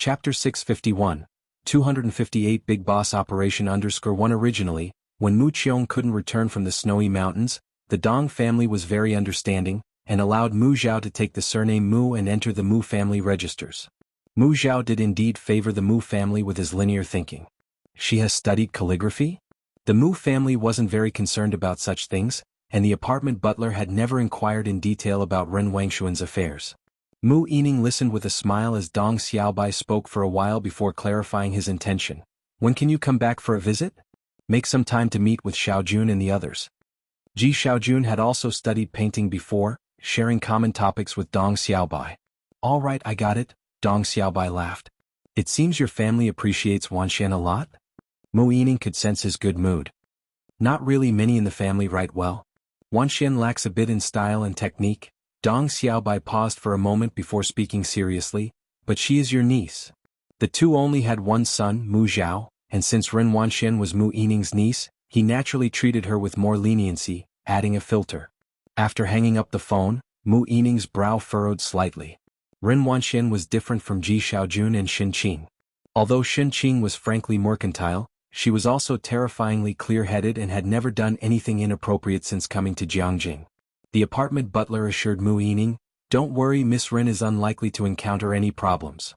Chapter 651, 258 Big Boss Operation _1 Originally, when Mu Qiong couldn't return from the snowy mountains, the Dong family was very understanding, and allowed Mu Zhao to take the surname Mu and enter the Mu family registers. Mu Zhao did indeed favor the Mu family with his linear thinking. She has studied calligraphy? The Mu family wasn't very concerned about such things, and the apartment butler had never inquired in detail about Ren Wangshuan's affairs. Mu Yining listened with a smile as Dong Xiaobai spoke for a while before clarifying his intention. When can you come back for a visit? Make some time to meet with Xiaojun and the others. Ji Xiaojun had also studied painting before, sharing common topics with Dong Xiaobai. All right, I got it, Dong Xiaobai laughed. It seems your family appreciates Wanxian a lot? Mu Yining could sense his good mood. Not really many in the family write well. Wanxian lacks a bit in style and technique. Dong Xiaobai paused for a moment before speaking seriously, but she is your niece. The two only had one son, Mu Zhao, and since Ren Wanxian was Mu Yining's niece, he naturally treated her with more leniency, adding a filter. After hanging up the phone, Mu Yining's brow furrowed slightly. Ren Wanxian was different from Ji Xiaojun and Xin Qing. Although Xin Qing was frankly mercantile, she was also terrifyingly clear-headed and had never done anything inappropriate since coming to Jianghu. The apartment butler assured Mu Yining, "Don't worry, Miss Ren is unlikely to encounter any problems."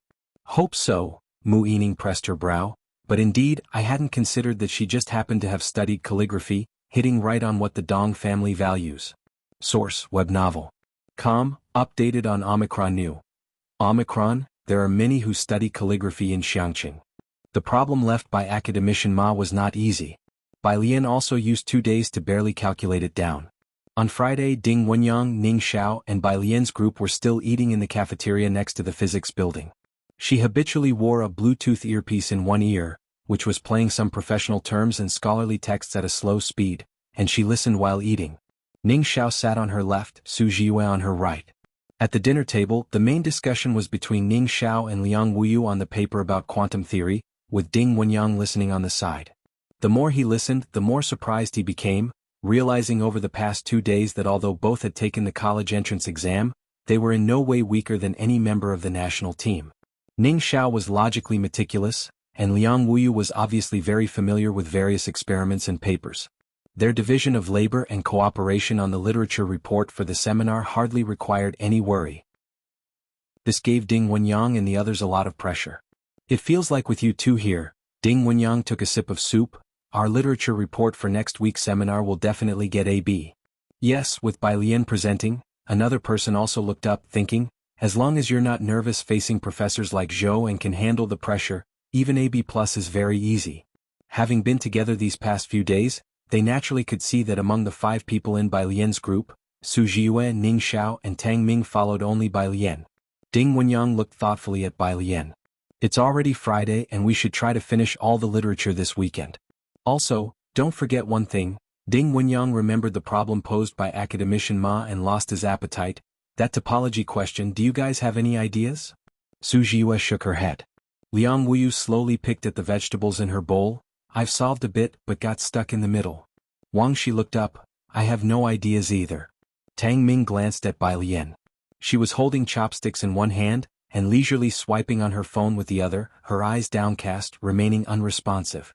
Hope so, Mu Yining pressed her brow, but indeed I hadn't considered that she just happened to have studied calligraphy, hitting right on what the Dong family values. Source, web novel. Updated on Omicron New. Omicron, there are many who study calligraphy in Xiangqing. The problem left by academician Ma was not easy. Bai Lian also used 2 days to barely calculate it down. On Friday, Ding Wenyang, Ning Xiao and Bai Lian's group were still eating in the cafeteria next to the physics building. She habitually wore a Bluetooth earpiece in one ear, which was playing some professional terms and scholarly texts at a slow speed, and she listened while eating. Ning Xiao sat on her left, Su Jiyue on her right. At the dinner table, the main discussion was between Ning Xiao and Liang Wuyu on the paper about quantum theory, with Ding Wenyang listening on the side. The more he listened, the more surprised he became, realizing over the past 2 days that although both had taken the college entrance exam, they were in no way weaker than any member of the national team. Ning Xiao was logically meticulous, and Liang Wuyu was obviously very familiar with various experiments and papers. Their division of labor and cooperation on the literature report for the seminar hardly required any worry. This gave Ding Wenyang and the others a lot of pressure. "It feels like with you two here," Ding Wenyang took a sip of soup, "our literature report for next week's seminar will definitely get a B." Yes, with Bai Lian presenting, another person also looked up, thinking, as long as you're not nervous facing professors like Zhou and can handle the pressure, even a B+ is very easy. Having been together these past few days, they naturally could see that among the 5 people in Bai Lian's group, Su Jiyue, Ning Xiao and Tang Ming followed only Bai Lian. Ding Wenyang looked thoughtfully at Bai Lian. "It's already Friday and we should try to finish all the literature this weekend. Also, don't forget one thing." Ding Wenyang remembered the problem posed by academician Ma and lost his appetite. "That topology question, do you guys have any ideas?" Su Jiyue shook her head. Liang Wuyu slowly picked at the vegetables in her bowl. "I've solved a bit but got stuck in the middle." Wang Shi looked up. "I have no ideas either." Tang Ming glanced at Bai Lian. She was holding chopsticks in one hand, and leisurely swiping on her phone with the other, her eyes downcast, remaining unresponsive.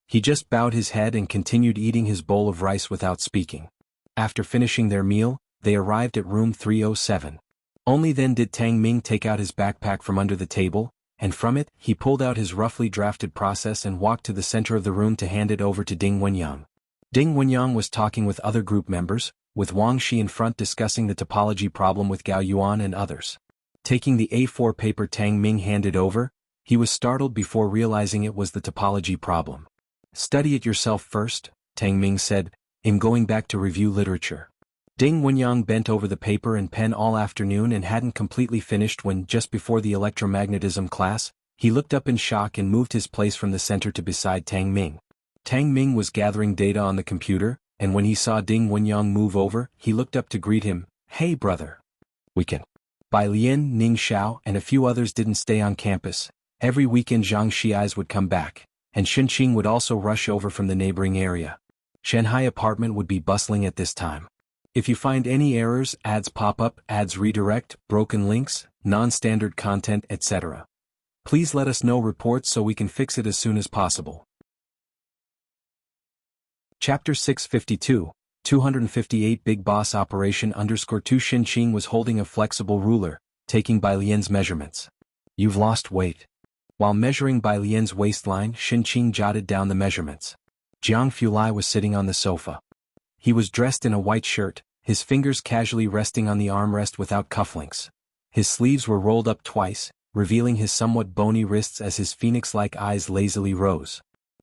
He just bowed his head and continued eating his bowl of rice without speaking. After finishing their meal, they arrived at room 307. Only then did Tang Ming take out his backpack from under the table, and from it, he pulled out his roughly drafted process and walked to the center of the room to hand it over to Ding Wenyang. Ding Wenyang was talking with other group members, with Wang Shi in front discussing the topology problem with Gao Yuan and others. Taking the A4 paper Tang Ming handed over, he was startled before realizing it was the topology problem. "Study it yourself first," Tang Ming said, "I'm going back to review literature." Ding Wenyang bent over the paper and pen all afternoon and hadn't completely finished when, just before the electromagnetism class, he looked up in shock and moved his place from the center to beside Tang Ming. Tang Ming was gathering data on the computer, and when he saw Ding Wenyang move over, he looked up to greet him. "Hey brother. We can." Bai Lian, Ning Xiao and a few others didn't stay on campus. Every weekend Zhang Xiai's would come back, and Xin Qing would also rush over from the neighboring area. Shanghai apartment would be bustling at this time. If you find any errors, ads pop up, ads redirect, broken links, non-standard content, etc., Please let us know reports so we can fix it as soon as possible. Chapter 652, 258 Big Boss Operation _2 Xinqing was holding a flexible ruler, taking Bai Lian's measurements. You've lost weight. While measuring Bai Lian's waistline, Xinqing jotted down the measurements. Jianghu Lai was sitting on the sofa. He was dressed in a white shirt, his fingers casually resting on the armrest without cufflinks. His sleeves were rolled up twice, revealing his somewhat bony wrists as his phoenix-like eyes lazily rose.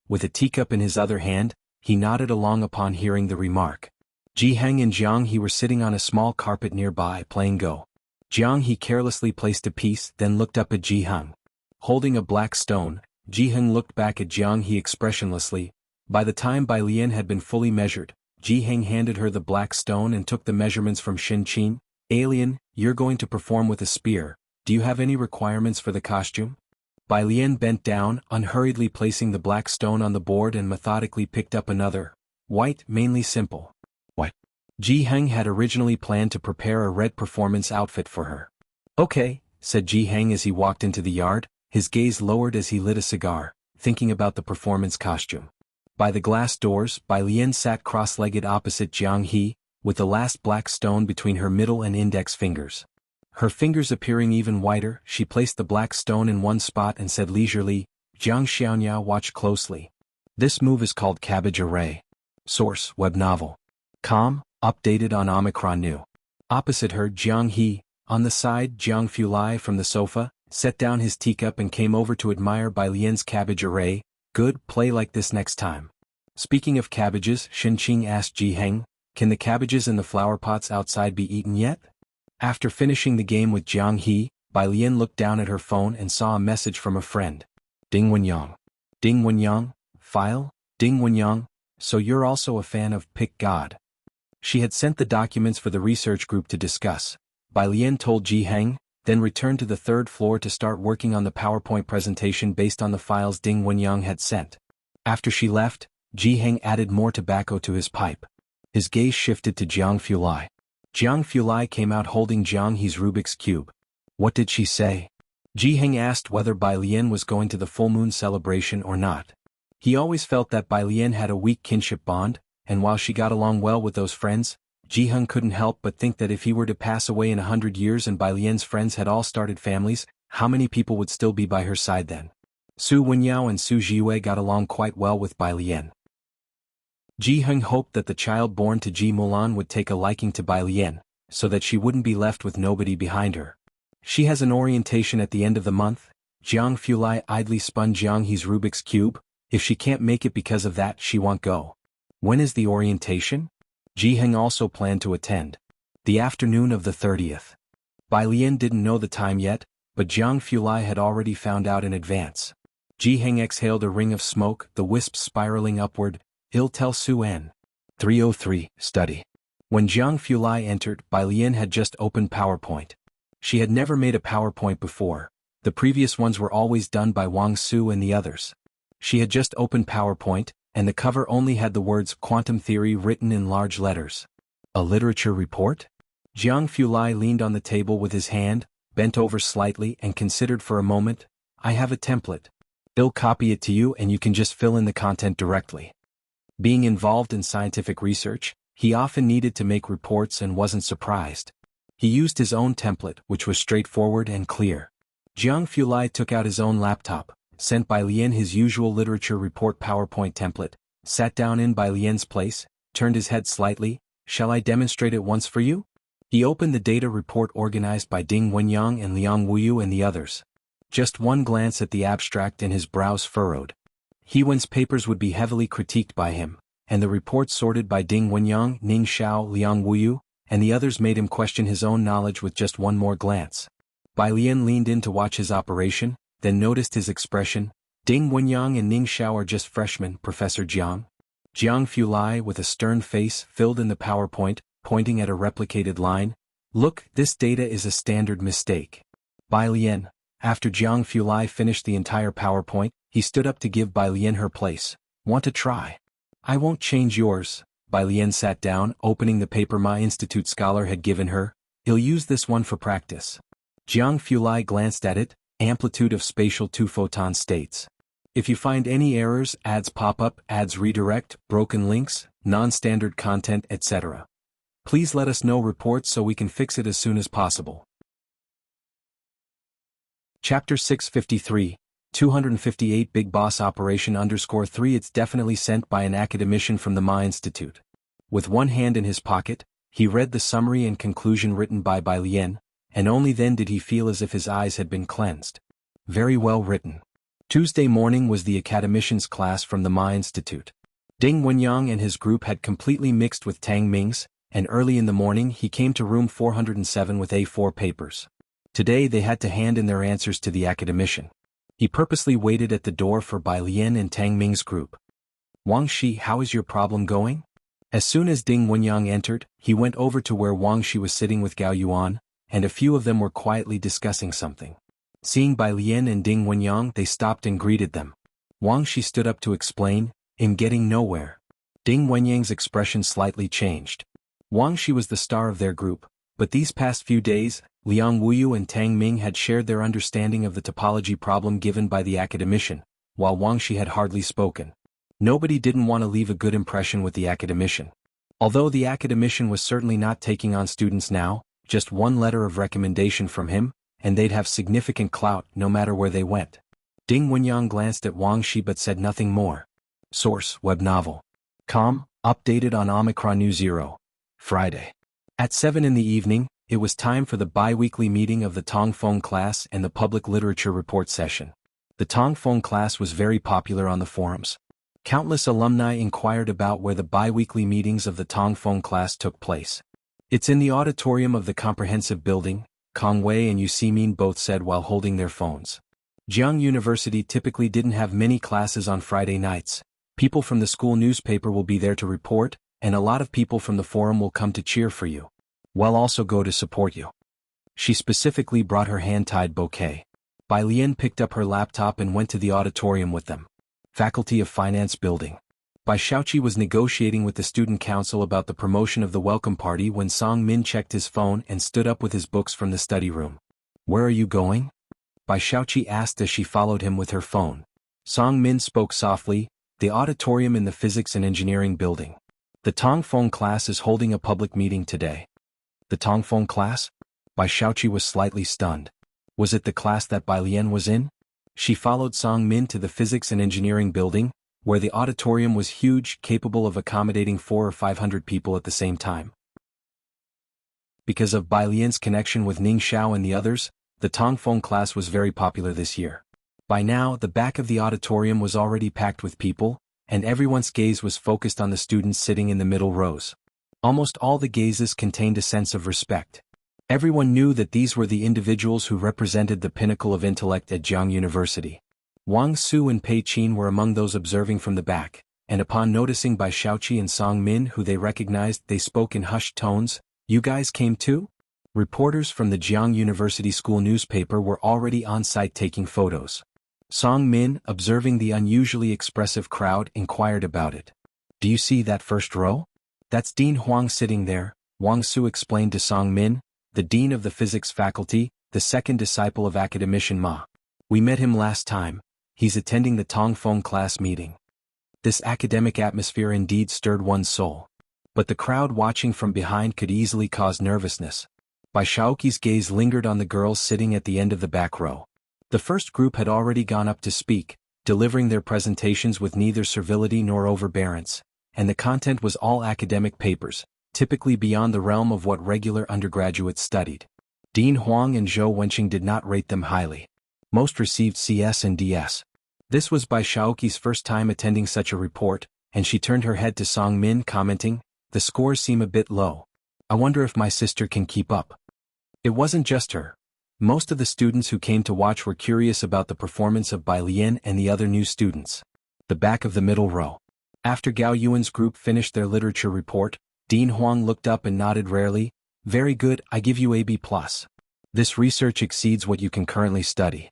With a teacup in his other hand, he nodded along upon hearing the remark. Jianghu and Jianghu were sitting on a small carpet nearby playing Go. Jianghu carelessly placed a piece, then looked up at Jianghu. Holding a black stone, Jianghu looked back at Jianghu expressionlessly. By the time Bai Lian had been fully measured, Jianghu handed her the black stone and took the measurements from Xinqing. Alien, you're going to perform with a spear. Do you have any requirements for the costume? Bai Lian bent down, unhurriedly placing the black stone on the board and methodically picked up another. White, mainly simple. What? Jianghu had originally planned to prepare a red performance outfit for her. Okay, said Jianghu as he walked into the yard, his gaze lowered as he lit a cigar, thinking about the performance costume. By the glass doors, Bai Lian sat cross-legged opposite Jianghu, with the last black stone between her middle and index fingers. Her fingers appearing even whiter, she placed the black stone in one spot and said leisurely, Jiang Xiaonyao, watch closely. This move is called Cabbage Array. Source, web novel. Updated on Omicron New. Opposite her, Jianghu, on the side, Jianghu Lai from the sofa, set down his teacup and came over to admire Bai Lian's cabbage array. Good, play like this next time. Speaking of cabbages, Xinqing asked Jianghu, can the cabbages in the flower pots outside be eaten yet? After finishing the game with Jianghu, Bai Lian looked down at her phone and saw a message from a friend. Ding Wenyang. Ding Wenyang, file, Ding Wenyang, so you're also a fan of Pick God. She had sent the documents for the research group to discuss. Bai Lian told Jianghu, then returned to the third floor to start working on the PowerPoint presentation based on the files Ding Wenyang had sent. After she left, Jianghu added more tobacco to his pipe. His gaze shifted to Jianghu Lai. Jianghu Lai came out holding Jianghu's Rubik's Cube. What did she say? Jianghu asked whether Bai Lian was going to the full moon celebration or not. He always felt that Bai Lian had a weak kinship bond, and while she got along well with those friends, Jianghu couldn't help but think that if he were to pass away in 100 years and Bai Lian's friends had all started families, how many people would still be by her side then? Su Wenyao and Su Jiwei got along quite well with Bai Lian. Jianghu hoped that the child born to Ji Mulan would take a liking to Bai Lian, so that she wouldn't be left with nobody behind her. She has an orientation at the end of the month. Jianghu Lai idly spun Jianghu's Rubik's Cube. If she can't make it because of that, she won't go. When is the orientation? Jianghu also planned to attend. The afternoon of the 30th. Bai Lian didn't know the time yet, but Jianghu Lai had already found out in advance. Jianghu exhaled a ring of smoke, the wisps spiraling upward. He'll tell Su-en. 303, study. When Jianghu Lai entered, Bai Lian had just opened PowerPoint. She had never made a PowerPoint before. The previous ones were always done by Wang Su and the others. She had just opened PowerPoint, and the cover only had the words quantum theory written in large letters. A literature report? Jianghu Lai leaned on the table with his hand, bent over slightly and considered for a moment. I have a template. I'll copy it to you and you can just fill in the content directly. Being involved in scientific research, he often needed to make reports and wasn't surprised. He used his own template, which was straightforward and clear. Jianghu Lai took out his own laptop, sent Bai Lian his usual literature report PowerPoint template, sat down in Bai Lian's place, turned his head slightly. Shall I demonstrate it once for you? He opened the data report organized by Ding Wenyang and Liang Wuyu and the others. Just one glance at the abstract and his brows furrowed. Hewen's papers would be heavily critiqued by him, and the reports sorted by Ding Wenyang, Ning Xiao, Liang Wuyu, and the others made him question his own knowledge with just one more glance. Bai Lian leaned in to watch his operation, then noticed his expression. Ding Wenyang and Ning Xiao are just freshmen, Professor Jiang. Jianghu Lai, with a stern face, filled in the PowerPoint, pointing at a replicated line. Look, this data is a standard mistake. Bai Lian. After Jianghu Lai finished the entire PowerPoint, he stood up to give Bai Lian her place. Want to try? I won't change yours. Bai Lian sat down, opening the paper my institute scholar had given her. He'll use this one for practice. Jianghu Lai glanced at it, Amplitude of spatial 2-photon states. If you find any errors, ads pop up, ads redirect, broken links, non-standard content, etc., please let us know reports so we can fix it as soon as possible. Chapter 653, 258 Big Boss Operation _3 It's definitely sent by an academician from the Ma Institute. With one hand in his pocket, he read the summary and conclusion written by Bai Lian, and only then did he feel as if his eyes had been cleansed. Very well written. Tuesday morning was the academician's class from the Ma Institute. Ding Wenyang and his group had completely mixed with Tang Ming's, and early in the morning he came to room 407 with A4 papers. Today they had to hand in their answers to the academician. He purposely waited at the door for Bai Lian and Tang Ming's group. Wang Shi, how is your problem going? As soon as Ding Wenyang entered, he went over to where Wang Shi was sitting with Gao Yuan, and a few of them were quietly discussing something. Seeing Bai Lian and Ding Wenyang, they stopped and greeted them. Wang Shi stood up to explain, "I'm getting nowhere." Ding Wenyang's expression slightly changed. Wang Shi was the star of their group, but these past few days, Liang Wuyu and Tang Ming had shared their understanding of the topology problem given by the academician, while Wang Shi had hardly spoken. Nobody didn't want to leave a good impression with the academician. Although the academician was certainly not taking on students now, just one letter of recommendation from him, and they'd have significant clout no matter where they went. Ding Wenyang glanced at Wang Shi but said nothing more. Source: Web Novel. Com, updated on Omicron New 0. Friday. At 7 in the evening, it was time for the bi-weekly meeting of the Tongfeng class and the public literature report session. The Tongfeng class was very popular on the forums. Countless alumni inquired about where the bi-weekly meetings of the Tongfeng class took place. It's in the auditorium of the comprehensive building, Kong Wei and Yu Ximin both said while holding their phones. Jianghu University typically didn't have many classes on Friday nights. People from the school newspaper will be there to report, and a lot of people from the forum will come to cheer for you. We'll also go to support you. She specifically brought her hand-tied bouquet. Bai Lian picked up her laptop and went to the auditorium with them. Faculty of Finance Building. Bai Shaoqi was negotiating with the student council about the promotion of the welcome party when Song Min checked his phone and stood up with his books from the study room. Where are you going? Bai Shaoqi asked as she followed him with her phone. Song Min spoke softly, the auditorium in the Physics and Engineering Building. The Tongfeng class is holding a public meeting today. The Tongfeng class? Bai Shaoqi was slightly stunned. Was it the class that Bai Lian was in? She followed Song Min to the Physics and Engineering Building, where the auditorium was huge, capable of accommodating 400 or 500 people at the same time. Because of Bai Lian's connection with Ning Xiao and the others, the Tongfeng class was very popular this year. By now, the back of the auditorium was already packed with people, and everyone's gaze was focused on the students sitting in the middle rows. Almost all the gazes contained a sense of respect. Everyone knew that these were the individuals who represented the pinnacle of intellect at Jianghu University. Wang Su and Pei Qin were among those observing from the back, and upon noticing Bai Shaoqi and Song Min who they recognized, they spoke in hushed tones. You guys came too? Reporters from the Jianghu University school newspaper were already on site taking photos. Song Min, observing the unusually expressive crowd, inquired about it. Do you see that first row? That's Dean Huang sitting there, Wang Su explained to Song Min, the dean of the physics faculty, the second disciple of academician Ma. We met him last time. He's attending the Tongfeng class meeting. This academic atmosphere indeed stirred one's soul. But the crowd watching from behind could easily cause nervousness. Bai Shaoqi's gaze lingered on the girls sitting at the end of the back row. The first group had already gone up to speak, delivering their presentations with neither servility nor overbearance, and the content was all academic papers, typically beyond the realm of what regular undergraduates studied. Dean Huang and Zhou Wenqing did not rate them highly. Most received CS and DS. This was Bai Shaoqi's first time attending such a report, and she turned her head to Song Min, commenting, "The scores seem a bit low. I wonder if my sister can keep up." It wasn't just her. Most of the students who came to watch were curious about the performance of Bai Lian and the other new students. The back of the middle row. After Gao Yuan's group finished their literature report, Dean Huang looked up and nodded rarely. Very good, I give you AB+. This research exceeds what you can currently study.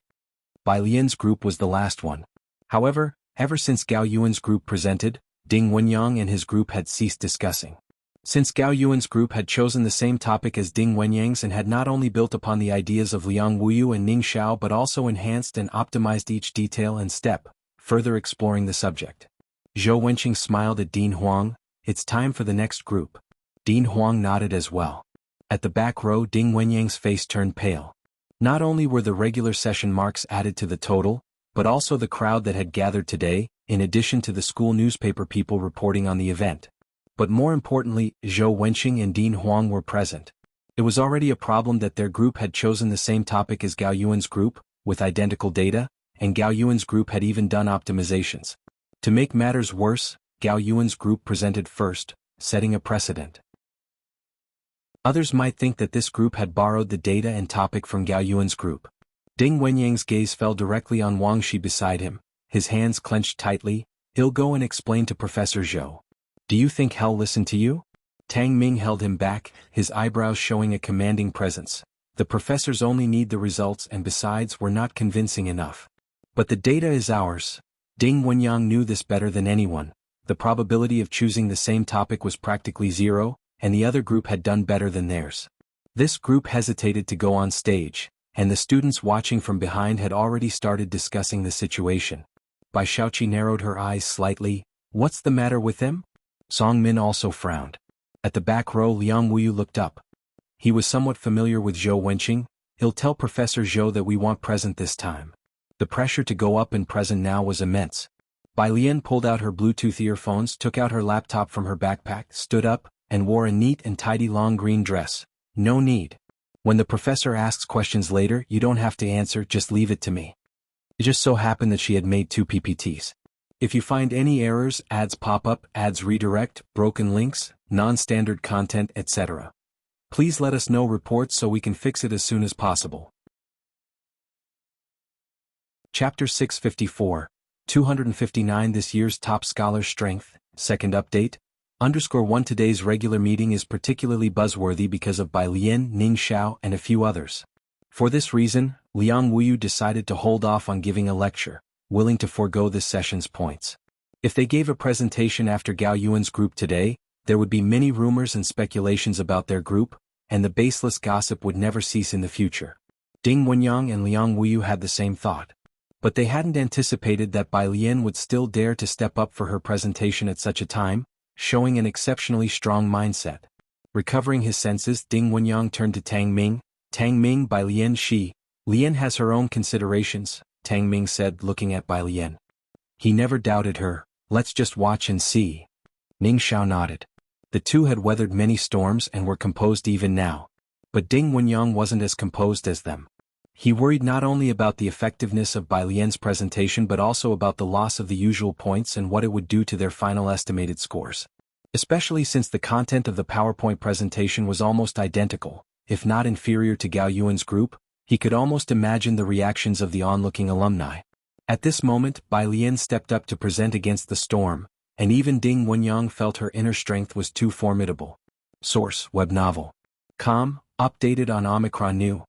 Bai Lian's group was the last one. However, ever since Gao Yuan's group presented, Ding Wenyang and his group had ceased discussing. Since Gao Yuan's group had chosen the same topic as Ding Wenyang's and had not only built upon the ideas of Liang Wuyu and Ning Xiao but also enhanced and optimized each detail and step, further exploring the subject. Zhou Wenqing smiled at Dean Huang. It's time for the next group. Dean Huang nodded as well. At the back row, Ding Wenyang's face turned pale. Not only were the regular session marks added to the total, but also the crowd that had gathered today, in addition to the school newspaper people reporting on the event. But more importantly, Zhou Wenqing and Dean Huang were present. It was already a problem that their group had chosen the same topic as Gao Yuan's group, with identical data, and Gao Yuan's group had even done optimizations. To make matters worse, Gao Yuan's group presented first, setting a precedent. Others might think that this group had borrowed the data and topic from Gao Yuan's group. Ding Wenyang's gaze fell directly on Wang Shi beside him, his hands clenched tightly. "He'll go and explain to Professor Zhou. Do you think he'll listen to you?" Tang Ming held him back, his eyebrows showing a commanding presence. "The professors only need the results and besides we're not convincing enough. But the data is ours." Ding Wenyang knew this better than anyone. The probability of choosing the same topic was practically zero, and the other group had done better than theirs. This group hesitated to go on stage, and the students watching from behind had already started discussing the situation. Bai Shaoqi narrowed her eyes slightly. "What's the matter with him?" Song Min also frowned. At the back row, Liang Wuyu looked up. He was somewhat familiar with Zhou Wenqing. "He'll tell Professor Zhou that we want present this time." The pressure to go up and present now was immense. Bai Lian pulled out her Bluetooth earphones, took out her laptop from her backpack, stood up, and wore a neat and tidy long green dress. "No need. When the professor asks questions later, you don't have to answer, just leave it to me." It just so happened that she had made 2 PPTs. If you find any errors, ads pop up, ads redirect, broken links, non-standard content, etc., please let us know reports so we can fix it as soon as possible. Chapter 654, 259 This year's top scholar strength, second update. _1 Today's regular meeting is particularly buzzworthy because of Bai Lian, Ning Xiao, and a few others. For this reason, Liang Wuyu decided to hold off on giving a lecture, willing to forego this session's points. If they gave a presentation after Gao Yuan's group today, there would be many rumors and speculations about their group, and the baseless gossip would never cease in the future. Ding Wenyang and Liang Wuyu had the same thought. But they hadn't anticipated that Bai Lian would still dare to step up for her presentation at such a time, showing an exceptionally strong mindset. Recovering his senses, Ding Wenyang turned to Tang Ming. "Tang Ming, Bai Lian Lian has her own considerations," Tang Ming said, looking at Bai Lian. "He never doubted her, let's just watch and see." Ning Xiao nodded. The two had weathered many storms and were composed even now. But Ding Wenyang wasn't as composed as them. He worried not only about the effectiveness of Bai Lian's presentation but also about the loss of the usual points and what it would do to their final estimated scores. Especially since the content of the PowerPoint presentation was almost identical, if not inferior to Gao Yuan's group. He could almost imagine the reactions of the onlooking alumni. At this moment, Bai Lian stepped up to present against the storm, and even Ding Wenyang felt her inner strength was too formidable. Source: Web Novel. Com, updated on Omicron New.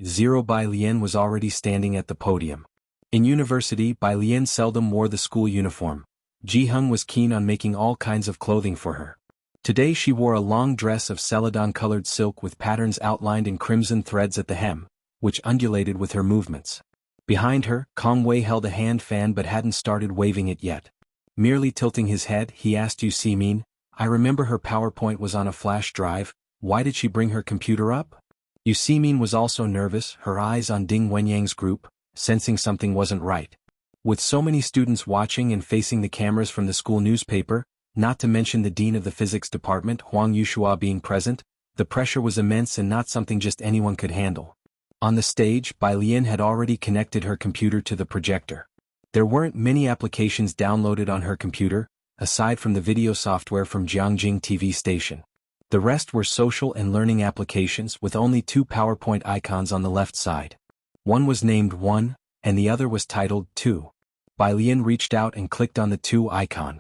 0 Bai Lian was already standing at the podium. In university, Bai Lian seldom wore the school uniform. Jianghu was keen on making all kinds of clothing for her. Today she wore a long dress of celadon-colored silk with patterns outlined in crimson threads at the hem, which undulated with her movements. Behind her, Kong Wei held a hand fan but hadn't started waving it yet. Merely tilting his head, he asked Yu Simin, "I remember her PowerPoint was on a flash drive, why did she bring her computer up?" Yu Simin was also nervous, her eyes on Ding Wenyang's group, sensing something wasn't right. With so many students watching and facing the cameras from the school newspaper, not to mention the dean of the physics department, Huang Yushua, being present, the pressure was immense and not something just anyone could handle. On the stage, Bai Lian had already connected her computer to the projector. There weren't many applications downloaded on her computer, aside from the video software from Jianghu TV station. The rest were social and learning applications with only 2 PowerPoint icons on the left side. One was named 1, and the other was titled 2. Bai Lian reached out and clicked on the 2 icon.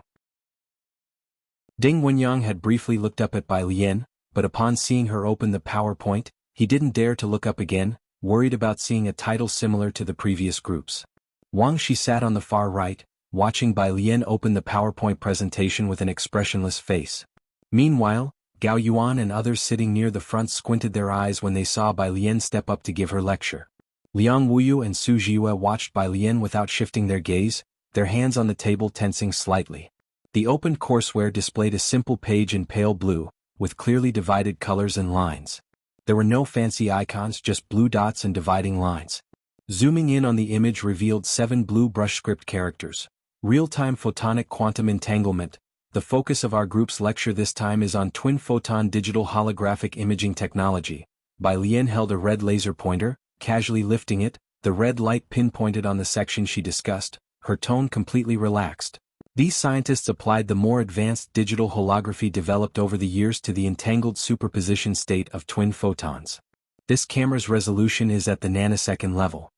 Ding Wenyang had briefly looked up at Bai Lian, but upon seeing her open the PowerPoint, he didn't dare to look up again, worried about seeing a title similar to the previous groups. Wang Shi sat on the far right, watching Bai Lian open the PowerPoint presentation with an expressionless face. Meanwhile, Gao Yuan and others sitting near the front squinted their eyes when they saw Bai Lian step up to give her lecture. Liang Wuyu and Su Jiue watched Bai Lian without shifting their gaze, their hands on the table tensing slightly. The opened courseware displayed a simple page in pale blue, with clearly divided colors and lines. There were no fancy icons, just blue dots and dividing lines. Zooming in on the image revealed 7 blue brush script characters. Real-time photonic quantum entanglement. The focus of our group's lecture this time is on twin-photon digital holographic imaging technology. Bai Lian held a red laser pointer, casually lifting it, the red light pinpointed on the section she discussed, her tone completely relaxed. These scientists applied the more advanced digital holography developed over the years to the entangled superposition state of twin photons. This camera's resolution is at the nanosecond level.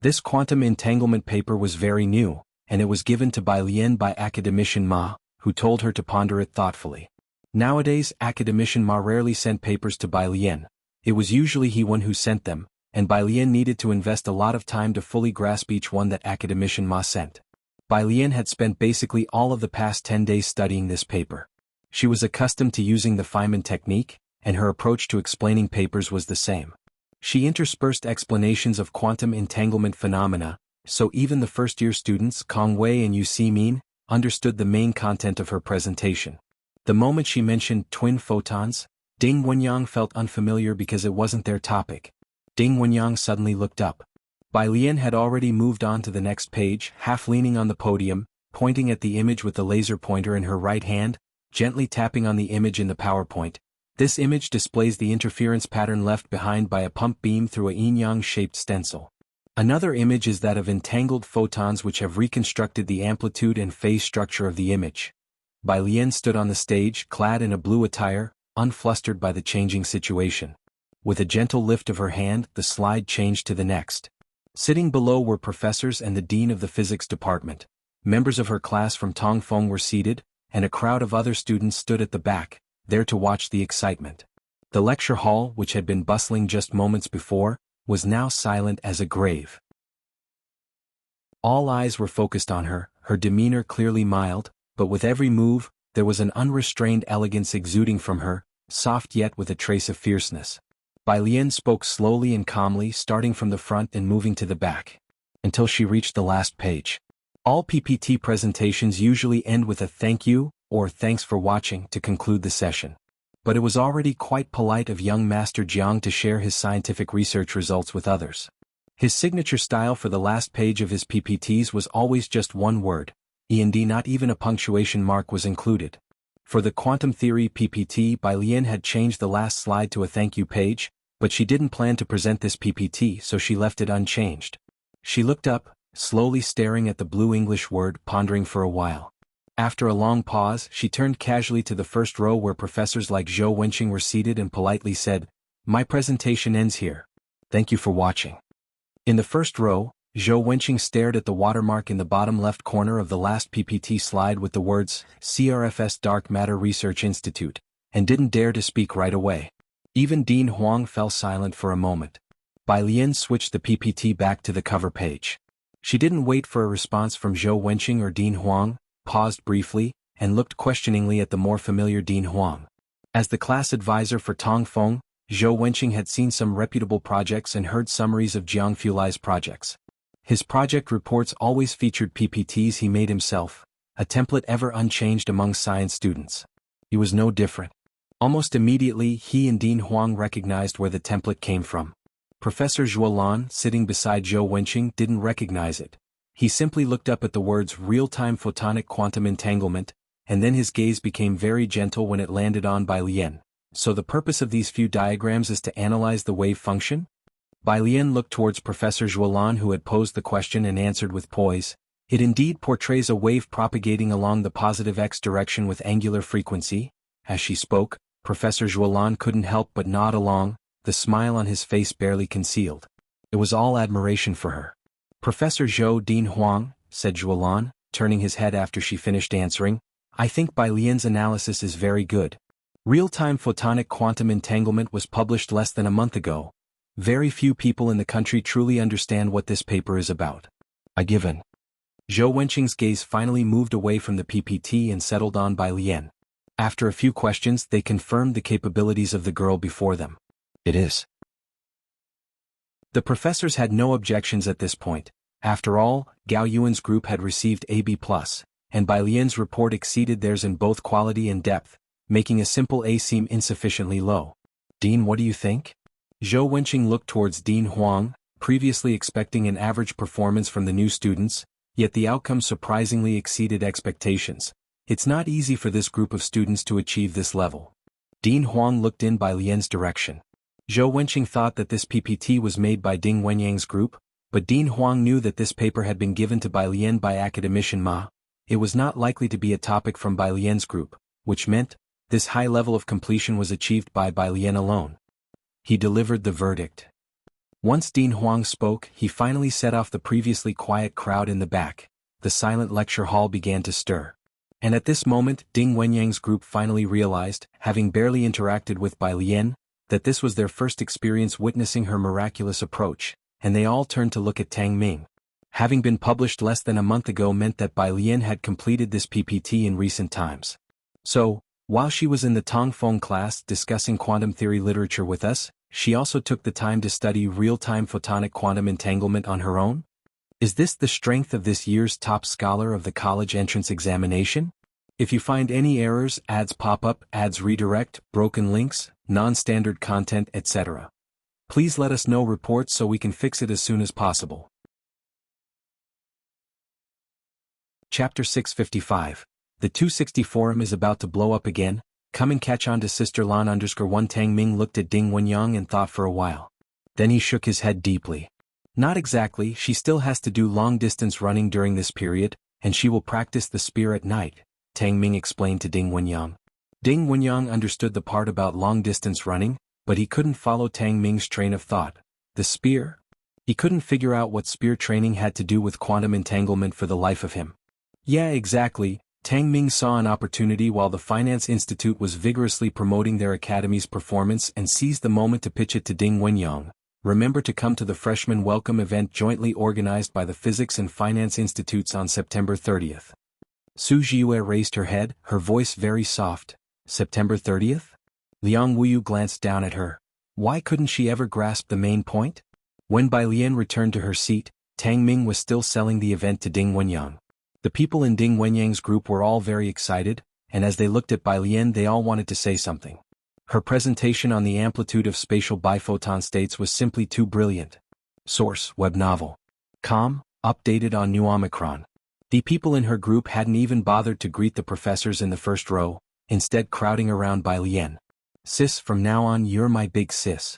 This quantum entanglement paper was very new, and it was given to Bai Lian by academician Ma, who told her to ponder it thoughtfully. Nowadays, academician Ma rarely sent papers to Bai Lian. It was usually he one who sent them, and Bai Lian needed to invest a lot of time to fully grasp each one that academician Ma sent. Bai Lian had spent basically all of the past 10 days studying this paper. She was accustomed to using the Feynman technique, and her approach to explaining papers was the same. She interspersed explanations of quantum entanglement phenomena, so even the first-year students Kong Wei and Yu Min understood the main content of her presentation. The moment she mentioned twin photons, Ding Wenyang felt unfamiliar because it wasn't their topic. Ding Wenyang suddenly looked up. Bai Lian had already moved on to the next page, half leaning on the podium, pointing at the image with the laser pointer in her right hand, gently tapping on the image in the PowerPoint. This image displays the interference pattern left behind by a pump beam through a yin-yang-shaped stencil. Another image is that of entangled photons which have reconstructed the amplitude and phase structure of the image. Bai Lian stood on the stage, clad in a blue attire, unflustered by the changing situation. With a gentle lift of her hand, the slide changed to the next. Sitting below were professors and the dean of the physics department. Members of her class from Tongfeng were seated, and a crowd of other students stood at the back, there to watch the excitement. The lecture hall, which had been bustling just moments before, was now silent as a grave. All eyes were focused on her, her demeanor clearly mild, but with every move, there was an unrestrained elegance exuding from her, soft yet with a trace of fierceness. Bai Lian spoke slowly and calmly, starting from the front and moving to the back, until she reached the last page. All PPT presentations usually end with a thank you, or thanks for watching, to conclude the session. But it was already quite polite of young Master Jiang to share his scientific research results with others. His signature style for the last page of his PPTs was always just one word, and not even a punctuation mark was included. For the quantum theory PPT, Bai Lian had changed the last slide to a thank you page, but she didn't plan to present this PPT, so she left it unchanged. She looked up, slowly staring at the blue English word, pondering for a while. After a long pause, she turned casually to the first row where professors like Zhou Wenqing were seated and politely said, "My presentation ends here. Thank you for watching." In the first row, Zhou Wenqing stared at the watermark in the bottom left corner of the last PPT slide with the words, CRFS Dark Matter Research Institute, and didn't dare to speak right away. Even Dean Huang fell silent for a moment. Bai Lian switched the PPT back to the cover page. She didn't wait for a response from Zhou Wenqing or Dean Huang, paused briefly, and looked questioningly at the more familiar Dean Huang. As the class advisor for Tongfeng, Zhou Wenqing had seen some reputable projects and heard summaries of Jianghu Lai's projects. His project reports always featured PPTs he made himself, a template ever unchanged among science students. He was no different. Almost immediately, he and Dean Huang recognized where the template came from. Professor Zhuolan, sitting beside Zhou Wenqing, didn't recognize it. He simply looked up at the words real-time photonic quantum entanglement, and then his gaze became very gentle when it landed on Bai Lian. So the purpose of these few diagrams is to analyze the wave function? Bai Lian looked towards Professor Zhuolan, who had posed the question, and answered with poise. It indeed portrays a wave propagating along the positive x direction with angular frequency. As she spoke, Professor Zhuolan couldn't help but nod along, the smile on his face barely concealed. It was all admiration for her. Professor Zhou Dean Huang, said Zhuolan, turning his head after she finished answering, I think Bai Lian's analysis is very good. Real-time photonic quantum entanglement was published less than a month ago. Very few people in the country truly understand what this paper is about. I give in. Zhou Wenqing's gaze finally moved away from the PPT and settled on Bai Lian. After a few questions, they confirmed the capabilities of the girl before them. It is. The professors had no objections at this point. After all, Gao Yuan's group had received AB+, and Bai Lian's report exceeded theirs in both quality and depth, making a simple A seem insufficiently low. Dean, what do you think? Zhou Wenqing looked towards Dean Huang, previously expecting an average performance from the new students, yet the outcome surprisingly exceeded expectations. It's not easy for this group of students to achieve this level. Dean Huang looked in Bai Lian's direction. Zhou Wenqing thought that this PPT was made by Ding Wenyang's group, but Dean Huang knew that this paper had been given to Bai Lian by academician Ma. It was not likely to be a topic from Bai Lian's group, which meant this high level of completion was achieved by Bai Lian alone. He delivered the verdict. Once Dean Huang spoke, he finally set off the previously quiet crowd in the back. The silent lecture hall began to stir. And at this moment, Ding Wenyang's group finally realized, having barely interacted with Bai Lian, that this was their first experience witnessing her miraculous approach, and they all turned to look at Tang Ming. Having been published less than a month ago meant that Bai Lian had completed this PPT in recent times. So, while she was in the Tongfeng class discussing quantum theory literature with us, she also took the time to study real-time photonic quantum entanglement on her own? Is this the strength of this year's top scholar of the college entrance examination? If you find any errors, ads pop up, ads redirect, broken links, non-standard content, etc., please let us know reports so we can fix it as soon as possible. Chapter 655. The 260 forum is about to blow up again. Come and catch on to Sister Lan _1. Tang Ming looked at Ding Wenyang and thought for a while. Then he shook his head deeply. Not exactly, she still has to do long-distance running during this period, and she will practice the spear at night, Tang Ming explained to Ding Wenyang. Ding Wenyang understood the part about long-distance running, but he couldn't follow Tang Ming's train of thought. The spear? He couldn't figure out what spear training had to do with quantum entanglement for the life of him. Yeah, exactly. Tang Ming saw an opportunity while the Finance Institute was vigorously promoting their academy's performance and seized the moment to pitch it to Ding Wenyang. Remember to come to the freshman welcome event jointly organized by the Physics and Finance Institutes on September 30th. Su Jiue raised her head, her voice very soft. September 30th? Liang Wuyu glanced down at her. Why couldn't she ever grasp the main point? When Bai Lian returned to her seat, Tang Ming was still selling the event to Ding Wenyang. The people in Ding Wenyang's group were all very excited, and as they looked at Bai Lian they all wanted to say something. Her presentation on the amplitude of spatial biphoton states was simply too brilliant. Source: web novel. Com, updated on New Omicron. The people in her group hadn't even bothered to greet the professors in the first row, instead crowding around Bai Lian. Sis, from now on you're my big sis.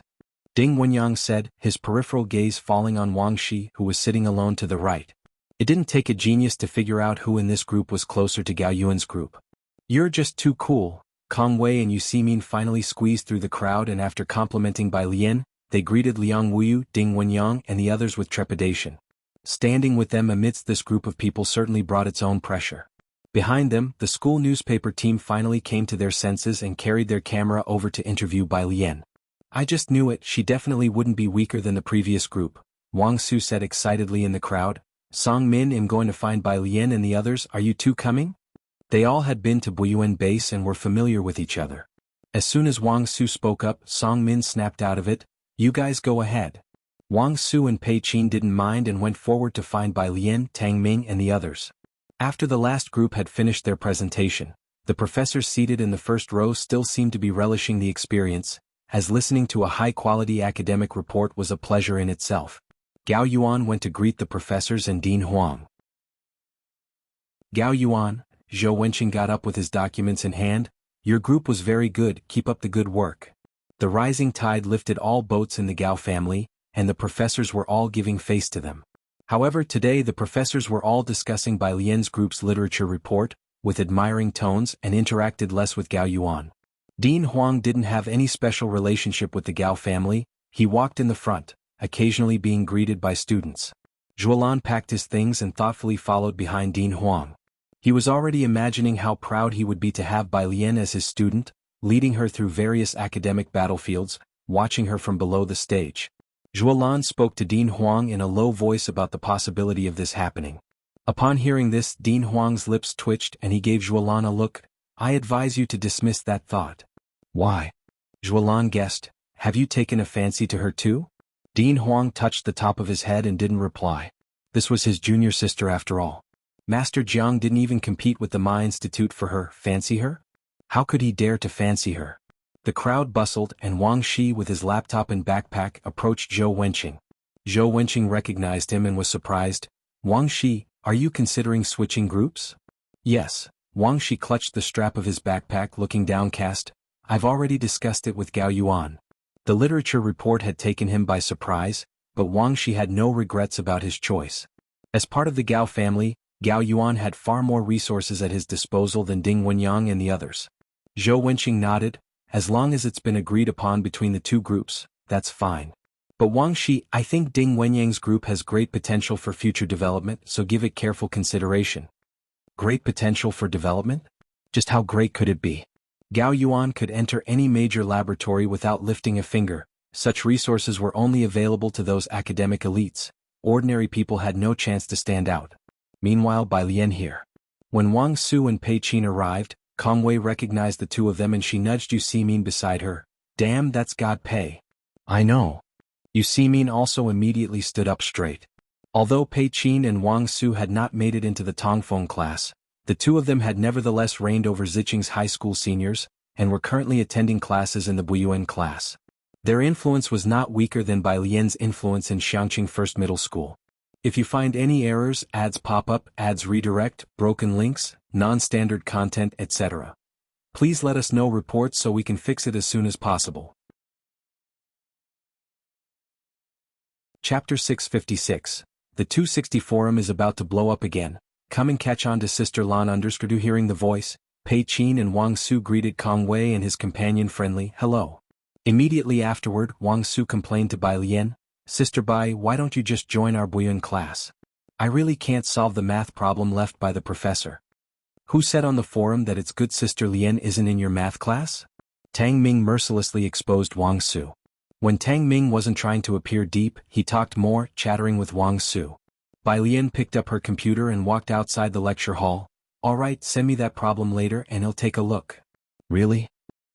Ding Wenyang said, his peripheral gaze falling on Wang Shi who was sitting alone to the right. It didn't take a genius to figure out who in this group was closer to Gao Yuan's group. You're just too cool. Kong Wei and Yu Ximin finally squeezed through the crowd, and after complimenting Bai Lian, they greeted Liang Wuyu, Ding Wenyang and the others with trepidation. Standing with them amidst this group of people certainly brought its own pressure. Behind them, the school newspaper team finally came to their senses and carried their camera over to interview Bai Lian. I just knew it, she definitely wouldn't be weaker than the previous group, Wang Su said excitedly in the crowd. Song Min, I'm going to find Bai Lian and the others, are you two coming? They all had been to Buyuan base and were familiar with each other. As soon as Wang Su spoke up, Song Min snapped out of it, you guys go ahead. Wang Su and Pei Qin didn't mind and went forward to find Bai Lian, Tang Ming and the others. After the last group had finished their presentation, the professors seated in the first row still seemed to be relishing the experience, as listening to a high-quality academic report was a pleasure in itself. Gao Yuan went to greet the professors and Dean Huang. Gao Yuan, Zhou Wenqing got up with his documents in hand. Your group was very good, keep up the good work. The rising tide lifted all boats in the Gao family, and the professors were all giving face to them. However, today the professors were all discussing Bai Lian's group's literature report, with admiring tones, and interacted less with Gao Yuan. Dean Huang didn't have any special relationship with the Gao family. He walked in the front, occasionally being greeted by students. Zhuolan packed his things and thoughtfully followed behind Dean Huang. He was already imagining how proud he would be to have Bai Lian as his student, leading her through various academic battlefields, watching her from below the stage. Zhuolan spoke to Dean Huang in a low voice about the possibility of this happening. Upon hearing this, Dean Huang's lips twitched and he gave Zhuolan a look. I advise you to dismiss that thought. Why? Zhuolan guessed. Have you taken a fancy to her too? Dean Huang touched the top of his head and didn't reply. This was his junior sister after all. Master Jiang didn't even compete with the Ma Institute for her. Fancy her? How could he dare to fancy her? The crowd bustled and Wang Shi with his laptop and backpack approached Zhou Wenqing. Zhou Wenqing recognized him and was surprised. Wang Shi, are you considering switching groups? Yes. Wang Shi clutched the strap of his backpack looking downcast. I've already discussed it with Gao Yuan. The literature report had taken him by surprise, but Wang Shi had no regrets about his choice. As part of the Gao family, Gao Yuan had far more resources at his disposal than Ding Wenyang and the others. Zhou Wenqing nodded. As long as it's been agreed upon between the two groups, that's fine. But Wang Shi, I think Ding Wenyang's group has great potential for future development, so give it careful consideration. Great potential for development? Just how great could it be? Gao Yuan could enter any major laboratory without lifting a finger. Such resources were only available to those academic elites. Ordinary people had no chance to stand out. Meanwhile, Bai Lian here. When Wang Su and Pei Qin arrived, Kong Wei recognized the two of them and she nudged Yu Simin beside her. Damn, that's God Pei. I know. Yu Simin also immediately stood up straight. Although Pei Qin and Wang Su had not made it into the Tongfeng class, the two of them had nevertheless reigned over Ziqing's high school seniors, and were currently attending classes in the Buyuan class. Their influence was not weaker than Bai Lian's influence in Xiangqing First Middle School. If you find any errors, ads pop up, ads redirect, broken links, non-standard content, etc., please let us know reports so we can fix it as soon as possible. Chapter 656. The 260 forum is about to blow up again. Come and catch on to Sister Lan underscore. Hearing the voice, Pei Qin and Wang Su greeted Kong Wei and his companion friendly, hello. Immediately afterward, Wang Su complained to Bai Lian, Sister Bai, why don't you just join our Buyuan class? I really can't solve the math problem left by the professor. Who said on the forum that it's good Sister Lian isn't in your math class? Tang Ming mercilessly exposed Wang Su. When Tang Ming wasn't trying to appear deep, he talked more, chattering with Wang Su. Bai Lian picked up her computer and walked outside the lecture hall. Alright, send me that problem later and I'll take a look. Really?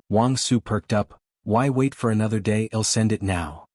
Wang Su perked up. Why wait for another day, I'll send it now.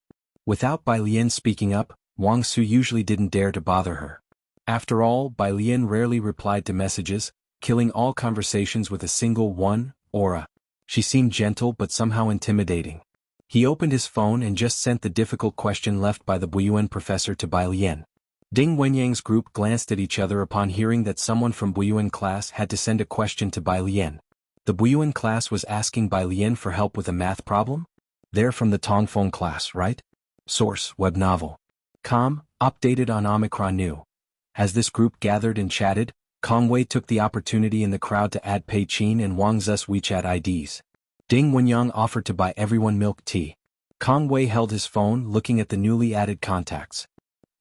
Without Bai Lian speaking up, Wang Su usually didn't dare to bother her. After all, Bai Lian rarely replied to messages, killing all conversations with a single one, aura. She seemed gentle but somehow intimidating. He opened his phone and just sent the difficult question left by the Buyuan professor to Bai Lian. Ding Wenyang's group glanced at each other upon hearing that someone from Buyuan class had to send a question to Bai Lian. The Buyuan class was asking Bai Lian for help with a math problem? They're from the Tongfeng class, right? Source, web novel. Updated on Omicron New. As this group gathered and chatted, Kong Wei took the opportunity in the crowd to add Pei Qin and Wang Zu's WeChat IDs. Ding Wenyang offered to buy everyone milk tea. Kong Wei held his phone looking at the newly added contacts.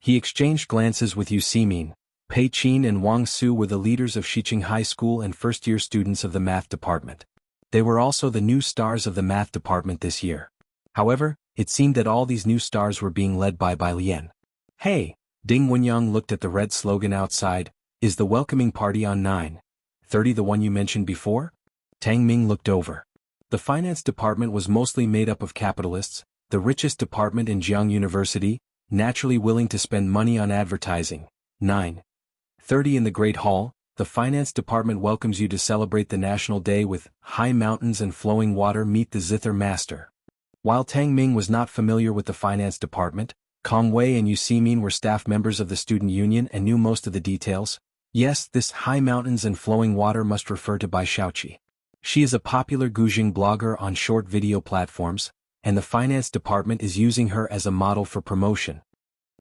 He exchanged glances with Yu Simin. Pei Qin and Wang Su were the leaders of Xiqing High School and first-year students of the math department. They were also the new stars of the math department this year. However, it seemed that all these new stars were being led by Bai Lian. Hey! Ding Wenyang looked at the red slogan outside. Is the welcoming party on 9:30 the one you mentioned before? Tang Ming looked over. The finance department was mostly made up of capitalists, the richest department in Jianghu University, naturally willing to spend money on advertising. 9:30 in the Great Hall, the finance department welcomes you to celebrate the National Day with high mountains and flowing water. Meet the Zither Master. While Tang Ming was not familiar with the finance department, Kong Wei and Yu Simin were staff members of the student union and knew most of the details. Yes, this high mountains and flowing water must refer to Bai Shaoqi. She is a popular Guzheng blogger on short video platforms, and the finance department is using her as a model for promotion.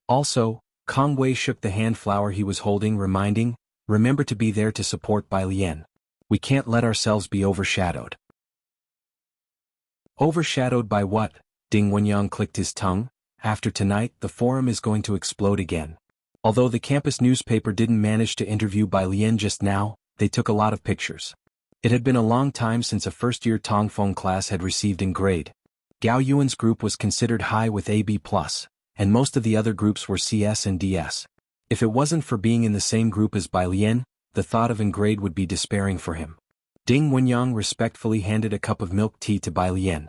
Also, Kong Wei shook the hand flower he was holding, reminding, remember to be there to support Bai Lian. We can't let ourselves be overshadowed. Overshadowed by what? Ding Wenyang clicked his tongue. After tonight, the forum is going to explode again. Although the campus newspaper didn't manage to interview Bai Lian just now, they took a lot of pictures. It had been a long time since a first-year Tongfeng class had received in grade. Gao Yuan's group was considered high with AB+, and most of the other groups were CS and DS. If it wasn't for being in the same group as Bai Lian, the thought of in grade would be despairing for him. Ding Wenyang respectfully handed a cup of milk tea to Bai Lian.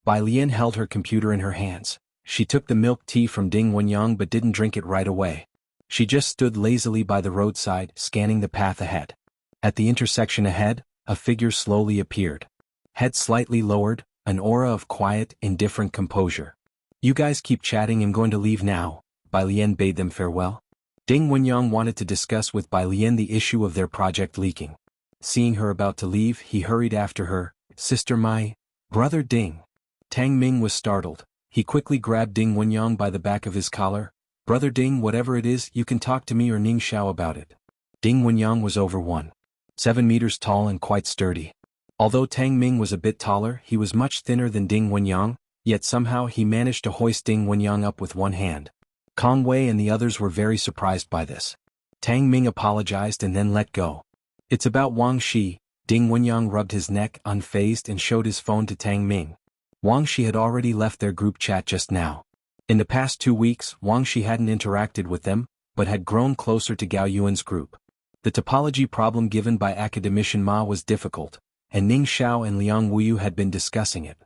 Bai Lian held her computer in her hands. She took the milk tea from Ding Wenyang but didn't drink it right away. She just stood lazily by the roadside, scanning the path ahead. At the intersection ahead, a figure slowly appeared. Head slightly lowered, an aura of quiet, indifferent composure. "You guys keep chatting, I'm going to leave now," Bai Lian bade them farewell. Ding Wenyang wanted to discuss with Bai Lian the issue of their project leaking. Seeing her about to leave, he hurried after her. "Sister, my brother Ding." Tang Ming was startled. He quickly grabbed Ding Wenyang by the back of his collar. "Brother Ding, whatever it is, you can talk to me or Ning Xiao about it." Ding Wenyang was over 1.7 meters tall and quite sturdy. Although Tang Ming was a bit taller, he was much thinner than Ding Wenyang, yet somehow he managed to hoist Ding Wenyang up with one hand. Kong Wei and the others were very surprised by this. Tang Ming apologized and then let go. "It's about Wang Shi." Ding Wenyang rubbed his neck unfazed and showed his phone to Tang Ming. Wang Shi had already left their group chat just now. In the past 2 weeks, Wang Shi hadn't interacted with them, but had grown closer to Gao Yuan's group. The topology problem given by Academician Ma was difficult, and Ning Xiao and Liang Wuyu had been discussing it.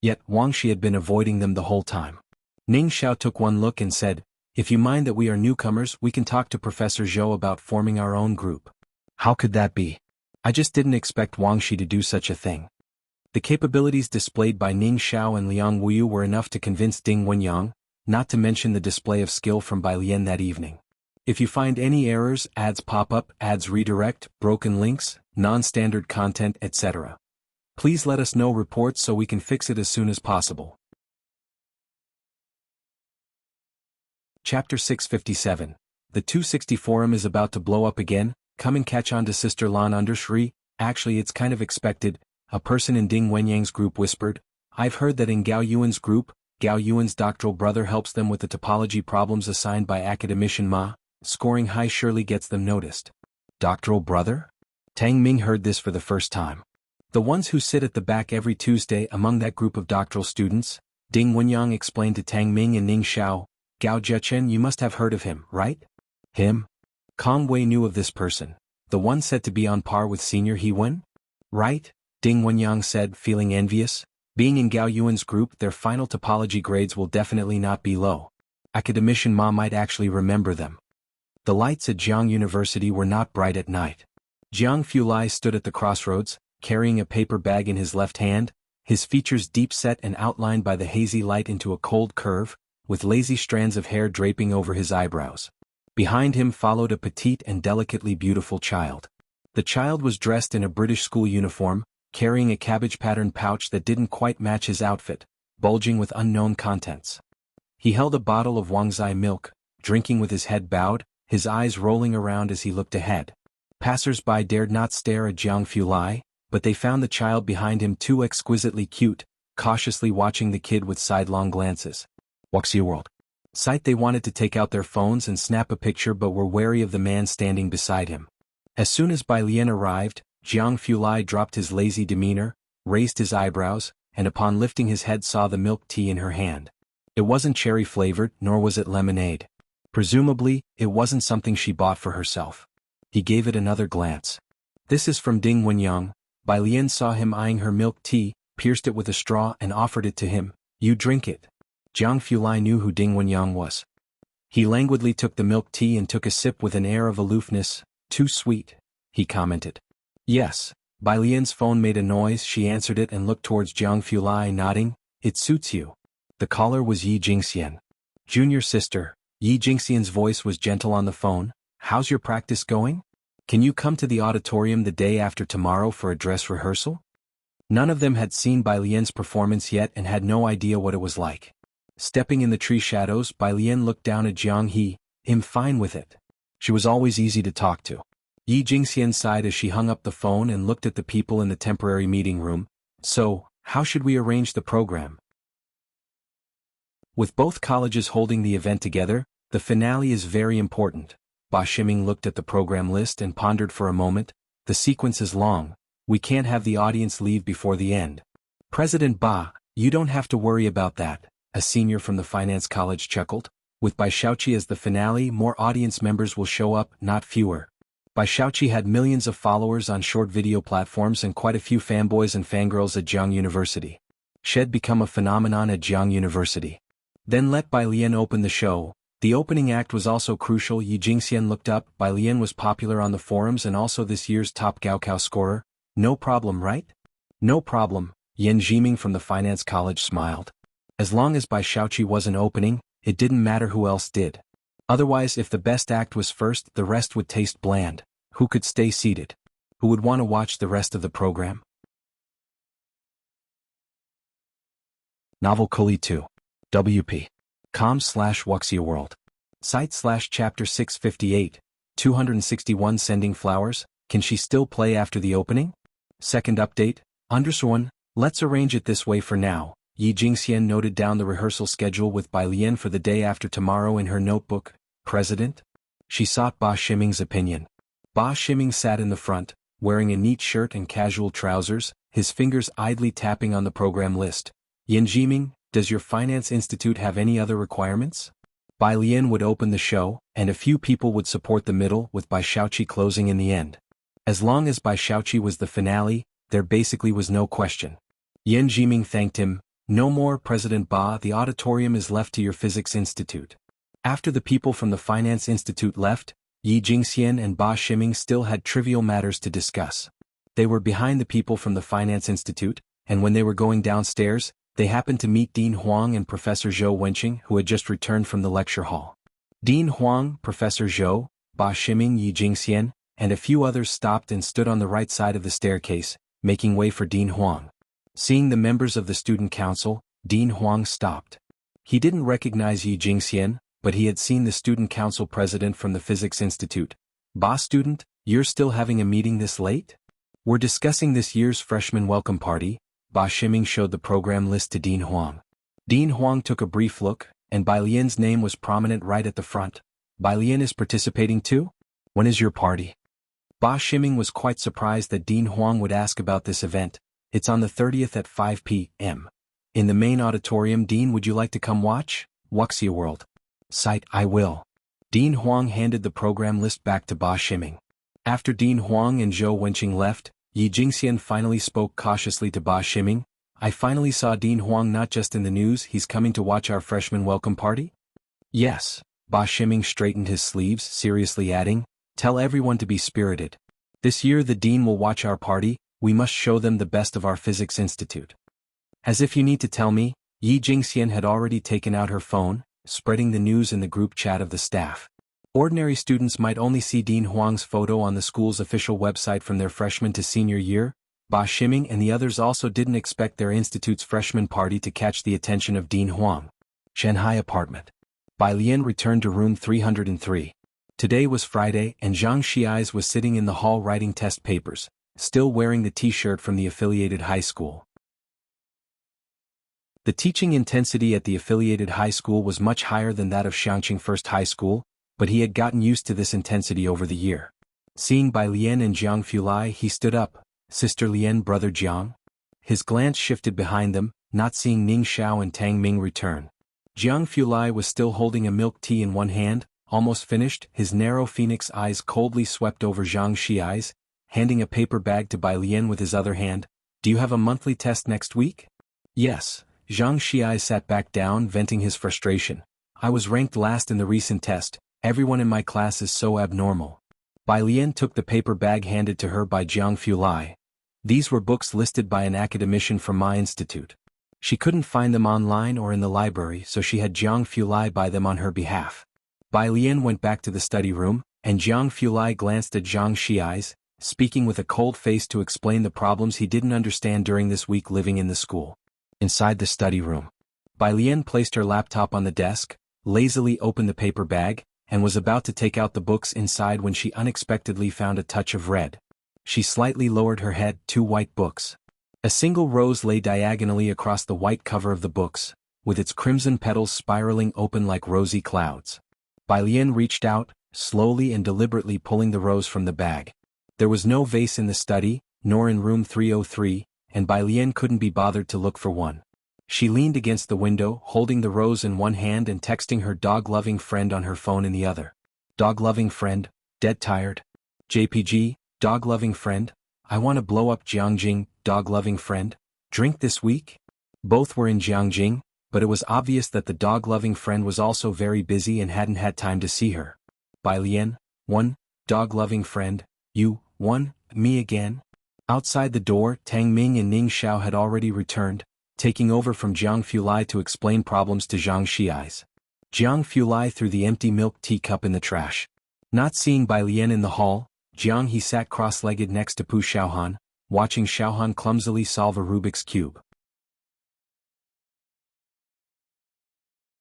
Yet Wang Shi had been avoiding them the whole time. Ning Xiao took one look and said, "If you mind that we are newcomers, we can talk to Professor Zhou about forming our own group." "How could that be? I just didn't expect Wang Shi to do such a thing." The capabilities displayed by Ning Xiao and Liang Wuyu were enough to convince Ding Wenyang, not to mention the display of skill from Bai Lian that evening. If you find any errors, ads pop up, ads redirect, broken links, non-standard content, etc., please let us know reports so we can fix it as soon as possible. Chapter 657. The 260 forum is about to blow up again. Come and catch on to Sister Lan Undershri. Actually, it's kind of expected, a person in Ding Wenyang's group whispered. "I've heard that in Gao Yuan's group, Gao Yuan's doctoral brother helps them with the topology problems assigned by Academician Ma. Scoring high surely gets them noticed." "Doctoral brother?" Tang Ming heard this for the first time. "The ones who sit at the back every Tuesday among that group of doctoral students," Ding Wenyang explained to Tang Ming and Ning Xiao. "Gao Zhechen, you must have heard of him, right?" "Him?" Kong Wei knew of this person. "The one said to be on par with Senior He Wen?" "Right," Ding Wenyang said, feeling envious. Being in Gao Yuan's group, their final topology grades will definitely not be low. Academician Ma might actually remember them. The lights at Jianghu University were not bright at night. Jianghu Lai stood at the crossroads, carrying a paper bag in his left hand, his features deep-set and outlined by the hazy light into a cold curve, with lazy strands of hair draping over his eyebrows. Behind him followed a petite and delicately beautiful child. The child was dressed in a British school uniform, carrying a cabbage-patterned pouch that didn't quite match his outfit, bulging with unknown contents. He held a bottle of Wangzai milk, drinking with his head bowed, his eyes rolling around as he looked ahead. Passers-by dared not stare at Jianghu Lai, but they found the child behind him too exquisitely cute, cautiously watching the kid with sidelong glances. Wuxia World. Sight they wanted to take out their phones and snap a picture but were wary of the man standing beside him. As soon as Bai Lian arrived, Jianghu Lai dropped his lazy demeanor, raised his eyebrows, and upon lifting his head saw the milk tea in her hand. It wasn't cherry-flavored, nor was it lemonade. Presumably, it wasn't something she bought for herself. He gave it another glance. "This is from Ding Wenyang." Bai Lian saw him eyeing her milk tea, pierced it with a straw and offered it to him. "You drink it." Jianghu Lai knew who Ding Wenyang was. He languidly took the milk tea and took a sip with an air of aloofness. "Too sweet," he commented. "Yes." Bai Lian's phone made a noise. She answered it and looked towards Jianghu Lai, nodding. "It suits you." The caller was Yi Jingxian. "Junior sister." Yi Jingxian's voice was gentle on the phone. "How's your practice going? Can you come to the auditorium the day after tomorrow for a dress rehearsal?" None of them had seen Bai Lian's performance yet and had no idea what it was like. Stepping in the tree shadows, Bai Lian looked down at Jiang He. "I'm fine with it." She was always easy to talk to. Yi Jingxian sighed as she hung up the phone and looked at the people in the temporary meeting room. "So, how should we arrange the program?" With both colleges holding the event together, the finale is very important. Ba Shiming looked at the program list and pondered for a moment. "The sequence is long. We can't have the audience leave before the end." "President Ba, you don't have to worry about that," a senior from the finance college chuckled. "With Bai Shaoqi as the finale, more audience members will show up, not fewer." Bai Shaoqi had millions of followers on short video platforms and quite a few fanboys and fangirls at Jianghu University. She had become a phenomenon at Jianghu University. Then let Bai Lian open the show. The opening act was also crucial. Yi Jingxian looked up. Bai Lian was popular on the forums and also this year's top Gaokao scorer. No problem, right? No problem, Yan Jiming from the finance college smiled. As long as Bai Shaoqi wasn't opening, it didn't matter who else did. Otherwise, if the best act was first, the rest would taste bland. Who could stay seated? Who would want to watch the rest of the program? Novel Kuli 2. WP. com/Wuxia World. Site/chapter 658, 261 Sending Flowers, can she still play after the opening? Second update, _1, let's arrange it this way for now. Yi Jingxian noted down the rehearsal schedule with Bai Lian for the day after tomorrow in her notebook. President? She sought Ba Ximing's opinion. Ba Ximing sat in the front, wearing a neat shirt and casual trousers, his fingers idly tapping on the program list. Yan Jiming, does your finance institute have any other requirements? Bai Lian would open the show, and a few people would support the middle with Bai Shaoqi closing in the end. As long as Bai Shaoqi was the finale, there basically was no question. Yan Jiming thanked him. No more, President Ba, the auditorium is left to your physics institute. After the people from the finance institute left, Yi Jingxian and Ba Ximing still had trivial matters to discuss. They were behind the people from the finance institute, and when they were going downstairs, they happened to meet Dean Huang and Professor Zhou Wenqing, who had just returned from the lecture hall. Dean Huang, Professor Zhou, Ba Ximing, Yi Jingxian, and a few others stopped and stood on the right side of the staircase, making way for Dean Huang. Seeing the members of the student council, Dean Huang stopped. He didn't recognize Yi Jingxian, but he had seen the student council president from the physics institute. Ba student, you're still having a meeting this late? We're discussing this year's freshman welcome party. Ba Ximing showed the program list to Dean Huang. Dean Huang took a brief look, and Bai Lian's name was prominent right at the front. Bai Lian is participating too? When is your party? Ba Ximing was quite surprised that Dean Huang would ask about this event. It's on the 30th at 5 p.m. In the main auditorium. Dean, would you like to come watch? Wuxia World. Site, I will. Dean Huang handed the program list back to Ba Ximing. After Dean Huang and Zhou Wenqing left, Yi Jingxian finally spoke cautiously to Ba Ximing. I finally saw Dean Huang not just in the news, he's coming to watch our freshman welcome party? Yes. Ba Ximing straightened his sleeves, seriously adding, tell everyone to be spirited. This year the dean will watch our party, we must show them the best of our physics institute. As if you need to tell me, Yi Jingxian had already taken out her phone, spreading the news in the group chat of the staff. Ordinary students might only see Dean Huang's photo on the school's official website from their freshman to senior year. Ba Ximing and the others also didn't expect their institute's freshman party to catch the attention of Dean Huang. Shanghai apartment. Bai Lian returned to room 303. Today was Friday and Zhang Xiais was sitting in the hall writing test papers, still wearing the t-shirt from the affiliated high school. The teaching intensity at the affiliated high school was much higher than that of Xiangqing First High School, but he had gotten used to this intensity over the year. Seeing Bai Lian and Jiang Fulai, he stood up. Sister Lian, brother Jiang? His glance shifted behind them, not seeing Ning Xiao and Tang Ming return. Jiang Fulai was still holding a milk tea in one hand, almost finished. His narrow phoenix eyes coldly swept over Zhang Xiai's, handing a paper bag to Bai Lian with his other hand. Do you have a monthly test next week? Yes. Zhang Xiai sat back down, venting his frustration. I was ranked last in the recent test. Everyone in my class is so abnormal. Bai Lian took the paper bag handed to her by Jiang Fulai. These were books listed by an academician from my institute. She couldn't find them online or in the library, so she had Jiang Fulai buy them on her behalf. Bai Lian went back to the study room, and Jiang Fulai glanced at Zhang Xiai's, speaking with a cold face to explain the problems he didn't understand during this week living in the school. Inside the study room, Bai Lian placed her laptop on the desk, lazily opened the paper bag, and was about to take out the books inside when she unexpectedly found a touch of red. She slightly lowered her head. 2 white books. A single rose lay diagonally across the white cover of the books, with its crimson petals spiraling open like rosy clouds. Bai Lian reached out, slowly and deliberately pulling the rose from the bag. There was no vase in the study, nor in room 303, and Bai Lian couldn't be bothered to look for one. She leaned against the window, holding the rose in one hand and texting her dog-loving friend on her phone in the other. Dog-loving friend, dead tired. JPG, dog-loving friend, I want to blow up Jiangjing, dog-loving friend, drink this week? Both were in Jiangjing, but it was obvious that the dog-loving friend was also very busy and hadn't had time to see her. Bai Lian, 1, dog-loving friend, you, 1, me again? Outside the door, Tang Ming and Ning Xiao had already returned, taking over from Jiang Fulai to explain problems to Zhang Xiais. Jiang Fulai threw the empty milk teacup in the trash. Not seeing Bai Lian in the hall, Jiang He sat cross-legged next to Pu Xiaohan, watching Xiaohan clumsily solve a Rubik's Cube.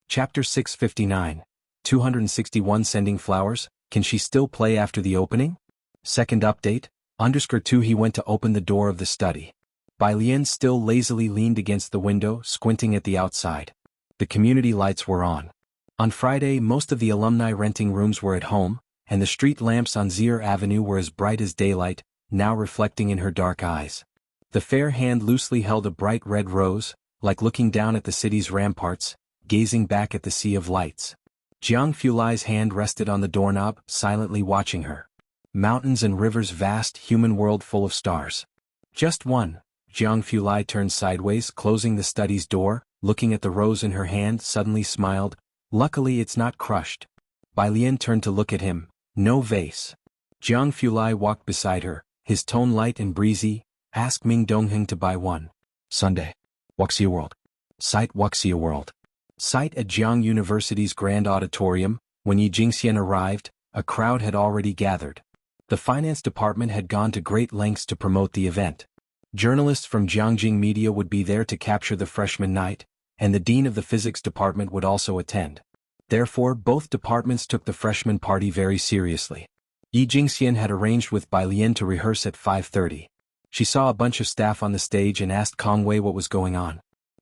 Chapter 659, 261 Sending Flowers, Can She Still Play After the Opening? Second update, _2 He went to open the door of the study. Bai Lian still lazily leaned against the window, squinting at the outside. The community lights were on. On Friday, most of the alumni renting rooms were at home, and the street lamps on Zier Avenue were as bright as daylight, now reflecting in her dark eyes. The fair hand loosely held a bright red rose, like looking down at the city's ramparts, gazing back at the sea of lights. Jiang Fulai's hand rested on the doorknob, silently watching her. Mountains and rivers, vast human world full of stars. Just one. Jiang Fulai turned sideways, closing the study's door, looking at the rose in her hand, suddenly smiled. Luckily it's not crushed. Bai Lian turned to look at him. No vase. Jiang Fulai walked beside her, his tone light and breezy. Ask Ming Dongheng to buy one. Sunday. Wuxia World. Site Wuxia World. Site at Jiang University's Grand Auditorium. When Yi Jingxian arrived, a crowd had already gathered. The finance department had gone to great lengths to promote the event. Journalists from Jiangjing media would be there to capture the freshman night, and the dean of the physics department would also attend. Therefore, both departments took the freshman party very seriously. Yi Jingxian had arranged with Bai Lian to rehearse at 5:30. She saw a bunch of staff on the stage and asked Kong Wei what was going on.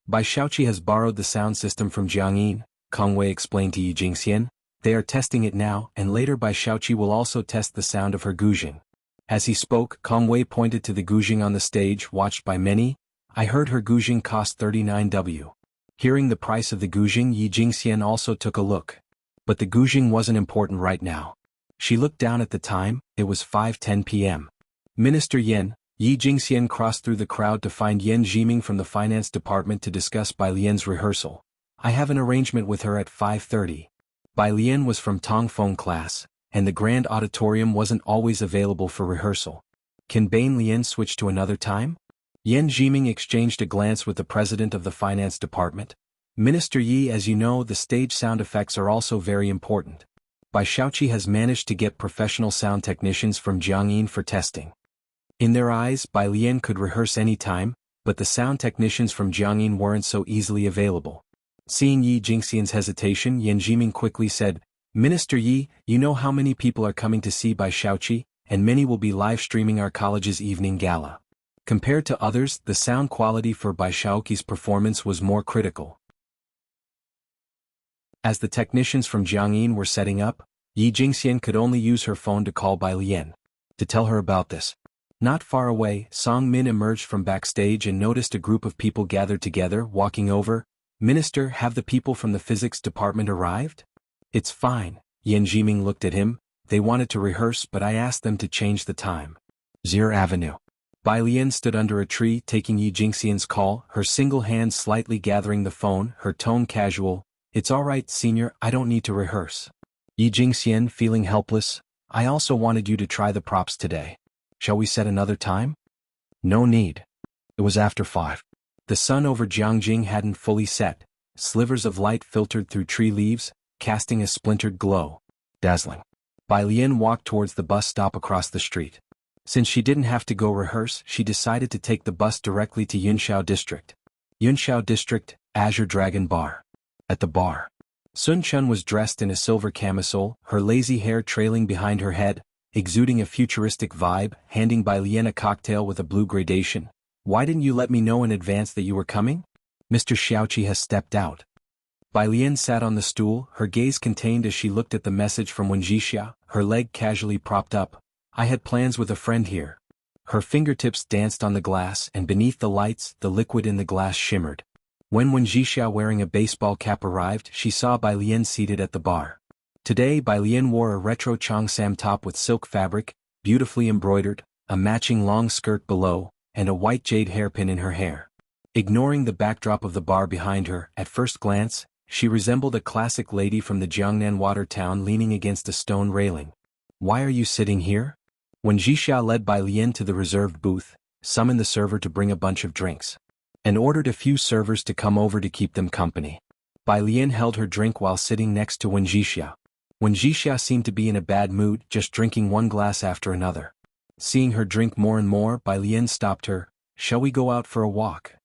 Bai Xiaoqi has borrowed the sound system from Jiangyin, Kong Wei explained to Yi Jingxian. They are testing it now, and later Bai Xiaoqi will also test the sound of her guzheng. As he spoke, Kong Wei pointed to the guzheng on the stage, watched by many. I heard her guzheng cost 39W. Hearing the price of the guzheng, Yi Jingxian also took a look. But the guzheng wasn't important right now. She looked down at the time, it was 5:10 p.m. Minister Yen, Yi Jingxian crossed through the crowd to find Yen Jiming from the finance department to discuss Bai Lian's rehearsal. I have an arrangement with her at 5:30. Bai Lian was from Tongfeng class, and the grand auditorium wasn't always available for rehearsal. Can Bain Lian switch to another time? Yen Jiming exchanged a glance with the president of the finance department. Minister Yi, as you know, the stage sound effects are also very important. Bai Xiaoqi has managed to get professional sound technicians from Jiangyin for testing. In their eyes, Bai Lian could rehearse any time, but the sound technicians from Jiangyin weren't so easily available. Seeing Yi Jingxian's hesitation, Yen Jiming quickly said, Minister Yi, you know how many people are coming to see Bai Xiaoqi, and many will be live streaming our college's evening gala. Compared to others, the sound quality for Bai Xiaoqi's performance was more critical. As the technicians from Jiangyin were setting up, Yi Jingxian could only use her phone to call Bai Lian. To tell her about this. Not far away, Song Min emerged from backstage and noticed a group of people gathered together, walking over. Minister, have the people from the physics department arrived? It's fine. Yen Jiming looked at him. They wanted to rehearse, but I asked them to change the time. Zier Avenue. Bai Lian stood under a tree taking Yi Jingxian's call, her single hand slightly gathering the phone, her tone casual. It's all right, senior, I don't need to rehearse. Yi Jingxian, feeling helpless. I also wanted you to try the props today. Shall we set another time? No need. It was after 5. The sun over Jiangjing hadn't fully set. Slivers of light filtered through tree leaves, casting a splintered glow. Dazzling. Bai Lian walked towards the bus stop across the street. Since she didn't have to go rehearse, she decided to take the bus directly to Yunxiao District. Yunxiao District, Azure Dragon Bar. At the bar, Sun Chun was dressed in a silver camisole, her lazy hair trailing behind her head, exuding a futuristic vibe, handing Bai Lian a cocktail with a blue gradation. Why didn't you let me know in advance that you were coming? Mr. Xiaoqi has stepped out. Bai Lian sat on the stool, her gaze contained as she looked at the message from Wen Jixia, her leg casually propped up. I had plans with a friend here. Her fingertips danced on the glass, and beneath the lights, the liquid in the glass shimmered. When Wen Jixia wearing a baseball cap arrived, she saw Bai Lian seated at the bar. Today Bai Lian wore a retro Cheongsam top with silk fabric, beautifully embroidered, a matching long skirt below, and a white jade hairpin in her hair. Ignoring the backdrop of the bar behind her, at first glance, she resembled a classic lady from the Jiangnan water town leaning against a stone railing. "Why are you sitting here?" When Wuxia led Bai Lian to the reserved booth, summoned the server to bring a bunch of drinks, and ordered a few servers to come over to keep them company. Bai Lian held her drink while sitting next to Wen Wuxia. Wen Wuxia seemed to be in a bad mood, just drinking one glass after another. Seeing her drink more and more, Bai Lian stopped her. "Shall we go out for a walk?"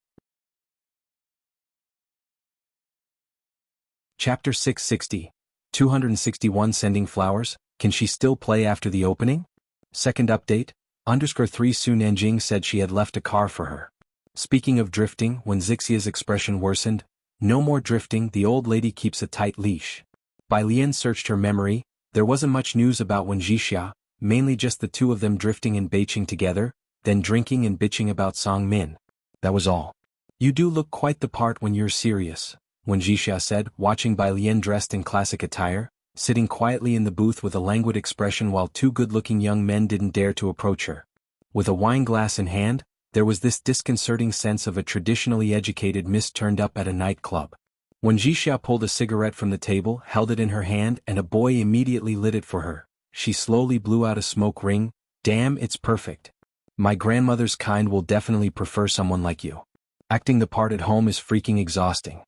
Chapter 660, 261 Sending Flowers, Can She Still Play After the Opening? Second update, _3 Su Nanjing said she had left a car for her. Speaking of drifting, when Zixia's expression worsened, "No more drifting, the old lady keeps a tight leash." Bai Lian searched her memory. There wasn't much news about Wen Wuxia, mainly just the two of them drifting and baiching together, then drinking and bitching about Song Min. That was all. "You do look quite the part when you're serious," Wen Wuxia said, watching Bai Lian dressed in classic attire, sitting quietly in the booth with a languid expression while two good-looking young men didn't dare to approach her. With a wine glass in hand, there was this disconcerting sense of a traditionally educated miss turned up at a nightclub. When Wuxia pulled a cigarette from the table, held it in her hand, and a boy immediately lit it for her, she slowly blew out a smoke ring. "Damn, it's perfect. My grandmother's kind will definitely prefer someone like you. Acting the part at home is freaking exhausting."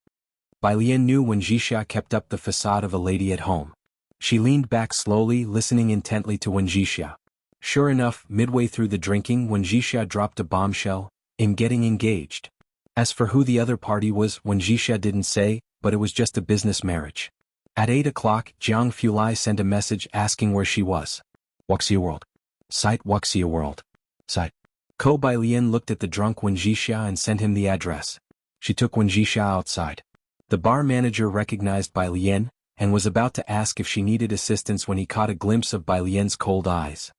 Bai Lian knew Wen Wuxia kept up the facade of a lady at home. She leaned back slowly, listening intently to Wen Wuxia. Sure enough, midway through the drinking, Wen Wuxia dropped a bombshell: "I'm getting engaged." As for who the other party was, Wen Wuxia didn't say, but it was just a business marriage. At 8 o'clock, Jianghu sent a message asking where she was. "Wuxia World. Site Wuxia World. Site." Ko Bai Lian looked at the drunk Wen Wuxia and sent him the address. She took Wen Wuxia outside. The bar manager recognized Bai Lian, and was about to ask if she needed assistance when he caught a glimpse of Bai Lian's cold eyes.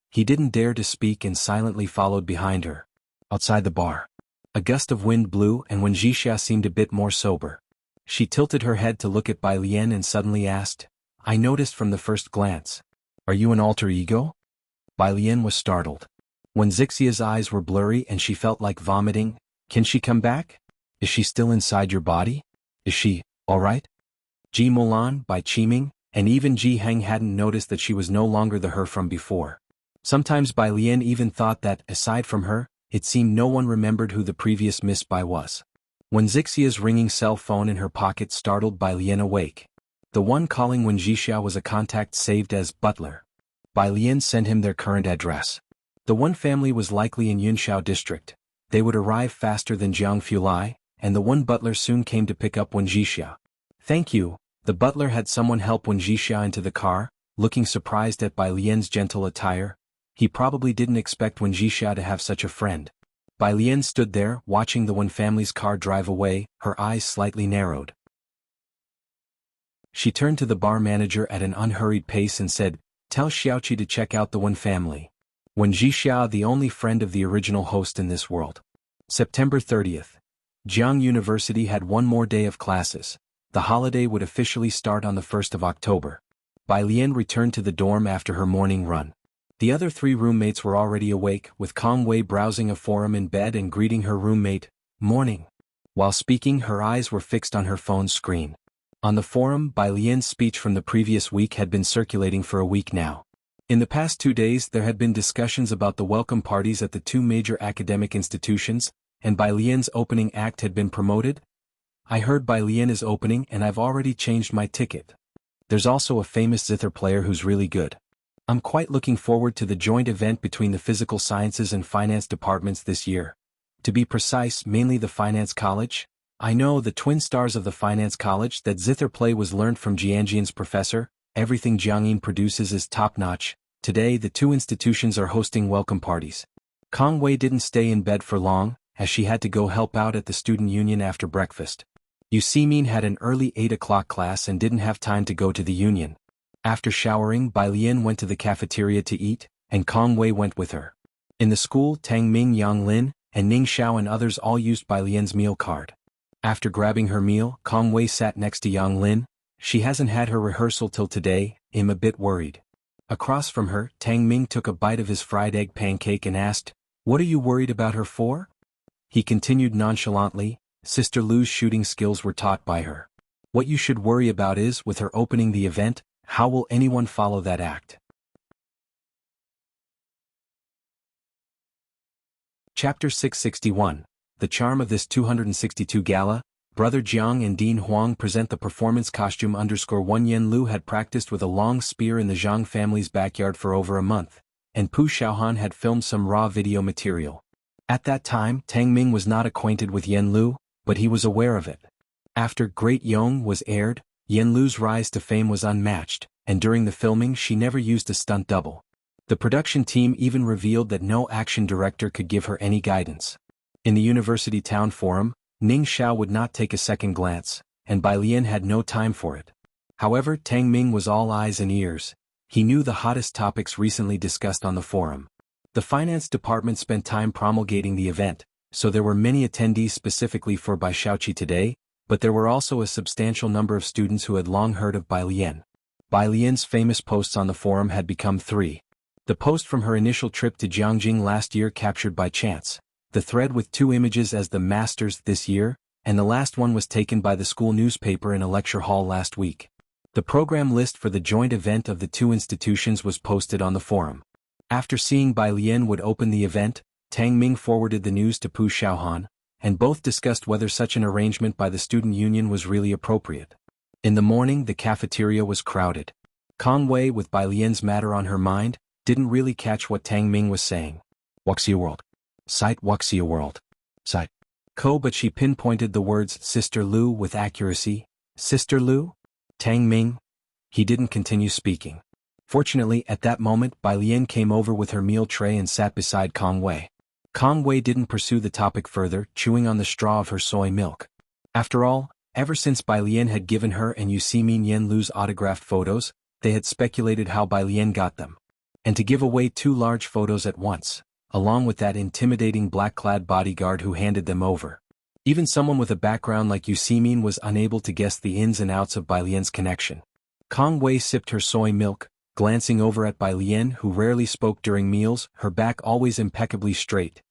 He didn't dare to speak and silently followed behind her. Outside the bar, a gust of wind blew and Wen Wuxia seemed a bit more sober. She tilted her head to look at Bai Lian and suddenly asked, "I noticed from the first glance. Are you an alter ego?" Bai Lian was startled. When Zixia's eyes were blurry and she felt like vomiting, "Can she come back? Is she still inside your body? Is she, alright?" Ji Mulan, Bai Qiming, and even Ji Heng hadn't noticed that she was no longer the her from before. Sometimes Bai Lian even thought that, aside from her, it seemed no one remembered who the previous Miss Bai was. When Zixia's ringing cell phone in her pocket startled Bai Lian awake. The one calling Wen Wuxia was a contact saved as Butler. Bai Lian sent him their current address. The one family was likely in Yunshao district. They would arrive faster than Jianghu, and the one butler soon came to pick up Wen Wuxia. "Thank you." The butler had someone help Wen Wuxia into the car, looking surprised at Bai Lian's gentle attire. He probably didn't expect Wen Wuxia to have such a friend. Bai Lian stood there, watching the Wen family's car drive away, her eyes slightly narrowed. She turned to the bar manager at an unhurried pace and said, "Tell Xiaoqi to check out the Wen family. Wen Wuxia, the only friend of the original host in this world." September 30th. Jianghu University had one more day of classes. The holiday would officially start on the 1st of October. Bai Lian returned to the dorm after her morning run. The other three roommates were already awake, with Kong Wei browsing a forum in bed and greeting her roommate, "Morning." While speaking, her eyes were fixed on her phone's screen. On the forum, Bai Lian's speech from the previous week had been circulating for a week now. In the past 2 days there had been discussions about the welcome parties at the two major academic institutions, and Bai Lian's opening act had been promoted. "I heard Bai Lian is opening and I've already changed my ticket. There's also a famous zither player who's really good. I'm quite looking forward to the joint event between the physical sciences and finance departments this year. To be precise, mainly the finance college. I know the twin stars of the finance college that zither play was learned from Jianjian's professor. Everything Jiangyin produces is top-notch. Today the two institutions are hosting welcome parties." Kong Wei didn't stay in bed for long, as she had to go help out at the student union after breakfast. Yu Simin had an early 8 o'clock class and didn't have time to go to the union. After showering, Bai Lian went to the cafeteria to eat, and Kong Wei went with her. In the school, Tang Ming, Yang Lin, and Ning Xiao and others all used Bai Lian's meal card. After grabbing her meal, Kong Wei sat next to Yang Lin. "She hasn't had her rehearsal till today, I'm a bit worried." Across from her, Tang Ming took a bite of his fried egg pancake and asked, "What are you worried about her for?" He continued nonchalantly, "Sister Lu's shooting skills were taught by her. What you should worry about is, with her opening the event, how will anyone follow that act?" Chapter 661. The charm of this 262 gala. Brother Jiang and Dean Huang present the performance costume. _1 Yen Lu had practiced with a long spear in the Zhang family's backyard for over a month, and Pu Xiaohan had filmed some raw video material. At that time, Tang Ming was not acquainted with Yen Lu, but he was aware of it. After Great Yong was aired, Yen Lu's rise to fame was unmatched, and during the filming she never used a stunt double. The production team even revealed that no action director could give her any guidance. In the University Town Forum, Ning Xiao would not take a second glance, and Bai Lian had no time for it. However, Tang Ming was all eyes and ears. He knew the hottest topics recently discussed on the forum. The finance department spent time promulgating the event, so there were many attendees specifically for Bai Xiaoqi today, but there were also a substantial number of students who had long heard of Bai Lian. Bai Lian's famous posts on the forum had become 3. The post from her initial trip to Jianghu last year captured by chance, the thread with 2 images as the masters this year, and the last one was taken by the school newspaper in a lecture hall last week. The program list for the joint event of the 2 institutions was posted on the forum. After seeing Bai Lian would open the event, Tang Ming forwarded the news to Pu Xiaohan, and both discussed whether such an arrangement by the student union was really appropriate. In the morning the cafeteria was crowded. Kong Wei, with Bai Lian's matter on her mind, didn't really catch what Tang Ming was saying. Wuxia world. Site Wuxia world. Site. But she pinpointed the words Sister Lu with accuracy. Sister Lu? Tang Ming? He didn't continue speaking. Fortunately, at that moment Bai Lian came over with her meal tray and sat beside Kong Wei. Kong Wei didn't pursue the topic further, chewing on the straw of her soy milk. After all, ever since Bai Lian had given her and Yusimin Yen Lu's autographed photos, they had speculated how Bai Lian got them. And to give away 2 large photos at once, along with that intimidating black-clad bodyguard who handed them over. Even someone with a background like Yusimin was unable to guess the ins and outs of Bai Lian's connection. Kong Wei sipped her soy milk, glancing over at Bai Lian, who rarely spoke during meals, her back always impeccably straight,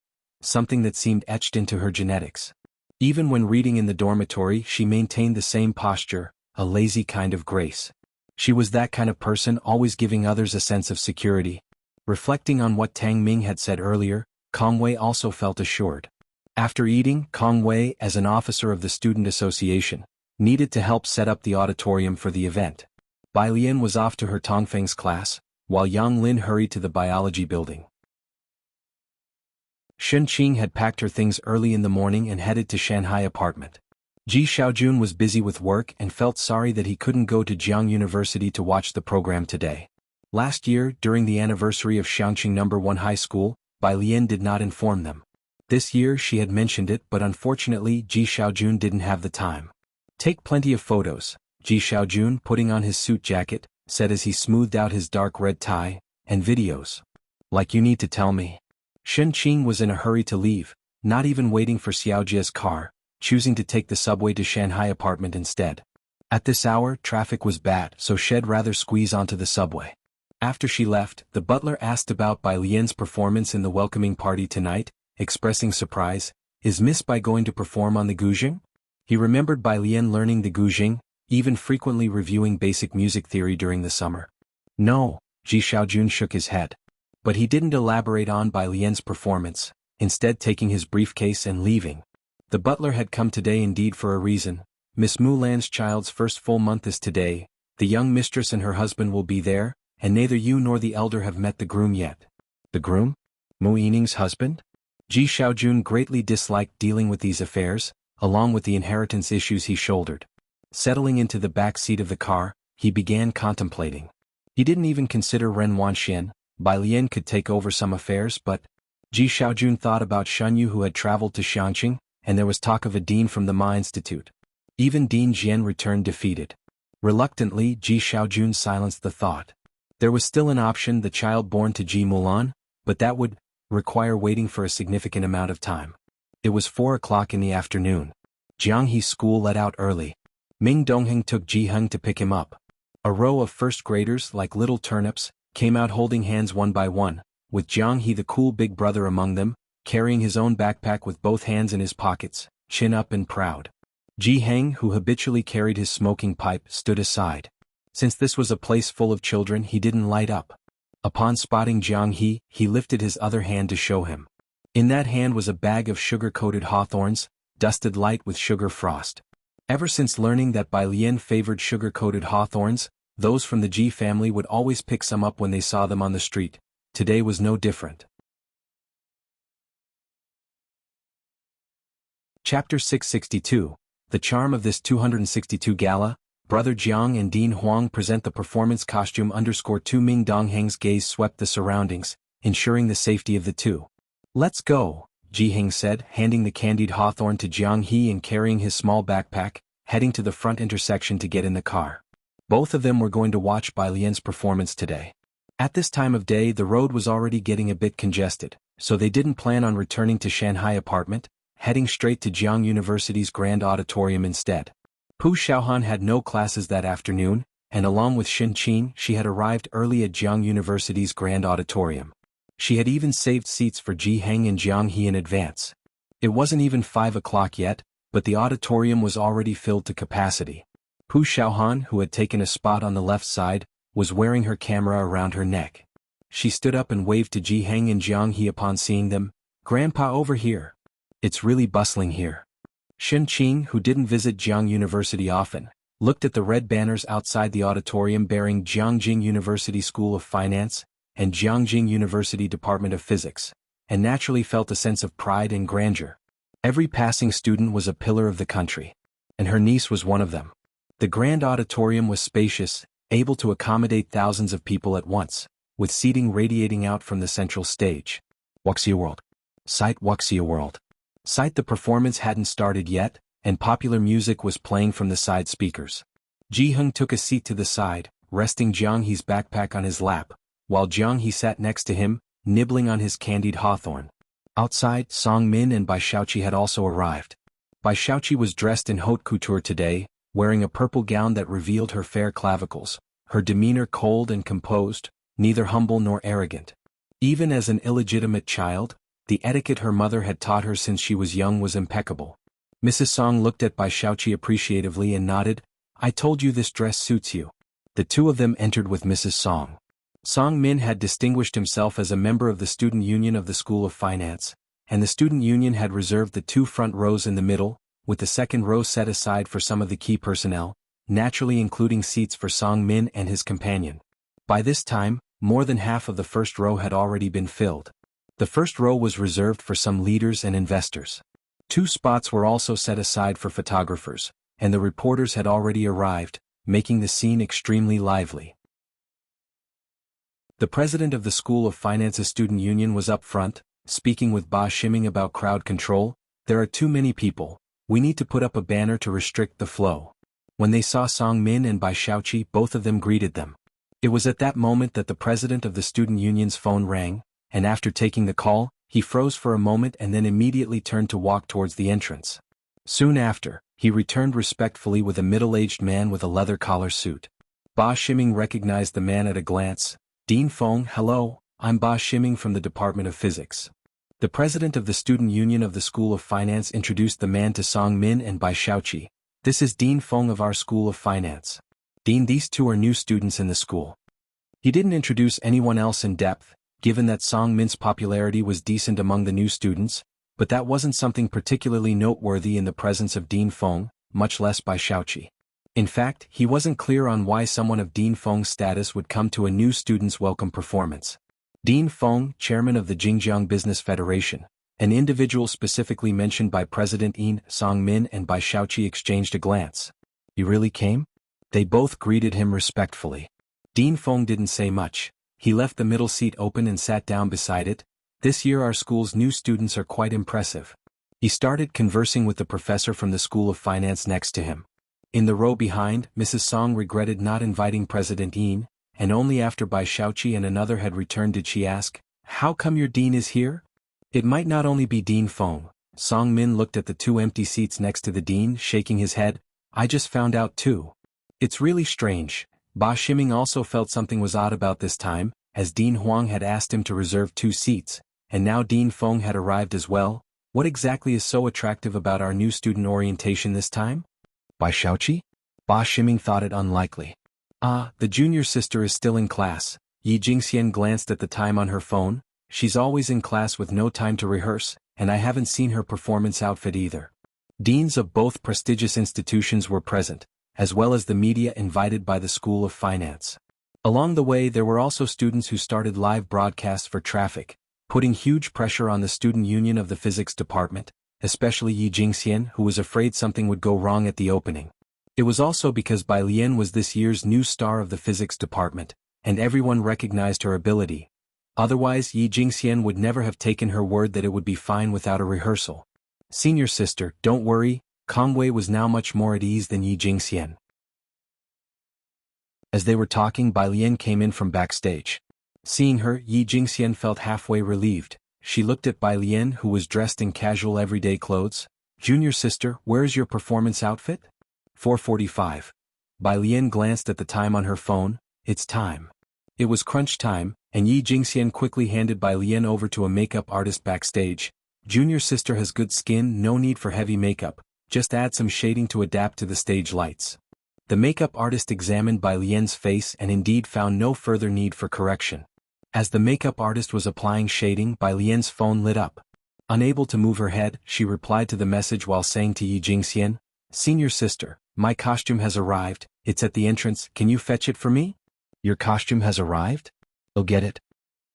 something that seemed etched into her genetics. Even when reading in the dormitory she maintained the same posture, a lazy kind of grace. She was that kind of person, always giving others a sense of security. Reflecting on what Tang Ming had said earlier, Kong Wei also felt assured. After eating, Kong Wei, as an officer of the student association, needed to help set up the auditorium for the event. Bai Lian was off to her Tongfeng's class, while Yang Lin hurried to the biology building. Shen Qing had packed her things early in the morning and headed to Shanghai apartment. Ji Xiaojun was busy with work and felt sorry that he couldn't go to Jianghu University to watch the program today. Last year, during the anniversary of Xiangqing No. 1 High School, Bai Lian did not inform them. This year she had mentioned it, but unfortunately Ji Xiaojun didn't have the time. "Take plenty of photos," Ji Xiaojun, putting on his suit jacket, said as he smoothed out his dark red tie, "and videos. Like you need to tell me." Shen Qing was in a hurry to leave, not even waiting for Xiaojia's car, choosing to take the subway to Shanghai apartment instead. At this hour traffic was bad, so she'd rather squeeze onto the subway. After she left, the butler asked about Bai Lian's performance in the welcoming party tonight, expressing surprise. "Is Miss Bai going to perform on the guzheng?" He remembered Bai Lian learning the guzheng, even frequently reviewing basic music theory during the summer. "No," Ji Xiaojun shook his head. But he didn't elaborate on Bai Lian's performance, instead taking his briefcase and leaving. The butler had come today indeed for a reason. Miss Mulan's child's first full month is today, the young mistress and her husband will be there, and neither you nor the elder have met the groom yet. The groom? Mu Yining's husband? Ji Xiaojun greatly disliked dealing with these affairs, along with the inheritance issues he shouldered. Settling into the back seat of the car, he began contemplating. He didn't even consider Ren Wanxian. Bai Lian could take over some affairs, but Ji Xiaojun thought about Shenyu, who had traveled to Xiangqing, and there was talk of a dean from the Ma Institute. Even Dean Jian returned defeated. Reluctantly, Ji Xiaojun silenced the thought. There was still an option, the child born to Ji Mulan, but that would require waiting for a significant amount of time. It was 4 o'clock in the afternoon. Jianghu's school let out early. Ming Dongheng took Ji Heng to pick him up. A row of first graders, like little turnips, came out holding hands one by one, with Jianghu the cool big brother among them, carrying his own backpack with both hands in his pockets, chin up and proud. Jianghu, who habitually carried his smoking pipe, stood aside. Since this was a place full of children, he didn't light up. Upon spotting Jianghu, he lifted his other hand to show him. In that hand was a bag of sugar-coated hawthorns, dusted light with sugar frost. Ever since learning that Bai Lian favored sugar-coated hawthorns, those from the Ji family would always pick some up when they saw them on the street. Today was no different. Chapter 662. The charm of this 262 gala. Brother Jiang and Dean Huang present the performance costume. Tu Ming Dongheng's gaze swept the surroundings, ensuring the safety of the two. Let's go, Ji Heng said, handing the candied hawthorn to Jianghu and carrying his small backpack, heading to the front intersection to get in the car. Both of them were going to watch Bai Lian's performance today. At this time of day the road was already getting a bit congested, so they didn't plan on returning to Shanghai apartment, heading straight to Jianghu University's Grand Auditorium instead. Pu Xiaohan had no classes that afternoon, and along with Xin Qin she had arrived early at Jianghu University's Grand Auditorium. She had even saved seats for Ji Heng and Jianghu in advance. It wasn't even 5 o'clock yet, but the auditorium was already filled to capacity. Pu Xiaohan, who had taken a spot on the left side, was wearing her camera around her neck. She stood up and waved to Ji Heng and Jianghu upon seeing them. "Grandpa, over here. It's really bustling here." Xin Qin, who didn't visit Jianghu University often, looked at the red banners outside the auditorium bearing Jiangjing University School of Finance and Jiangjing University Department of Physics, and naturally felt a sense of pride and grandeur. Every passing student was a pillar of the country, and her niece was one of them. The grand auditorium was spacious, able to accommodate thousands of people at once, with seating radiating out from the central stage. Wuxia World. Site Wuxia World. Site. The performance hadn't started yet, and popular music was playing from the side speakers. Ji Heng took a seat to the side, resting Jianghu's backpack on his lap, while Jianghu sat next to him, nibbling on his candied hawthorn. Outside, Song Min and Bai Shaoqi had also arrived. Bai Shaoqi was dressed in haute couture today, wearing a purple gown that revealed her fair clavicles, her demeanor cold and composed, neither humble nor arrogant. Even as an illegitimate child, the etiquette her mother had taught her since she was young was impeccable. Mrs. Song looked at Bai Shaoqi appreciatively and nodded. "I told you this dress suits you." The two of them entered with Mrs. Song. Song Min had distinguished himself as a member of the Student Union of the School of Finance, and the Student Union had reserved the 2 front rows in the middle, with the second row set aside for some of the key personnel, naturally including seats for Song Min and his companion. By this time, more than half of the first row had already been filled. The first row was reserved for some leaders and investors. 2 spots were also set aside for photographers, and the reporters had already arrived, making the scene extremely lively. The president of the School of Finance's Student Union was up front, speaking with Ba Shiming about crowd control. "There are too many people. We need to put up a banner to restrict the flow." When they saw Song Min and Bai Shaoqi, both of them greeted them. It was at that moment that the president of the Student Union's phone rang, and after taking the call, he froze for a moment and then immediately turned to walk towards the entrance. Soon after, he returned respectfully with a middle-aged man with a leather collar suit. Ba Shiming recognized the man at a glance. "Dean Feng, hello, I'm Ba Shiming from the Department of Physics." The president of the Student Union of the School of Finance introduced the man to Song Min and Bai Shaoqi. "This is Dean Feng of our School of Finance. Dean, these two are new students in the school." He didn't introduce anyone else in depth, given that Song Min's popularity was decent among the new students, but that wasn't something particularly noteworthy in the presence of Dean Feng, much less Bai Shaoqi. In fact, he wasn't clear on why someone of Dean Feng's status would come to a new student's welcome performance. Dean Feng, chairman of the Xinjiang Business Federation, an individual specifically mentioned by President Yin, Song Min and Bai Shaoqi exchanged a glance. "You really came?" They both greeted him respectfully. Dean Feng didn't say much. He left the middle seat open and sat down beside it. "This year our school's new students are quite impressive." He started conversing with the professor from the School of Finance next to him. In the row behind, Mrs. Song regretted not inviting President Yin, and only after Bai Shaoqi and another had returned did she ask, "How come your dean is here?" It might not only be Dean Feng. Song Min looked at the 2 empty seats next to the dean, shaking his head. "I just found out too. It's really strange." Ba Shiming also felt something was odd about this time, as Dean Huang had asked him to reserve 2 seats, and now Dean Feng had arrived as well. What exactly is so attractive about our new student orientation this time? Bai Shaoqi? Ba Shiming thought it unlikely. Ah, the junior sister is still in class. Yi Jingxian glanced at the time on her phone. She's always in class with no time to rehearse, and I haven't seen her performance outfit either. Deans of both prestigious institutions were present, as well as the media invited by the School of Finance. Along the way there were also students who started live broadcasts for traffic, putting huge pressure on the student union of the physics department, especially Yi Jingxian, who was afraid something would go wrong at the opening. It was also because Bai Lian was this year's new star of the physics department, and everyone recognized her ability. Otherwise Yi Jingxian would never have taken her word that it would be fine without a rehearsal. Senior sister, don't worry. Kang Wei was now much more at ease than Yi Jingxian. As they were talking, Bai Lian came in from backstage. Seeing her, Yi Jingxian felt halfway relieved. She looked at Bai Lian, who was dressed in casual everyday clothes. Junior sister, where's your performance outfit? 4:45. Bai Lian glanced at the time on her phone. It's time. It was crunch time, and Yi Jingxian quickly handed Bai Lian over to a makeup artist backstage. Junior sister has good skin, no need for heavy makeup, just add some shading to adapt to the stage lights. The makeup artist examined Bai Lian's face and indeed found no further need for correction. As the makeup artist was applying shading, Bai Lian's phone lit up. Unable to move her head, she replied to the message while saying to Yi Jingxian, Senior sister, my costume has arrived, it's at the entrance, can you fetch it for me? Your costume has arrived? I'll get it.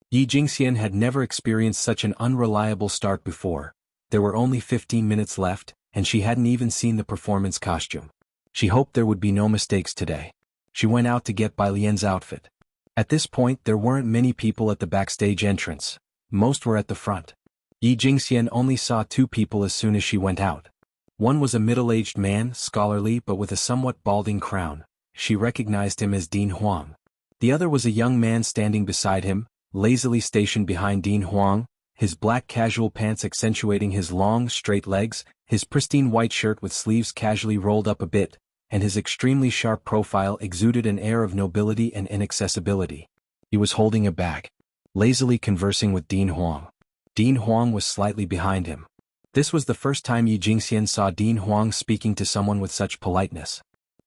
Yi Jingxian had never experienced such an unreliable start before. There were only 15 minutes left, and she hadn't even seen the performance costume. She hoped there would be no mistakes today. She went out to get Bai Lian's outfit. At this point there weren't many people at the backstage entrance. Most were at the front. Yi Jingxian only saw 2 people as soon as she went out. One was a middle-aged man, scholarly but with a somewhat balding crown. She recognized him as Dean Huang. The other was a young man standing beside him, lazily stationed behind Dean Huang, his black casual pants accentuating his long, straight legs, his pristine white shirt with sleeves casually rolled up a bit, and his extremely sharp profile exuded an air of nobility and inaccessibility. He was holding a bag, lazily conversing with Dean Huang. Dean Huang was slightly behind him. This was the first time Yi Jingxian saw Dean Huang speaking to someone with such politeness.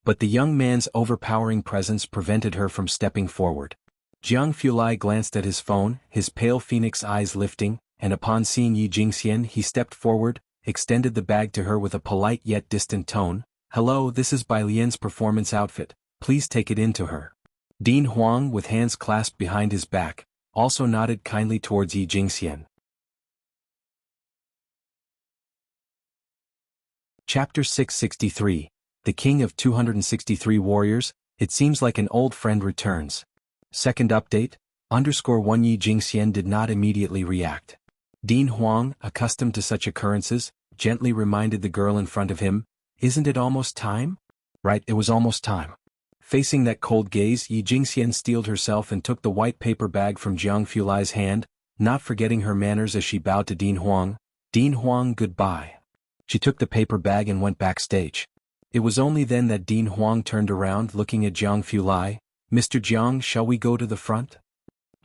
But the young man's overpowering presence prevented her from stepping forward. Jianghu glanced at his phone, his pale phoenix eyes lifting, and upon seeing Yi Jingxian he stepped forward, extended the bag to her with a polite yet distant tone. Hello, this is Bai Lian's performance outfit, please take it in to her. Dean Huang, with hands clasped behind his back, also nodded kindly towards Yi Jingxian. Chapter 663. The King of 263 Warriors, it seems like an old friend returns. Second update, _1 Yi Jingxian did not immediately react. Dean Huang, accustomed to such occurrences, gently reminded the girl in front of him, isn't it almost time? Right, it was almost time. Facing that cold gaze, Yi Jingxian steeled herself and took the white paper bag from Jianghu hand, not forgetting her manners as she bowed to Dean Huang. Dean Huang, goodbye. She took the paper bag and went backstage. It was only then that Dean Huang turned around looking at Jianghu. Mr. Jiang, shall we go to the front?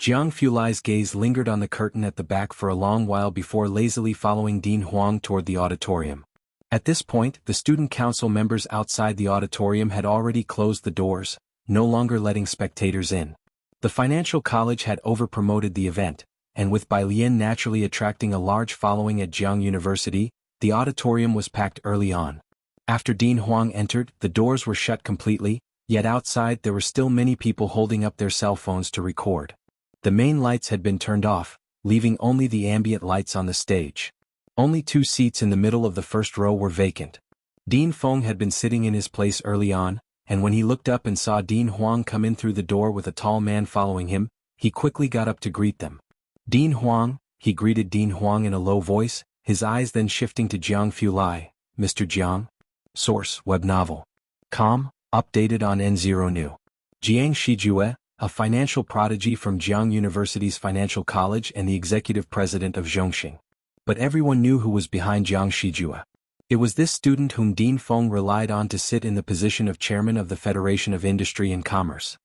Jianghu's gaze lingered on the curtain at the back for a long while before lazily following Dean Huang toward the auditorium. At this point, the student council members outside the auditorium had already closed the doors, no longer letting spectators in. The financial college had overpromoted the event, and with Bai Lian naturally attracting a large following at Jianghu University, the auditorium was packed early on. After Dean Huang entered, the doors were shut completely, yet outside there were still many people holding up their cell phones to record. The main lights had been turned off, leaving only the ambient lights on the stage. Only 2 seats in the middle of the first row were vacant. Dean Feng had been sitting in his place early on, and when he looked up and saw Dean Huang come in through the door with a tall man following him, he quickly got up to greet them. Dean Huang, he greeted Dean Huang in a low voice, his eyes then shifting to Jianghu. Mr. Jiang? Source, web novel. Com, updated on N0 New. Jiang Shijue, a financial prodigy from Jianghu University's Financial College and the executive president of Zhongxing. But everyone knew who was behind Jiang Shijue. It was this student whom Dean Feng relied on to sit in the position of chairman of the Federation of Industry and Commerce.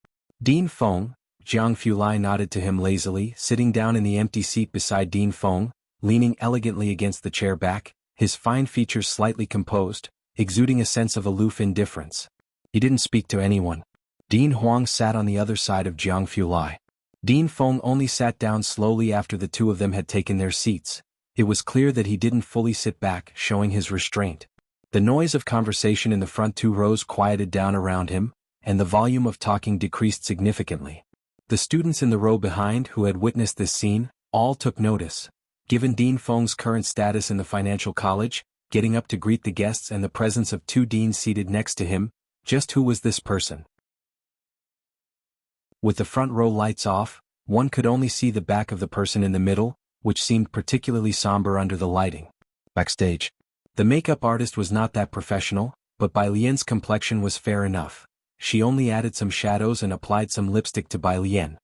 Dean Feng, Jianghu Lai nodded to him lazily, sitting down in the empty seat beside Dean Feng, leaning elegantly against the chair back, his fine features slightly composed, exuding a sense of aloof indifference. He didn't speak to anyone. Dean Huang sat on the other side of Jianghu Lai. Dean Feng only sat down slowly after the two of them had taken their seats. It was clear that he didn't fully sit back, showing his restraint. The noise of conversation in the front two rows quieted down around him, and the volume of talking decreased significantly. The students in the row behind who had witnessed this scene, all took notice. Given Dean Feng's current status in the financial college, getting up to greet the guests and the presence of two deans seated next to him, just who was this person? With the front row lights off, one could only see the back of the person in the middle, which seemed particularly somber under the lighting. Backstage. The makeup artist was not that professional, but Bai Lian's complexion was fair enough. She only added some shadows and applied some lipstick to Bai Lian.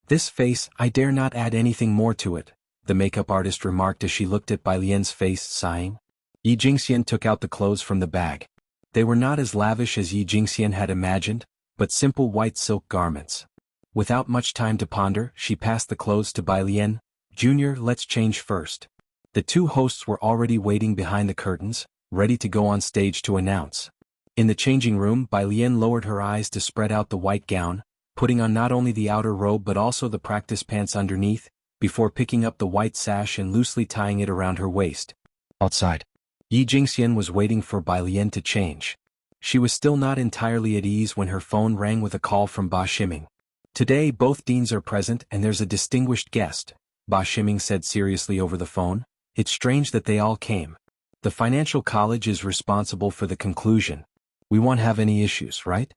This face, I dare not add anything more to it, the makeup artist remarked as she looked at Bai Lian's face, sighing. Yi Jingxian took out the clothes from the bag. They were not as lavish as Yi Jingxian had imagined, but simple white silk garments. Without much time to ponder, she passed the clothes to Bai Lian. Junior, let's change first. The two hosts were already waiting behind the curtains, ready to go on stage to announce. In the changing room, Bai Lian lowered her eyes to spread out the white gown, putting on not only the outer robe but also the practice pants underneath, before picking up the white sash and loosely tying it around her waist. Outside. Yi Jingxian was waiting for Bai Lian to change. She was still not entirely at ease when her phone rang with a call from Ba Shiming. Today both deans are present and there's a distinguished guest, Ba Shiming said seriously over the phone. It's strange that they all came. The financial college is responsible for the conclusion. We won't have any issues, right?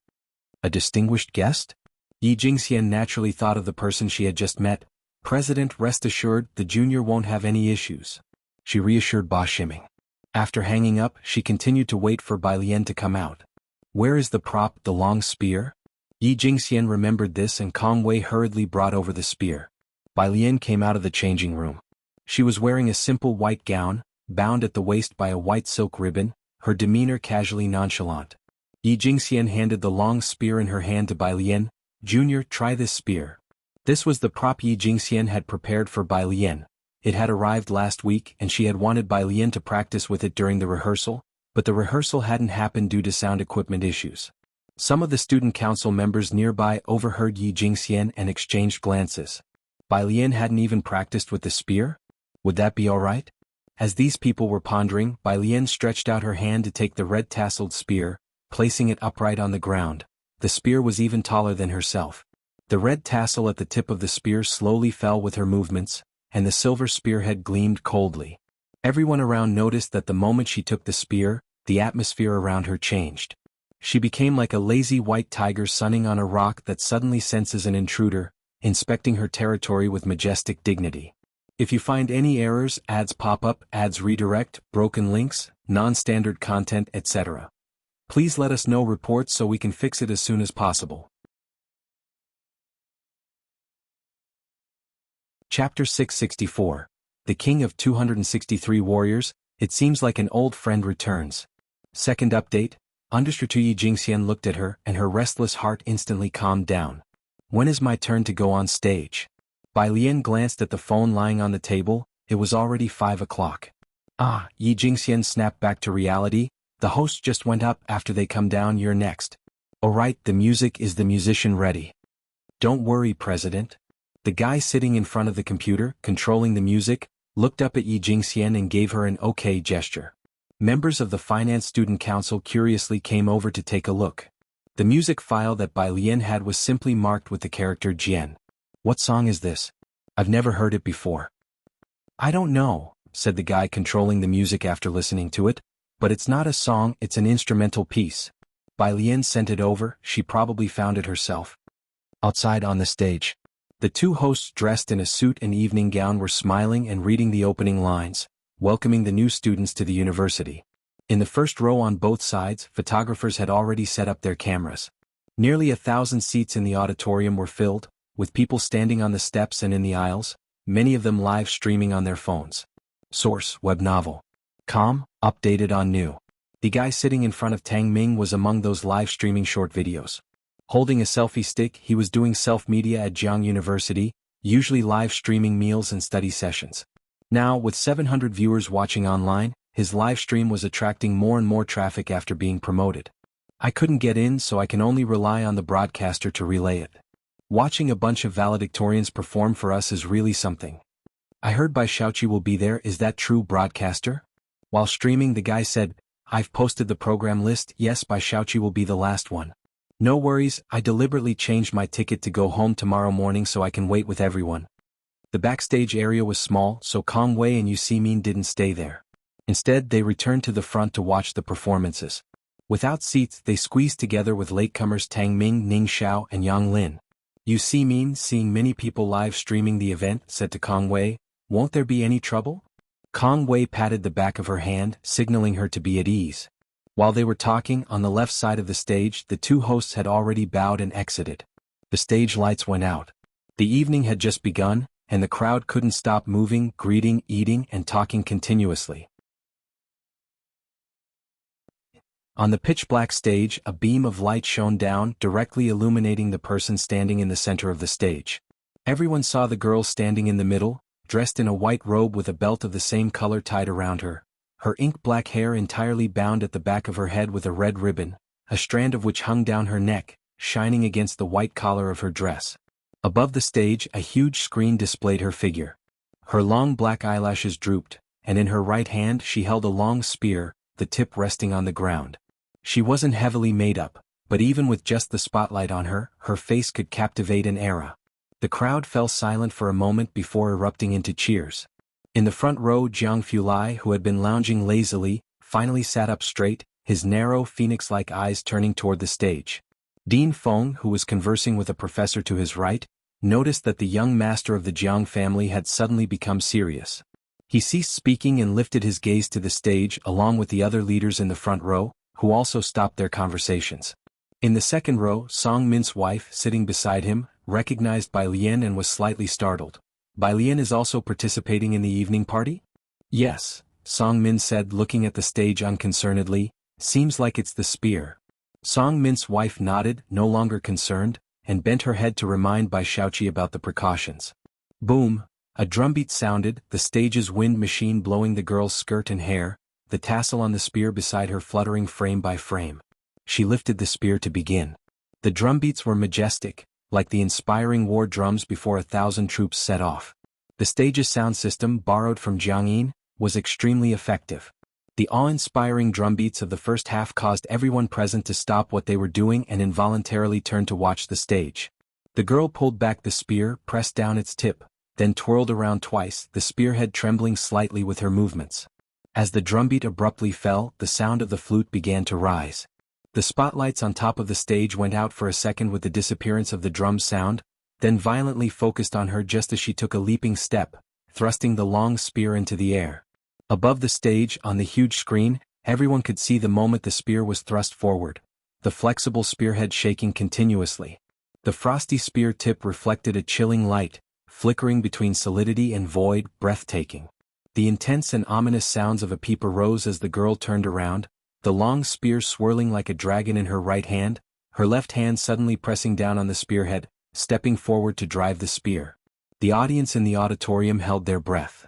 A distinguished guest? Yi Jingxian naturally thought of the person she had just met. President, rest assured, the junior won't have any issues. She reassured Ba Shiming. After hanging up, she continued to wait for Bai Lian to come out. Where is the prop, the long spear? Yi Jingxian remembered this and Kong Wei hurriedly brought over the spear. Bai Lian came out of the changing room. She was wearing a simple white gown, bound at the waist by a white silk ribbon, her demeanor casually nonchalant. Yi Jingxian handed the long spear in her hand to Bai Lian. Junior, try this spear. This was the prop Yi Jingxian had prepared for Bai Lian. It had arrived last week and she had wanted Bai Lian to practice with it during the rehearsal, but the rehearsal hadn't happened due to sound equipment issues. Some of the student council members nearby overheard Yi Jingxian and exchanged glances. Bai Lian hadn't even practiced with the spear? Would that be alright? As these people were pondering, Bai Lian stretched out her hand to take the red-tasseled spear, placing it upright on the ground. The spear was even taller than herself. The red tassel at the tip of the spear slowly fell with her movements, and the silver spearhead gleamed coldly. Everyone around noticed that the moment she took the spear, the atmosphere around her changed. She became like a lazy white tiger sunning on a rock that suddenly senses an intruder, inspecting her territory with majestic dignity. If you find any errors, ads pop up, ads redirect, broken links, non-standard content, etc. Please let us know reports so we can fix it as soon as possible. Chapter 664. The King of 263 Warriors, it seems like an old friend returns. Second update, Understreet Yi Jingxian looked at her and her restless heart instantly calmed down. When is my turn to go on stage? Bai Lian glanced at the phone lying on the table. It was already 5 o'clock. Ah, Yi Jingxian snapped back to reality. The host just went up. After they come down, you're next. Alright, the music is the musician ready. Don't worry, President. The guy sitting in front of the computer, controlling the music, looked up at Yi Jingxian and gave her an okay gesture. Members of the Finance Student Council curiously came over to take a look. The music file that Bai Lian had was simply marked with the character Jian. What song is this? I've never heard it before. I don't know, said the guy controlling the music after listening to it, but it's not a song, it's an instrumental piece. Bai Lian sent it over, she probably found it herself. Outside on the stage. The two hosts dressed in a suit and evening gown were smiling and reading the opening lines, welcoming the new students to the university. In the first row on both sides, photographers had already set up their cameras. Nearly 1,000 seats in the auditorium were filled, with people standing on the steps and in the aisles, many of them live streaming on their phones. Source, web novel. Com, updated on new. The guy sitting in front of Tang Ming was among those live streaming short videos. Holding a selfie stick, he was doing self-media at Jianghu University, usually live streaming meals and study sessions. Now, with 700 viewers watching online, his live stream was attracting more and more traffic after being promoted. I couldn't get in, so I can only rely on the broadcaster to relay it. Watching a bunch of valedictorians perform for us is really something. I heard Bai Xiaoqi will be there. Is that true, broadcaster? While streaming, the guy said, I've posted the program list. Yes, Bai Xiaoqi will be the last one. No worries, I deliberately changed my ticket to go home tomorrow morning so I can wait with everyone. The backstage area was small, so Kong Wei and Yu Ximin didn't stay there. Instead, they returned to the front to watch the performances. Without seats, they squeezed together with latecomers Tang Ming, Ning Xiao, and Yang Lin. Yu Ximin, seeing many people live streaming the event, said to Kong Wei, won't there be any trouble? Kong Wei patted the back of her hand, signaling her to be at ease. While they were talking, on the left side of the stage, the two hosts had already bowed and exited. The stage lights went out. The evening had just begun, and the crowd couldn't stop moving, greeting, eating, and talking continuously. On the pitch-black stage, a beam of light shone down, directly illuminating the person standing in the center of the stage. Everyone saw the girl standing in the middle, dressed in a white robe with a belt of the same color tied around her. Her ink-black hair entirely bound at the back of her head with a red ribbon, a strand of which hung down her neck, shining against the white collar of her dress. Above the stage, a huge screen displayed her figure. Her long black eyelashes drooped, and in her right hand she held a long spear, the tip resting on the ground. She wasn't heavily made up, but even with just the spotlight on her, her face could captivate an era. The crowd fell silent for a moment before erupting into cheers. In the front row, Jiang Fulai, who had been lounging lazily, finally sat up straight, his narrow phoenix-like eyes turning toward the stage. Dean Feng, who was conversing with a professor to his right, noticed that the young master of the Jiang family had suddenly become serious. He ceased speaking and lifted his gaze to the stage along with the other leaders in the front row, who also stopped their conversations. In the second row, Song Min's wife, sitting beside him, recognized Bai Lian and was slightly startled. Bai Lian is also participating in the evening party? Yes, Song Min said, looking at the stage unconcernedly. Seems like it's the spear. Song Min's wife nodded, no longer concerned, and bent her head to remind Bai Xiaoqi about the precautions. Boom! A drumbeat sounded, the stage's wind machine blowing the girl's skirt and hair, the tassel on the spear beside her fluttering frame by frame. She lifted the spear to begin. The drumbeats were majestic, like the inspiring war drums before 1,000 troops set off. The stage's sound system, borrowed from Jiangyin, was extremely effective. The awe-inspiring drumbeats of the first half caused everyone present to stop what they were doing and involuntarily turn to watch the stage. The girl pulled back the spear, pressed down its tip, then twirled around twice, the spearhead trembling slightly with her movements. As the drumbeat abruptly fell, the sound of the flute began to rise. The spotlights on top of the stage went out for a second with the disappearance of the drum's sound, then violently focused on her just as she took a leaping step, thrusting the long spear into the air. Above the stage, on the huge screen, everyone could see the moment the spear was thrust forward, the flexible spearhead shaking continuously. The frosty spear tip reflected a chilling light, flickering between solidity and void, breathtaking. The intense and ominous sounds of a peep arose as the girl turned around, the long spear swirling like a dragon in her right hand, her left hand suddenly pressing down on the spearhead, stepping forward to drive the spear. The audience in the auditorium held their breath.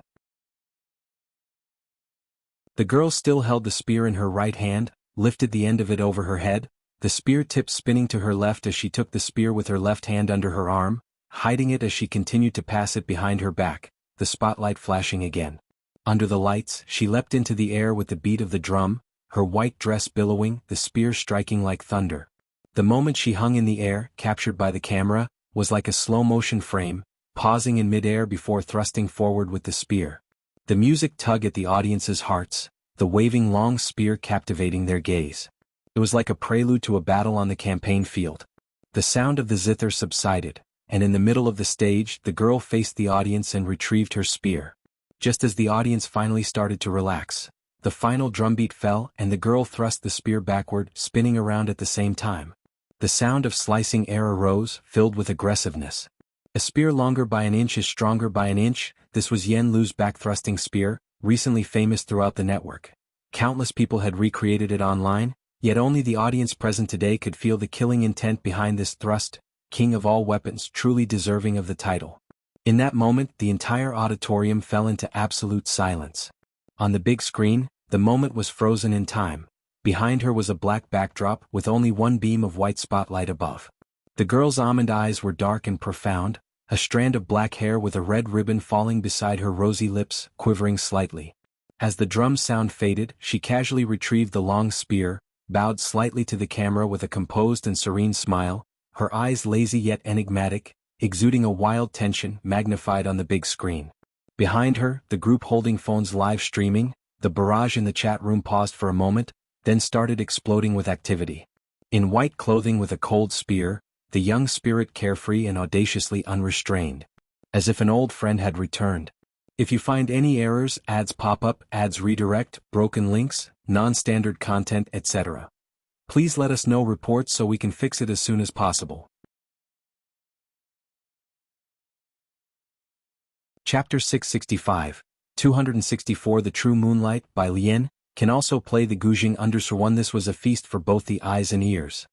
The girl still held the spear in her right hand, lifted the end of it over her head, the spear tip spinning to her left as she took the spear with her left hand under her arm, hiding it as she continued to pass it behind her back, the spotlight flashing again. Under the lights, she leapt into the air with the beat of the drum, her white dress billowing, the spear striking like thunder. The moment she hung in the air, captured by the camera, was like a slow-motion frame, pausing in mid-air before thrusting forward with the spear. The music tugged at the audience's hearts, the waving long spear captivating their gaze. It was like a prelude to a battle on the campaign field. The sound of the zither subsided, and in the middle of the stage, the girl faced the audience and retrieved her spear. Just as the audience finally started to relax, the final drumbeat fell and the girl thrust the spear backward, spinning around at the same time. The sound of slicing air arose, filled with aggressiveness. A spear longer by an inch is stronger by an inch. This was Yen Lu's back-thrusting spear, recently famous throughout the network. Countless people had recreated it online, Yet only the audience present today could feel the killing intent behind this thrust, king of all weapons truly deserving of the title. In that moment the entire auditorium fell into absolute silence. On the big screen, the moment was frozen in time. Behind her was a black backdrop with only one beam of white spotlight above. The girl's almond eyes were dark and profound, a strand of black hair with a red ribbon falling beside her rosy lips, quivering slightly. As the drum sound faded, she casually retrieved the long spear, bowed slightly to the camera with a composed and serene smile, her eyes lazy yet enigmatic, exuding a wild tension magnified on the big screen. Behind her, the group holding phones live streaming, the barrage in the chat room paused for a moment, then started exploding with activity. In white clothing with a cold spear, the young spirit carefree and audaciously unrestrained. As if an old friend had returned. If you find any errors, ads pop up, ads redirect, broken links, non-standard content, etc. Please let us know reports so we can fix it as soon as possible. Chapter 665, 264 The True Moonlight by Lien, can also play the Guzheng _1. This was a feast for both the eyes and ears.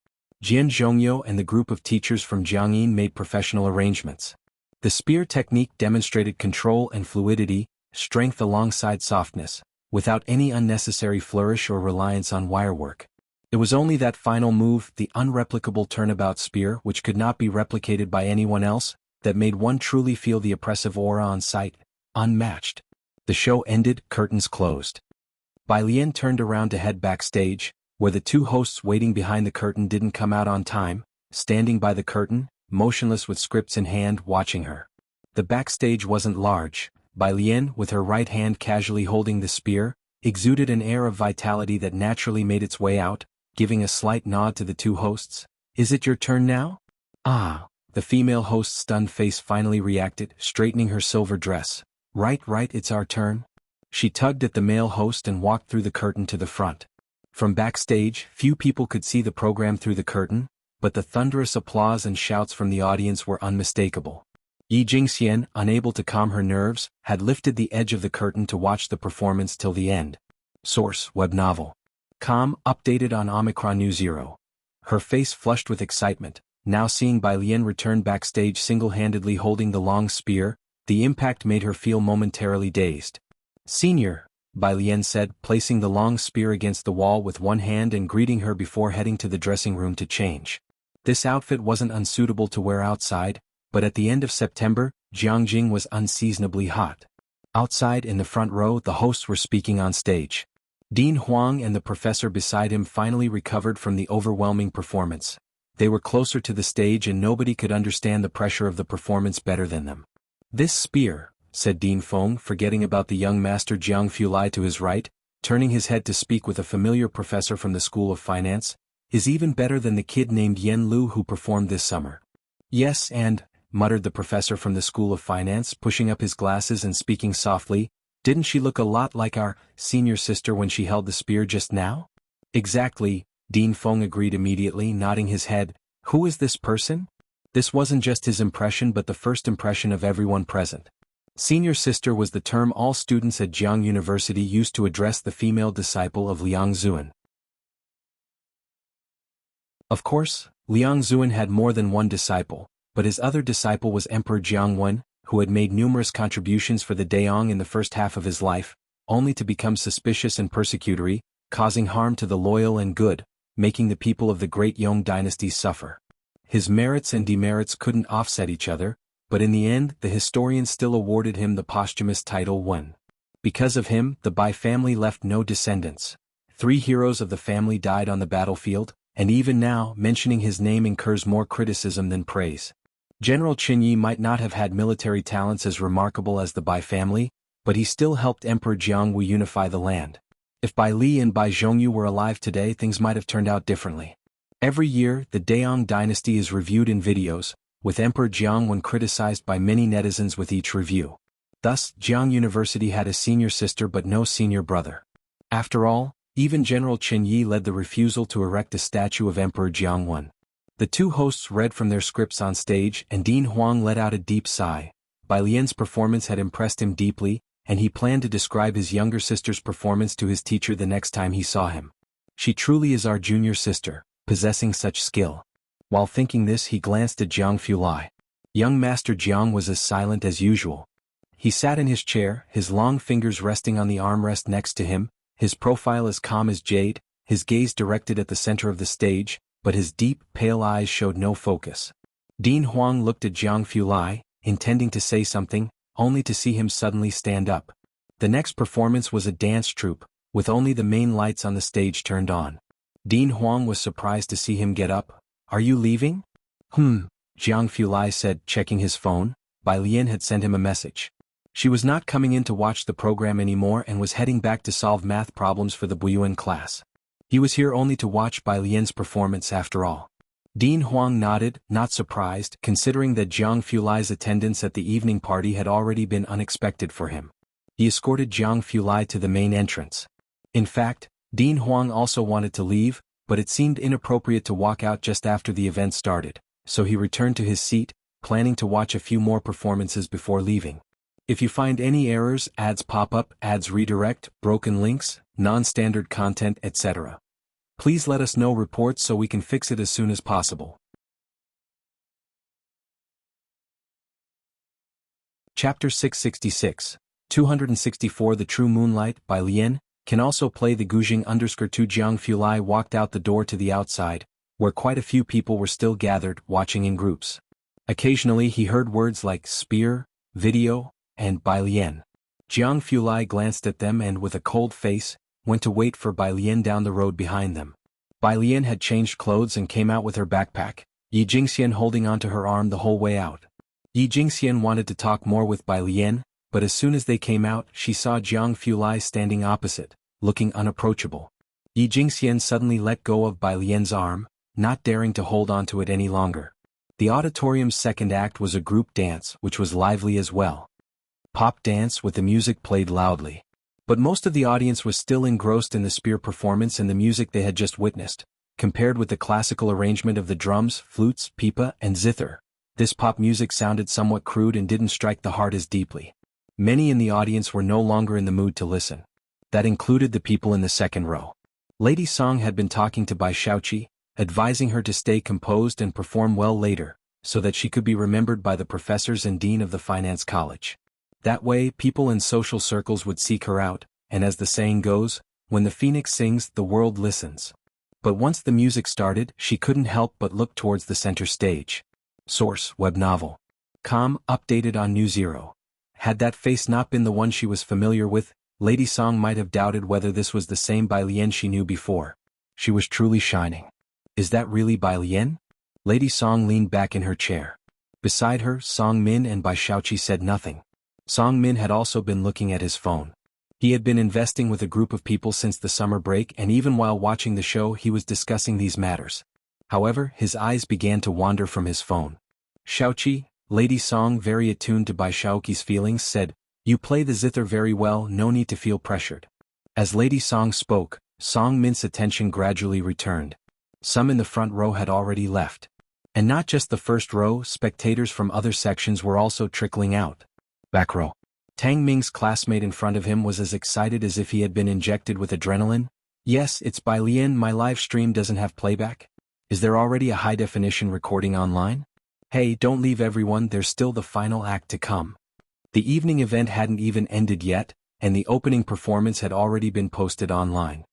Jian Zhongyo and the group of teachers from Jianghu made professional arrangements. The spear technique demonstrated control and fluidity, strength alongside softness, without any unnecessary flourish or reliance on wirework. It was only that final move, the unreplicable turnabout spear which could not be replicated by anyone else, that made one truly feel the oppressive aura on sight, unmatched. The show ended, curtains closed. Bai Lian turned around to head backstage, where the two hosts waiting behind the curtain didn't come out on time, standing by the curtain, motionless with scripts in hand, watching her. The backstage wasn't large. Bai Lian, with her right hand casually holding the spear, exuded an air of vitality that naturally made its way out, giving a slight nod to the two hosts. "Is it your turn now?" "Ah." The female host's stunned face finally reacted, straightening her silver dress. Right, it's our turn." She tugged at the male host and walked through the curtain to the front. From backstage, few people could see the program through the curtain, but the thunderous applause and shouts from the audience were unmistakable. Yi Jingxian, unable to calm her nerves, had lifted the edge of the curtain to watch the performance till the end. Source: web novel. Com, updated on Omicron New Zero. Her face flushed with excitement, now seeing Bai Lian return backstage single-handedly holding the long spear, the impact made her feel momentarily dazed. "Senior," Bai Lian said, placing the long spear against the wall with one hand and greeting her before heading to the dressing room to change. This outfit wasn't unsuitable to wear outside, but at the end of September, Jianghu was unseasonably hot. Outside in the front row, the hosts were speaking on stage. Dean Huang and the professor beside him finally recovered from the overwhelming performance. They were closer to the stage and nobody could understand the pressure of the performance better than them. "This spear," said Dean Feng, forgetting about the young master Jiang Fulai to his right, turning his head to speak with a familiar professor from the School of Finance, "is even better than the kid named Yen Lu who performed this summer." "Yes, and," muttered the professor from the School of Finance, pushing up his glasses and speaking softly, "didn't she look a lot like our senior sister when she held the spear just now?" "Exactly," Dean Feng agreed immediately, nodding his head. "Who is this person?" This wasn't just his impression but the first impression of everyone present. Senior sister was the term all students at Jianghu University used to address the female disciple of Liang Zuan. Of course, Liang Zuan had more than one disciple, but his other disciple was Emperor Jiangwen, who had made numerous contributions for the Daong in the first half of his life, only to become suspicious and persecutory, causing harm to the loyal and good, making the people of the great Yong dynasty suffer. His merits and demerits couldn't offset each other, but in the end the historians still awarded him the posthumous title Wen. Because of him, the Bai family left no descendants. 3 heroes of the family died on the battlefield, and even now, mentioning his name incurs more criticism than praise. General Qin Yi might not have had military talents as remarkable as the Bai family, but he still helped Emperor Jianghu unify the land. If Bai Li and Bai Zhongyu were alive today, things might have turned out differently. Every year, the Daong dynasty is reviewed in videos, with Emperor Jiangwen criticized by many netizens with each review. Thus, Jianghu University had a senior sister but no senior brother. After all, even General Qin Yi led the refusal to erect a statue of Emperor Jiangwen. The two hosts read from their scripts on stage and Dean Huang let out a deep sigh. Bai Lian's performance had impressed him deeply, and he planned to describe his younger sister's performance to his teacher the next time he saw him. She truly is our junior sister, possessing such skill. While thinking this, he glanced at Jianghu Lai. Young Master Jiang was as silent as usual. He sat in his chair, his long fingers resting on the armrest next to him, his profile as calm as jade, his gaze directed at the center of the stage, but his deep, pale eyes showed no focus. Dean Huang looked at Jianghu Lai, intending to say something, only to see him suddenly stand up. The next performance was a dance troupe, with only the main lights on the stage turned on. Dean Huang was surprised to see him get up. "Are you leaving?" Jianghu Lai said, checking his phone. Bai Lian had sent him a message. She was not coming in to watch the program anymore and was heading back to solve math problems for the Buyuan class. He was here only to watch Bai Lian's performance after all. Dean Huang nodded, not surprised, considering that Jianghu Lai's attendance at the evening party had already been unexpected for him. He escorted Jianghu Lai to the main entrance. In fact, Dean Huang also wanted to leave, but it seemed inappropriate to walk out just after the event started, so he returned to his seat, planning to watch a few more performances before leaving. If you find any errors, ads pop up, ads redirect, broken links, non-standard content, etc., please let us know reports so we can fix it as soon as possible. Chapter 666, 264 The True Moonlight, by Lian, can also play the Gujing _2 Jianghu Lai walked out the door to the outside, where quite a few people were still gathered, watching in groups. Occasionally he heard words like spear, video, and Bai Lian. Jianghu Lai glanced at them and with a cold face, went to wait for Bai Lian down the road behind them. Bai Lian had changed clothes and came out with her backpack, Yi Jingxian holding onto her arm the whole way out. Yi Jingxian wanted to talk more with Bai Lian, but as soon as they came out, she saw Jianghu Lai standing opposite, looking unapproachable. Yi Jingxian suddenly let go of Bai Lian's arm, not daring to hold onto it any longer. The auditorium's second act was a group dance, which was lively as well. Pop dance with the music played loudly. But most of the audience was still engrossed in the spear performance and the music they had just witnessed. Compared with the classical arrangement of the drums, flutes, pipa, and zither, this pop music sounded somewhat crude and didn't strike the heart as deeply. Many in the audience were no longer in the mood to listen. That included the people in the second row. Lady Song had been talking to Bai Shaoqi, advising her to stay composed and perform well later, so that she could be remembered by the professors and dean of the finance college. That way, people in social circles would seek her out, and as the saying goes, when the phoenix sings, the world listens. But once the music started, she couldn't help but look towards the center stage. Source: web novel. Updated on New Zero. Had that face not been the one she was familiar with, Lady Song might have doubted whether this was the same Bai Lian she knew before. She was truly shining. Is that really Bai Lian? Lady Song leaned back in her chair. Beside her, Song Min and Bai Shaoqi said nothing. Song Min had also been looking at his phone. He had been investing with a group of people since the summer break, and even while watching the show he was discussing these matters. However, his eyes began to wander from his phone. Shaoqi, Lady Song, very attuned to Bai Shaoqi's feelings, said, "You play the zither very well, no need to feel pressured." As Lady Song spoke, Song Min's attention gradually returned. Some in the front row had already left. And not just the first row, spectators from other sections were also trickling out. Back row. Tang Ming's classmate in front of him was as excited as if he had been injected with adrenaline. "Yes, it's Bai Lian, my live stream doesn't have playback? Is there already a high-definition recording online? Hey, don't leave everyone, there's still the final act to come." The evening event hadn't even ended yet, and the opening performance had already been posted online.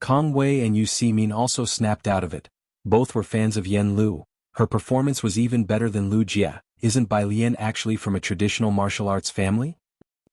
Kong Wei and Yu Simin also snapped out of it. Both were fans of Yen Lu. Her performance was even better than Lu Jia. Isn't Bai Lian actually from a traditional martial arts family?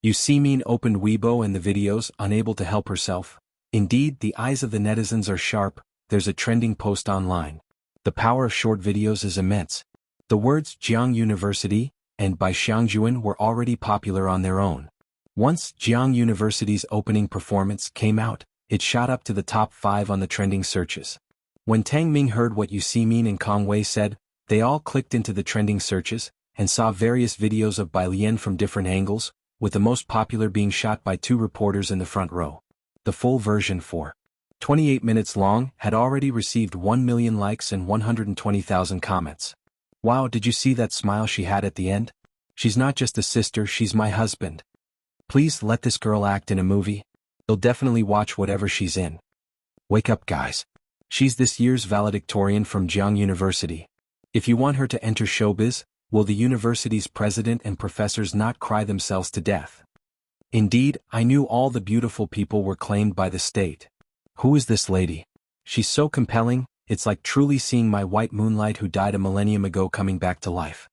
Yu Simin opened Weibo and the videos, unable to help herself. Indeed, the eyes of the netizens are sharp. There's a trending post online. The power of short videos is immense. The words Jiang University and Bai Xiangjuan were already popular on their own. Once Jiang University's opening performance came out, it shot up to the top 5 on the trending searches. When Tang Ming heard what Yu Simin and Kong Wei said, they all clicked into the trending searches and saw various videos of Bai Lian from different angles, with the most popular being shot by 2 reporters in the front row. The full version, 28 minutes long, had already received 1 million likes and 120,000 comments. "Wow, did you see that smile she had at the end? She's not just a sister, she's my husband. Please let this girl act in a movie." He'll definitely watch whatever she's in. Wake up, guys. She's this year's valedictorian from Jianghu University. If you want her to enter showbiz, will the university's president and professors not cry themselves to death? Indeed, I knew all the beautiful people were claimed by the state. Who is this lady? She's so compelling, it's like truly seeing my white moonlight who died a millennium ago coming back to life.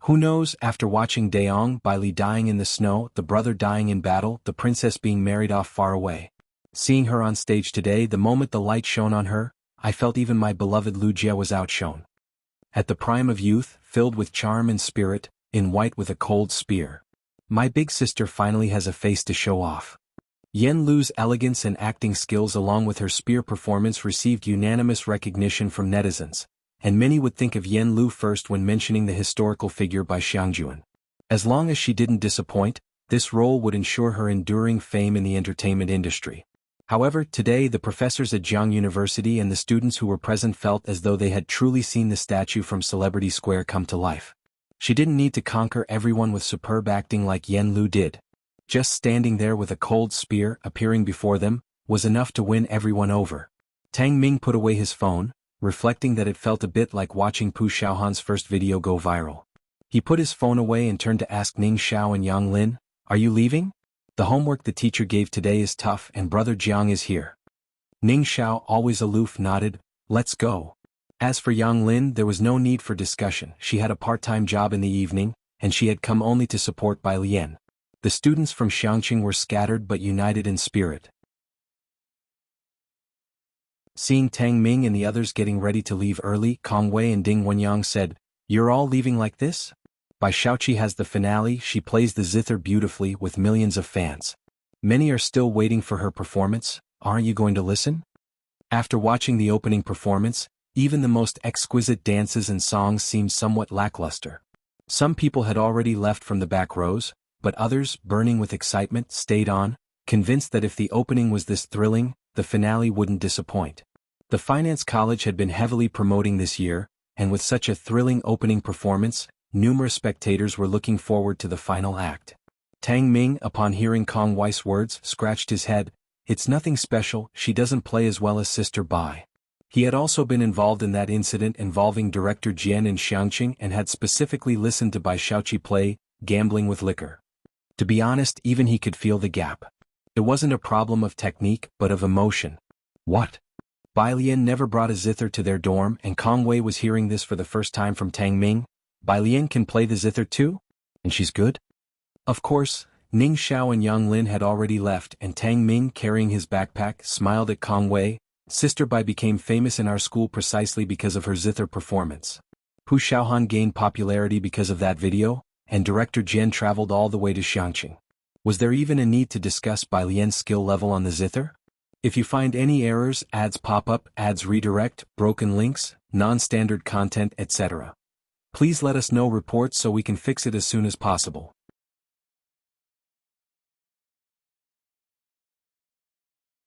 Who knows, after watching Daong Bailey dying in the snow, the brother dying in battle, the princess being married off far away. Seeing her on stage today, the moment the light shone on her, I felt even my beloved Wuxia was outshone. At the prime of youth, filled with charm and spirit, in white with a cold spear. My big sister finally has a face to show off. Yen Lu's elegance and acting skills along with her spear performance received unanimous recognition from netizens, and many would think of Yen Lu first when mentioning the historical figure by Xiangjuan. As long as she didn't disappoint, this role would ensure her enduring fame in the entertainment industry. However, today the professors at Jianghu University and the students who were present felt as though they had truly seen the statue from Celebrity Square come to life. She didn't need to conquer everyone with superb acting like Yen Lu did. Just standing there with a cold spear appearing before them was enough to win everyone over. Tang Ming put away his phone, reflecting that it felt a bit like watching Pu Xiaohan's first video go viral. He put his phone away and turned to ask Ning Xiao and Yang Lin, "Are you leaving? The homework the teacher gave today is tough and Brother Jiang is here." Ning Xiao, always aloof, nodded, "Let's go." As for Yang Lin, there was no need for discussion. She had a part-time job in the evening, and she had come only to support Bai Lian. The students from Xiangqing were scattered but united in spirit. Seeing Tang Ming and the others getting ready to leave early, Kong Wei and Ding Wenyang said, "You're all leaving like this?" Bai Shaoqi has the finale. She plays the zither beautifully with millions of fans. Many are still waiting for her performance. Aren't you going to listen? After watching the opening performance, even the most exquisite dances and songs seemed somewhat lackluster. Some people had already left from the back rows, but others, burning with excitement, stayed on, convinced that if the opening was this thrilling, the finale wouldn't disappoint. The Finance College had been heavily promoting this year, and with such a thrilling opening performance, numerous spectators were looking forward to the final act. Tang Ming, upon hearing Kong Wei's words, scratched his head. "It's nothing special, she doesn't play as well as Sister Bai." He had also been involved in that incident involving director Jian in Xiangqing and had specifically listened to Bai Shaoqi play Gambling with Liquor. To be honest, even he could feel the gap. It wasn't a problem of technique but of emotion. What? Bai Lian never brought a zither to their dorm, and Kong Wei was hearing this for the first time from Tang Ming. Bai Lian can play the zither too? And she's good? Of course, Ning Xiao and Yang Lin had already left, and Tang Ming, carrying his backpack, smiled at Kong Wei. "Sister Bai became famous in our school precisely because of her zither performance. Pu Xiaohan gained popularity because of that video, and director Jian traveled all the way to Xiangqing. Was there even a need to discuss Bai Lian's skill level on the zither? If you find any errors, ads pop up, ads redirect, broken links, non-standard content, etc. Please let us know reports so we can fix it as soon as possible."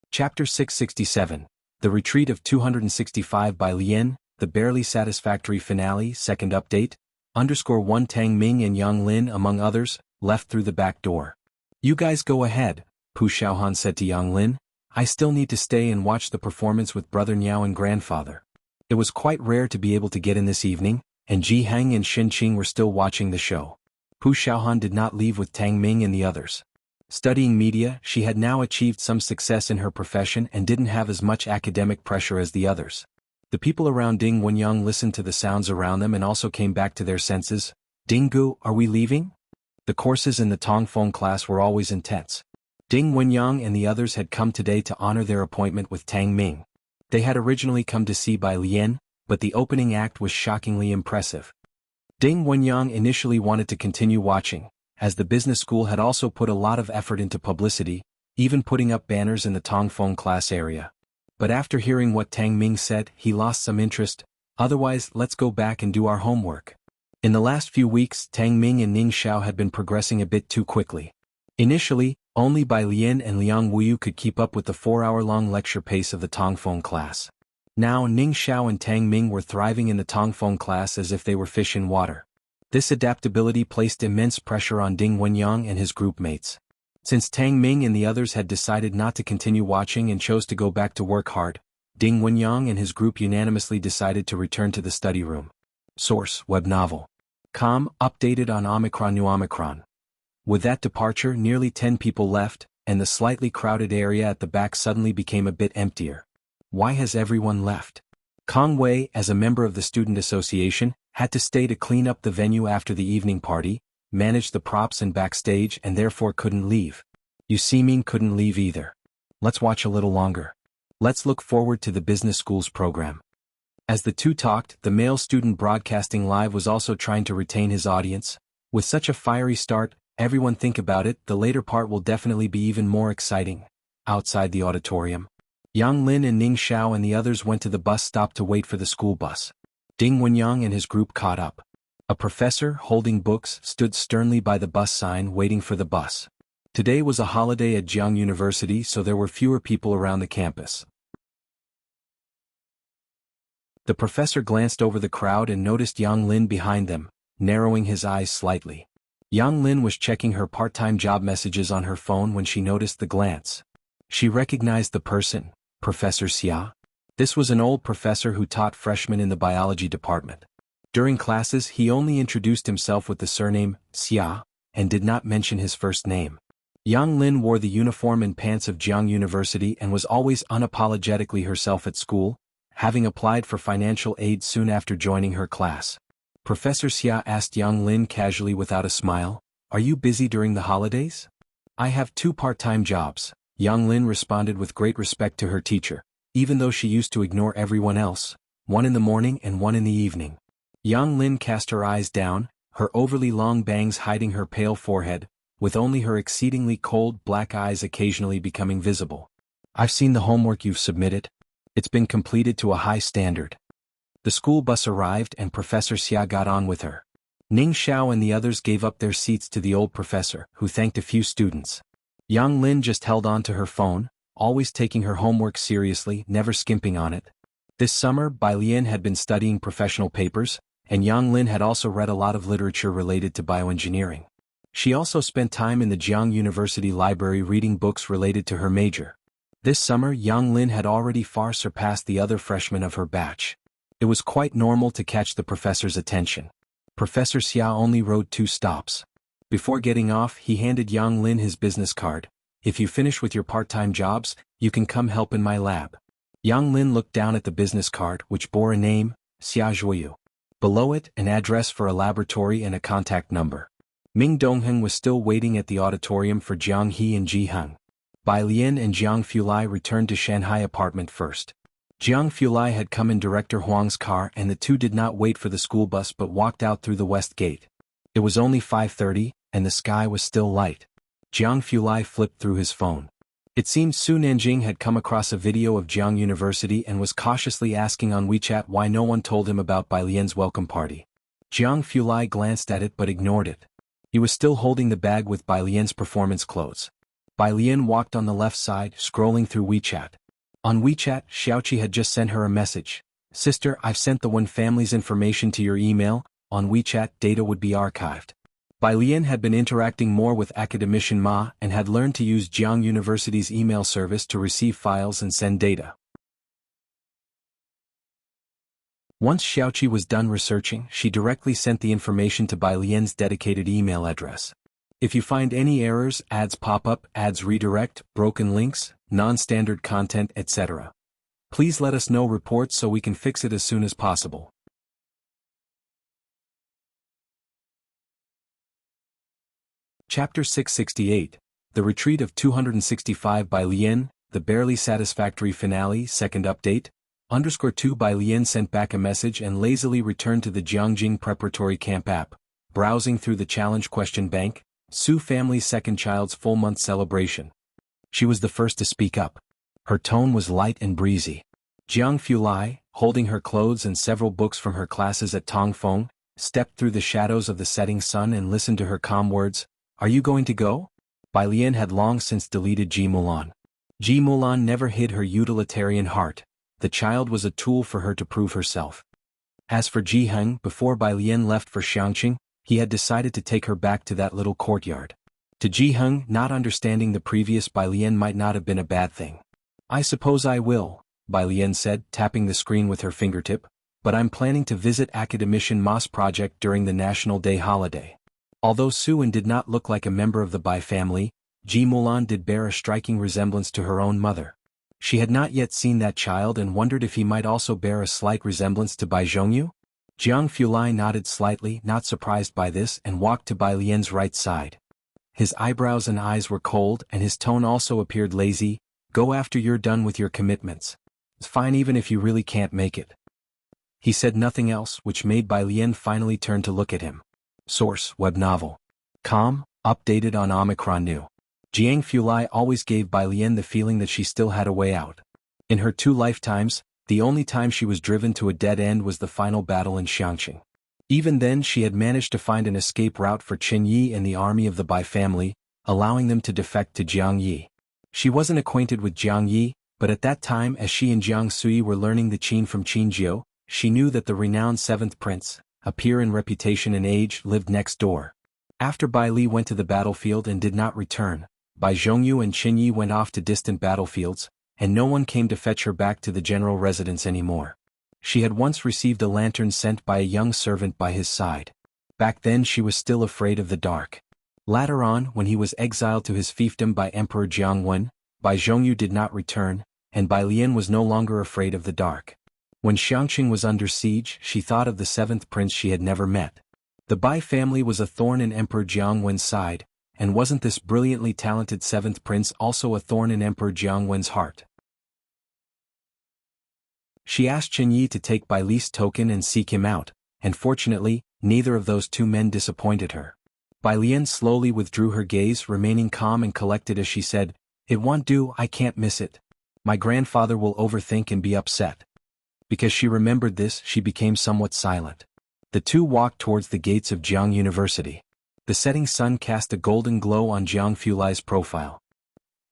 Chapter 667, The Retreat of 265 by Lian, the barely satisfactory finale, second update, _1 Tang Ming and Yang Lin, among others, left through the back door. "You guys go ahead," Pu Xiaohan said to Yang Lin. "I still need to stay and watch the performance with Brother Niao and Grandfather." It was quite rare to be able to get in this evening, and Ji Hang and Xin Qing were still watching the show. Pu Xiaohan did not leave with Tang Ming and the others. Studying media, she had now achieved some success in her profession and didn't have as much academic pressure as the others. The people around Ding Wenyang listened to the sounds around them and also came back to their senses. "Ding Gu, are we leaving?" The courses in the Tongfeng class were always intense. Ding Wenyang and the others had come today to honor their appointment with Tang Ming. They had originally come to see Bai Lian, but the opening act was shockingly impressive. Ding Wenyang initially wanted to continue watching, as the business school had also put a lot of effort into publicity, even putting up banners in the Tongfeng class area. But after hearing what Tang Ming said, he lost some interest. "Otherwise, let's go back and do our homework." In the last few weeks, Tang Ming and Ning Xiao had been progressing a bit too quickly. Initially, only Bai Lian and Liang Wuyu could keep up with the 4-hour-long lecture pace of the Tongfeng class. Now Ning Xiao and Tang Ming were thriving in the Tongfeng class as if they were fish in water. This adaptability placed immense pressure on Ding Wenyang and his group mates. Since Tang Ming and the others had decided not to continue watching and chose to go back to work hard, Ding Wenyang and his group unanimously decided to return to the study room. Source: Web Novel. Com. Updated on Omicron. New Omicron. With that departure, nearly 10 people left, and the slightly crowded area at the back suddenly became a bit emptier. Why has everyone left? Kong Wei, as a member of the student association, had to stay to clean up the venue after the evening party, manage the props and backstage, and therefore couldn't leave. Yu Siming couldn't leave either. Let's watch a little longer. Let's look forward to the business school's program. As the two talked, the male student broadcasting live was also trying to retain his audience. With such a fiery start, everyone think about it, the later part will definitely be even more exciting. Outside the auditorium, Yang Lin and Ning Xiao and the others went to the bus stop to wait for the school bus. Ding Wenyang and his group caught up. A professor, holding books, stood sternly by the bus sign waiting for the bus. Today was a holiday at Jianghu University, so there were fewer people around the campus. The professor glanced over the crowd and noticed Yang Lin behind them, narrowing his eyes slightly. Yang Lin was checking her part-time job messages on her phone when she noticed the glance. She recognized the person, Professor Xia. This was an old professor who taught freshmen in the biology department. During classes, he only introduced himself with the surname, Xia, and did not mention his first name. Yang Lin wore the uniform and pants of Jianghu University and was always unapologetically herself at school, having applied for financial aid soon after joining her class. Professor Xia asked Yang Lin casually without a smile, "Are you busy during the holidays?" "I have 2 part-time jobs," Yang Lin responded with great respect to her teacher, even though she used to ignore everyone else, 1 in the morning and 1 in the evening. Yang Lin cast her eyes down, her overly long bangs hiding her pale forehead, with only her exceedingly cold black eyes occasionally becoming visible. "I've seen the homework you've submitted. It's been completed to a high standard." The school bus arrived and Professor Xia got on with her. Ning Xiao and the others gave up their seats to the old professor, who thanked a few students. Yang Lin just held on to her phone, always taking her homework seriously, never skimping on it. This summer, Bai Lian had been studying professional papers, and Yang Lin had also read a lot of literature related to bioengineering. She also spent time in the Jianghu University library reading books related to her major. This summer, Yang Lin had already far surpassed the other freshmen of her batch. It was quite normal to catch the professor's attention. Professor Xia only rode 2 stops. Before getting off, he handed Yang Lin his business card. "If you finish with your part-time jobs, you can come help in my lab." Yang Lin looked down at the business card, which bore a name, Xia Zhuoyu. Below it, an address for a laboratory and a contact number. Ming Dongheng was still waiting at the auditorium for Jiang He and Ji Heng. Bai Lian and Jiang Fulai returned to Shanghai apartment first. Jiang Fulai had come in Director Huang's car and the two did not wait for the school bus but walked out through the west gate. It was only 5:30, and the sky was still light. Jiang Fulai flipped through his phone. It seemed Su Nanjing had come across a video of Jianghu University and was cautiously asking on WeChat why no one told him about Bai Lian's welcome party. Jiang Fulai glanced at it but ignored it. He was still holding the bag with Bai Lian's performance clothes. Bai Lian walked on the left side, scrolling through WeChat. On WeChat, Xiaoqi had just sent her a message. "Sister, I've sent the Wen family's information to your email." On WeChat, data would be archived. Bai Lian had been interacting more with academician Ma and had learned to use Jianghu University's email service to receive files and send data. Once Xiaoqi was done researching, she directly sent the information to Bai Lian's dedicated email address. "If you find any errors, ads pop up, ads redirect, broken links, non-standard content, etc. please let us know reports so we can fix it as soon as possible." Chapter 668, The Retreat of 265 Bai Lian, The Barely Satisfactory Finale, Second Update, _2 Bai Lian sent back a message and lazily returned to the Jiangjing Preparatory Camp app, browsing through the challenge question bank, Su family's second child's full-month celebration. She was the first to speak up. Her tone was light and breezy. Jiang Fulai, holding her clothes and several books from her classes at Tongfeng, stepped through the shadows of the setting sun and listened to her calm words. "Are you going to go?" Bai Lian had long since deleted Ji Mulan. Ji Mulan never hid her utilitarian heart. The child was a tool for her to prove herself. As for Ji Heng, before Bai Lian left for Xiangqing, he had decided to take her back to that little courtyard. To Jianghu, not understanding the previous Bai Lian might not have been a bad thing. I suppose I will, Bai Lian said, tapping the screen with her fingertip, but I'm planning to visit Academician Moss Project during the National Day holiday. Although Suan did not look like a member of the Bai family, Ji Mulan did bear a striking resemblance to her own mother. She had not yet seen that child and wondered if he might also bear a slight resemblance to Bai Zhongyu. Jiang Fulai nodded slightly, not surprised by this, and walked to Bai Lian's right side. His eyebrows and eyes were cold, and his tone also appeared lazy. Go after you're done with your commitments. It's fine even if you really can't make it. He said nothing else, which made Bai Lian finally turn to look at him. Source: Web Novel. Com. Updated on Omicron New. Jiang Fulai always gave Bai Lian the feeling that she still had a way out. In her 2 lifetimes, the only time she was driven to a dead end was the final battle in Xiangqing. Even then she had managed to find an escape route for Qin Yi and the army of the Bai family, allowing them to defect to Jiangyi. She wasn't acquainted with Jiangyi, but at that time as she and Jiang Sui were learning the Qin from Qin Jiu, she knew that the renowned 7th prince, a peer in reputation and age, lived next door. After Bai Li went to the battlefield and did not return, Bai Zhongyu and Qin Yi went off to distant battlefields, and no one came to fetch her back to the general residence anymore. She had once received a lantern sent by a young servant by his side. Back then she was still afraid of the dark. Later on, when he was exiled to his fiefdom by Emperor Jiangwen, Bai Zhongyu did not return, and Bai Lian was no longer afraid of the dark. When Xiangqing was under siege, she thought of the 7th prince she had never met. The Bai family was a thorn in Emperor Jiangwen's side, and wasn't this brilliantly talented 7th prince also a thorn in Emperor Jiangwen's heart? She asked Qin Yi to take Bai Li's token and seek him out, and fortunately, neither of those 2 men disappointed her. Bai Lian slowly withdrew her gaze, remaining calm and collected as she said, "It won't do, I can't miss it. My grandfather will overthink and be upset." Because she remembered this, she became somewhat silent. The 2 walked towards the gates of Jiang University. The setting sun cast a golden glow on Jiang Fulai's profile.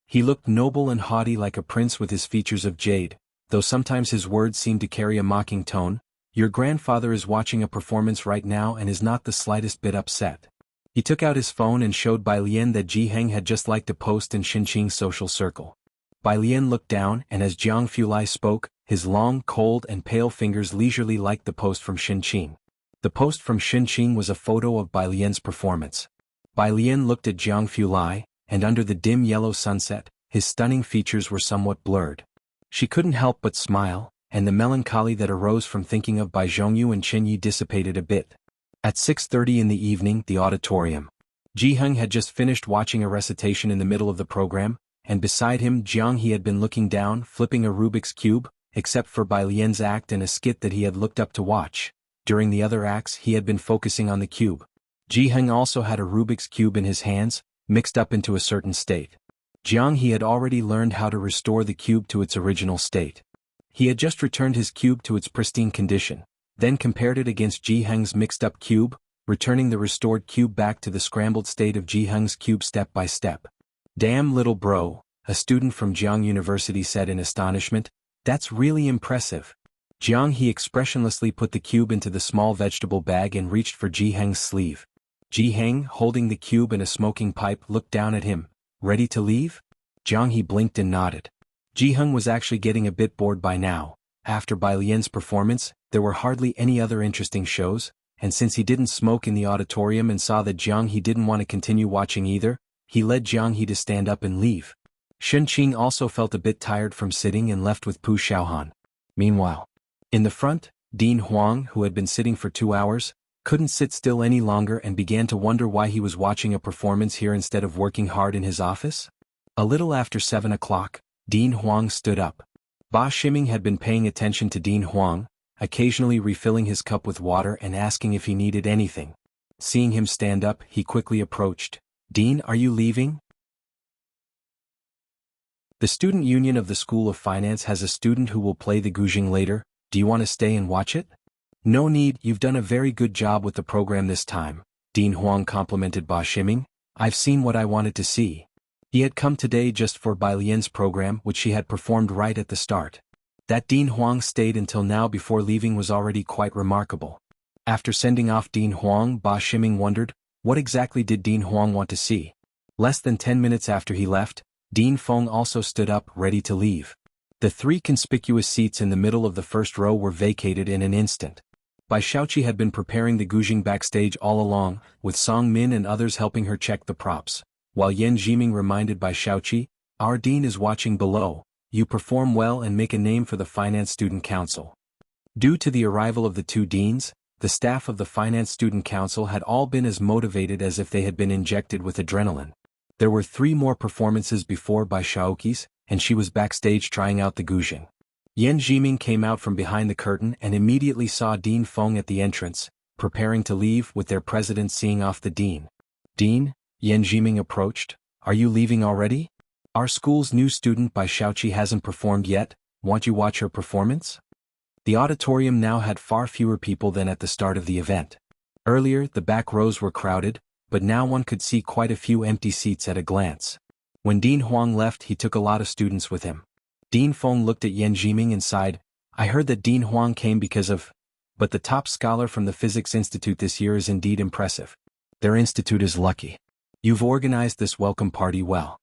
He looked noble and haughty like a prince with his features of jade, though sometimes his words seemed to carry a mocking tone. Your grandfather is watching a performance right now and is not the slightest bit upset. He took out his phone and showed Bai Lian that Jianghu had just liked a post in Xinqing's social circle. Bai Lian looked down, and as Jiang Fulai spoke, his long, cold and pale fingers leisurely liked the post from Xinqing. The post from Xinqing was a photo of Bai Lian's performance. Bai Lian looked at Jiang Fulai, and under the dim yellow sunset, his stunning features were somewhat blurred. She couldn't help but smile, and the melancholy that arose from thinking of Bai Zhongyu and Qin Yi dissipated a bit. At 6:30 in the evening, the auditorium. Jianghu had just finished watching a recitation in the middle of the program, and beside him Jianghu had been looking down, flipping a Rubik's Cube, except for Bai Lian's act and a skit that he had looked up to watch. During the other acts he had been focusing on the cube. Jianghu also had a Rubik's Cube in his hands, mixed up into a certain state. Jianghu had already learned how to restore the cube to its original state. He had just returned his cube to its pristine condition, then compared it against Jianghu's mixed-up cube, returning the restored cube back to the scrambled state of Jianghu's cube step by step. "Damn little bro," a student from Jiang University said in astonishment. "That's really impressive." Jianghu expressionlessly put the cube into the small vegetable bag and reached for Jianghu's sleeve. Jianghu, holding the cube and a smoking pipe, looked down at him. "Ready to leave?" Jianghu blinked and nodded. Jianghu was actually getting a bit bored by now. After Bai Lian's performance, there were hardly any other interesting shows, and since he didn't smoke in the auditorium and saw that Jianghu didn't want to continue watching either, he led Jianghu to stand up and leave. Xinqing also felt a bit tired from sitting and left with Pu Xiaohan. Meanwhile, in the front, Dean Huang, who had been sitting for 2 hours, couldn't sit still any longer and began to wonder why he was watching a performance here instead of working hard in his office. A little after 7 o'clock, Dean Huang stood up. Ba Shiming had been paying attention to Dean Huang, occasionally refilling his cup with water and asking if he needed anything. Seeing him stand up, he quickly approached. "Dean, are you leaving?" The student union of the School of Finance has a student who will play the guzheng later. Do you want to stay and watch it? "No need, you've done a very good job with the program this time," Dean Huang complimented Ba Shiming. "I've seen what I wanted to see." He had come today just for Bai Lian's program, which she had performed right at the start. That Dean Huang stayed until now before leaving was already quite remarkable. After sending off Dean Huang, Ba Shiming wondered, what exactly did Dean Huang want to see? Less than 10 minutes after he left, Dean Feng also stood up, ready to leave. The 3 conspicuous seats in the middle of the first row were vacated in an instant. Bai Xiaoqi had been preparing the Gujing backstage all along, with Song Min and others helping her check the props, while Yan Jiming reminded Bai Xiaoqi, "Our dean is watching below, you perform well and make a name for the Finance Student Council." Due to the arrival of the 2 deans, the staff of the Finance Student Council had all been as motivated as if they had been injected with adrenaline. There were 3 more performances before Bai Xiaoqi's, and she was backstage trying out the Gujing. Yan Jiming came out from behind the curtain and immediately saw Dean Feng at the entrance, preparing to leave with their president seeing off the dean. "Dean," Yan Jiming approached, "are you leaving already? Our school's new student Bai Xiaoqi hasn't performed yet, want you watch her performance?" The auditorium now had far fewer people than at the start of the event. Earlier, the back rows were crowded, but now one could see quite a few empty seats at a glance. When Dean Huang left, he took a lot of students with him. Dean Feng looked at Yan Jiming and sighed, "I heard that Dean Huang came because of... But the top scholar from the Physics Institute this year is indeed impressive. Their institute is lucky. You've organized this welcome party well."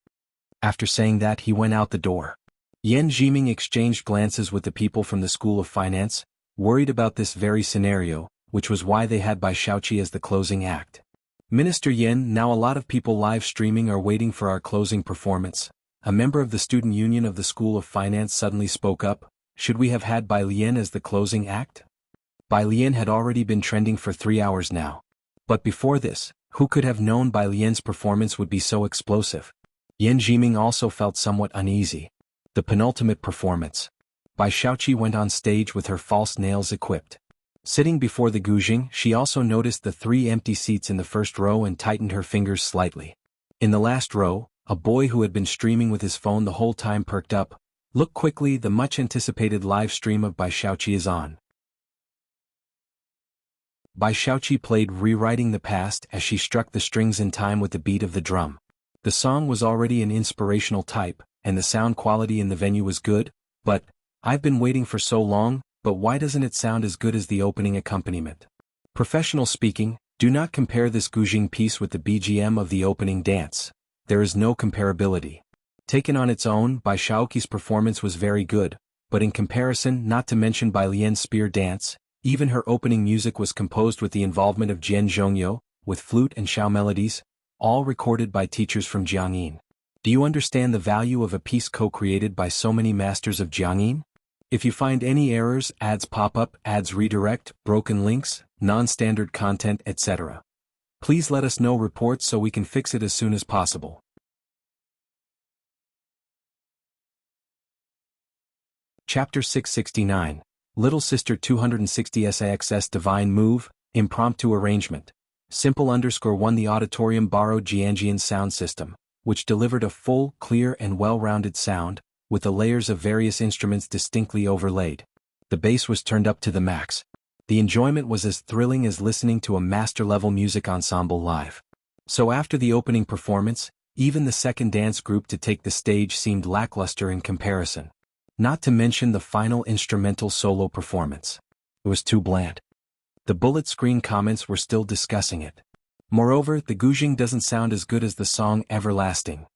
After saying that, he went out the door. Yan Jiming exchanged glances with the people from the School of Finance, worried about this very scenario, which was why they had Bai Xiaoqi as the closing act. "Minister Yan, now a lot of people live streaming are waiting for our closing performance." A member of the student union of the School of Finance suddenly spoke up, "Should we have had Bai Lian as the closing act?" Bai Lian had already been trending for 3 hours now. But before this, who could have known Bai Lian's performance would be so explosive? Yan Jiming also felt somewhat uneasy. The penultimate performance. Bai Xiaoqi went on stage with her false nails equipped. Sitting before the Gujing, she also noticed the 3 empty seats in the first row and tightened her fingers slightly. In the last row, a boy who had been streaming with his phone the whole time perked up. "Look quickly, the much-anticipated live stream of Bai Xiaoqi is on." Bai Xiaoqi played Rewriting the Past as she struck the strings in time with the beat of the drum. The song was already an inspirational type, and the sound quality in the venue was good, but, "I've been waiting for so long, but why doesn't it sound as good as the opening accompaniment?" Professional speaking, do not compare this Gujing piece with the BGM of the opening dance. There is no comparability. Taken on its own, Bai Xiaoqi's performance was very good, but in comparison, not to mention Bai Lian's spear dance, even her opening music was composed with the involvement of Jian Zhongyo, with flute and shao melodies, all recorded by teachers from Jianghu. Do you understand the value of a piece co-created by so many masters of Jianghu? If you find any errors, ads pop up, ads redirect, broken links, non-standard content, etc., please let us know reports so we can fix it as soon as possible. Chapter 669, Little Sister 260 SAXS Divine Move, Impromptu Arrangement. Simple_1 The auditorium borrowed Jiangjian's sound system, which delivered a full, clear and well-rounded sound, with the layers of various instruments distinctly overlaid. The bass was turned up to the max. The enjoyment was as thrilling as listening to a master-level music ensemble live. So after the opening performance, even the second dance group to take the stage seemed lackluster in comparison. Not to mention the final instrumental solo performance. It was too bland. The bullet screen comments were still discussing it. Moreover, the Gujing doesn't sound as good as the song Everlasting.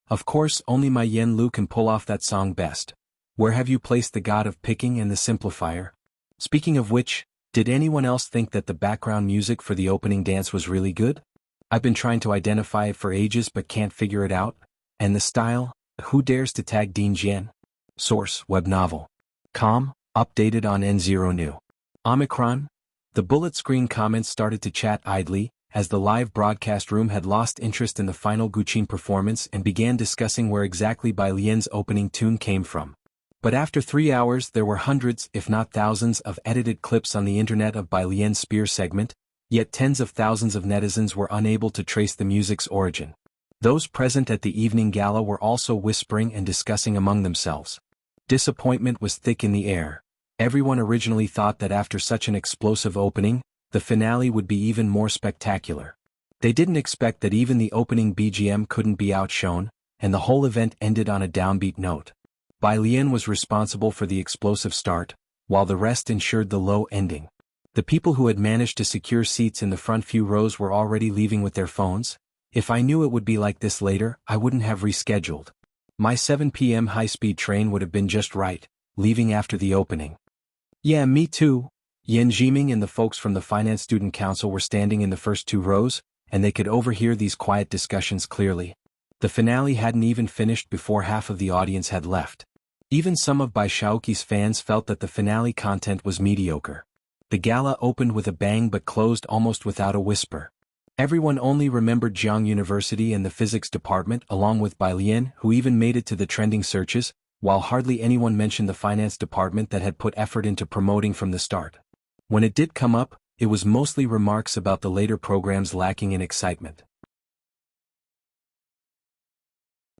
Of course, only my Yen Lu can pull off that song best. Where have you placed the god of picking and the simplifier? Speaking of which, did anyone else think that the background music for the opening dance was really good? I've been trying to identify it for ages but can't figure it out. And the style? Who dares to tag Dean Jian? Source, web novel. Com, updated on N0 New. Omicron? The bullet screen comments started to chat idly, as the live broadcast room had lost interest in the final Guqin performance and began discussing where exactly Bai Lian's opening tune came from. But after 3 hours there were hundreds, if not thousands, of edited clips on the internet of Bai Lian's spear segment, yet tens of thousands of netizens were unable to trace the music's origin. Those present at the evening gala were also whispering and discussing among themselves. Disappointment was thick in the air. Everyone originally thought that after such an explosive opening, the finale would be even more spectacular. They didn't expect that even the opening BGM couldn't be outshone, and the whole event ended on a downbeat note. Bai Lian was responsible for the explosive start, while the rest ensured the low ending. The people who had managed to secure seats in the front few rows were already leaving with their phones, If I knew it would be like this later, I wouldn't have rescheduled. My 7 p.m. high-speed train would have been just right, leaving after the opening. Yeah, me too. Yan Jiming and the folks from the Finance Student Council were standing in the first 2 rows, and they could overhear these quiet discussions clearly. The finale hadn't even finished before half of the audience had left. Even some of Bai Shaoqi's fans felt that the finale content was mediocre. The gala opened with a bang but closed almost without a whisper. Everyone only remembered Jianghu University and the physics department along with Bai Lian, who even made it to the trending searches, while hardly anyone mentioned the finance department that had put effort into promoting from the start. When it did come up, it was mostly remarks about the later programs lacking in excitement.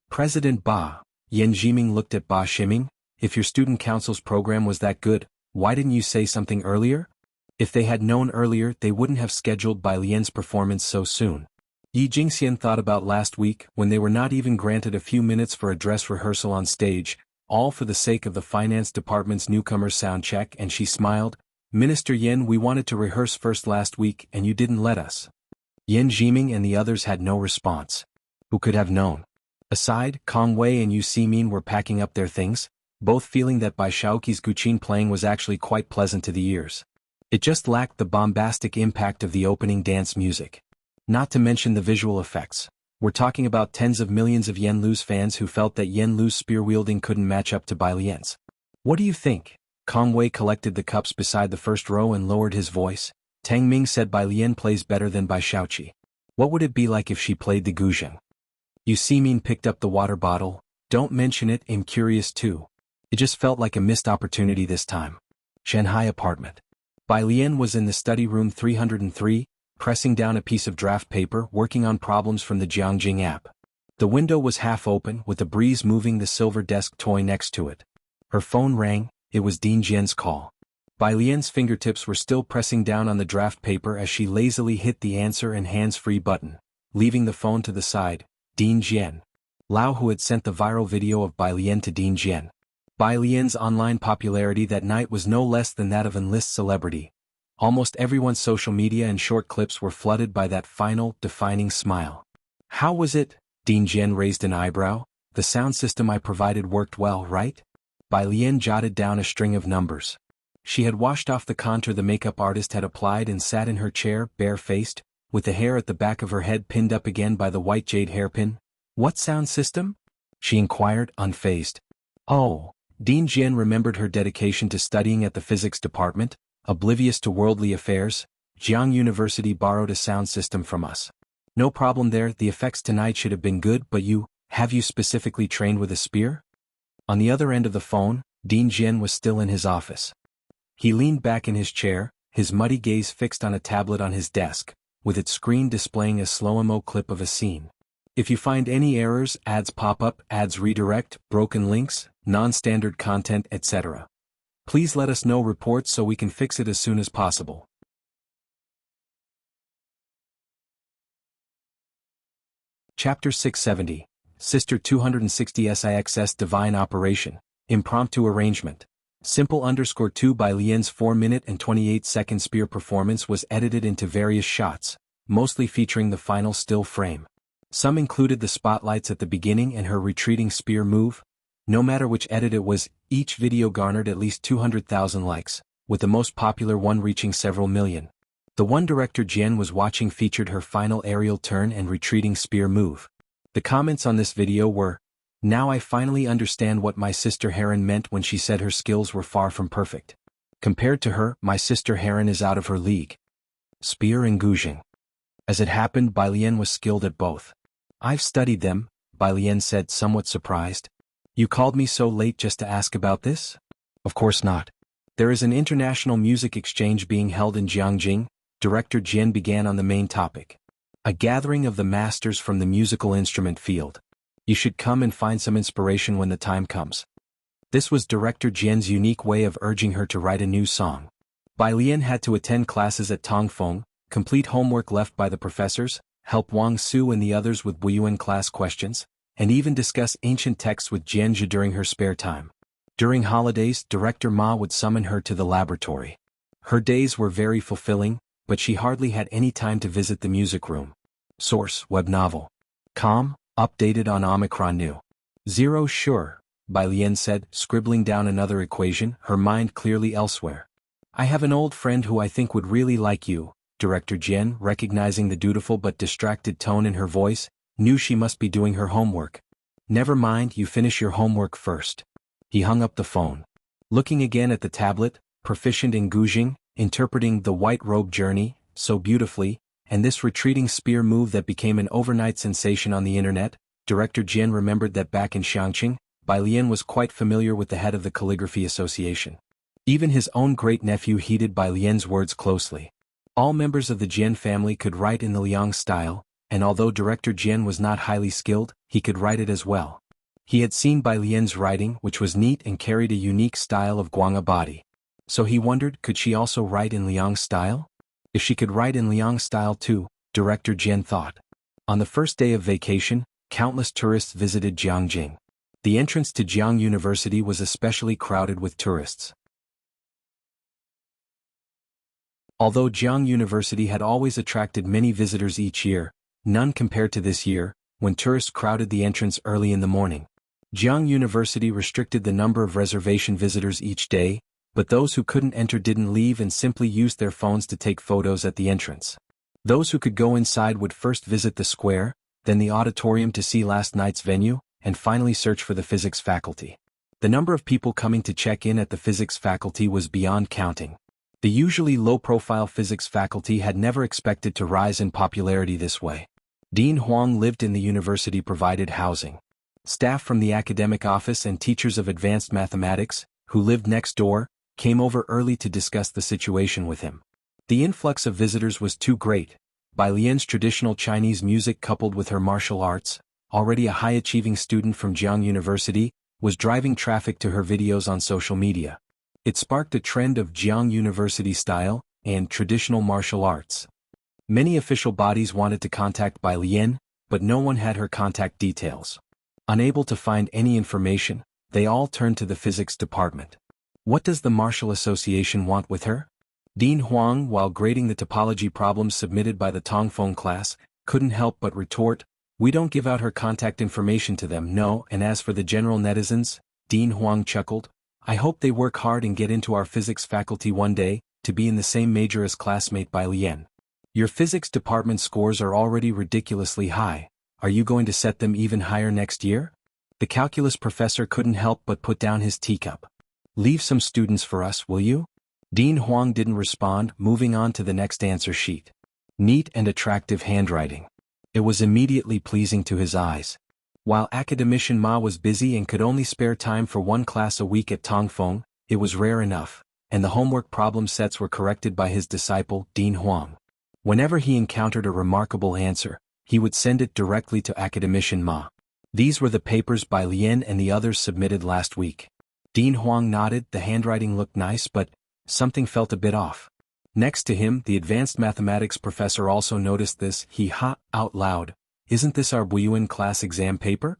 President Ba, Yan Jiming looked at Ba Shiming. If your student council's program was that good, why didn't you say something earlier? If they had known earlier, they wouldn't have scheduled Bai Lian's performance so soon. Yi Jingxian thought about last week when they were not even granted a few minutes for a dress rehearsal on stage, all for the sake of the finance department's newcomer sound check, and she smiled. Minister Yan, we wanted to rehearse first last week and you didn't let us. Yan Jiming and the others had no response. Who could have known? Aside, Kong Wei and Yu Ximin were packing up their things, both feeling that Bai Shaoqi's guqin playing was actually quite pleasant to the ears. It just lacked the bombastic impact of the opening dance music. Not to mention the visual effects. We're talking about tens of millions of Yan Lu's fans who felt that Yan Lu's spear-wielding couldn't match up to Bai Lian's. What do you think? Kong Wei collected the cups beside the first row and lowered his voice. Tang Ming said Bai Lian plays better than Bai Shaoqi. What would it be like if she played the guzheng? Yu Ximin picked up the water bottle. Don't mention it, I'm curious too. It just felt like a missed opportunity this time. Shanghai apartment. Bai Lian was in the study room 303, pressing down a piece of draft paper, working on problems from the Jianghu app. The window was half open, with a breeze moving the silver desk toy next to it. Her phone rang. It was Dean Jian's call. Bai Lian's fingertips were still pressing down on the draft paper as she lazily hit the answer and hands-free button, leaving the phone to the side. Dean Jian. Lao, who had sent the viral video of Bai Lian to Dean Jian. Bai Lian's online popularity that night was no less than that of an-list celebrity. Almost everyone's social media and short clips were flooded by that final, defining smile. How was it? Dean Jian raised an eyebrow. The sound system I provided worked well, right? Bai Lian jotted down a string of numbers. She had washed off the contour the makeup artist had applied and sat in her chair, bare-faced, with the hair at the back of her head pinned up again by the white jade hairpin. What sound system? She inquired, unfazed. Oh. Dean Jian remembered her dedication to studying at the physics department, oblivious to worldly affairs. Jianghu University borrowed a sound system from us. No problem there, the effects tonight should have been good, but have you specifically trained with a spear? On the other end of the phone, Dean Jian was still in his office. He leaned back in his chair, his muddy gaze fixed on a tablet on his desk, with its screen displaying a slow-mo clip of a scene. If you find any errors, ads pop up, ads redirect, broken links, non-standard content, etc. Please let us know reports so we can fix it as soon as possible. Chapter 670. Sister 260 SIXS Divine Operation. Impromptu Arrangement. Simple _2 Bai Lian's 4-minute and 28-second spear performance was edited into various shots, mostly featuring the final still frame. Some included the spotlights at the beginning and her retreating spear move. No matter which edit it was, each video garnered at least 200,000 likes, with the most popular one reaching several million. The one director Jian was watching featured her final aerial turn and retreating spear move. The comments on this video were, "Now I finally understand what my sister Heron meant when she said her skills were far from perfect. Compared to her, my sister Heron is out of her league." Spear and guzheng. As it happened, Bai Lian was skilled at both. "I've studied them," Bai Lian said, somewhat surprised. "You called me so late just to ask about this?" "Of course not. There is an international music exchange being held in Jianghu," Director Jian began on the main topic. "A gathering of the masters from the musical instrument field. You should come and find some inspiration when the time comes." This was Director Jian's unique way of urging her to write a new song. Bai Lian had to attend classes at Tongfeng, complete homework left by the professors, help Wang Su and the others with Buyuan class questions, and even discuss ancient texts with Jianzhi during her spare time. During holidays, Director Ma would summon her to the laboratory. Her days were very fulfilling, but she hardly had any time to visit the music room. Source: web novel. Com, updated on Omicron New. 0 Sure, Bai Lian said, scribbling down another equation, her mind clearly elsewhere. I have an old friend who I think would really like you. Director Jian, recognizing the dutiful but distracted tone in her voice, knew she must be doing her homework. Never mind, you finish your homework first. He hung up the phone. Looking again at the tablet, proficient in Guzheng, interpreting the white robe journey, so beautifully, and this retreating spear move that became an overnight sensation on the internet, Director Jian remembered that back in Xiangqing, Bai Lian was quite familiar with the head of the Calligraphy Association. Even his own great-nephew heeded Bai Lian's words closely. All members of the Jian family could write in the Liang style, and although Director Jian was not highly skilled, he could write it as well. He had seen Bai Lian's writing, which was neat and carried a unique style of Guanga body. So he wondered, could she also write in Liang style? If she could write in Liang style too, Director Jian thought. On the first day of vacation, countless tourists visited Jianghu. The entrance to Jianghu University was especially crowded with tourists. Although Jianghu University had always attracted many visitors each year, none compared to this year, when tourists crowded the entrance early in the morning. Jianghu University restricted the number of reservation visitors each day, but those who couldn't enter didn't leave and simply used their phones to take photos at the entrance. Those who could go inside would first visit the square, then the auditorium to see last night's venue, and finally search for the physics faculty. The number of people coming to check in at the physics faculty was beyond counting. The usually low-profile physics faculty had never expected to rise in popularity this way. Dean Huang lived in the university-provided housing. Staff from the academic office and teachers of advanced mathematics, who lived next door, came over early to discuss the situation with him. The influx of visitors was too great. Bai Lian's traditional Chinese music coupled with her martial arts, already a high-achieving student from Jianghu University, was driving traffic to her videos on social media. It sparked a trend of Jianghu University style and traditional martial arts. Many official bodies wanted to contact Bai Lian, but no one had her contact details. Unable to find any information, they all turned to the physics department. What does the Martial Association want with her? Dean Huang, while grading the topology problems submitted by the Tongfeng class, couldn't help but retort, "We don't give out her contact information to them, no." And as for the general netizens, Dean Huang chuckled, "I hope they work hard and get into our physics faculty one day, to be in the same major as classmate Bai Lian. Your physics department scores are already ridiculously high, are you going to set them even higher next year?" The calculus professor couldn't help but put down his teacup. "Leave some students for us, will you?" Dean Huang didn't respond, moving on to the next answer sheet. Neat and attractive handwriting. It was immediately pleasing to his eyes. While academician Ma was busy and could only spare time for one class a week at Tongfeng, it was rare enough, and the homework problem sets were corrected by his disciple, Dean Huang. Whenever he encountered a remarkable answer, he would send it directly to academician Ma. These were the papers Bai Lian and the others submitted last week. Dean Huang nodded, the handwriting looked nice, but something felt a bit off. Next to him, the advanced mathematics professor also noticed this. He ha out loud, "Isn't this our Buyuan class exam paper?"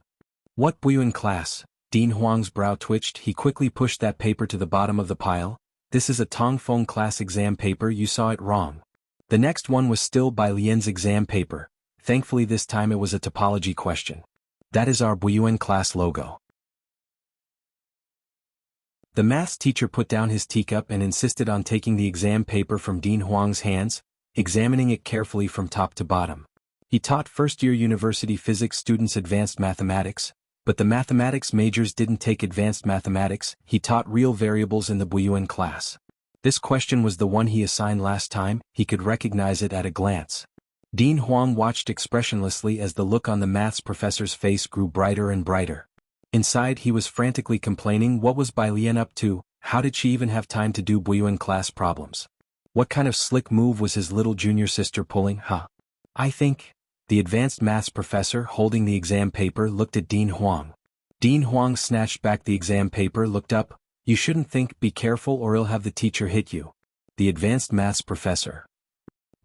"What Buyuan class?" Dean Huang's brow twitched. He quickly pushed that paper to the bottom of the pile. "This is a Tongfeng class exam paper, you saw it wrong." The next one was still Bai Lian's exam paper. Thankfully this time it was a topology question. "That is our Buyuan class logo." The maths teacher put down his teacup and insisted on taking the exam paper from Dean Huang's hands, examining it carefully from top to bottom. He taught first-year university physics students advanced mathematics, but the mathematics majors didn't take advanced mathematics. He taught real variables in the Buyuan class. This question was the one he assigned last time. He could recognize it at a glance. Dean Huang watched expressionlessly as the look on the maths professor's face grew brighter and brighter. Inside he was frantically complaining, what was Bai Lian up to? How did she even have time to do Buyuan class problems? What kind of slick move was his little junior sister pulling? I think. The advanced maths professor, holding the exam paper, looked at Dean Huang. Dean Huang snatched back the exam paper, looked up. "You shouldn't think, be careful or he'll have the teacher hit you." The advanced maths professor.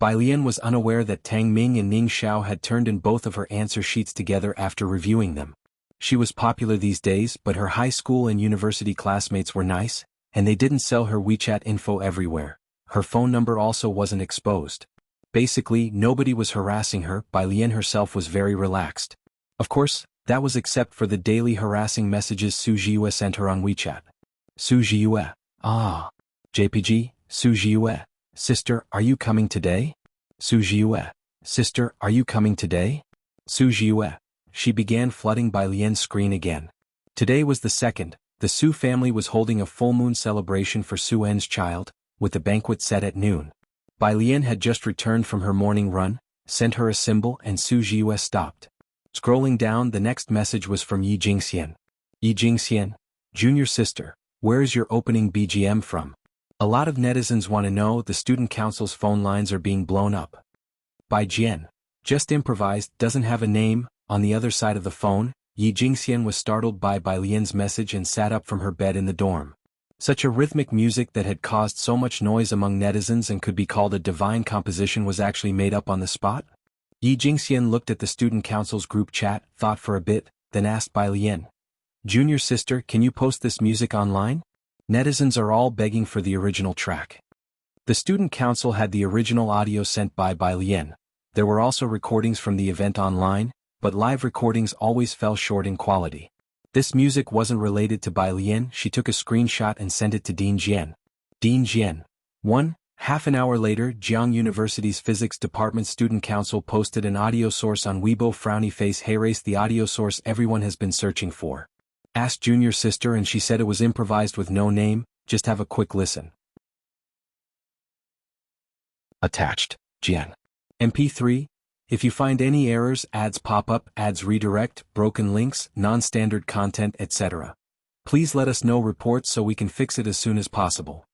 Bai Lian was unaware that Tang Ming and Ning Xiao had turned in both of her answer sheets together after reviewing them. She was popular these days, but her high school and university classmates were nice, and they didn't sell her WeChat info everywhere. Her phone number also wasn't exposed. Basically, nobody was harassing her. Bai Lian herself was very relaxed. Of course, that was except for the daily harassing messages Su Jiyue sent her on WeChat. Su Jiyue. Ah. JPG, Su Jiyue. Sister, are you coming today? Su Jiyue. Sister, are you coming today? Su Jiyue. She began flooding Bai Lian's screen again. Today was the 2nd. The Su family was holding a full moon celebration for Su En's child, with the banquet set at noon. Bai Lian had just returned from her morning run, sent her a symbol, and Su Jiyue stopped. Scrolling down, the next message was from Yi Jingxian. Yi Jingxian, junior sister, where is your opening BGM from? A lot of netizens want to know. The student council's phone lines are being blown up. Bai Jian, just improvised, doesn't have a name. On the other side of the phone, Yi Jingxian was startled by Bai Lian's message and sat up from her bed in the dorm. Such a rhythmic music that had caused so much noise among netizens and could be called a divine composition was actually made up on the spot? Yi Jingxian looked at the student council's group chat, thought for a bit, then asked Bai Lian, "Junior sister, can you post this music online? Netizens are all begging for the original track." The student council had the original audio sent by Bai Lian. There were also recordings from the event online, but live recordings always fell short in quality. This music wasn't related to Bai Lian. She took a screenshot and sent it to Dean Jian. Dean Jian. 1. Half an hour later, Jianghu University's Physics Department Student Council posted an audio source on Weibo. Frowny face. Heiress, the audio source everyone has been searching for. Asked junior sister and she said it was improvised with no name. Just have a quick listen. Attached. Jian. MP3. If you find any errors, ads pop up, ads redirect, broken links, non-standard content, etc., please let us know. Reports so we can fix it as soon as possible.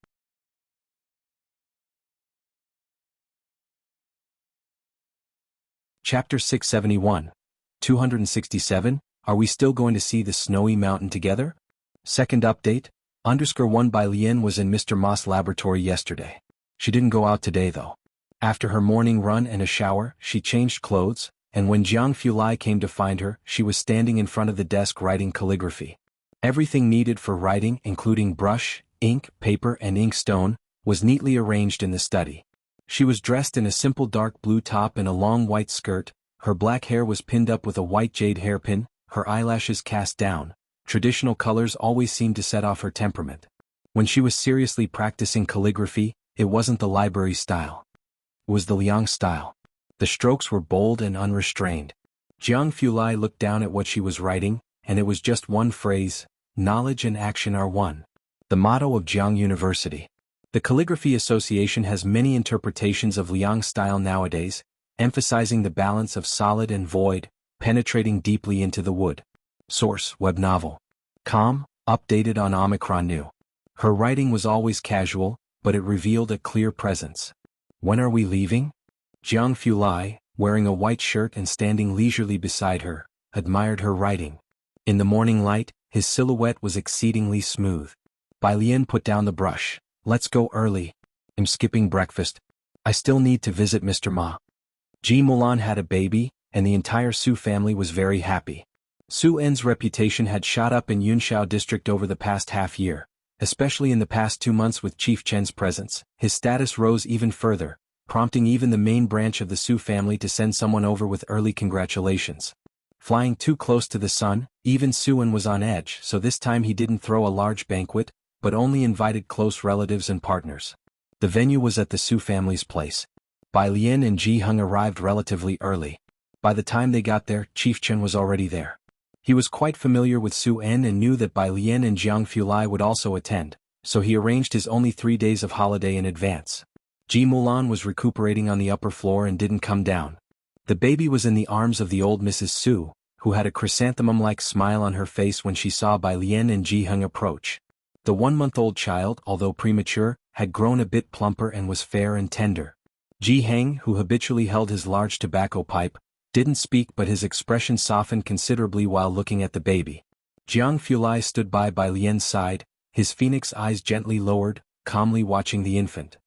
Chapter 671. 267. Are we still going to see the snowy mountain together? Second update. _1 Bai Lian was in Mr. Ma's laboratory yesterday. She didn't go out today though. After her morning run and a shower, she changed clothes, and when Jianghu Lai came to find her, she was standing in front of the desk writing calligraphy. Everything needed for writing, including brush, ink, paper and inkstone, was neatly arranged in the study. She was dressed in a simple dark blue top and a long white skirt. Her black hair was pinned up with a white jade hairpin, her eyelashes cast down. Traditional colors always seemed to set off her temperament. When she was seriously practicing calligraphy, it wasn't the library style. It was the Liang style. The strokes were bold and unrestrained. Jianghu Lai looked down at what she was writing, and it was just one phrase: knowledge and action are one. The motto of Jianghu University. The Calligraphy Association has many interpretations of Liang style nowadays, emphasizing the balance of solid and void, penetrating deeply into the wood. Source: web novel. Com, updated on Omicron New. Her writing was always casual, but it revealed a clear presence. When are we leaving? Jianghu Lai, wearing a white shirt and standing leisurely beside her, admired her writing. In the morning light, his silhouette was exceedingly smooth. Bai Lian put down the brush. Let's go early. I'm skipping breakfast. I still need to visit Mr. Ma. Ji Mulan had a baby, and the entire Su family was very happy. Su En's reputation had shot up in Yunshao district over the past half year. Especially in the past 2 months with Chief Chen's presence, his status rose even further, prompting even the main branch of the Su family to send someone over with early congratulations. Flying too close to the sun, even Su En was on edge, so this time he didn't throw a large banquet, but only invited close relatives and partners. The venue was at the Su family's place. Bai Lian and Ji Hung arrived relatively early. By the time they got there, Chief Chen was already there. He was quite familiar with Su En and knew that Bai Lian and Jianghu Lai would also attend, so he arranged his only 3 days of holiday in advance. Ji Mulan was recuperating on the upper floor and didn't come down. The baby was in the arms of the old Mrs. Su, who had a chrysanthemum-like smile on her face when she saw Bai Lian and Ji Hung approach. The 1-month-old child, although premature, had grown a bit plumper and was fair and tender. Ji Heng, who habitually held his large tobacco pipe, didn't speak, but his expression softened considerably while looking at the baby. Jianghu Lai stood by Bai Lian's side, his phoenix eyes gently lowered, calmly watching the infant.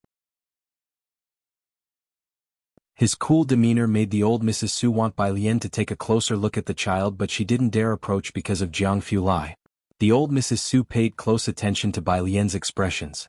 His cool demeanor made the old Mrs. Su want Bai Lian to take a closer look at the child, but she didn't dare approach because of Jianghu Lai. The old Mrs. Su paid close attention to Bai Lian's expressions.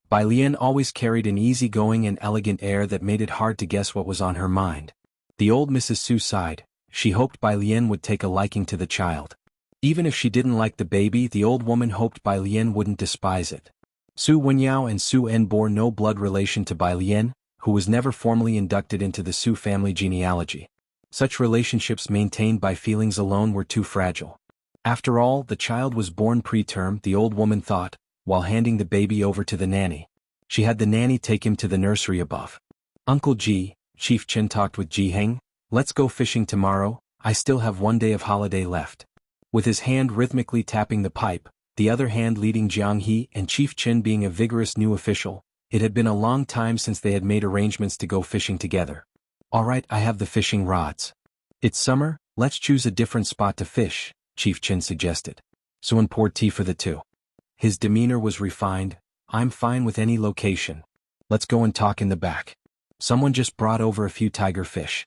Bai Lian always carried an easygoing and elegant air that made it hard to guess what was on her mind. The old Mrs. Su sighed. She hoped Bai Lian would take a liking to the child. Even if she didn't like the baby, the old woman hoped Bai Lian wouldn't despise it. Su Wenyao and Su En bore no blood relation to Bai Lian, who was never formally inducted into the Su family genealogy. Such relationships maintained by feelings alone were too fragile. After all, the child was born preterm, the old woman thought, while handing the baby over to the nanny. She had the nanny take him to the nursery above. Uncle Ji, Chief Chen talked with Ji Heng, let's go fishing tomorrow, I still have 1 day of holiday left. With his hand rhythmically tapping the pipe, the other hand leading Jianghu and Chief Chen being a vigorous new official, it had been a long time since they had made arrangements to go fishing together. Alright, I have the fishing rods. It's summer, let's choose a different spot to fish, Chief Chen suggested. Sun poured tea for the two. His demeanor was refined. I'm fine with any location. Let's go and talk in the back. Someone just brought over a few tiger fish.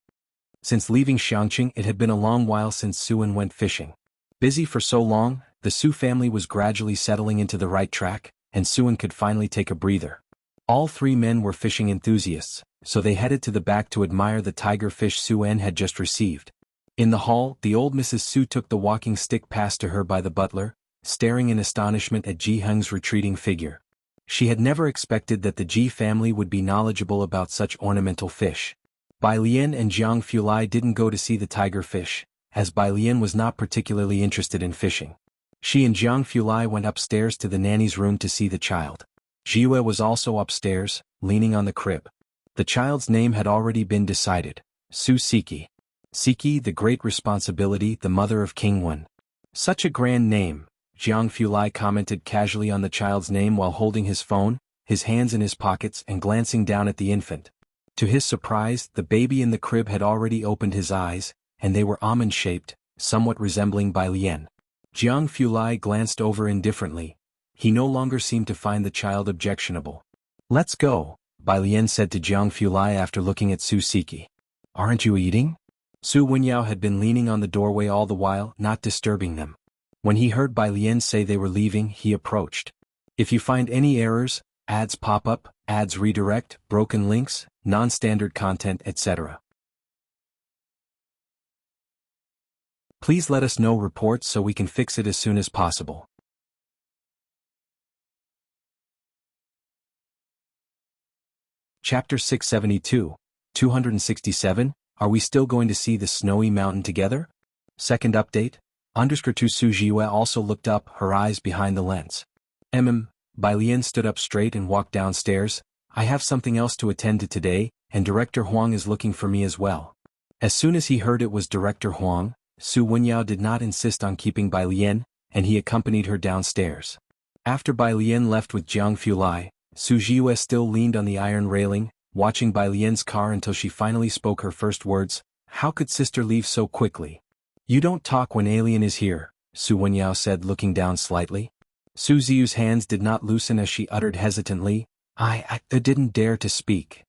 Since leaving Xiangqing, it had been a long while since Suan went fishing. Busy for so long, the Su family was gradually settling into the right track, and Suan could finally take a breather. All three men were fishing enthusiasts, so they headed to the back to admire the tiger fish Suan had just received. In the hall, the old Mrs. Su took the walking stick passed to her by the butler, staring in astonishment at Ji Heng's retreating figure. She had never expected that the Ji family would be knowledgeable about such ornamental fish. Bai Lian and Jiang Fulai didn't go to see the tiger fish, as Bai Lian was not particularly interested in fishing. She and Jiang Fulai went upstairs to the nanny's room to see the child. Jiwe was also upstairs, leaning on the crib. The child's name had already been decided, Su Siki. Siki, the great responsibility, the mother of King Wen. Such a grand name, Jiang Fulai commented casually on the child's name while holding his phone, his hands in his pockets and glancing down at the infant. To his surprise, the baby in the crib had already opened his eyes, and they were almond-shaped, somewhat resembling Bai Lian. Jiang Fulai glanced over indifferently. He no longer seemed to find the child objectionable. Let's go, Bai Lian said to Jiang Fulai after looking at Su Siki. Aren't you eating? Su Wenyao had been leaning on the doorway all the while, not disturbing them. When he heard Bai Lian say they were leaving, he approached. If you find any errors, ads pop up, ads redirect, broken links, non-standard content, etc. Please let us know reports so we can fix it as soon as possible. Chapter 672, 267, Are we still going to see the snowy mountain together? Second update, _2 Su Jiwe also looked up, her eyes behind the lens. Bai Lian stood up straight and walked downstairs. I have something else to attend to today, and Director Huang is looking for me as well. As soon as he heard it was Director Huang, Su Wenyao did not insist on keeping Bai Lian, and he accompanied her downstairs. After Bai Lian left with Jiang Fulai, Su Jiwe still leaned on the iron railing, watching Bai Lian's car until she finally spoke her first words. How could sister leave so quickly? You don't talk when alien is here, Su Wenyao said, looking down slightly. Su Ziyu's hands did not loosen as she uttered hesitantly, I didn't dare to speak.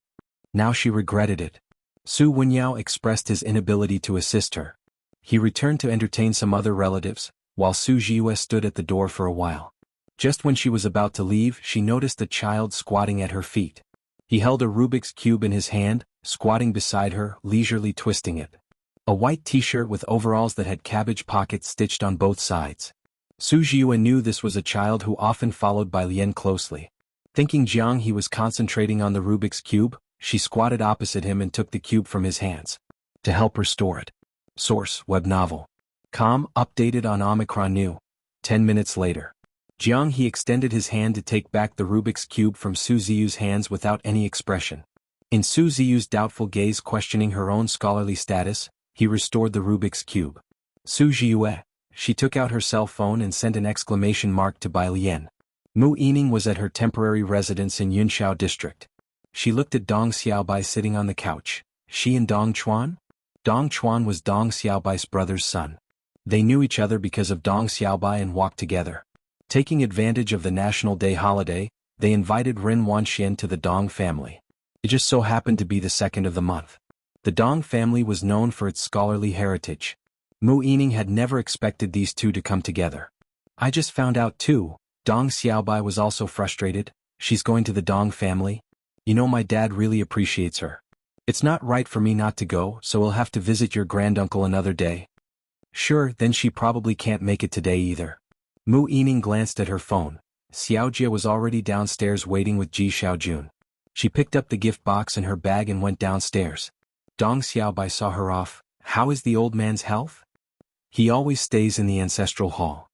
Now she regretted it. Su Wenyao expressed his inability to assist her. He returned to entertain some other relatives, while Su Jiwe stood at the door for a while. Just when she was about to leave, she noticed the child squatting at her feet. He held a Rubik's Cube in his hand, squatting beside her, leisurely twisting it. A white t-shirt with overalls that had cabbage pockets stitched on both sides. Su Jiwe knew this was a child who often followed Bai Lian closely. Thinking Jiang he was concentrating on the Rubik's Cube, she squatted opposite him and took the cube from his hands. To help her store it. Source, web novel. Updated on Omicron New. 10 minutes later. Jiang he extended his hand to take back the Rubik's Cube from Su Ziyu's hands without any expression. In Su Ziyu's doubtful gaze questioning her own scholarly status, he restored the Rubik's Cube. Su Jiwe. She took out her cell phone and sent an exclamation mark to Bai Lian. Mu Yining was at her temporary residence in Yunshao district. She looked at Dong Xiaobai sitting on the couch. She and Dong Chuan? Dong Chuan was Dong Xiaobai's brother's son. They knew each other because of Dong Xiaobai and walked together. Taking advantage of the National Day holiday, they invited Ren Wanxian to the Dong family. It just so happened to be the 2nd of the month. The Dong family was known for its scholarly heritage. Mu Yining had never expected these two to come together. I just found out too, Dong Xiaobai was also frustrated. She's going to the Dong family? You know my dad really appreciates her. It's not right for me not to go, so we'll have to visit your granduncle another day. Sure, then she probably can't make it today either. Mu Yining glanced at her phone. Xiaojia was already downstairs waiting with Ji Xiaojun. She picked up the gift box in her bag and went downstairs. Dong Xiaobai saw her off. How is the old man's health? He always stays in the ancestral hall.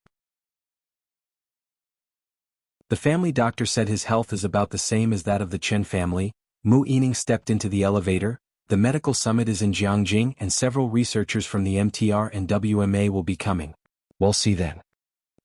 The family doctor said his health is about the same as that of the Chen family. Mu Yining stepped into the elevator. The medical summit is in Jianghu and several researchers from the MTR and WMA will be coming. We'll see then.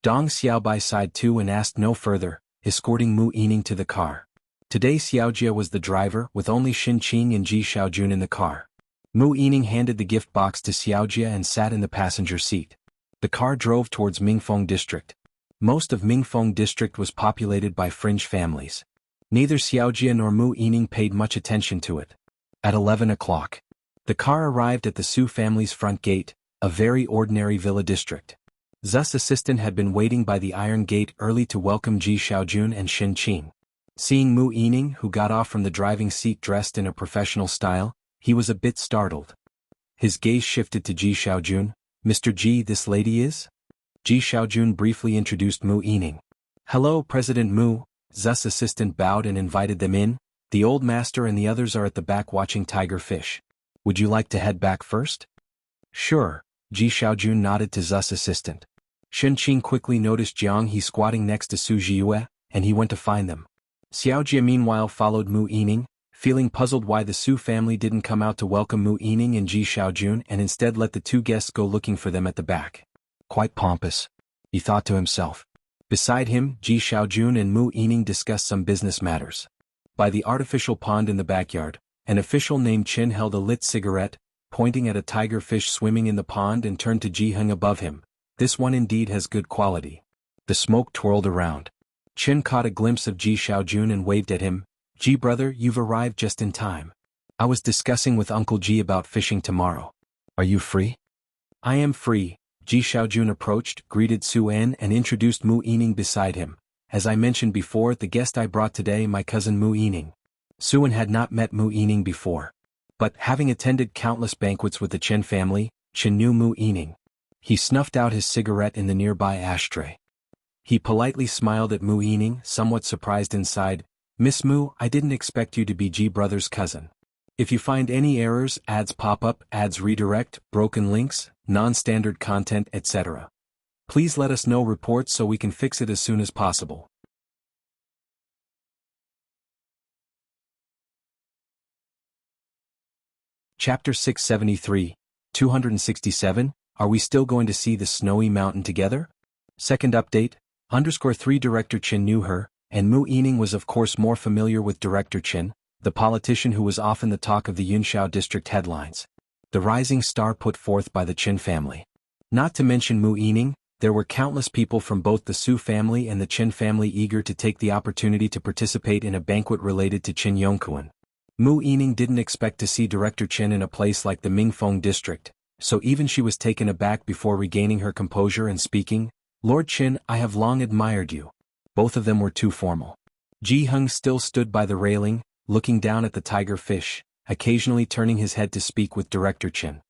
Dong Xiaobai sighed too and asked no further, escorting Mu Yining to the car. Today Xiaojia was the driver with only Xin Qing and Ji Xiaojun in the car. Mu Yining handed the gift box to Xiaojia and sat in the passenger seat. The car drove towards Mingfeng district. Most of Mingfeng district was populated by fringe families. Neither Xiaojia nor Mu Yining paid much attention to it. At 11 o'clock, the car arrived at the Su family's front gate, a very ordinary villa district. Zu's assistant had been waiting by the iron gate early to welcome Ji Xiaojun and Xin Qing. Seeing Mu Yining, who got off from the driving seat dressed in a professional style, he was a bit startled. His gaze shifted to Ji Xiaojun. Mr. Ji, this lady is? Ji Xiaojun briefly introduced Mu Yining. Hello, President Mu. Zu's assistant bowed and invited them in. The old master and the others are at the back watching tiger fish. Would you like to head back first? Sure, Ji Xiaojun nodded to Zu's assistant. Xin Qing quickly noticed Jianghu squatting next to Su Jiue, and he went to find them. Xiaojia meanwhile followed Mu Yining, feeling puzzled why the Su family didn't come out to welcome Mu Yining and Ji Xiaojun and instead let the two guests go looking for them at the back. Quite pompous, he thought to himself. Beside him, Ji Xiaojun and Mu Yining discussed some business matters. By the artificial pond in the backyard, an official named Qin held a lit cigarette, pointing at a tiger fish swimming in the pond and turned to Ji Heng above him. This one indeed has good quality. The smoke twirled around. Qin caught a glimpse of Ji Xiaojun and waved at him. Ji brother, you've arrived just in time. I was discussing with Uncle Ji about fishing tomorrow. Are you free? I am free. Ji Xiaojun approached, greeted Su En and introduced Mu Yining beside him. As I mentioned before, the guest I brought today, my cousin Mu Yining. Su En had not met Mu Yining before. But, having attended countless banquets with the Chen family, Chen knew Mu Yining. He snuffed out his cigarette in the nearby ashtray. He politely smiled at Mu Yining, somewhat surprised inside. Miss Mu, I didn't expect you to be Ji brother's cousin. If you find any errors, ads pop up, ads redirect, broken links, non-standard content, etc. Please let us know reports so we can fix it as soon as possible. Chapter 673, 267, Are we still going to see the snowy mountain together? Second update, _3 Director Qin knew her, and Mu Yining was of course more familiar with Director Qin, the politician who was often the talk of the Yunshao district headlines. The rising star put forth by the Qin family. Not to mention Mu Yining, there were countless people from both the Su family and the Qin family eager to take the opportunity to participate in a banquet related to Qin Yongkuan. Mu Yining didn't expect to see Director Qin in a place like the Mingfeng district, so even she was taken aback before regaining her composure and speaking, Lord Qin, I have long admired you. Both of them were too formal. Ji Heng still stood by the railing, looking down at the tiger fish, occasionally turning his head to speak with Director Qin.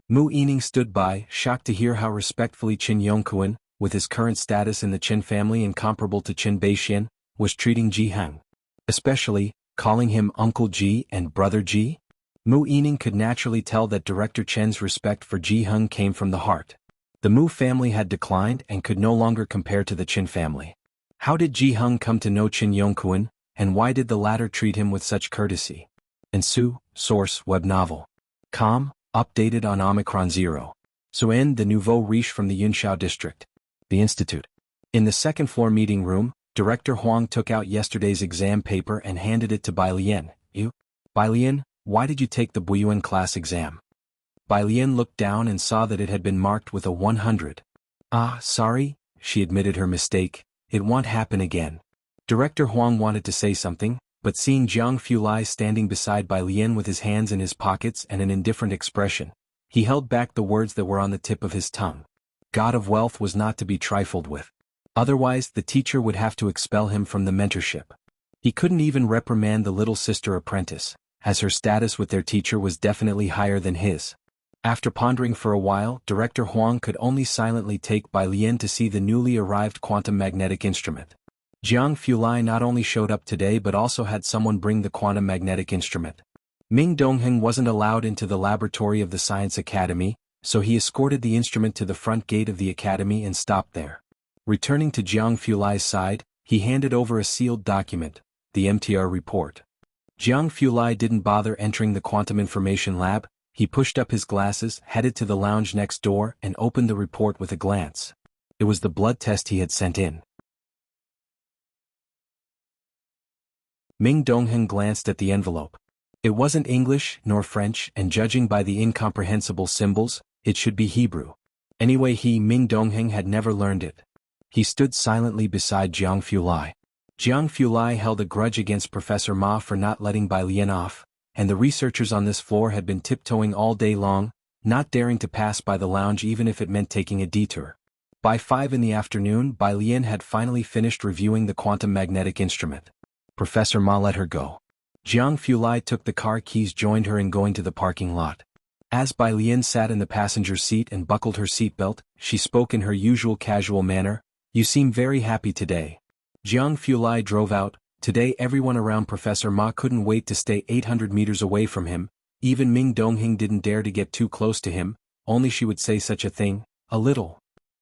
Mu Yining stood by, shocked to hear how respectfully Qin Yongkuan, with his current status in the Qin family and comparable to Qin Beixian, was treating Ji Heng. Especially, calling him Uncle Ji and Brother Ji. Mu Yining could naturally tell that Director Qin's respect for Ji Heng came from the heart. The Mu family had declined and could no longer compare to the Qin family. How did Ji Heng come to know Qin Yongkuan, and why did the latter treat him with such courtesy? And Su, source, web novel. Com, updated on Omicron 0. Suen, the nouveau riche from the Yunshao district. The Institute. In the second floor meeting room, Director Huang took out yesterday's exam paper and handed it to Bai Lian. You? Bai Lian, why did you take the Buyuan class exam? Bai Lian looked down and saw that it had been marked with a 100. Ah, sorry, she admitted her mistake. It won't happen again. Director Huang wanted to say something, but seeing Jiang Fulai standing beside Bai Lian with his hands in his pockets and an indifferent expression, he held back the words that were on the tip of his tongue. God of wealth was not to be trifled with. Otherwise, the teacher would have to expel him from the mentorship. He couldn't even reprimand the little sister apprentice, as her status with their teacher was definitely higher than his. After pondering for a while, Director Huang could only silently take Bai Lian to see the newly arrived quantum magnetic instrument. Jianghu not only showed up today but also had someone bring the quantum magnetic instrument. Ming Dongheng wasn't allowed into the laboratory of the Science Academy, so he escorted the instrument to the front gate of the academy and stopped there. Returning to Jianghu side, he handed over a sealed document, the MTR report. Jianghu didn't bother entering the quantum information lab. He pushed up his glasses, headed to the lounge next door, and opened the report with a glance. It was the blood test he had sent in. Ming Dongheng glanced at the envelope. It wasn't English nor French, and judging by the incomprehensible symbols, it should be Hebrew. Anyway, Ming Dongheng had never learned it. He stood silently beside Jianghu. Jianghu held a grudge against Professor Ma for not letting Bai Lian off, and the researchers on this floor had been tiptoeing all day long, not daring to pass by the lounge even if it meant taking a detour. By 5 in the afternoon, Bai Lian had finally finished reviewing the quantum magnetic instrument. Professor Ma let her go. Jianghu took the car keys, joined her in going to the parking lot. As Bai Lian sat in the passenger seat and buckled her seatbelt, she spoke in her usual casual manner. "You seem very happy today." Jianghu drove out. Today everyone around Professor Ma couldn't wait to stay 800 meters away from him. Even Ming Dongheng didn't dare to get too close to him, only she would say such a thing, a little.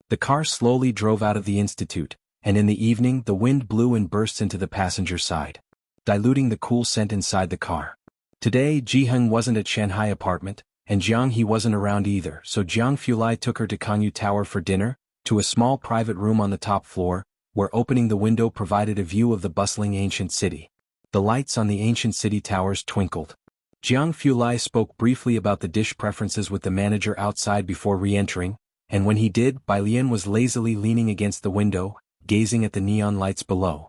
The car slowly drove out of the institute, and in the evening the wind blew in bursts into the passenger side, diluting the cool scent inside the car. Today Jiheng wasn't at Shanghai apartment, and Jianghe wasn't around either, so Jianghu took her to Kangyu Tower for dinner, to a small private room on the top floor, where opening the window provided a view of the bustling ancient city. The lights on the ancient city towers twinkled. Jianghu spoke briefly about the dish preferences with the manager outside before re-entering, and when he did, Bai Lian was lazily leaning against the window, gazing at the neon lights below.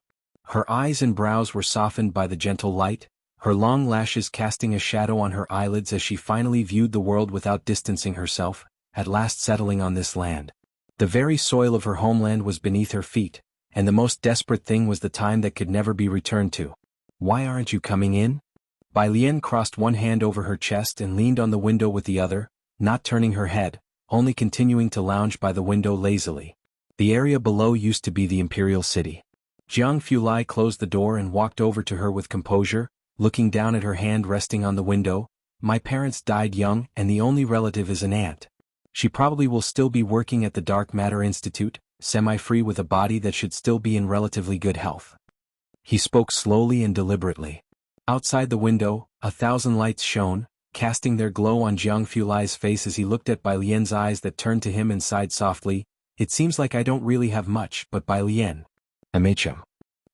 Her eyes and brows were softened by the gentle light, her long lashes casting a shadow on her eyelids as she finally viewed the world without distancing herself, at last settling on this land. The very soil of her homeland was beneath her feet, and the most desperate thing was the time that could never be returned to. "Why aren't you coming in?" Bai Lian crossed one hand over her chest and leaned on the window with the other, not turning her head, only continuing to lounge by the window lazily. The area below used to be the imperial city. Jianghu closed the door and walked over to her with composure, looking down at her hand resting on the window. "My parents died young and the only relative is an aunt. She probably will still be working at the Dark Matter Institute, semi-free with a body that should still be in relatively good health." He spoke slowly and deliberately. Outside the window, 1,000 lights shone, casting their glow on Jianghu face as he looked at Bai Lian's eyes that turned to him and sighed softly. "It seems like I don't really have much, but Bai Lian. MHM.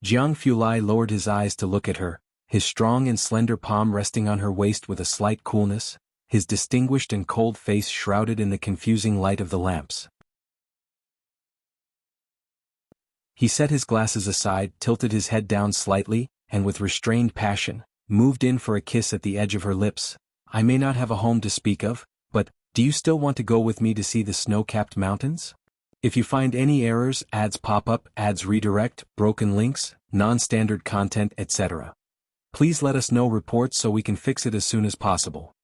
Jianghu lowered his eyes to look at her, his strong and slender palm resting on her waist with a slight coolness, his distinguished and cold face shrouded in the confusing light of the lamps. He set his glasses aside, tilted his head down slightly, and with restrained passion, moved in for a kiss at the edge of her lips. "I may not have a home to speak of, but, do you still want to go with me to see the snow-capped mountains? If you find any errors, ads pop up, ads redirect, broken links, non-standard content, etc. Please let us know reports so we can fix it as soon as possible."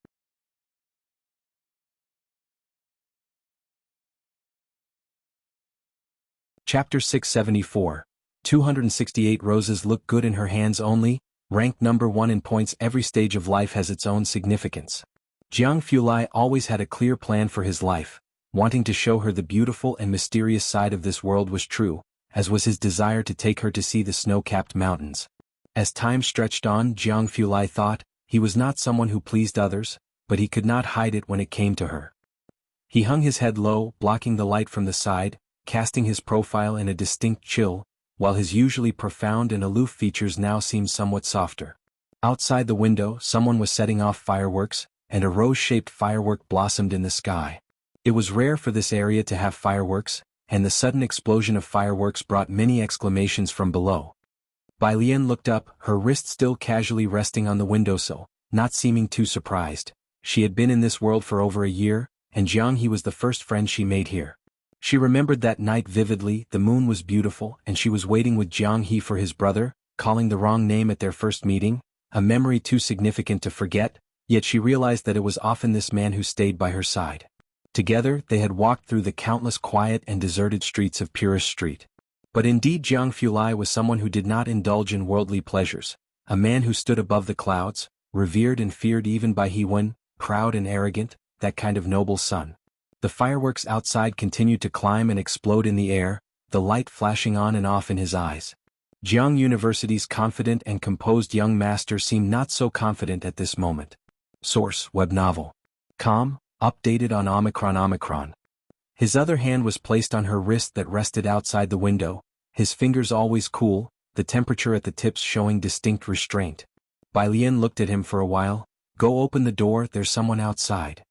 Chapter 674. 268 Roses look good in her hands only, ranked number 1 in points. Every stage of life has its own significance. Jianghu always had a clear plan for his life. Wanting to show her the beautiful and mysterious side of this world was true, as was his desire to take her to see the snow-capped mountains. As time stretched on, Jianghu thought, he was not someone who pleased others, but he could not hide it when it came to her. He hung his head low, blocking the light from the side, casting his profile in a distinct chill, while his usually profound and aloof features now seemed somewhat softer. Outside the window, someone was setting off fireworks, and a rose-shaped firework blossomed in the sky. It was rare for this area to have fireworks, and the sudden explosion of fireworks brought many exclamations from below. Bai Lian looked up, her wrist still casually resting on the windowsill, not seeming too surprised. She had been in this world for over a year, and Jianghe was the first friend she made here. She remembered that night vividly. The moon was beautiful and she was waiting with Jianghe for his brother, calling the wrong name at their first meeting, a memory too significant to forget, yet she realized that it was often this man who stayed by her side. Together, they had walked through the countless quiet and deserted streets of Purist Street. But indeed Jianghu was someone who did not indulge in worldly pleasures, a man who stood above the clouds, revered and feared even by Hewen, proud and arrogant, that kind of noble son. The fireworks outside continued to climb and explode in the air, the light flashing on and off in his eyes. Jianghu University's confident and composed young master seemed not so confident at this moment. Source: web novel. Com. Updated on Omicron. His other hand was placed on her wrist that rested outside the window, his fingers always cool, the temperature at the tips showing distinct restraint. Bai Lian looked at him for a while. Go open the door, there's someone outside.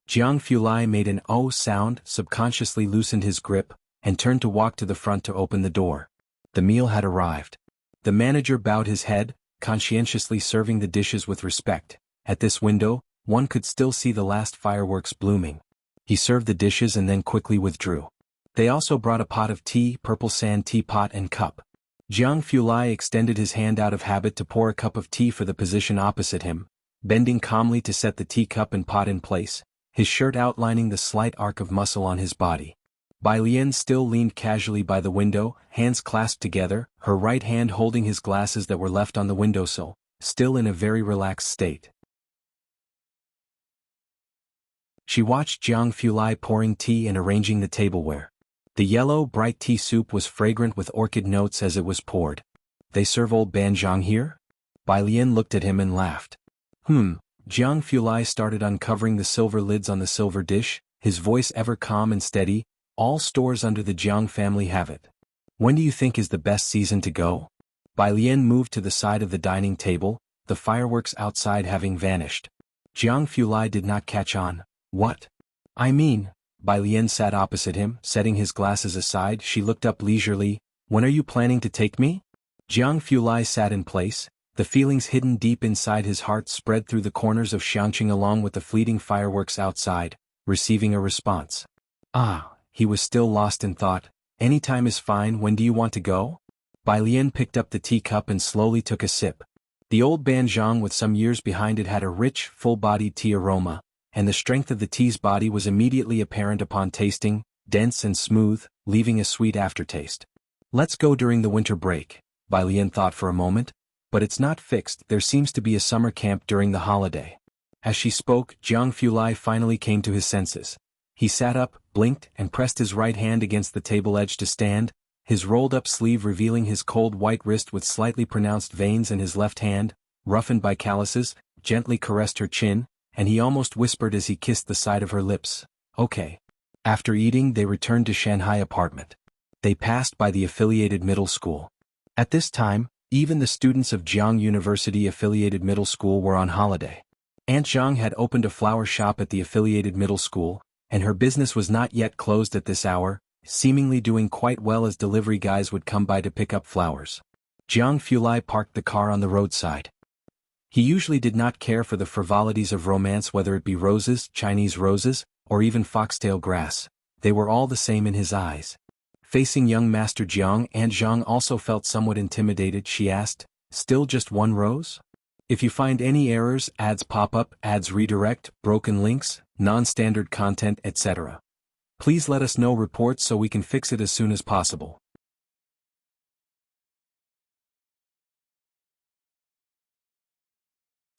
Jianghu made an "oh" sound, subconsciously loosened his grip, and turned to walk to the front to open the door. The meal had arrived. The manager bowed his head, conscientiously serving the dishes with respect. At this window, one could still see the last fireworks blooming. He served the dishes and then quickly withdrew. They also brought a pot of tea, purple sand teapot and cup. Jianghu extended his hand out of habit to pour a cup of tea for the position opposite him, bending calmly to set the teacup and pot in place, his shirt outlining the slight arc of muscle on his body. Bai Lian still leaned casually by the window, hands clasped together, her right hand holding his glasses that were left on the windowsill, still in a very relaxed state. She watched Jianghu pouring tea and arranging the tableware. The yellow, bright tea soup was fragrant with orchid notes as it was poured. They serve old banjiang here? Bai Lian looked at him and laughed. Jianghu started uncovering the silver lids on the silver dish, his voice ever calm and steady. All stores under the Jiang family have it. When do you think is the best season to go? Bai Lian moved to the side of the dining table, the fireworks outside having vanished. Jianghu did not catch on. What? I mean, Bai Lian sat opposite him, setting his glasses aside. She looked up leisurely. When are you planning to take me? Jianghu sat in place, the feelings hidden deep inside his heart spread through the corners of Xiangqing along with the fleeting fireworks outside, receiving a response. He was still lost in thought. Any time is fine, when do you want to go? Bai Lian picked up the teacup and slowly took a sip. The old banjiang with some years behind it had a rich, full-bodied tea aroma, and the strength of the tea's body was immediately apparent upon tasting, dense and smooth, leaving a sweet aftertaste. Let's go during the winter break, Bai Lian thought for a moment, but it's not fixed, there seems to be a summer camp during the holiday. As she spoke, Jianghu finally came to his senses. He sat up, blinked, and pressed his right hand against the table edge to stand, his rolled-up sleeve revealing his cold white wrist with slightly pronounced veins, and his left hand, roughened by calluses, gently caressed her chin, and he almost whispered as he kissed the side of her lips, "Okay." After eating, they returned to Shanghai apartment. They passed by the affiliated middle school. At this time, even the students of Jianghu University affiliated middle school were on holiday. Aunt Zhang had opened a flower shop at the affiliated middle school, and her business was not yet closed at this hour, seemingly doing quite well as delivery guys would come by to pick up flowers. Jianghu parked the car on the roadside. He usually did not care for the frivolities of romance, whether it be roses, Chinese roses, or even foxtail grass. They were all the same in his eyes. Facing young Master Jiang, Aunt Zhang also felt somewhat intimidated. She asked, "Still just one rose? If you find any errors, ads pop up, ads redirect, broken links, non-standard content, etc. Please let us know reports so we can fix it as soon as possible."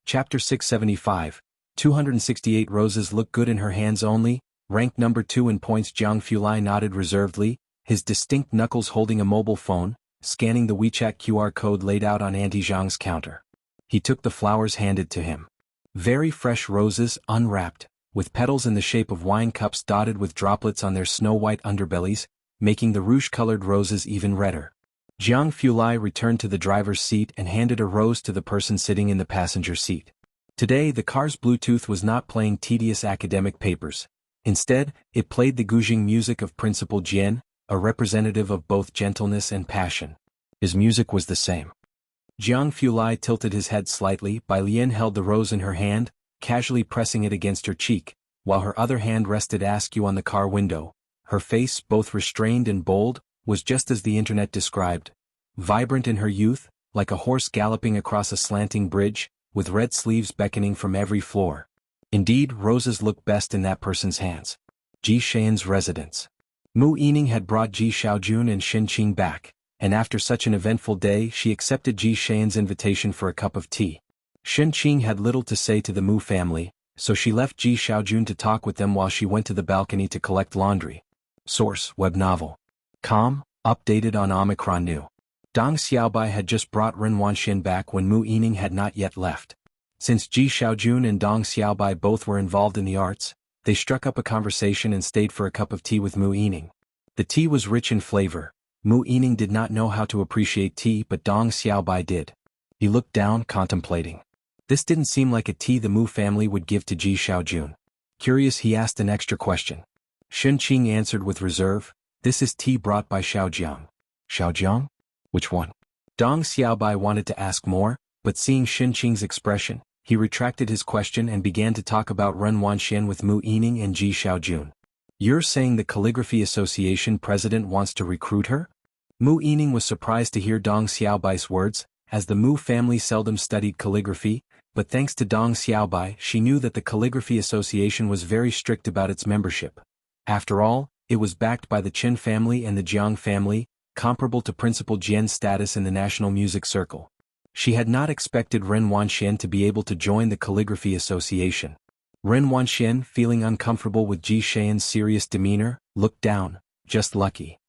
Chapter 675, 268 Roses look good in her hands only, ranked number 2 in points. Jianghu nodded reservedly, his distinct knuckles holding a mobile phone, scanning the WeChat QR code laid out on Auntie Zhang's counter. He took the flowers handed to him. Very fresh roses, unwrapped, with petals in the shape of wine cups dotted with droplets on their snow-white underbellies, making the rouge-colored roses even redder. Jianghu returned to the driver's seat and handed a rose to the person sitting in the passenger seat. Today the car's Bluetooth was not playing tedious academic papers. Instead, it played the Guzheng music of Principal Jian, a representative of both gentleness and passion. His music was the same. Jianghu tilted his head slightly. Bai Lian held the rose in her hand, casually pressing it against her cheek, while her other hand rested askew on the car window. Her face, both restrained and bold, was just as the internet described. Vibrant in her youth, like a horse galloping across a slanting bridge, with red sleeves beckoning from every floor. Indeed, roses look best in that person's hands. Ji Xian's residence. Mu Yining had brought Ji Xiaojun and Xin Qing back, and after such an eventful day she accepted Ji Xian's invitation for a cup of tea. Xin Qing had little to say to the Mu family, so she left Ji Xiaojun to talk with them while she went to the balcony to collect laundry. Source: web novel. Com. Updated on Omicron New. Dong Xiaobai had just brought Ren Wanxian back when Mu Yining had not yet left. Since Ji Xiaojun and Dong Xiaobai both were involved in the arts, they struck up a conversation and stayed for a cup of tea with Mu Yining. The tea was rich in flavor. Mu Yining did not know how to appreciate tea, but Dong Xiaobai did. He looked down, contemplating. This didn't seem like a tea the Mu family would give to Ji Xiaojun. Curious, he asked an extra question. Xin Qing answered with reserve, "This is tea brought by Xiaojiang." Xiaojiang? Which one? Dong Xiaobai wanted to ask more, but seeing Xin Qing's expression, he retracted his question and began to talk about Ren Wanxian with Mu Yining and Ji Xiaojun. "You're saying the Calligraphy Association president wants to recruit her?" Mu Yining was surprised to hear Dong Xiaobai's words, as the Mu family seldom studied calligraphy, but thanks to Dong Xiaobai she knew that the Calligraphy Association was very strict about its membership. After all, it was backed by the Qin family and the Jianghu family, comparable to Principal Jian's status in the National Music Circle. She had not expected Ren Wanxian to be able to join the Calligraphy Association. Ren Wanxian, feeling uncomfortable with Ji Xian's serious demeanor, looked down. Just lucky.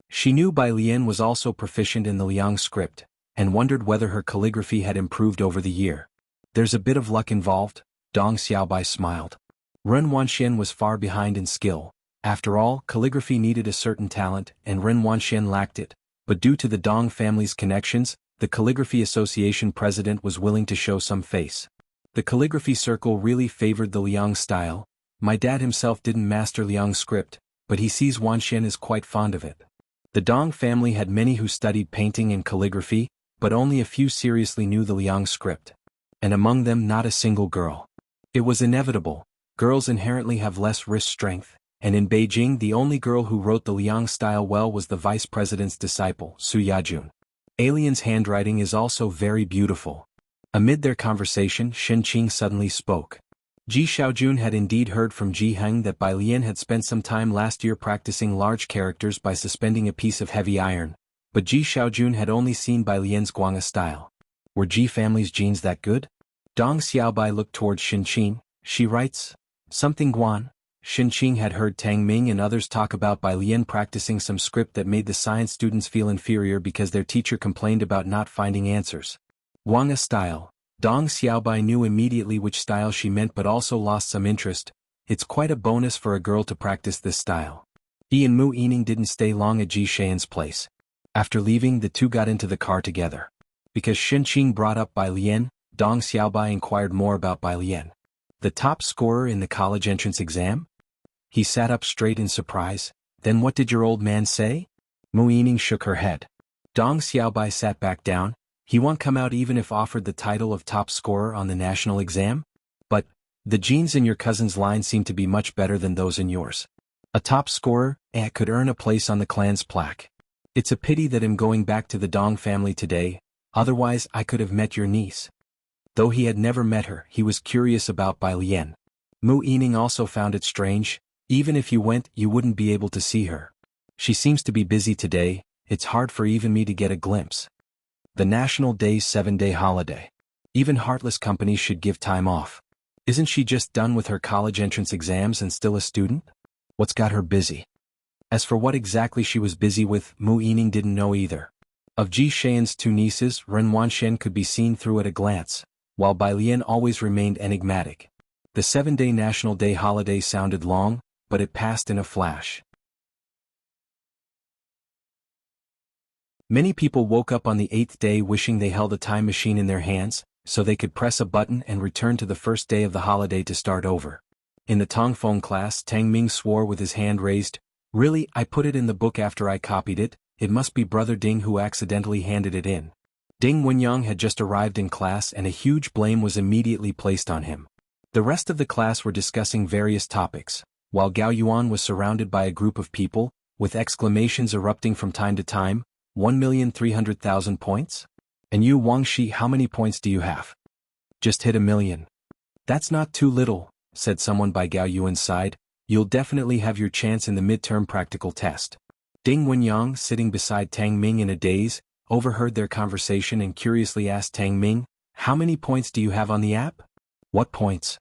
She knew Bai Lian was also proficient in the Liang script, and wondered whether her calligraphy had improved over the year. "There's a bit of luck involved," Dong Xiaobai smiled. Ren Wanxian was far behind in skill. After all, calligraphy needed a certain talent, and Ren Wanxian lacked it, but due to the Dong family's connections, the Calligraphy Association president was willing to show some face. The calligraphy circle really favored the Liang style. "My dad himself didn't master Liang script, but he sees Wanxian is quite fond of it." The Dong family had many who studied painting and calligraphy, but only a few seriously knew the Liang script. And among them not a single girl. It was inevitable. Girls inherently have less wrist strength, and in Beijing the only girl who wrote the Liang style well was the vice president's disciple, Su Yajun. Alien's handwriting is also very beautiful. Amid their conversation, Xin Qing suddenly spoke. Ji Xiaojun had indeed heard from Ji Heng that Bai Lian had spent some time last year practicing large characters by suspending a piece of heavy iron, but Ji Xiaojun had only seen Bai Lian's Guanga style. Were Ji family's genes that good? Dong Xiaobai looked towards Xin Qing. "She writes something Guan." Xin Qing had heard Tang Ming and others talk about Bai Lian practicing some script that made the science students feel inferior because their teacher complained about not finding answers. Guanga style. Dong Xiaobai knew immediately which style she meant but also lost some interest. It's quite a bonus for a girl to practice this style. He and Mu Yining didn't stay long at Ji Xian's place. After leaving, the two got into the car together. Because Xin Qing brought up Bai Lian, Dong Xiaobai inquired more about Bai Lian. "The top scorer in the college entrance exam?" He sat up straight in surprise. "Then what did your old man say?" Mu Yining shook her head. Dong Xiaobai sat back down. "He won't come out even if offered the title of top scorer on the national exam? But the genes in your cousin's line seem to be much better than those in yours. A top scorer, could earn a place on the clan's plaque. It's a pity that I'm going back to the Dong family today, otherwise I could have met your niece." Though he had never met her, he was curious about Bai Lian. Mu Yining also found it strange. "Even if you went, you wouldn't be able to see her. She seems to be busy today, it's hard for even me to get a glimpse. The National Day's 7-day holiday. Even heartless companies should give time off. Isn't she just done with her college entrance exams and still a student? What's got her busy?" As for what exactly she was busy with, Mu Yining didn't know either. Of Ji Xian's two nieces, Ren Wanxian could be seen through at a glance, while Bai Lian always remained enigmatic. The 7-day National Day holiday sounded long, but it passed in a flash. Many people woke up on the 8th day wishing they held a time machine in their hands, so they could press a button and return to the first day of the holiday to start over. In the Tongfeng class, Tang Ming swore with his hand raised, "Really, I put it in the book after I copied it, it must be Brother Ding who accidentally handed it in." Ding Wenyang had just arrived in class and a huge blame was immediately placed on him. The rest of the class were discussing various topics. While Gao Yuan was surrounded by a group of people, with exclamations erupting from time to time. 1,300,000 points? And you Wangshi, how many points do you have? Just hit 1,000,000. That's not too little, said someone by Gao Yuan's side. You'll definitely have your chance in the midterm practical test. Ding Wenyang, sitting beside Tang Ming in a daze, overheard their conversation and curiously asked Tang Ming, how many points do you have on the app? What points?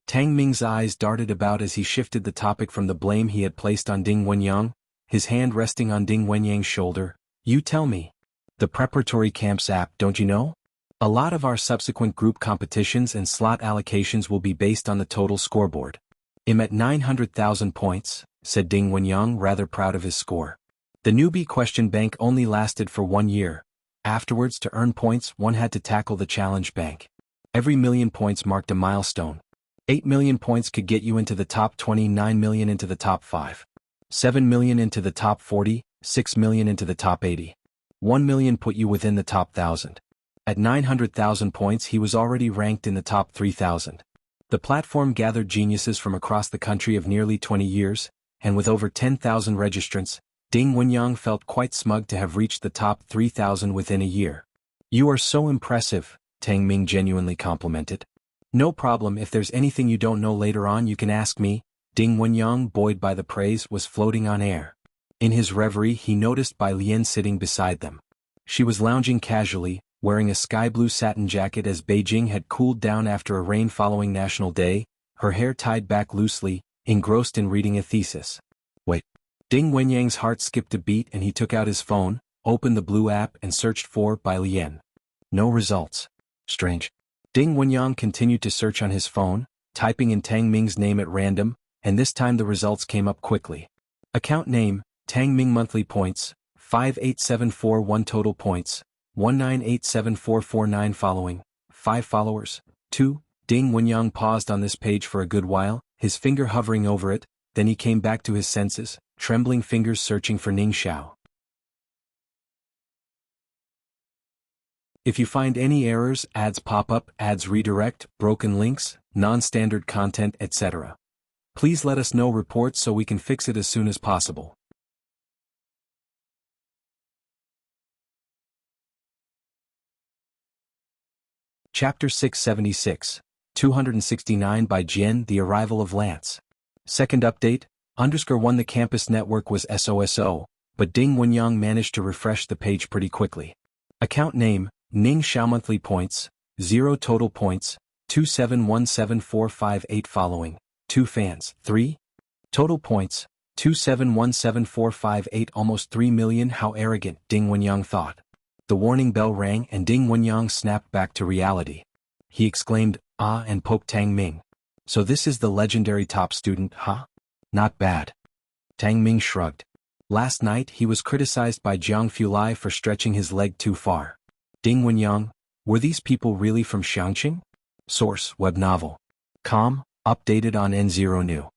Tang Ming's eyes darted about as he shifted the topic from the blame he had placed on Ding Wenyang, his hand resting on Ding Wenyang's shoulder. You tell me. The preparatory camps app, don't you know? A lot of our subsequent group competitions and slot allocations will be based on the total scoreboard. I'm at 900,000 points, said Ding Wenyang, rather proud of his score. The newbie question bank only lasted for 1 year. Afterwards, to earn points, one had to tackle the challenge bank. Every 1,000,000 points marked a milestone. 8 million points could get you into the top 20, 9 million into the top 5. 7 million into the top 40, 6 million into the top 80. 1 million put you within the top 1,000. At 900,000 points he was already ranked in the top 3,000. The platform gathered geniuses from across the country of nearly 20 years, and with over 10,000 registrants, Ding Wenyang felt quite smug to have reached the top 3,000 within a year. You are so impressive, Tang Ming genuinely complimented. No problem, if there's anything you don't know later on you can ask me. Ding Wenyang, buoyed by the praise, was floating on air. In his reverie he noticed Bai Lian sitting beside them. She was lounging casually, wearing a sky-blue satin jacket as Beijing had cooled down after a rain-following National Day, her hair tied back loosely, engrossed in reading a thesis. Wait. Ding Wenyang's heart skipped a beat and he took out his phone, opened the blue app and searched for Bai Lian. No results. Strange. Ding Wenyang continued to search on his phone, typing in Tang Ming's name at random, and this time the results came up quickly. Account name, Tang Ming monthly points, 58741 total points, 1987449 following, 5 followers, 2. Ding Wenyang paused on this page for a good while, his finger hovering over it, then he came back to his senses, trembling fingers searching for Ning Xiao. If you find any errors, ads pop up, ads redirect, broken links, non-standard content, etc., please let us know. Reports so we can fix it as soon as possible. Chapter 676, 269 by Jian. The arrival of Lance. Second update, _1 The campus network was SOSO, but Ding Wenyang managed to refresh the page pretty quickly. Account name, Ning Xiao monthly points, 0 total points, 2717458 following, 2 fans, 3. Total points, 2717458 almost 3 million. How arrogant, Ding Wenyang thought. The warning bell rang and Ding Wenyang snapped back to reality. He exclaimed, ah, and poked Tang Ming. So this is the legendary top student, huh? Not bad. Tang Ming shrugged. Last night he was criticized by Jianghu Lai for stretching his leg too far. Ding Wenyang, were these people really from Xiangqing? Source, web novel. Com, updated on N0 New.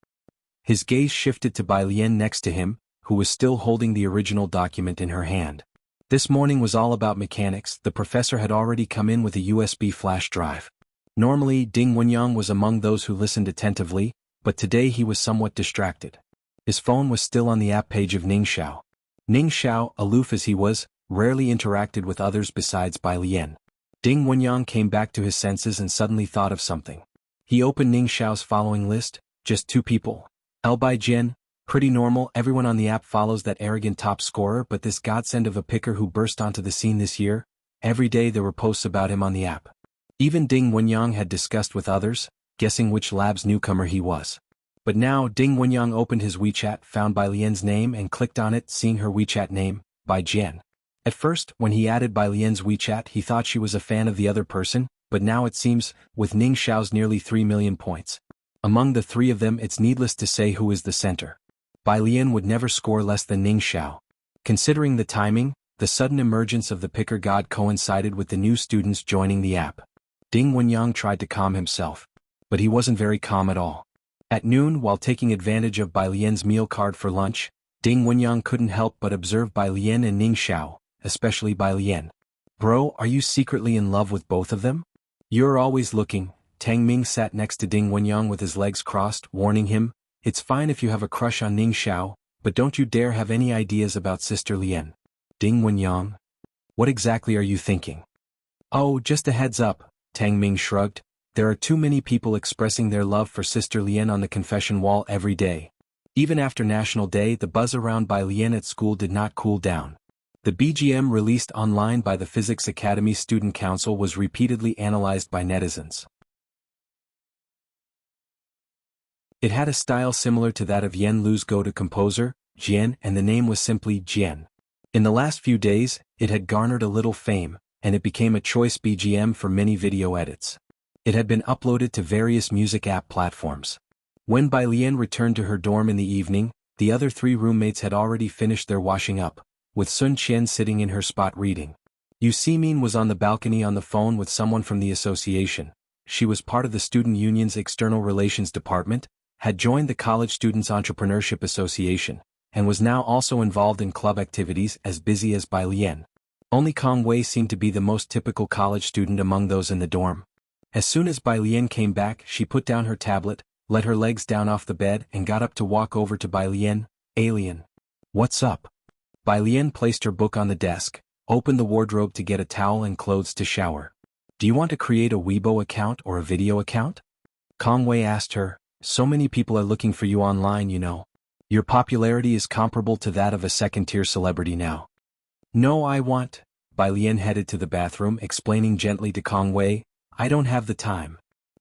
His gaze shifted to Bai Lian next to him, who was still holding the original document in her hand. This morning was all about mechanics. The professor had already come in with a USB flash drive. Normally Ding Wenyang was among those who listened attentively, but today he was somewhat distracted. His phone was still on the app page of Ning Xiao. Ning Xiao, aloof as he was, rarely interacted with others besides Bai Lian. Ding Wenyang came back to his senses and suddenly thought of something. He opened Ning Xiao's following list, just 2 people. Bai Jian, pretty normal, everyone on the app follows that arrogant top scorer, but this godsend of a picker who burst onto the scene this year, every day there were posts about him on the app. Even Ding Wenyang had discussed with others, guessing which lab's newcomer he was. But now Ding Wenyang opened his WeChat, found Bai Lian's name and clicked on it, seeing her WeChat name, Bai Jian. At first, when he added Bai Lian's WeChat he thought she was a fan of the other person, but now it seems, with Ning Xiao's nearly 3 million points. Among the 3 of them it's needless to say who is the center. Bai Lian would never score less than Ning Xiao. Considering the timing, the sudden emergence of the picker god coincided with the new students joining the app. Ding Wenyang tried to calm himself. But he wasn't very calm at all. At noon, while taking advantage of Bai Lian's meal card for lunch, Ding Wenyang couldn't help but observe Bai Lian and Ning Xiao, especially Bai Lian. Bro, are you secretly in love with both of them? You're always looking. Tang Ming sat next to Ding Wenyang with his legs crossed, warning him, it's fine if you have a crush on Ning Xiao, But don't you dare have any ideas about Sister Lien. Ding Wenyang. What exactly are you thinking? Oh, just a heads up, Tang Ming shrugged. There are too many people expressing their love for Sister Lien on the confession wall every day. Even after National Day, the buzz around Bai Lien at school did not cool down. The BGM released online by the Physics Academy Student Council was repeatedly analyzed by netizens. It had a style similar to that of Yen Lu's go-to composer, Jian, and the name was simply Jian. In the last few days, it had garnered a little fame, and it became a choice BGM for many video edits. It had been uploaded to various music app platforms. When Bai Lien returned to her dorm in the evening, the other 3 roommates had already finished their washing up, with Sun Qian sitting in her spot reading. Yu Simin was on the balcony on the phone with someone from the association. She was part of the student union's external relations department, had joined the College Students' Entrepreneurship Association, and was now also involved in club activities as busy as Bai Lien. Only Kong Wei seemed to be the most typical college student among those in the dorm. As soon as Bai Lien came back, she put down her tablet, let her legs down off the bed and got up to walk over to Bai Lien. Alien. What's up? Bai Lien placed her book on the desk, opened the wardrobe to get a towel and clothes to shower. Do you want to create a Weibo account or a video account? Kong Wei asked her. So many people are looking for you online, you know. Your popularity is comparable to that of a second-tier celebrity now. No, I want. Bai Lien headed to the bathroom, explaining gently to Kong Wei, I don't have the time.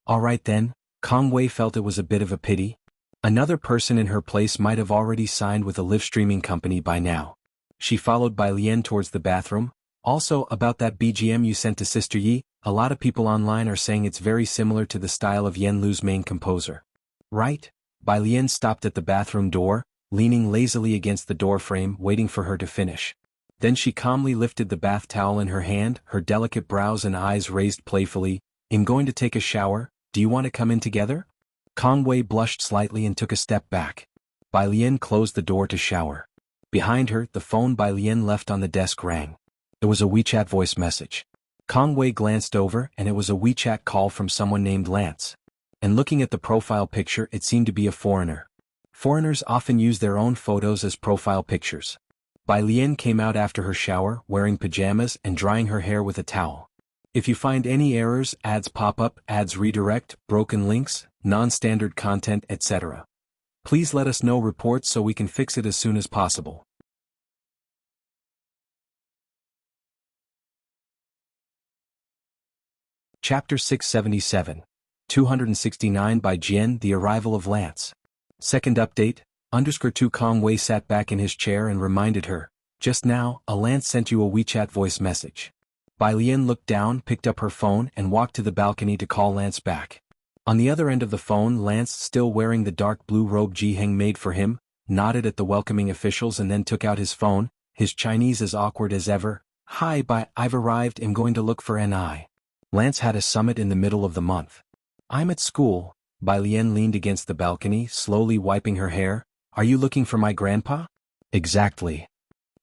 All right then, Kong Wei felt it was a bit of a pity. Another person in her place might have already signed with a live streaming company by now. She followed Bai Lien towards the bathroom. Also, about that BGM you sent to Sister Yi, a lot of people online are saying it's very similar to the style of Yen Lu's main composer. Right? Bai Lien stopped at the bathroom door, leaning lazily against the door frame, waiting for her to finish. Then she calmly lifted the bath towel in her hand, her delicate brows and eyes raised playfully. I'm going to take a shower, do you want to come in together? Kong Wei blushed slightly and took a step back. Bai Lien closed the door to shower. Behind her, the phone Bai Lien left on the desk rang. It was a WeChat voice message. Kong Wei glanced over and it was a WeChat call from someone named Lance. And looking at the profile picture, it seemed to be a foreigner. Foreigners often use their own photos as profile pictures. Bai Lien came out after her shower, wearing pajamas and drying her hair with a towel. If you find any errors, ads pop up, ads redirect, broken links, non-standard content, etc. Please let us know reports so we can fix it as soon as possible. Chapter 677. 269 by Jian. The arrival of Lance. Second update, _2 Kong Wei sat back in his chair and reminded her, just now, a Lance sent you a WeChat voice message. Bai Lien looked down, picked up her phone and walked to the balcony to call Lance back. On the other end of the phone, Lance, still wearing the dark blue robe Jiheng made for him, nodded at the welcoming officials and then took out his phone, his Chinese as awkward as ever. Hi Bai, I've arrived, I'm going to look for NI. Lance had a summit in the middle of the month. I'm at school. Bai Lien leaned against the balcony, slowly wiping her hair. Are you looking for my grandpa? Exactly.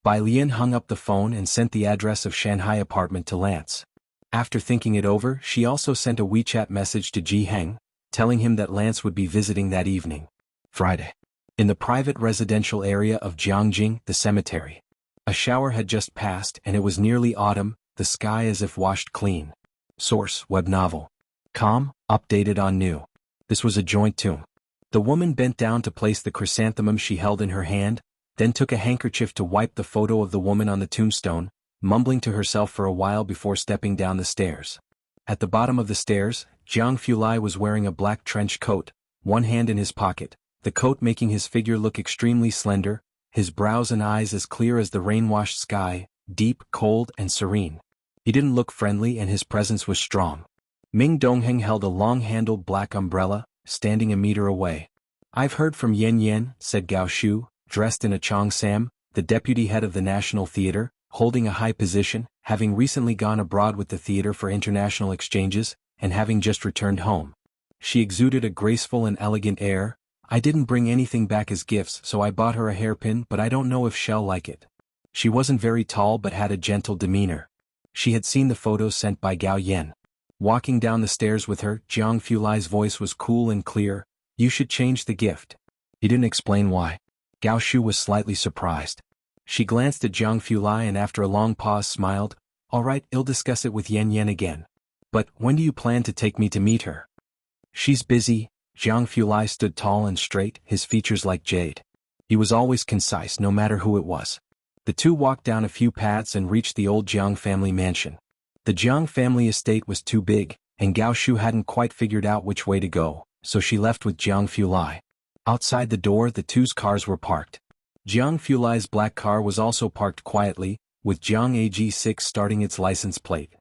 Bai Lien hung up the phone and sent the address of Shanghai apartment to Lance. After thinking it over, she also sent a WeChat message to Jiheng, telling him that Lance would be visiting that evening. Friday. In the private residential area of Jianghu, the cemetery. A shower had just passed and it was nearly autumn, the sky as if washed clean. Source, web novel. Com, updated on new. This was a joint tomb. The woman bent down to place the chrysanthemum she held in her hand, then took a handkerchief to wipe the photo of the woman on the tombstone, mumbling to herself for a while before stepping down the stairs. At the bottom of the stairs, Jianghu Lai was wearing a black trench coat, one hand in his pocket, the coat making his figure look extremely slender, his brows and eyes as clear as the rain-washed sky, deep, cold, and serene. He didn't look friendly and his presence was strong. Ming Dongheng held a long-handled black umbrella, standing a meter away. I've heard from Yen Yen, said Gao Shu, dressed in a cheongsam, the deputy head of the National Theater, holding a high position, having recently gone abroad with the theater for international exchanges, and having just returned home. She exuded a graceful and elegant air. I didn't bring anything back as gifts, so I bought her a hairpin, but I don't know if she'll like it. She wasn't very tall but had a gentle demeanor. She had seen the photos sent by Gao Yen. Walking down the stairs with her, Jianghu Lai's voice was cool and clear. You should change the gift. He didn't explain why. Gao Shu was slightly surprised. She glanced at Jianghu Lai and after a long pause smiled, "All right, I'll discuss it with Yan Yan again. But when do you plan to take me to meet her?" "She's busy." Jianghu Lai stood tall and straight, his features like jade. He was always concise no matter who it was. The two walked down a few paths and reached the old Jiang family mansion. The Jiang family estate was too big, and Gao Shu hadn't quite figured out which way to go, so she left with Jianghu Lai. Outside the door the two's cars were parked. Jianghu Lai's black car was also parked quietly, with Jiang AG6 starting its license plate.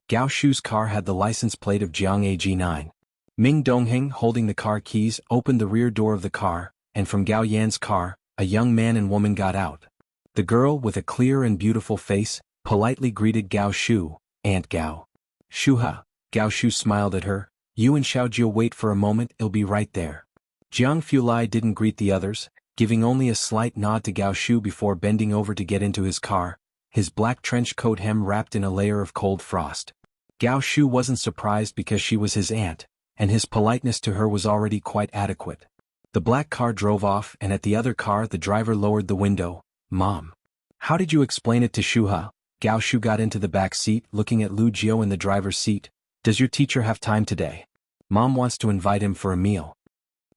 Gao Shu's car had the license plate of Jiang AG9. Ming Dongheng, holding the car keys, opened the rear door of the car, and from Gao Yan's car, a young man and woman got out. The girl, with a clear and beautiful face, politely greeted Gao Shu, "Aunt Gao." "Shuha." Gao Shu smiled at her. "You and Xiaojia wait for a moment, I'll be right there." Jianghu Lai didn't greet the others, giving only a slight nod to Gao Shu before bending over to get into his car, his black trench coat hem wrapped in a layer of cold frost. Gao Shu wasn't surprised because she was his aunt, and his politeness to her was already quite adequate. The black car drove off and at the other car the driver lowered the window. "Mom. How did you explain it to Shuha?" Gao Shu got into the back seat, looking at Lu Jiao in the driver's seat. "Does your teacher have time today? Mom wants to invite him for a meal."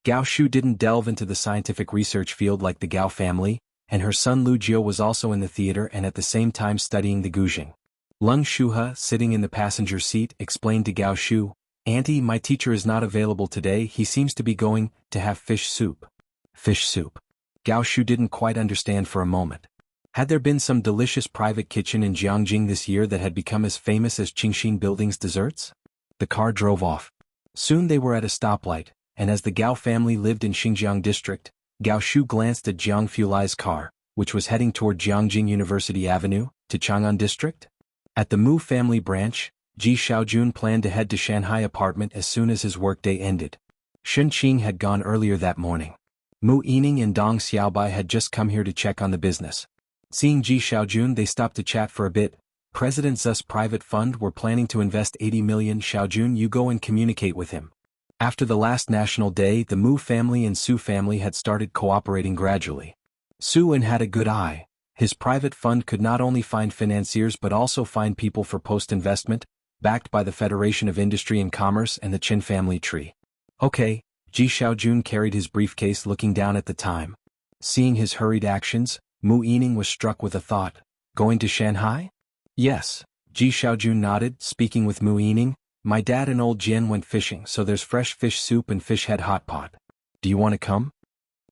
Gao Shu didn't delve into the scientific research field like the Gao family, and her son Lu Jiao was also in the theater and at the same time studying the Guzheng. Lung Shuha, sitting in the passenger seat, explained to Gao Shu, "Auntie, my teacher is not available today, he seems to be going to have fish soup." Fish soup. Gao Shu didn't quite understand for a moment. Had there been some delicious private kitchen in Jiangjing this year that had become as famous as Qingxin Building's desserts? The car drove off. Soon they were at a stoplight, and as the Gao family lived in Xinjiang district, Gao Shu glanced at Jianghu Lai's car, which was heading toward Jiangjing University Avenue, to Chang'an district. At the Mu family branch, Ji Xiaojun planned to head to Shanghai apartment as soon as his workday ended. Shen Qing had gone earlier that morning. Mu Yining and Dong Xiaobai had just come here to check on the business. Seeing Ji Xiaojun, they stopped to chat for a bit. "President Zh's private fund were planning to invest 80 million. Xiaojun, you go and communicate with him." After the last National Day, the Mu family and Su family had started cooperating gradually. Su En had a good eye. His private fund could not only find financiers but also find people for post-investment, backed by the Federation of Industry and Commerce and the Qin family tree. "Okay." Ji Xiaojun carried his briefcase looking down at the time. Seeing his hurried actions, Mu Yining was struck with a thought. "Going to Shanghai?" "Yes." Ji Xiaojun nodded, speaking with Mu Yining. "My dad and old Jian went fishing, so there's fresh fish soup and fish head hot pot. Do you want to come?"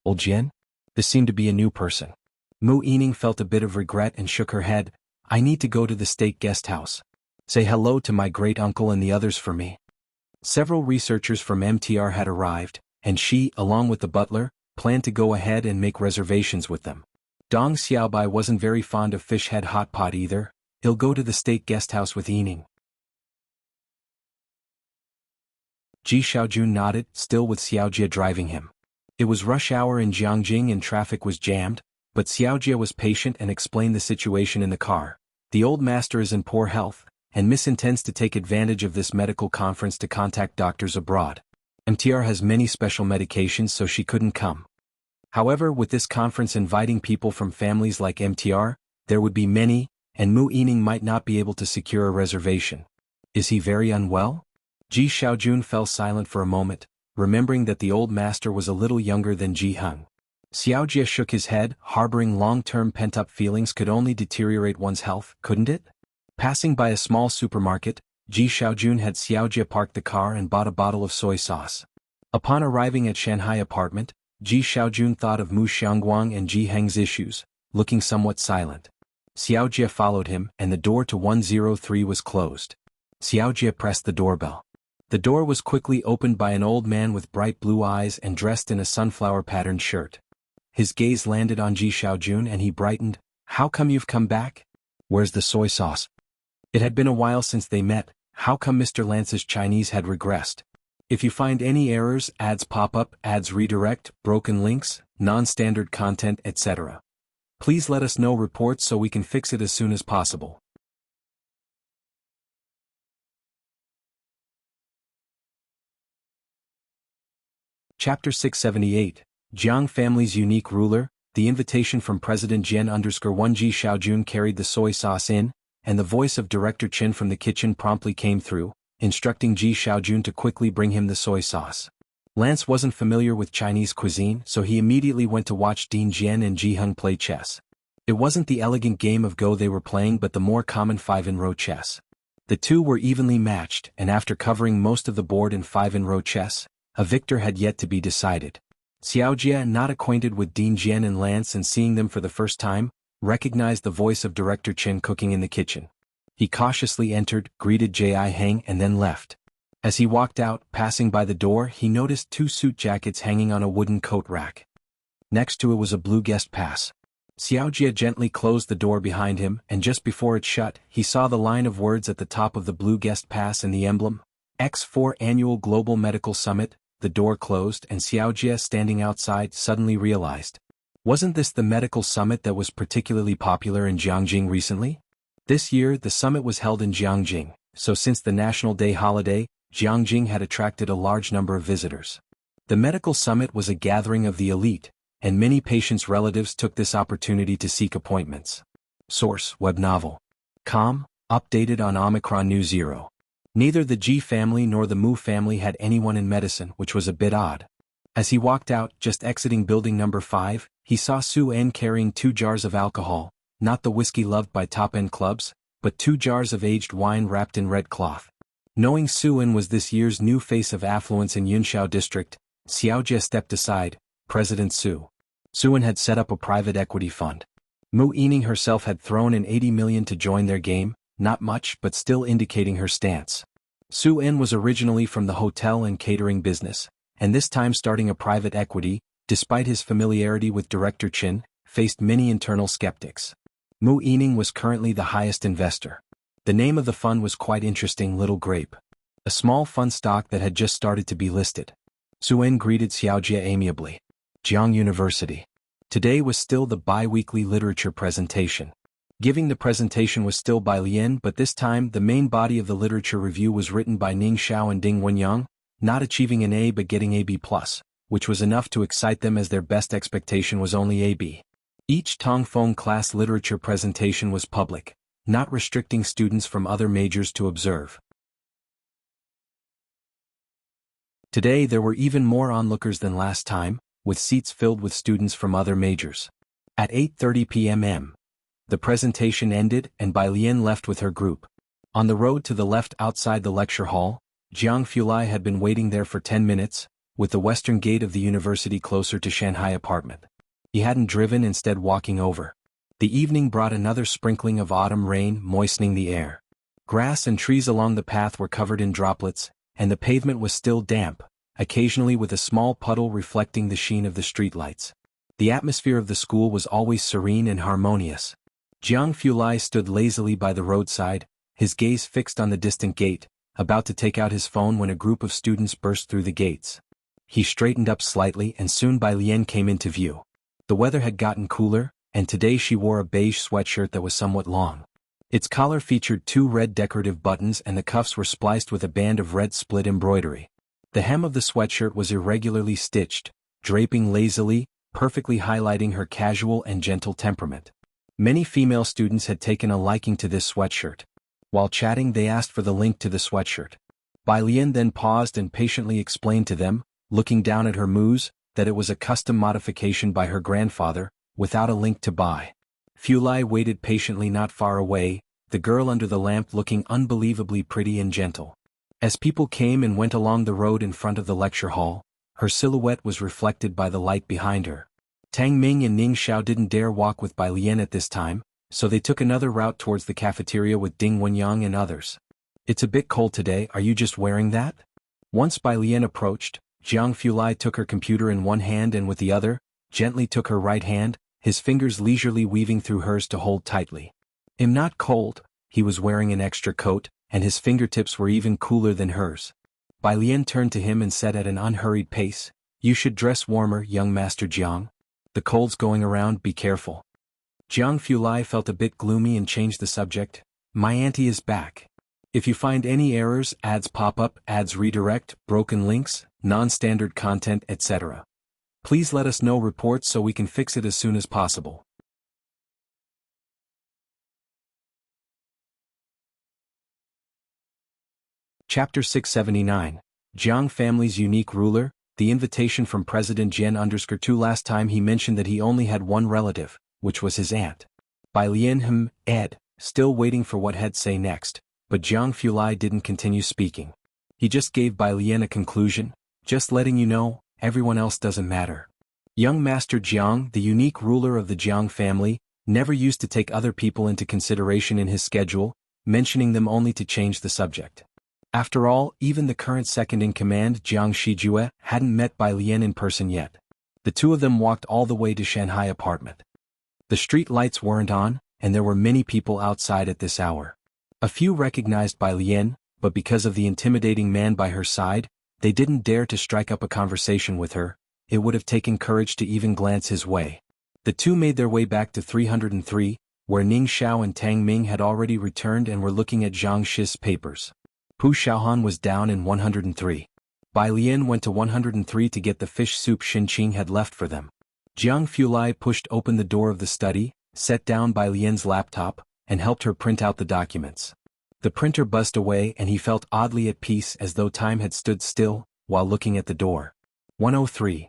"Old Jian?" This seemed to be a new person. Mu Yining felt a bit of regret and shook her head. "I need to go to the state guest house. Say hello to my great-uncle and the others for me." Several researchers from MTR had arrived, and she, along with the butler, planned to go ahead and make reservations with them. Dong Xiaobai wasn't very fond of fish head hot pot either. "He'll go to the state guest house with Yining." Ji Xiaojun nodded, still with Xiaojia driving him. It was rush hour in Jiangjing and traffic was jammed, but Xiaojia was patient and explained the situation in the car. "The old master is in poor health, and Miss intends to take advantage of this medical conference to contact doctors abroad. MTR has many special medications so she couldn't come. However, with this conference inviting people from families like MTR, there would be many, and Mu Yining might not be able to secure a reservation." "Is he very unwell?" Ji Xiaojun fell silent for a moment, remembering that the old master was a little younger than Ji Heng. Xiaojia shook his head, harboring long-term pent-up feelings could only deteriorate one's health, couldn't it? Passing by a small supermarket, Ji Xiaojun had Xiaojia park the car and bought a bottle of soy sauce. Upon arriving at Shanghai apartment, Ji Xiaojun thought of Mu Xiangguang and Ji Heng's issues, looking somewhat silent. Xiaojia followed him, and the door to 103 was closed. Xiaojia pressed the doorbell. The door was quickly opened by an old man with bright blue eyes and dressed in a sunflower-patterned shirt. His gaze landed on Ji Xiaojun and he brightened. "How come you've come back? Where's the soy sauce?" It had been a while since they met. How come Mr. Lance's Chinese had regressed? If you find any errors, ads pop up, ads redirect, broken links, non-standard content, etc., please let us know reports so we can fix it as soon as possible. Chapter 678, Jiang Family's Unique Ruler. The invitation from President Jian_1 Ji Xiaojun carried the soy sauce in, and the voice of Director Qin from the kitchen promptly came through, instructing Ji Xiaojun to quickly bring him the soy sauce. Lance wasn't familiar with Chinese cuisine, so he immediately went to watch Dean Jian and Ji Heng play chess. It wasn't the elegant game of Go they were playing but the more common 5-in-row chess. The two were evenly matched, and after covering most of the board in 5-in-row chess, a victor had yet to be decided. Xiaojia, not acquainted with Dean Jian and Lance and seeing them for the first time, recognized the voice of Director Qin cooking in the kitchen. He cautiously entered, greeted Ji Heng and then left. As he walked out, passing by the door, he noticed 2 suit jackets hanging on a wooden coat rack. Next to it was a blue guest pass. Xiaojia gently closed the door behind him, and just before it shut, he saw the line of words at the top of the blue guest pass and the emblem, X4 Annual Global Medical Summit. The door closed and Xiaojia, standing outside, suddenly realized. Wasn't this the medical summit that was particularly popular in Jianghu recently? This year the summit was held in Jianghu, so since the National Day holiday, Jianghu had attracted a large number of visitors. The medical summit was a gathering of the elite, and many patients' relatives took this opportunity to seek appointments. Source: Web Novel. Com. Updated on Omicron New 0. Neither the Ji family nor the Mu family had anyone in medicine, which was a bit odd. As he walked out, just exiting building number 5, he saw Su En carrying 2 jars of alcohol, not the whiskey loved by top-end clubs, but 2 jars of aged wine wrapped in red cloth. Knowing Su En was this year's new face of affluence in Yunxiao district, Xiaojia stepped aside. President Su En had set up a private equity fund. Mu Yining herself had thrown in 80 million to join their game. Not much but still indicating her stance. Su En was originally from the hotel and catering business, and this time starting a private equity, despite his familiarity with Director Qin, faced many internal skeptics. Mu Yining was currently the highest investor. The name of the fund was quite interesting, Little Grape. A small fund stock that had just started to be listed. Su En greeted Xiaojia amiably. Jianghu University. Today was still the bi-weekly literature presentation. Giving the presentation was still by Lian, but this time the main body of the literature review was written by Ning Xiao and Ding Wenyang, not achieving an A but getting AB+, which was enough to excite them as their best expectation was only AB. Each Tongfeng class literature presentation was public, not restricting students from other majors to observe. Today there were even more onlookers than last time, with seats filled with students from other majors. At 8:30 p.m. the presentation ended and Bai Lian left with her group. On the road to the left outside the lecture hall, Jiang Fulai had been waiting there for 10 minutes, with the western gate of the university closer to Shanghai apartment. He hadn't driven, instead walking over. The evening brought another sprinkling of autumn rain, moistening the air. Grass and trees along the path were covered in droplets, and the pavement was still damp, occasionally with a small puddle reflecting the sheen of the streetlights. The atmosphere of the school was always serene and harmonious. Jiang Fulai stood lazily by the roadside, his gaze fixed on the distant gate, about to take out his phone when a group of students burst through the gates. He straightened up slightly and soon Bai Lian came into view. The weather had gotten cooler, and today she wore a beige sweatshirt that was somewhat long. Its collar featured 2 red decorative buttons and the cuffs were spliced with a band of red split embroidery. The hem of the sweatshirt was irregularly stitched, draping lazily, perfectly highlighting her casual and gentle temperament. Many female students had taken a liking to this sweatshirt. While chatting they asked for the link to the sweatshirt. Bai Lian then paused and patiently explained to them, looking down at her mouse, that it was a custom modification by her grandfather, without a link to buy. Fulai waited patiently not far away, the girl under the lamp looking unbelievably pretty and gentle. As people came and went along the road in front of the lecture hall, her silhouette was reflected by the light behind her. Tang Ming and Ning Xiao didn't dare walk with Bai Lian at this time, so they took another route towards the cafeteria with Ding Wenyang and others. "It's a bit cold today, are you just wearing that?" Once Bai Lian approached, Jiang Fulai took her computer in one hand and with the other, gently took her right hand, his fingers leisurely weaving through hers to hold tightly. "I'm not cold," he was wearing an extra coat, and his fingertips were even cooler than hers. Bai Lian turned to him and said at an unhurried pace, "You should dress warmer, young Master Jiang. The cold's going around, be careful." Jiang Fulai felt a bit gloomy and changed the subject. "My auntie is back. If you find any errors, ads pop up, ads redirect, broken links, non-standard content, etc. Please let us know reports so we can fix it as soon as possible. Chapter 679. Jiang family's unique ruler, the invitation from President Jian_2. Last time he mentioned that he only had one relative, which was his aunt. Bai Lian ed, still waiting for what he'd say next, but Jiang Fulai didn't continue speaking. He just gave Bai Lian a conclusion, just letting you know, everyone else doesn't matter. Young Master Jiang, the unique ruler of the Jiang family, never used to take other people into consideration in his schedule, mentioning them only to change the subject. After all, even the current second-in-command Jiang Shijue hadn't met Bai Lian in person yet. The two of them walked all the way to Shanghai apartment. The street lights weren't on, and there were many people outside at this hour. A few recognized Bai Lian, but because of the intimidating man by her side, they didn't dare to strike up a conversation with her. It would have taken courage to even glance his way. The two made their way back to 303, where Ning Xiao and Tang Ming had already returned and were looking at Zhang Shi's papers. Pu Xiaohan was down in 103. Bai Lian went to 103 to get the fish soup Xinqing had left for them. Jiang Fulai pushed open the door of the study, set down Bai Lian's laptop, and helped her print out the documents. The printer buzzed away and he felt oddly at peace, as though time had stood still, while looking at the door. 103.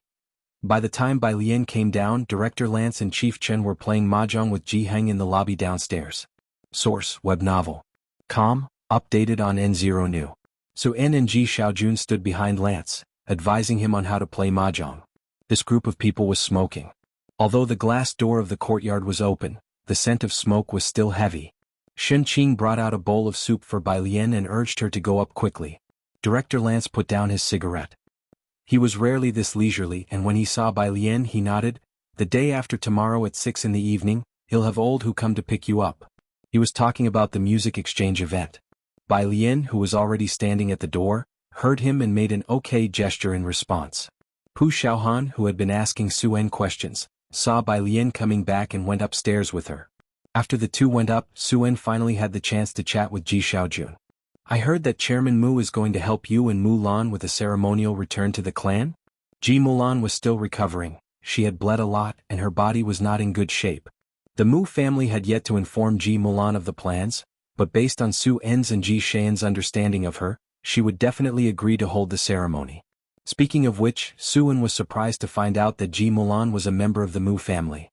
By the time Bai Lian came down, Director Lance and Chief Chen were playing mahjong with Ji Heng in the lobby downstairs. Source: web novel. Com. Updated on N0 New. Su En and Ji Xiaojun stood behind Lance, advising him on how to play mahjong. This group of people was smoking. Although the glass door of the courtyard was open, the scent of smoke was still heavy. Xinqing brought out a bowl of soup for Bai Lian and urged her to go up quickly. Director Lance put down his cigarette. He was rarely this leisurely, and when he saw Bai Lian he nodded. The day after tomorrow at 6 in the evening, he'll have old who come to pick you up. He was talking about the music exchange event. Bai Lian, who was already standing at the door, heard him and made an okay gesture in response. Pu Xiaohan, who had been asking Su En questions, saw Bai Lian coming back and went upstairs with her. After the two went up, Su En finally had the chance to chat with Ji Xiaojun. I heard that Chairman Mu is going to help you and Mulan with a ceremonial return to the clan? Ji Mulan was still recovering, she had bled a lot and her body was not in good shape. The Mu family had yet to inform Ji Mulan of the plans, but based on Su En's and Ji Xian's understanding of her, she would definitely agree to hold the ceremony. Speaking of which, Su En was surprised to find out that Ji Mulan was a member of the Mu family.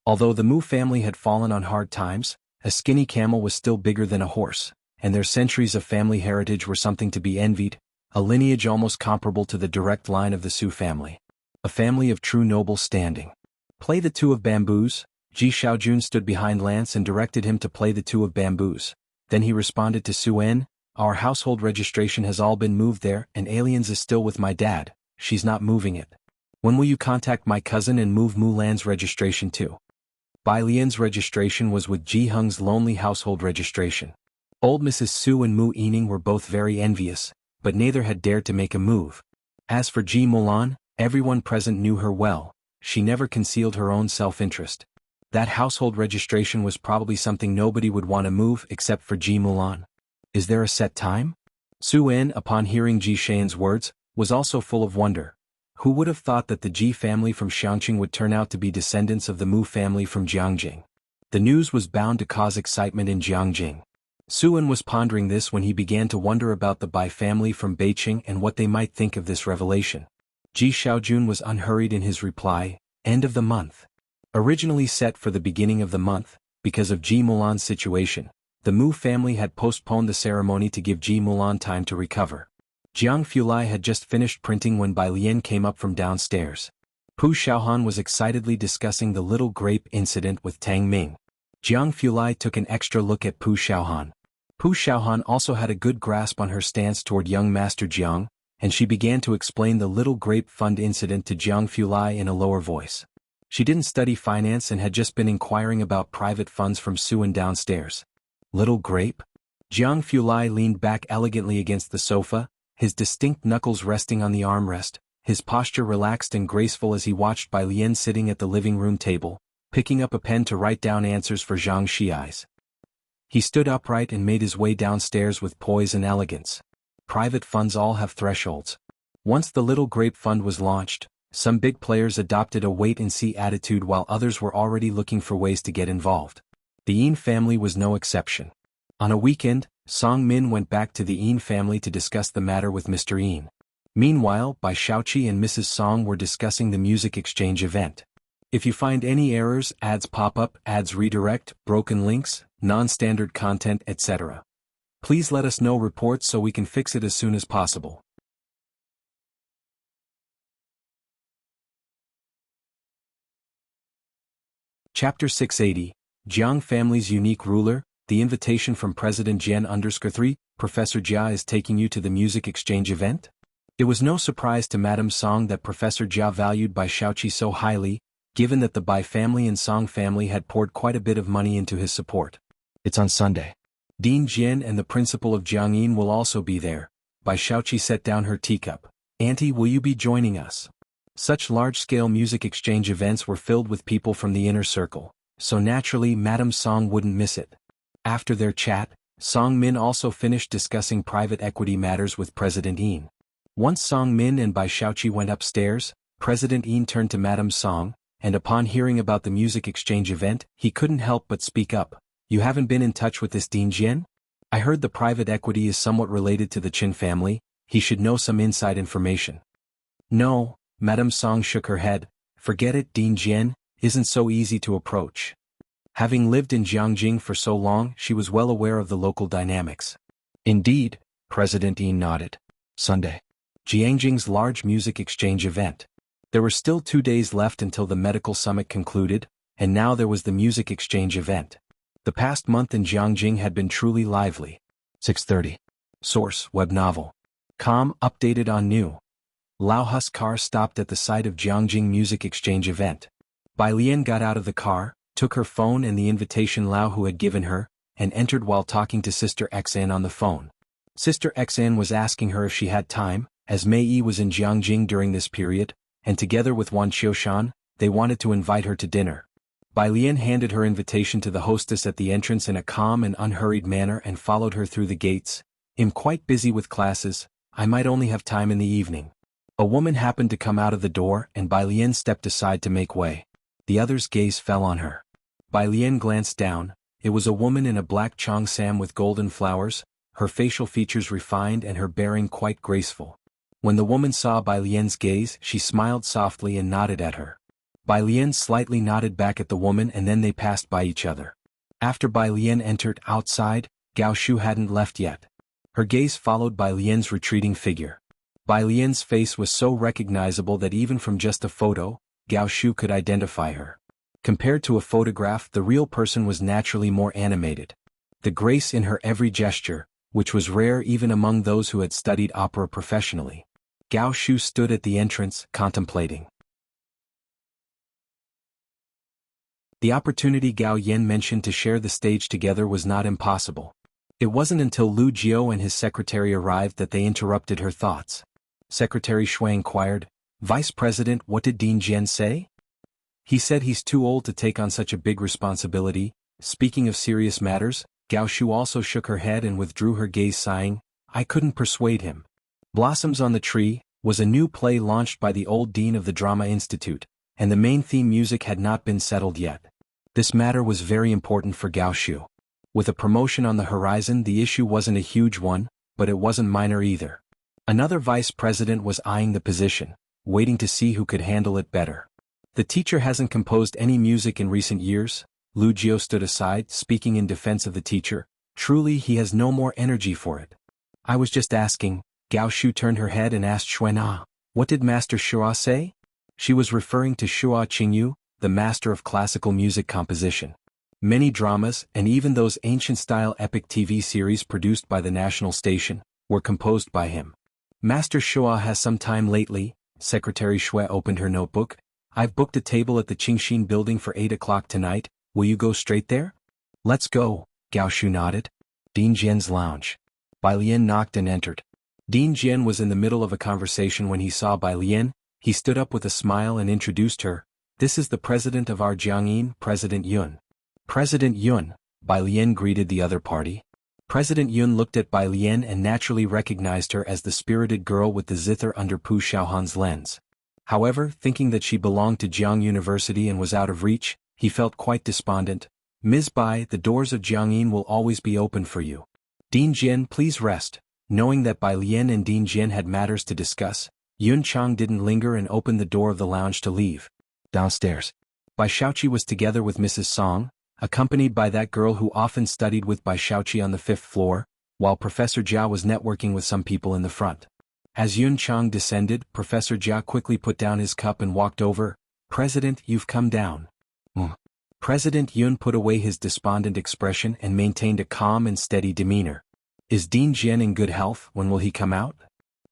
Although the Mu family had fallen on hard times, a skinny camel was still bigger than a horse, and their centuries of family heritage were something to be envied, a lineage almost comparable to the direct line of the Su family. A family of true noble standing. Play the two of bamboos. Ji Xiaojun stood behind Lance and directed him to play the two of bamboos. Then he responded to Su En, our household registration has all been moved there and Aliens is still with my dad, she's not moving it. When will you contact my cousin and move Mulan's registration too? Bai Lian's registration was with Ji Heng's lonely household registration. Old Mrs. Su and Mu Yining were both very envious, but neither had dared to make a move. As for Ji Mulan, everyone present knew her well, she never concealed her own self-interest. That household registration was probably something nobody would want to move except for Ji Mulan. Is there a set time? Su En, upon hearing Ji Xian's words, was also full of wonder. Who would have thought that the Ji family from Xiangqing would turn out to be descendants of the Mu family from Jiangjing? The news was bound to cause excitement in Jiangjing. Su En was pondering this when he began to wonder about the Bai family from Beiqing and what they might think of this revelation. Ji Xiaojun was unhurried in his reply, end of the month. Originally set for the beginning of the month, because of Ji Mulan's situation, the Mu family had postponed the ceremony to give Ji Mulan time to recover. Jiang Fulai had just finished printing when Bai Lian came up from downstairs. Pu Xiaohan was excitedly discussing the little grape incident with Tang Ming. Jiang Fulai took an extra look at Pu Xiaohan. Pu Xiaohan also had a good grasp on her stance toward young Master Jiang, and she began to explain the little grape fund incident to Jiang Fulai in a lower voice. She didn't study finance and had just been inquiring about private funds from Su En downstairs. Little grape? Jiang Fulai leaned back elegantly against the sofa, his distinct knuckles resting on the armrest, his posture relaxed and graceful as he watched Bai Lian sitting at the living room table, picking up a pen to write down answers for Zhang Shi's. He stood upright and made his way downstairs with poise and elegance. Private funds all have thresholds. Once the Little Grape Fund was launched, some big players adopted a wait-and-see attitude while others were already looking for ways to get involved. The Yin family was no exception. On a weekend, Song Min went back to the Yin family to discuss the matter with Mr. Yin. Meanwhile, Bai Shaoqi and Mrs. Song were discussing the music exchange event. If you find any errors, ads pop up, ads redirect, broken links, non-standard content, etc., please let us know reports so we can fix it as soon as possible. Chapter 680, Jiang Family's Unique Ruler, the invitation from President Jian_3, Professor Jia is taking you to the music exchange event? It was no surprise to Madame Song that Professor Jia valued Bai Shaoqi so highly, given that the Bai family and Song family had poured quite a bit of money into his support. It's on Sunday. Dean Jian and the principal of Jiangyin will also be there. Bai Shaoqi set down her teacup. Auntie, will you be joining us? Such large-scale music exchange events were filled with people from the inner circle, so naturally Madame Song wouldn't miss it. After their chat, Song Min also finished discussing private equity matters with President Yin. Once Song Min and Bai Shaoqi went upstairs, President Yin turned to Madame Song, and upon hearing about the music exchange event, he couldn't help but speak up. You haven't been in touch with this Dean Jian? I heard the private equity is somewhat related to the Qin family, he should know some inside information. No, Madame Song shook her head. Forget it, Dean Jian isn't so easy to approach. Having lived in Jiangjing for so long, she was well aware of the local dynamics. Indeed, President Yin nodded. Sunday. Jiangjing's large music exchange event. There were still 2 days left until the medical summit concluded, and now there was the music exchange event. The past month in Jiangjing had been truly lively. 6:30. Source, web novel. Com, updated on new. Lao Hu's car stopped at the site of Jiangjing Music Exchange event. Bai Lian got out of the car, took her phone and the invitation Lao Hu had given her, and entered while talking to Sister Xan on the phone. Sister Xan was asking her if she had time, as Mei Yi was in Jiangjing during this period, and together with Wan Qiushan, they wanted to invite her to dinner. Bai Lian handed her invitation to the hostess at the entrance in a calm and unhurried manner and followed her through the gates. I'm quite busy with classes, I might only have time in the evening. A woman happened to come out of the door and Bai Lian stepped aside to make way. The other's gaze fell on her. Bai Lian glanced down. It was a woman in a black cheongsam with golden flowers, her facial features refined and her bearing quite graceful. When the woman saw Bai Lian's gaze, she smiled softly and nodded at her. Bai Lian slightly nodded back at the woman and then they passed by each other. After Bai Lian entered outside, Gao Shu hadn't left yet. Her gaze followed Bai Lian's retreating figure. Bai Lian's face was so recognizable that even from just a photo, Gao Shu could identify her. Compared to a photograph, the real person was naturally more animated. The grace in her every gesture, which was rare even among those who had studied opera professionally. Gao Shu stood at the entrance, contemplating. The opportunity Gao Yan mentioned to share the stage together was not impossible. It wasn't until Lu Jiao and his secretary arrived that they interrupted her thoughts. Secretary Shui inquired, Vice President, what did Dean Jian say? He said he's too old to take on such a big responsibility. Speaking of serious matters, Gao Shu also shook her head and withdrew her gaze sighing, I couldn't persuade him. Blossoms on the Tree was a new play launched by the old dean of the Drama Institute, and the main theme music had not been settled yet. This matter was very important for Gao Shu. With a promotion on the horizon, the issue wasn't a huge one, but it wasn't minor either. Another vice president was eyeing the position, waiting to see who could handle it better. The teacher hasn't composed any music in recent years. Lu Jiao stood aside, speaking in defense of the teacher. Truly he has no more energy for it. I was just asking. Gao Shu turned her head and asked Xuan, what did Master Shua say? She was referring to Shua Qingyu, the master of classical music composition. Many dramas, and even those ancient-style epic TV series produced by the national station, were composed by him. Master Shua has some time lately. Secretary Shui opened her notebook. I've booked a table at the Qingxin building for 8 o'clock tonight. Will you go straight there? Let's go, Gao Shu nodded. Dean Jian's lounge. Bai Lian knocked and entered. Dean Jian was in the middle of a conversation when he saw Bai Lian. He stood up with a smile and introduced her. This is the president of our Jiangyin, President Yun. President Yun, Bai Lian greeted the other party. President Yun looked at Bai Lian and naturally recognized her as the spirited girl with the zither under Pu Xiaohan's lens. However, thinking that she belonged to Jianghu University and was out of reach, he felt quite despondent. Ms. Bai, the doors of Jiangyin will always be open for you. Dean Jian, please rest. Knowing that Bai Lian and Dean Jian had matters to discuss, Yun Chang didn't linger and opened the door of the lounge to leave. Downstairs, Bai Shaoqi was together with Mrs. Song, accompanied by that girl who often studied with Bai Shaoqi on the 5th floor, while Professor Jia was networking with some people in the front. As Yun Chang descended, Professor Jia quickly put down his cup and walked over. President, you've come down. President Yun put away his despondent expression and maintained a calm and steady demeanor. Is Dean Jian in good health? When will he come out?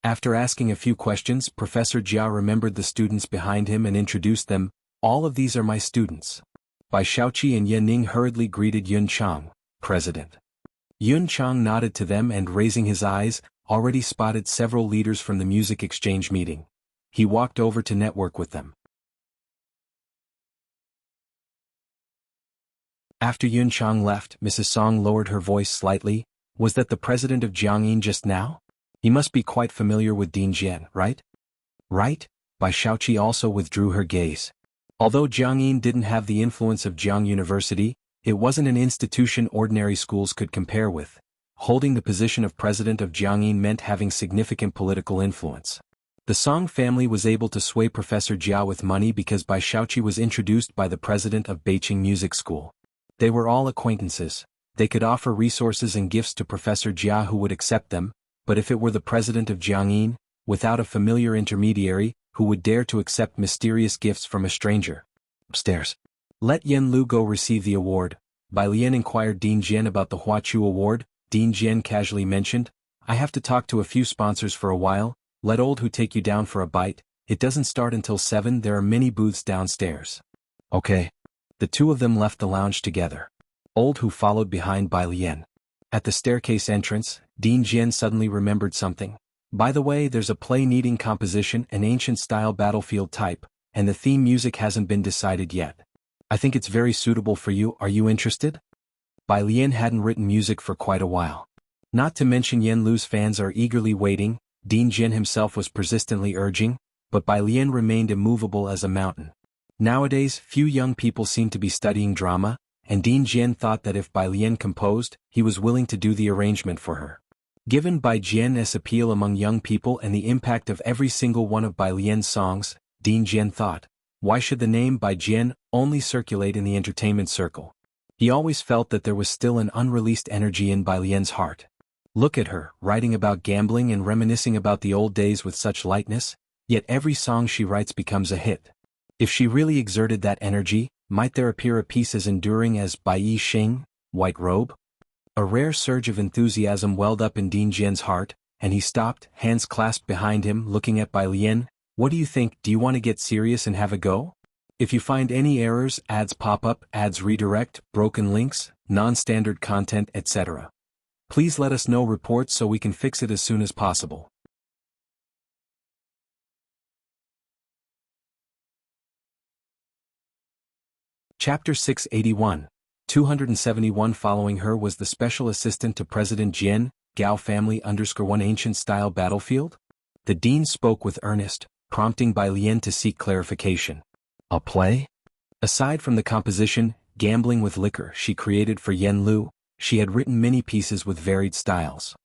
After asking a few questions, Professor Jia remembered the students behind him and introduced them. All of these are my students. Bai Shaoqi and Ye Ning hurriedly greeted Yun Chang, President. Yun Chang nodded to them and raising his eyes, already spotted several leaders from the music exchange meeting. He walked over to network with them. After Yun Chang left, Mrs. Song lowered her voice slightly. Was that the president of Jiangyin just now? He must be quite familiar with Dean Jian, right? Right? Bai Shaoqi also withdrew her gaze. Although Jiangyin didn't have the influence of Jianghu University, it wasn't an institution ordinary schools could compare with. Holding the position of president of Jiangyin meant having significant political influence. The Song family was able to sway Professor Jia with money because Bai Shaoqi was introduced by the president of Beijing Music School. They were all acquaintances. They could offer resources and gifts to Professor Jia who would accept them, but if it were the president of Jiangyin, without a familiar intermediary, who would dare to accept mysterious gifts from a stranger? Upstairs. Let Yen Lu go receive the award. Bai Lian inquired Dean Jian about the Huachu Award. Dean Jian casually mentioned, I have to talk to a few sponsors for a while. Let Old Hu take you down for a bite. It doesn't start until 7. There are many booths downstairs. Okay. The two of them left the lounge together. Old Hu followed behind Bai Lian. At the staircase entrance, Dean Jian suddenly remembered something. By the way, there's a play needing composition, an ancient-style battlefield type, and the theme music hasn't been decided yet. I think it's very suitable for you. Are you interested? Bai Lian hadn't written music for quite a while. Not to mention Yen Lu's fans are eagerly waiting, Dean Jian himself was persistently urging, but Bai Lian remained immovable as a mountain. Nowadays, few young people seem to be studying drama, and Dean Jian thought that if Bai Lian composed, he was willing to do the arrangement for her. Given Bai Jian's appeal among young people and the impact of every single one of Bai Lian's songs, Dean Jian thought, why should the name Bai Jian only circulate in the entertainment circle? He always felt that there was still an unreleased energy in Bai Lian's heart. Look at her, writing about gambling and reminiscing about the old days with such lightness, yet every song she writes becomes a hit. If she really exerted that energy, might there appear a piece as enduring as Bai Yi Xing, White Robe? A rare surge of enthusiasm welled up in Dean Jian's heart, and he stopped, hands clasped behind him, looking at Bai Lian. What do you think? Do you want to get serious and have a go? If you find any errors, ads pop up, ads redirect, broken links, non-standard content, etc., please let us know reports so we can fix it as soon as possible. Chapter 681. 271. Following her was the special assistant to President Jian, Gao family _1 ancient-style battlefield? The dean spoke with earnest, prompting Bai Lian to seek clarification. A play? Aside from the composition, Gambling with Liquor she created for Yen Lu, she had written many pieces with varied styles.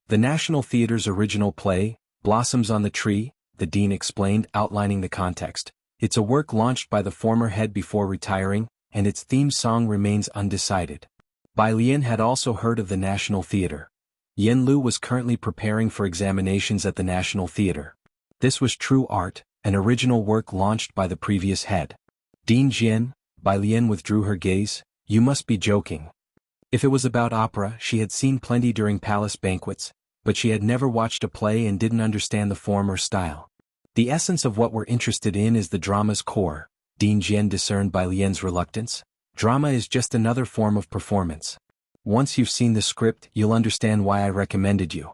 The National Theatre's original play, Blossoms on the Tree, the dean explained, outlining the context. It's a work launched by the former head before retiring, and its theme song remains undecided. Bai Lian had also heard of the National Theatre. Yen Lu was currently preparing for examinations at the National Theatre. This was true art, an original work launched by the previous head. Dean Jian, Bai Lian withdrew her gaze. You must be joking. If it was about opera, she had seen plenty during palace banquets, but she had never watched a play and didn't understand the form or style. The essence of what we're interested in is the drama's core. Dean Jian discerned Bai Lian's reluctance. Drama is just another form of performance. Once you've seen the script, you'll understand why I recommended you.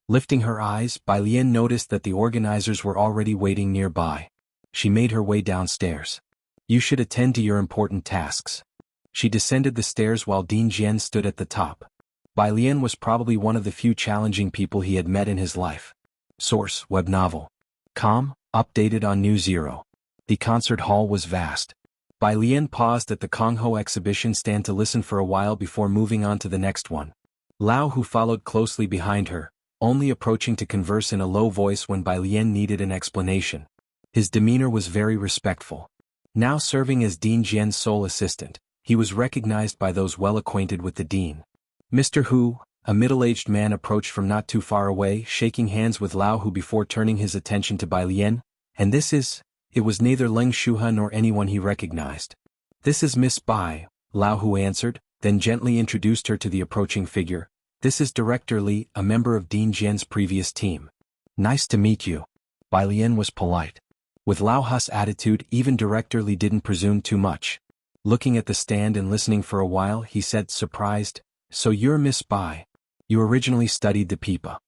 Lifting her eyes, Bai Lian noticed that the organizers were already waiting nearby. She made her way downstairs. You should attend to your important tasks. She descended the stairs while Dean Jian stood at the top. Bai Lian was probably one of the few challenging people he had met in his life. Source: web novel. Com. Updated on New Zero. The concert hall was vast. Bai Lian paused at the Kongho exhibition stand to listen for a while before moving on to the next one. Lao, who followed closely behind her, only approaching to converse in a low voice when Bai Lian needed an explanation. His demeanor was very respectful. Now serving as Dean Jian's sole assistant, he was recognized by those well acquainted with the dean. Mr. Hu, a middle-aged man, approached from not too far away, shaking hands with Lao Hu before turning his attention to Bai Lian. And it was neither Leng Shuhe nor anyone he recognized. This is Miss Bai, Lao Hu answered, then gently introduced her to the approaching figure. This is Director Li, a member of Dean Jian's previous team. Nice to meet you. Bai Lian was polite. With Lao Hu's attitude, even Director Li didn't presume too much. Looking at the stand and listening for a while, he said, surprised, "So you're Miss Bai. You originally studied the pipa."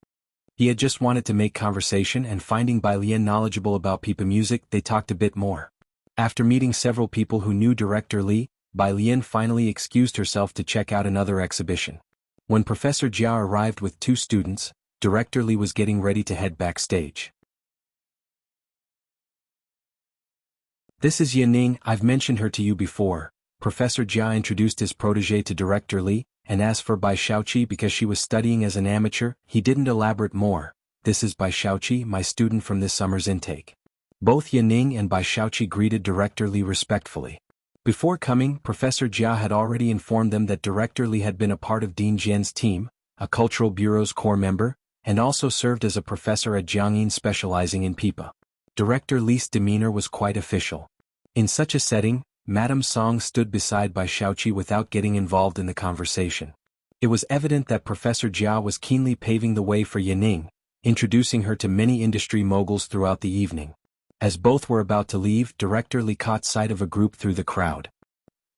He had just wanted to make conversation, and finding Bai Lian knowledgeable about pipa music, they talked a bit more. After meeting several people who knew Director Li, Bai Lian finally excused herself to check out another exhibition. When Professor Jia arrived with 2 students, Director Li was getting ready to head backstage. This is Yaning. I've mentioned her to you before. Professor Jia introduced his protege to Director Li, and as for Bai Shaoqi, because she was studying as an amateur, he didn't elaborate more. This is Bai Shaoqi, my student from this summer's intake. Both Yaning and Bai Shaoqi greeted Director Li respectfully. Before coming, Professor Jia had already informed them that Director Li had been a part of Dean Jian's team, a cultural bureau's core member, and also served as a professor at Jianghu specializing in pipa. Director Li's demeanor was quite official. In such a setting, Madame Song stood beside Bai Shaoqi without getting involved in the conversation. It was evident that Professor Jia was keenly paving the way for Yaning, introducing her to many industry moguls throughout the evening. As both were about to leave, Director Li caught sight of a group through the crowd.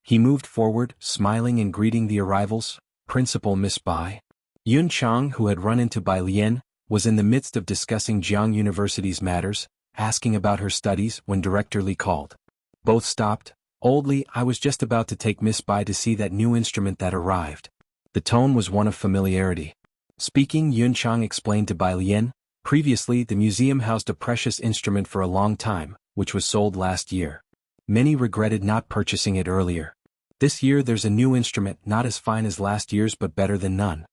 He moved forward, smiling and greeting the arrivals. Principal Miss Bai. Yun Chang, who had run into Bai Lian, was in the midst of discussing Jianghu University's matters, asking about her studies, when Director Li called. Both stopped. Old Li, I was just about to take Miss Bai to see that new instrument that arrived. The tone was one of familiarity. Speaking, Yun Chang explained to Bai Lian, previously the museum housed a precious instrument for a long time, which was sold last year. Many regretted not purchasing it earlier. This year there's a new instrument, not as fine as last year's but better than none.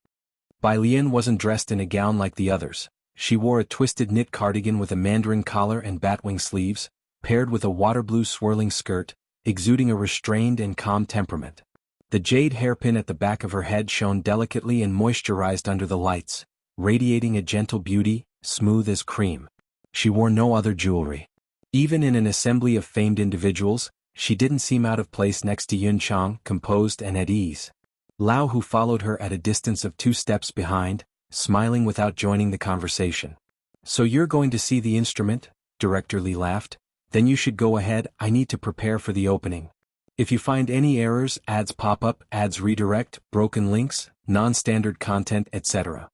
Bai Lian wasn't dressed in a gown like the others. She wore a twisted knit cardigan with a mandarin collar and batwing sleeves, paired with a water blue swirling skirt, exuding a restrained and calm temperament. The jade hairpin at the back of her head shone delicately and moisturized under the lights, radiating a gentle beauty, smooth as cream. She wore no other jewelry. Even in an assembly of famed individuals, she didn't seem out of place next to Yun Chang, composed and at ease. Lao, who followed her at a distance of 2 steps behind, smiling without joining the conversation. So you're going to see the instrument? Director Li laughed. Then you should go ahead, I need to prepare for the opening. If you find any errors, ads pop up, ads redirect, broken links, non-standard content, etc.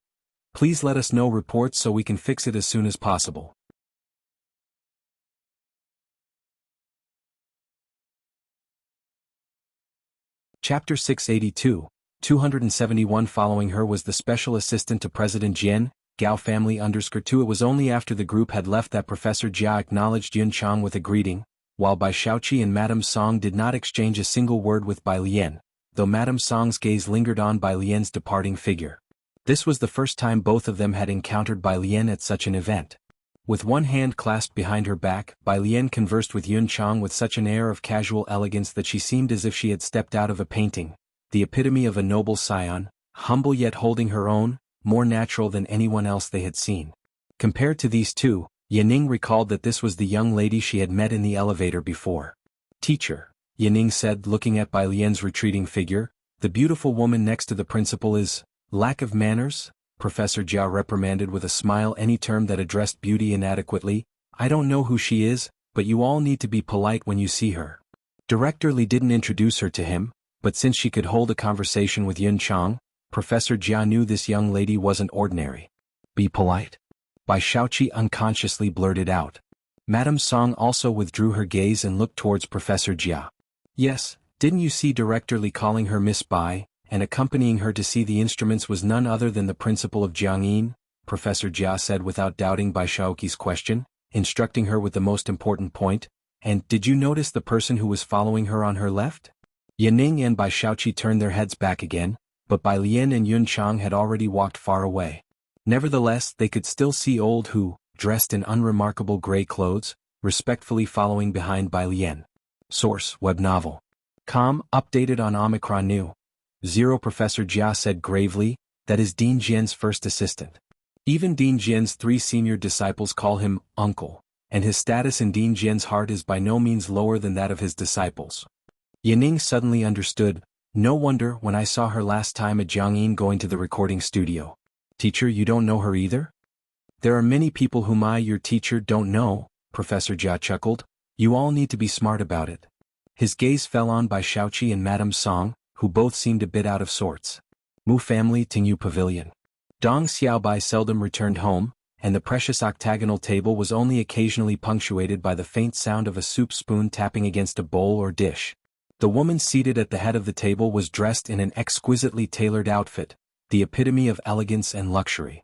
Please let us know reports so we can fix it as soon as possible. Chapter 682, 271. Following her was the special assistant to President Jian, Gao family _2. It was only after the group had left that Professor Jia acknowledged Yun Chang with a greeting, while Bai Shaoqi and Madame Song did not exchange a single word with Bai Lian, though Madame Song's gaze lingered on Bai Lian's departing figure. This was the first time both of them had encountered Bai Lian at such an event. With one hand clasped behind her back, Bai Lian conversed with Yun Chang with such an air of casual elegance that she seemed as if she had stepped out of a painting, the epitome of a noble scion, humble yet holding her own, more natural than anyone else they had seen. Compared to these two, Yaning recalled that this was the young lady she had met in the elevator before. Teacher, Yaning said, looking at Bai Lian's retreating figure, the beautiful woman next to the principal is, lack of manners? Professor Jia reprimanded with a smile any term that addressed beauty inadequately. I don't know who she is, but you all need to be polite when you see her. Director Li didn't introduce her to him, but since she could hold a conversation with Yun Chang, Professor Jia knew this young lady wasn't ordinary. Be polite? Bai Shaoqi unconsciously blurted out. Madame Song also withdrew her gaze and looked towards Professor Jia. Yes, Didn't you see Director Li calling her Miss Bai, and accompanying her to see the instruments was none other than the principal of Jianghu? Professor Jia said without doubting Bai Shaoqi's question, instructing her with the most important point. And did you notice the person who was following her on her left? Yaning and Bai Shaoqi turned their heads back again, but Bai Lian and Yun Chang had already walked far away. Nevertheless, they could still see old Hu, dressed in unremarkable gray clothes, respectfully following behind Bai Lian. Source: Web Novel. Com, updated on Omicron New. 0. Professor Jia said gravely, that is Dean Jian's first assistant. Even Dean Jian's 3 senior disciples call him uncle, and his status in Dean Jian's heart is by no means lower than that of his disciples. Yaning suddenly understood. No wonder when I saw her last time at Jianghu going to the recording studio. Teacher, you don't know her either? There are many people whom I, your teacher, don't know, Professor Jia chuckled. You all need to be smart about it. His gaze fell on Bai Shaoqi and Madame Song, who both seemed a bit out of sorts. Mu family Tingyu Pavilion. Dong Xiaobai seldom returned home, and the precious octagonal table was only occasionally punctuated by the faint sound of a soup spoon tapping against a bowl or dish. The woman seated at the head of the table was dressed in an exquisitely tailored outfit, the epitome of elegance and luxury.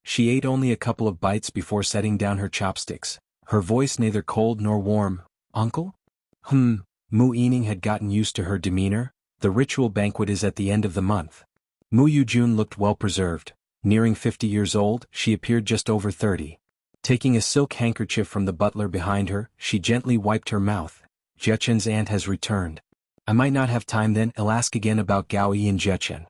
She ate only a couple of bites before setting down her chopsticks, her voice neither cold nor warm. Uncle? Mu Yining had gotten used to her demeanor. The ritual banquet is at the end of the month. Mu Yujun looked well preserved. Nearing 50 years old, she appeared just over 30. Taking a silk handkerchief from the butler behind her, she gently wiped her mouth. Jiechen's aunt has returned. I might not have time then. I'll ask again about Gao Yi and Jiechen.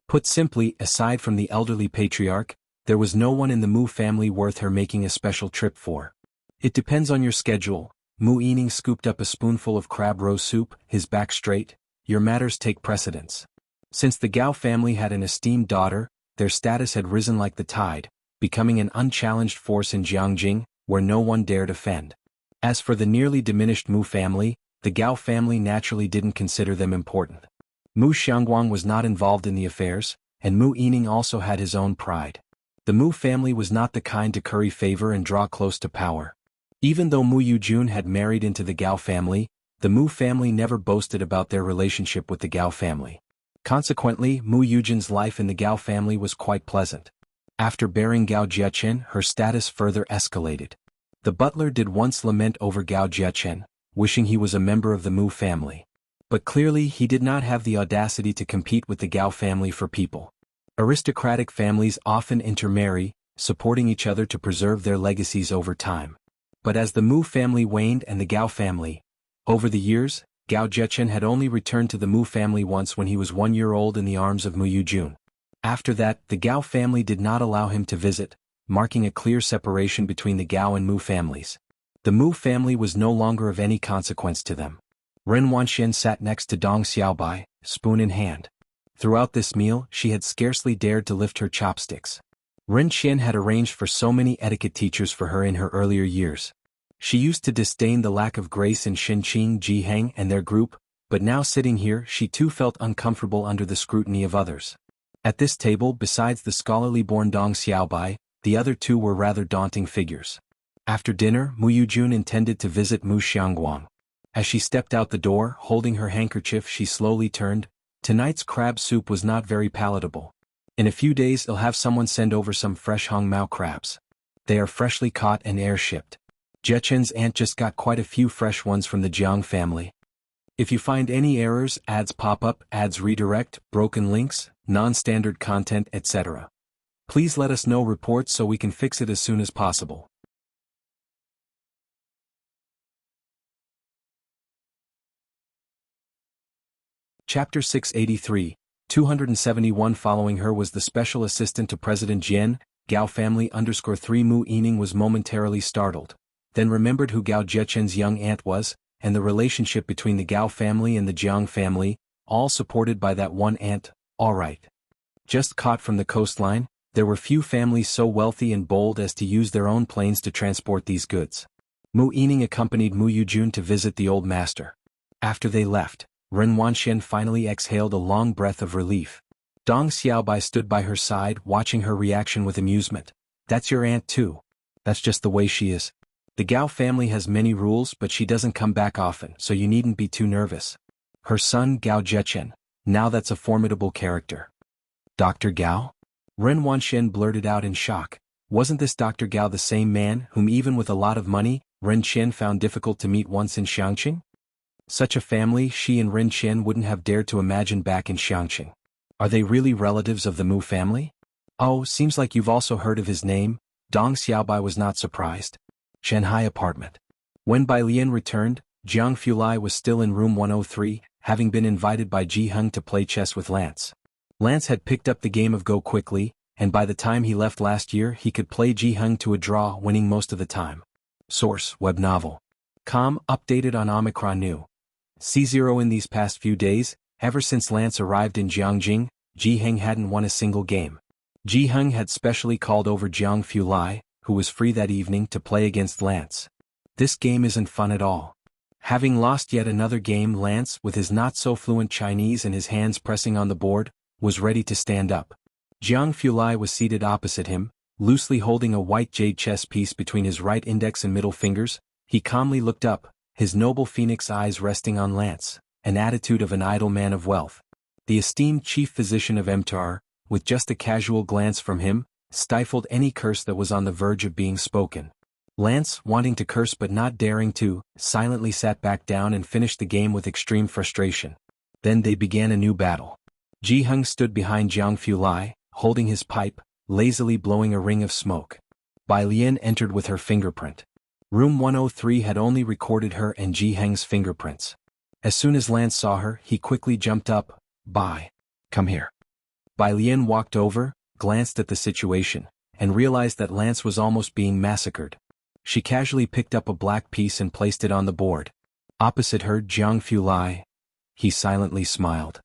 Put simply, aside from the elderly patriarch, there was no one in the Mu family worth her making a special trip for. It depends on your schedule. Mu Yining scooped up a spoonful of crab roe soup, his back straight. Your matters take precedence. Since the Gao family had an esteemed daughter, their status had risen like the tide, becoming an unchallenged force in Jiangjing, where no one dared offend. As for the nearly diminished Mu family, the Gao family naturally didn't consider them important. Mu Xiangguang was not involved in the affairs, and Mu Yining also had his own pride. The Mu family was not the kind to curry favor and draw close to power. Even though Mu Yujun had married into the Gao family, the Mu family never boasted about their relationship with the Gao family. Consequently, Mu Yujun's life in the Gao family was quite pleasant. After bearing Gao Jiechen, her status further escalated. The butler did once lament over Gao Jiechen, wishing he was a member of the Mu family. But clearly he did not have the audacity to compete with the Gao family for people. Aristocratic families often intermarry, supporting each other to preserve their legacies over time. But as the Mu family waned and the Gao family, over the years, Gao Jiechen had only returned to the Mu family once when he was 1 year old in the arms of Mu Yujun. After that, the Gao family did not allow him to visit, marking a clear separation between the Gao and Mu families. The Mu family was no longer of any consequence to them. Ren Wanxian sat next to Dong Xiaobai, spoon in hand. Throughout this meal, she had scarcely dared to lift her chopsticks. Ren Qian had arranged for so many etiquette teachers for her in her earlier years. She used to disdain the lack of grace in Shenqing Jiheng and their group, but now sitting here she too felt uncomfortable under the scrutiny of others. At this table, besides the scholarly-born Dong Xiaobai, the other two were rather daunting figures. After dinner, Mu Yujun intended to visit Mu Xiangguang. As she stepped out the door, holding her handkerchief, she slowly turned. Tonight's crab soup was not very palatable. In a few days I'll have someone send over some fresh Hongmao crabs. They are freshly caught and air-shipped. Jiechen's aunt just got quite a few fresh ones from the Jiang family. If you find any errors, ads pop up, ads redirect, broken links, non-standard content, etc. Please let us know reports so we can fix it as soon as possible. Chapter 683, 271. Following her was the special assistant to President Jian, Gao family _3. Mu Yining was momentarily startled, then remembered who Gao Jiechen's young aunt was, and the relationship between the Gao family and the Jiang family, all supported by that one aunt. All right. Just caught from the coastline, there were few families so wealthy and bold as to use their own planes to transport these goods. Mu Yining accompanied Mu Yujun to visit the old master. After they left, Ren Wanxian finally exhaled a long breath of relief. Dong Xiaobai stood by her side, watching her reaction with amusement. That's your aunt too. That's just the way she is. The Gao family has many rules, but she doesn't come back often, so you needn't be too nervous. Her son Gao Zhechen, now that's a formidable character. Dr. Gao? Ren Wanxian blurted out in shock. Wasn't this Dr. Gao the same man whom even with a lot of money, Ren Qian found difficult to meet once in Xiangqing? Such a family she and Ren Qian wouldn't have dared to imagine back in Xiangqing. Are they really relatives of the Mu family? Oh, seems like you've also heard of his name. Dong Xiaobai was not surprised. Shanghai apartment. When Bai Lian returned, Jiang Fulai was still in room 103, having been invited by Ji Heng to play chess with Lance. Lance had picked up the game of Go quickly, and by the time he left last year he could play Ji Heng to a draw, winning most of the time. Source, web novel. Com, updated on Omicron New. C0 in these past few days, ever since Lance arrived in Jiangjing, Ji Heng hadn't won a single game. Ji Heng had specially called over Jiang Fulai, who was free that evening, to play against Lance. This game isn't fun at all. Having lost yet another game, Lance, with his not-so-fluent Chinese and his hands pressing on the board, was ready to stand up. Jiang Fulai was seated opposite him, loosely holding a white jade chess piece between his right index and middle fingers. He calmly looked up, his noble phoenix eyes resting on Lance, an attitude of an idle man of wealth. The esteemed chief physician of Emtar, with just a casual glance from him, stifled any curse that was on the verge of being spoken. Lance, wanting to curse but not daring to, silently sat back down and finished the game with extreme frustration. Then they began a new battle. Ji Heng stood behind Jiang Fulai, holding his pipe, lazily blowing a ring of smoke. Bai Lian entered with her fingerprint. Room 103 had only recorded her and Ji Heng's fingerprints. As soon as Lance saw her, he quickly jumped up. Bai, come here. Bai Lian walked over, glanced at the situation, and realized that Lance was almost being massacred. She casually picked up a black piece and placed it on the board. Opposite her, Jiang Fulai. He silently smiled.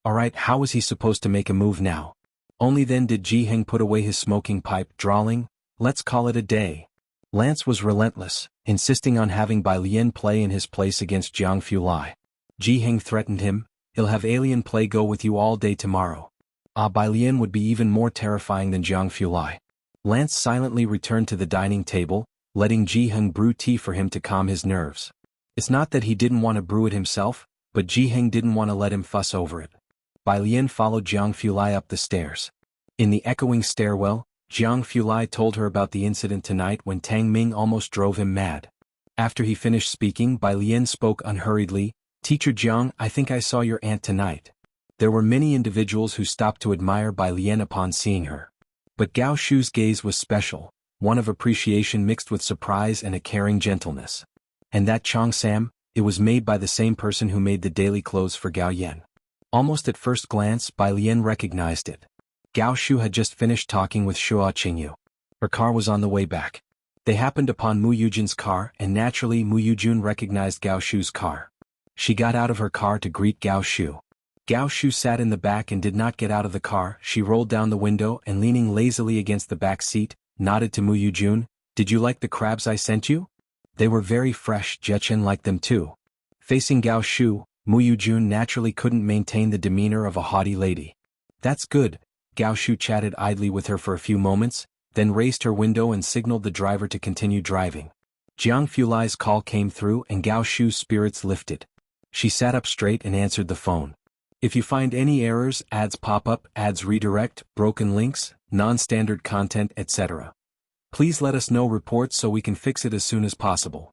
Alright, how was he supposed to make a move now? Only then did Ji Heng put away his smoking pipe, drawling, let's call it a day. Lance was relentless, insisting on having Bai Lian play in his place against Jiang Fulai. Ji Heng threatened him, he'll have alien play go with you all day tomorrow. Bai Lian would be even more terrifying than Jiang Fulai. Lance silently returned to the dining table, letting Ji Heng brew tea for him to calm his nerves. It's not that he didn't want to brew it himself, but Ji Heng didn't want to let him fuss over it. Bai Lian followed Jiang Fulai up the stairs. In the echoing stairwell, Jiang Fulai told her about the incident tonight when Tang Ming almost drove him mad. After he finished speaking, Bai Lian spoke unhurriedly, Teacher Jiang, I think I saw your aunt tonight. There were many individuals who stopped to admire Bai Lian upon seeing her. But Gao Shu's gaze was special, one of appreciation mixed with surprise and a caring gentleness. And that Chong Sam, it was made by the same person who made the daily clothes for Gao Yan. Almost at first glance, Bai Lian recognized it. Gao Shu had just finished talking with Shua Qingyu. Her car was on the way back. They happened upon Mu Yujun's car, and naturally Mu Yujun recognized Gao Shu's car. She got out of her car to greet Gao Shu. Gao Shu sat in the back and did not get out of the car. She rolled down the window and, leaning lazily against the back seat, nodded to Mu Yujun. Did you like the crabs I sent you? They were very fresh. Zhechen liked them too. Facing Gao Shu, Mu Yujun naturally couldn't maintain the demeanor of a haughty lady. That's good. Gao Shu chatted idly with her for a few moments, then raised her window and signaled the driver to continue driving. Jiang Fulai's call came through and Gao Shu's spirits lifted. She sat up straight and answered the phone. If you find any errors, ads pop up, ads redirect, broken links, non-standard content, etc., please let us know. Reports so we can fix it as soon as possible.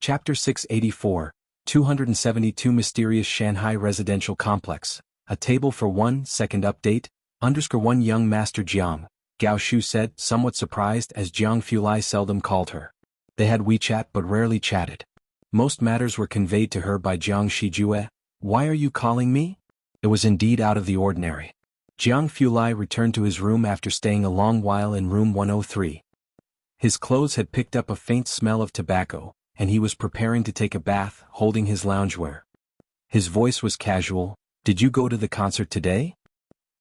Chapter 684, 272 Mysterious Shanghai Residential Complex. A table for 1 second update, _1 Young Master Jiang, Gao Shu said, somewhat surprised as Jiang Fulai seldom called her. They had WeChat but rarely chatted. Most matters were conveyed to her by Jiang Shijue. Why are you calling me? It was indeed out of the ordinary. Jiang Fulai returned to his room after staying a long while in room 103. His clothes had picked up a faint smell of tobacco, and he was preparing to take a bath, holding his loungewear. His voice was casual. Did you go to the concert today?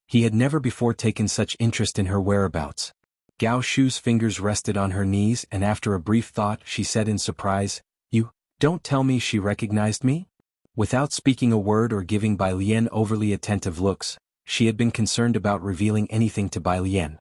He had never before taken such interest in her whereabouts. Gao Shu's fingers rested on her knees, and after a brief thought she said in surprise, You don't tell me she recognized me? Without speaking a word or giving Bai Lian overly attentive looks, she had been concerned about revealing anything to Bai Lian.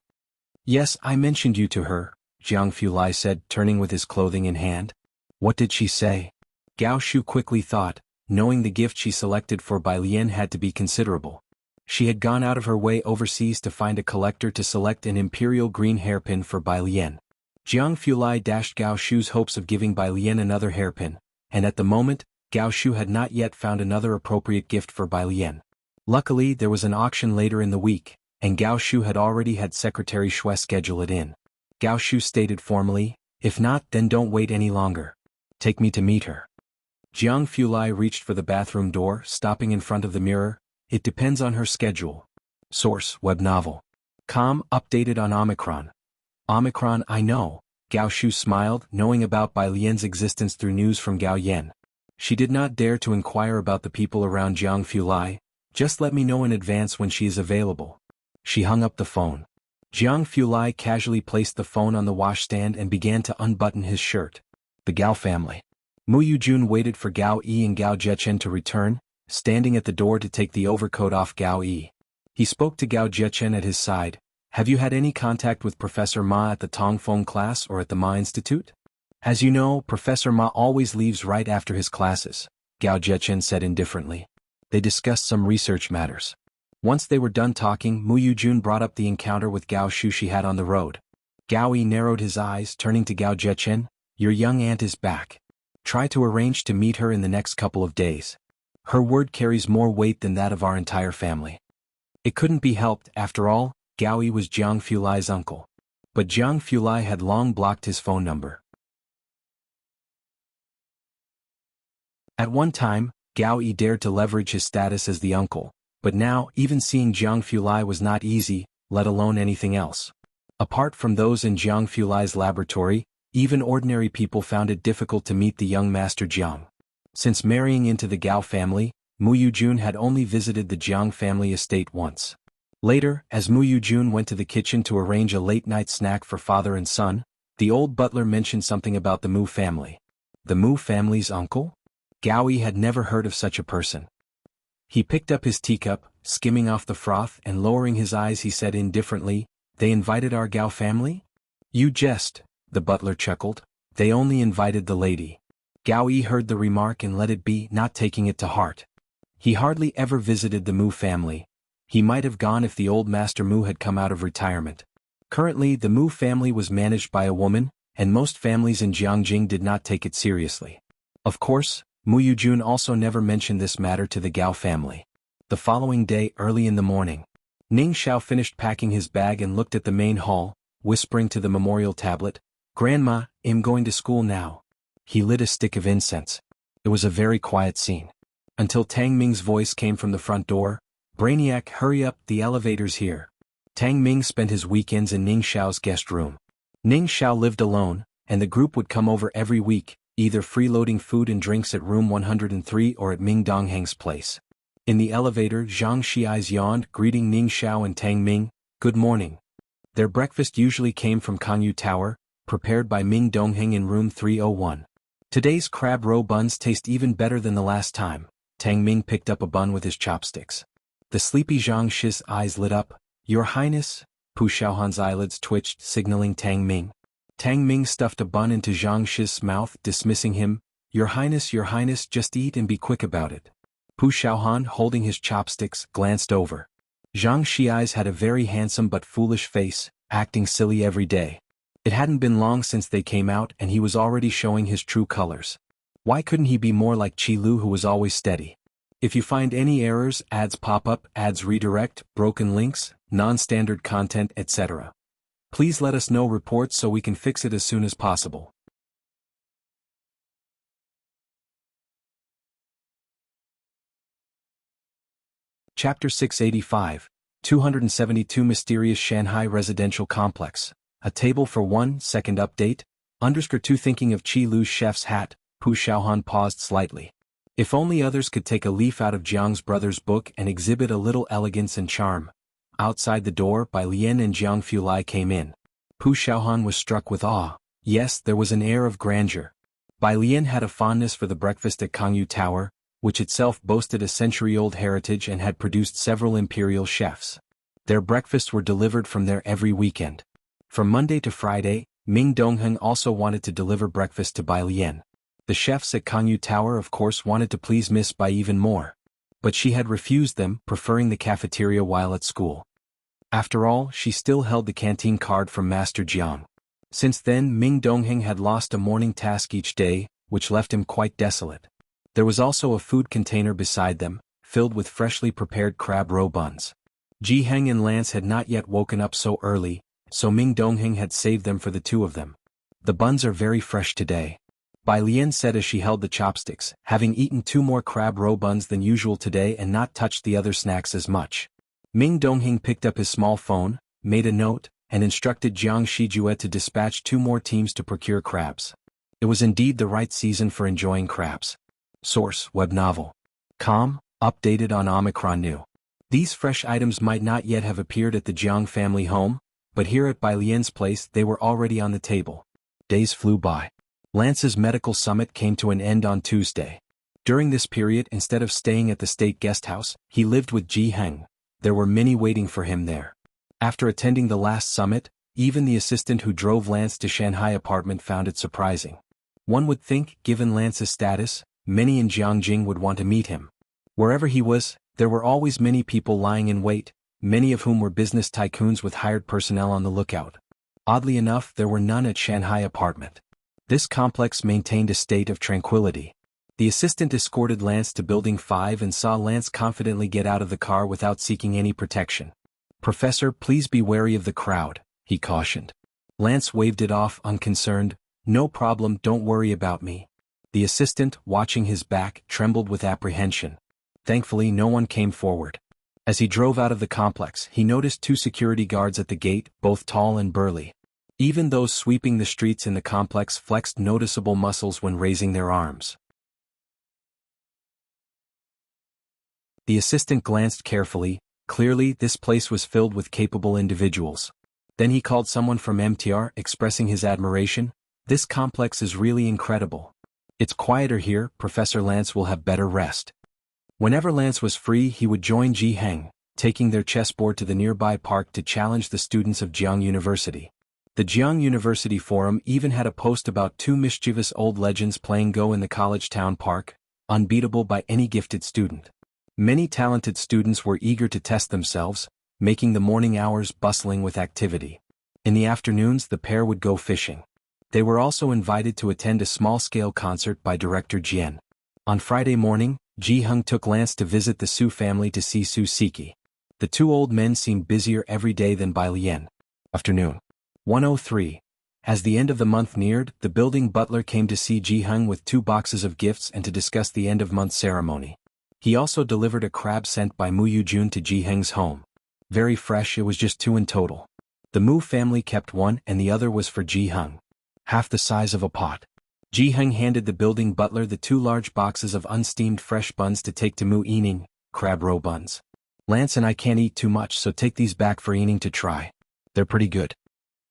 "Yes, I mentioned you to her," Jianghu Lai said, turning with his clothing in hand. "What did she say?" Gao Shu quickly thought, knowing the gift she selected for Bai Lian had to be considerable. She had gone out of her way overseas to find a collector to select an imperial green hairpin for Bai Lian. Jianghu Lai dashed Gao Shu's hopes of giving Bai Lian another hairpin, and at the moment, Gao Shu had not yet found another appropriate gift for Bai Lian. Luckily, there was an auction later in the week, and Gao Shu had already had Secretary Shui schedule it in. Gao Shu stated formally, "If not, then don't wait any longer. Take me to meet her." Jianghu Lai reached for the bathroom door, stopping in front of the mirror. "It depends on her schedule." Source: web novel. Com. Updated on Omicron. Omicron, I know. Gao Shu smiled, knowing about Bai Lian's existence through news from Gao Yan. She did not dare to inquire about the people around Jianghu Lai. "Just let me know in advance when she is available." She hung up the phone. Jianghu Lai casually placed the phone on the washstand and began to unbutton his shirt. The Gao family. Mu Yujun waited for Gao Yi and Gao Zhechen to return, standing at the door to take the overcoat off Gao Yi. He spoke to Gao Zhechen at his side. "Have you had any contact with Professor Ma at the Tongfeng class or at the Ma Institute?" "As you know, Professor Ma always leaves right after his classes," Gao Zhechen said indifferently. They discussed some research matters. Once they were done talking, Mu Yujun brought up the encounter with Gao Shu she had on the road. Gao Yi narrowed his eyes, turning to Gao Zhechen. "Your young aunt is back. Try to arrange to meet her in the next couple of days. Her word carries more weight than that of our entire family." It couldn't be helped, after all, Gao Yi was Jianghu Lai's uncle. But Jianghu Lai had long blocked his phone number. At one time, Gao Yi dared to leverage his status as the uncle, but now, even seeing Jianghu Lai was not easy, let alone anything else. Apart from those in Jianghu Lai's laboratory, even ordinary people found it difficult to meet the young Master Jiang. Since marrying into the Gao family, Mu Yujun had only visited the Jiang family estate once. Later, as Mu Yujun went to the kitchen to arrange a late-night snack for father and son, the old butler mentioned something about the Mu family. The Mu family's uncle? Gao Yi had never heard of such a person. He picked up his teacup, skimming off the froth and lowering his eyes he said indifferently, "They invited our Gao family?" "You jest," the butler chuckled. "They only invited the lady." Gao Yi heard the remark and let it be, not taking it to heart. He hardly ever visited the Mu family. He might have gone if the old Master Mu had come out of retirement. Currently, the Mu family was managed by a woman, and most families in Jiangjing did not take it seriously. Of course, Mu Yujun also never mentioned this matter to the Gao family. The following day, early in the morning, Ning Xiao finished packing his bag and looked at the main hall, whispering to the memorial tablet, "Grandma, I'm going to school now." He lit a stick of incense. It was a very quiet scene. Until Tang Ming's voice came from the front door, "Brainiac, hurry up, the elevator's here." Tang Ming spent his weekends in Ning Xiao's guest room. Ning Xiao lived alone, and the group would come over every week, either freeloading food and drinks at room 103 or at Ming Dongheng's place. In the elevator, Zhang Xi's yawned, greeting Ning Xiao and Tang Ming, "Good morning." Their breakfast usually came from Kangyu Tower, prepared by Ming Dongheng in room 301. "Today's crab roe buns taste even better than the last time." Tang Ming picked up a bun with his chopsticks. The sleepy Zhang Shi's eyes lit up. "Your Highness?" Pu Xiaohan's eyelids twitched, signaling Tang Ming. Tang Ming stuffed a bun into Zhang Shi's mouth, dismissing him. Your Highness, just eat and be quick about it." Pu Xiaohan, holding his chopsticks, glanced over. Zhang Shi's had a very handsome but foolish face, acting silly every day. It hadn't been long since they came out and he was already showing his true colors. Why couldn't he be more like Qi Lu, who was always steady? If you find any errors, ads pop up, ads redirect, broken links, non-standard content, etc., please let us know reports so we can fix it as soon as possible. Chapter 685, 272 Mysterious Shanghai Residential Complex. A table for 1 second update. _2 Thinking of Qi Lu's chef's hat, Pu Xiaohan paused slightly. If only others could take a leaf out of Jiang's brother's book and exhibit a little elegance and charm. Outside the door, Bai Lian and Jianghu Lai came in. Pu Xiaohan was struck with awe. Yes, there was an air of grandeur. Bai Lian had a fondness for the breakfast at Kangyu Tower, which itself boasted a century-old heritage and had produced several imperial chefs. Their breakfasts were delivered from there every weekend. From Monday to Friday, Ming Dongheng also wanted to deliver breakfast to Bai Lian. The chefs at Kangyu Tower of course wanted to please Miss Bai even more. But she had refused them, preferring the cafeteria while at school. After all, she still held the canteen card from Master Jiang. Since then, Ming Dongheng had lost a morning task each day, which left him quite desolate. There was also a food container beside them, filled with freshly prepared crab roe buns. Ji Heng and Lance had not yet woken up so early, so Ming Dongheng had saved them for the two of them. The buns are very fresh today, Bai Lian said as she held the chopsticks, having eaten 2 more crab roe buns than usual today and not touched the other snacks as much. Ming Dongheng picked up his small phone, made a note, and instructed Jiang Shijue to dispatch 2 more teams to procure crabs. It was indeed the right season for enjoying crabs. Source: Web Novel. Com, updated on Omicron New. These fresh items might not yet have appeared at the Jiang family home, but here at Bai Lian's place they were already on the table. Days flew by. Lance's medical summit came to an end on Tuesday. During this period, instead of staying at the state guest house, he lived with Ji Heng. There were many waiting for him there. After attending the last summit, even the assistant who drove Lance to Shanghai apartment found it surprising. One would think, given Lance's status, many in Jiangjing would want to meet him. Wherever he was, there were always many people lying in wait, many of whom were business tycoons with hired personnel on the lookout. Oddly enough, there were none at Shanghai apartment. This complex maintained a state of tranquility. The assistant escorted Lance to Building 5 and saw Lance confidently get out of the car without seeking any protection. "Professor, please be wary of the crowd," he cautioned. Lance waved it off, unconcerned. "No problem, don't worry about me." The assistant, watching his back, trembled with apprehension. Thankfully, no one came forward. As he drove out of the complex, he noticed 2 security guards at the gate, both tall and burly. Even those sweeping the streets in the complex flexed noticeable muscles when raising their arms. The assistant glanced carefully. Clearly, this place was filled with capable individuals. Then he called someone from MTR, expressing his admiration. "This complex is really incredible. It's quieter here, Professor Lance will have better rest." Whenever Lance was free, he would join Ji Heng, taking their chessboard to the nearby park to challenge the students of Jiang University. The Jiang University Forum even had a post about 2 mischievous old legends playing Go in the college town park, unbeatable by any gifted student. Many talented students were eager to test themselves, making the morning hours bustling with activity. In the afternoons the pair would go fishing. They were also invited to attend a small-scale concert by director Jian. On Friday morning, Ji Heng took Lance to visit the Su family to see Su Siki. The 2 old men seemed busier every day than Bai Lian. Afternoon. 1:03. As the end of the month neared, the building butler came to see Ji Heng with 2 boxes of gifts and to discuss the end-of-month ceremony. He also delivered a crab sent by Mu Yujun to Ji Heng's home. Very fresh, it was just 2 in total. The Mu family kept 1 and the other was for Ji Heng. Half the size of a pot. Ji Heng handed the building butler the 2 large boxes of unsteamed fresh buns to take to Mu Yining, crab roe buns. "Lance and I can't eat too much, so take these back for Yining to try. They're pretty good."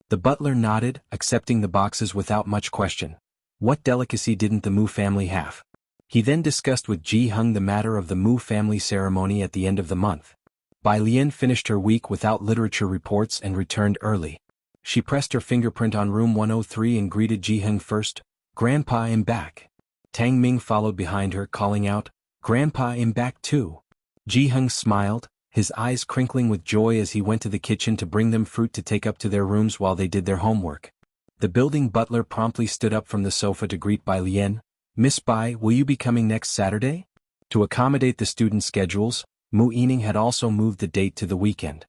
The butler nodded, accepting the boxes without much question. What delicacy didn't the Mu family have? He then discussed with Ji Heng the matter of the Mu family ceremony at the end of the month. Bai Lian finished her week without literature reports and returned early. She pressed her fingerprint on room 103 and greeted Ji Heng first. "Grandpa, I'm back." Tang Ming followed behind her, calling out, "Grandpa, I'm back too." Ji Heng smiled, his eyes crinkling with joy as he went to the kitchen to bring them fruit to take up to their rooms while they did their homework. The building butler promptly stood up from the sofa to greet Bai Lian. "Miss Bai, will you be coming next Saturday?" To accommodate the student schedules, Mu Yining had also moved the date to the weekend.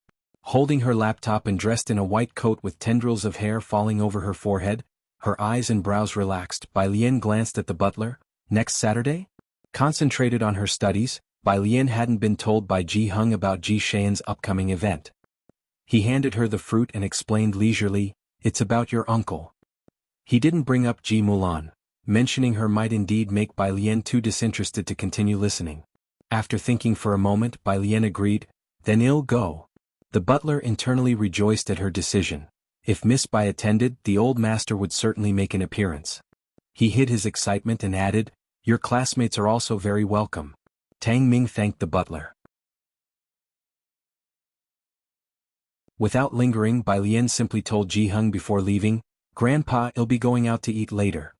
Holding her laptop and dressed in a white coat with tendrils of hair falling over her forehead, her eyes and brows relaxed, Bai Lian glanced at the butler. "Next Saturday?" Concentrated on her studies, Bai Lian hadn't been told by Ji Heng about Ji Shayan's upcoming event. He handed her the fruit and explained leisurely, "It's about your uncle." He didn't bring up Ji Mulan. Mentioning her might indeed make Bai Lian too disinterested to continue listening. After thinking for a moment, Bai Lian agreed, "Then I'll go." The butler internally rejoiced at her decision. If Miss Bai attended, the old master would certainly make an appearance. He hid his excitement and added, Your classmates are also very welcome. Tang Ming thanked the butler. Without lingering, Bai Lian simply told Jiheng before leaving, "Grandpa, I'll be going out to eat later."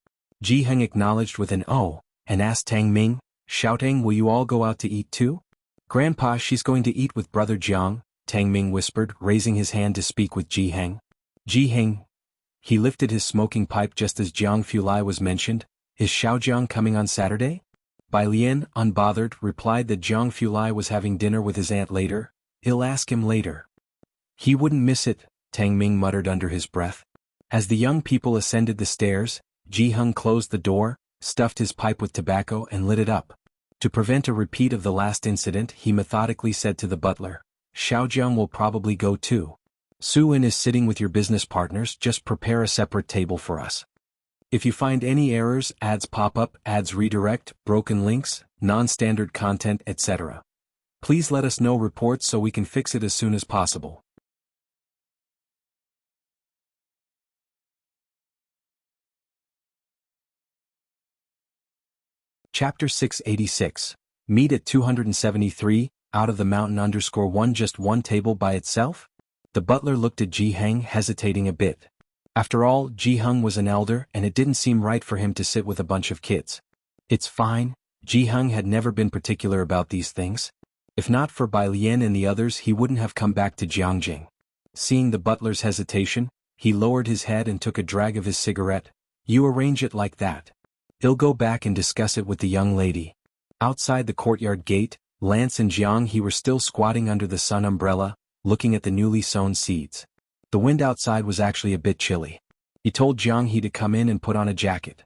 Jiheng acknowledged with an "oh," and asked Tang Ming, shouting, "Will you all go out to eat too?" "Grandpa, she's going to eat with brother Jiang," Tang Ming whispered, raising his hand to speak with Jiheng. "Jiheng." He lifted his smoking pipe just as Jiang Fulai was mentioned. "Is Xiaojiang coming on Saturday?" Bai Lian, unbothered, replied that Jiang Fulai was having dinner with his aunt later. "I'll ask him later." "He wouldn't miss it," Tang Ming muttered under his breath. As the young people ascended the stairs, Jiheng closed the door, stuffed his pipe with tobacco and lit it up. To prevent a repeat of the last incident, he methodically said to the butler, "Xiaojiang will probably go too. Su-in is sitting with your business partners, just prepare a separate table for us. If you find any errors, ads pop up, ads redirect, broken links, non-standard content, etc. please let us know reports so we can fix it as soon as possible." Chapter 686. Meet at 273, out of the mountain _1 just one table by itself? The butler looked at Jiheng, hesitating a bit. After all, Jiheng was an elder and it didn't seem right for him to sit with a bunch of kids. "It's fine." Jiheng had never been particular about these things. If not for Bai Lian and the others, he wouldn't have come back to Jiangjing. Seeing the butler's hesitation, he lowered his head and took a drag of his cigarette. "You arrange it like that. I'll go back and discuss it with the young lady." Outside the courtyard gate, Lance and Jianghe were still squatting under the sun umbrella, looking at the newly sown seeds. The wind outside was actually a bit chilly. He told Jianghe to come in and put on a jacket.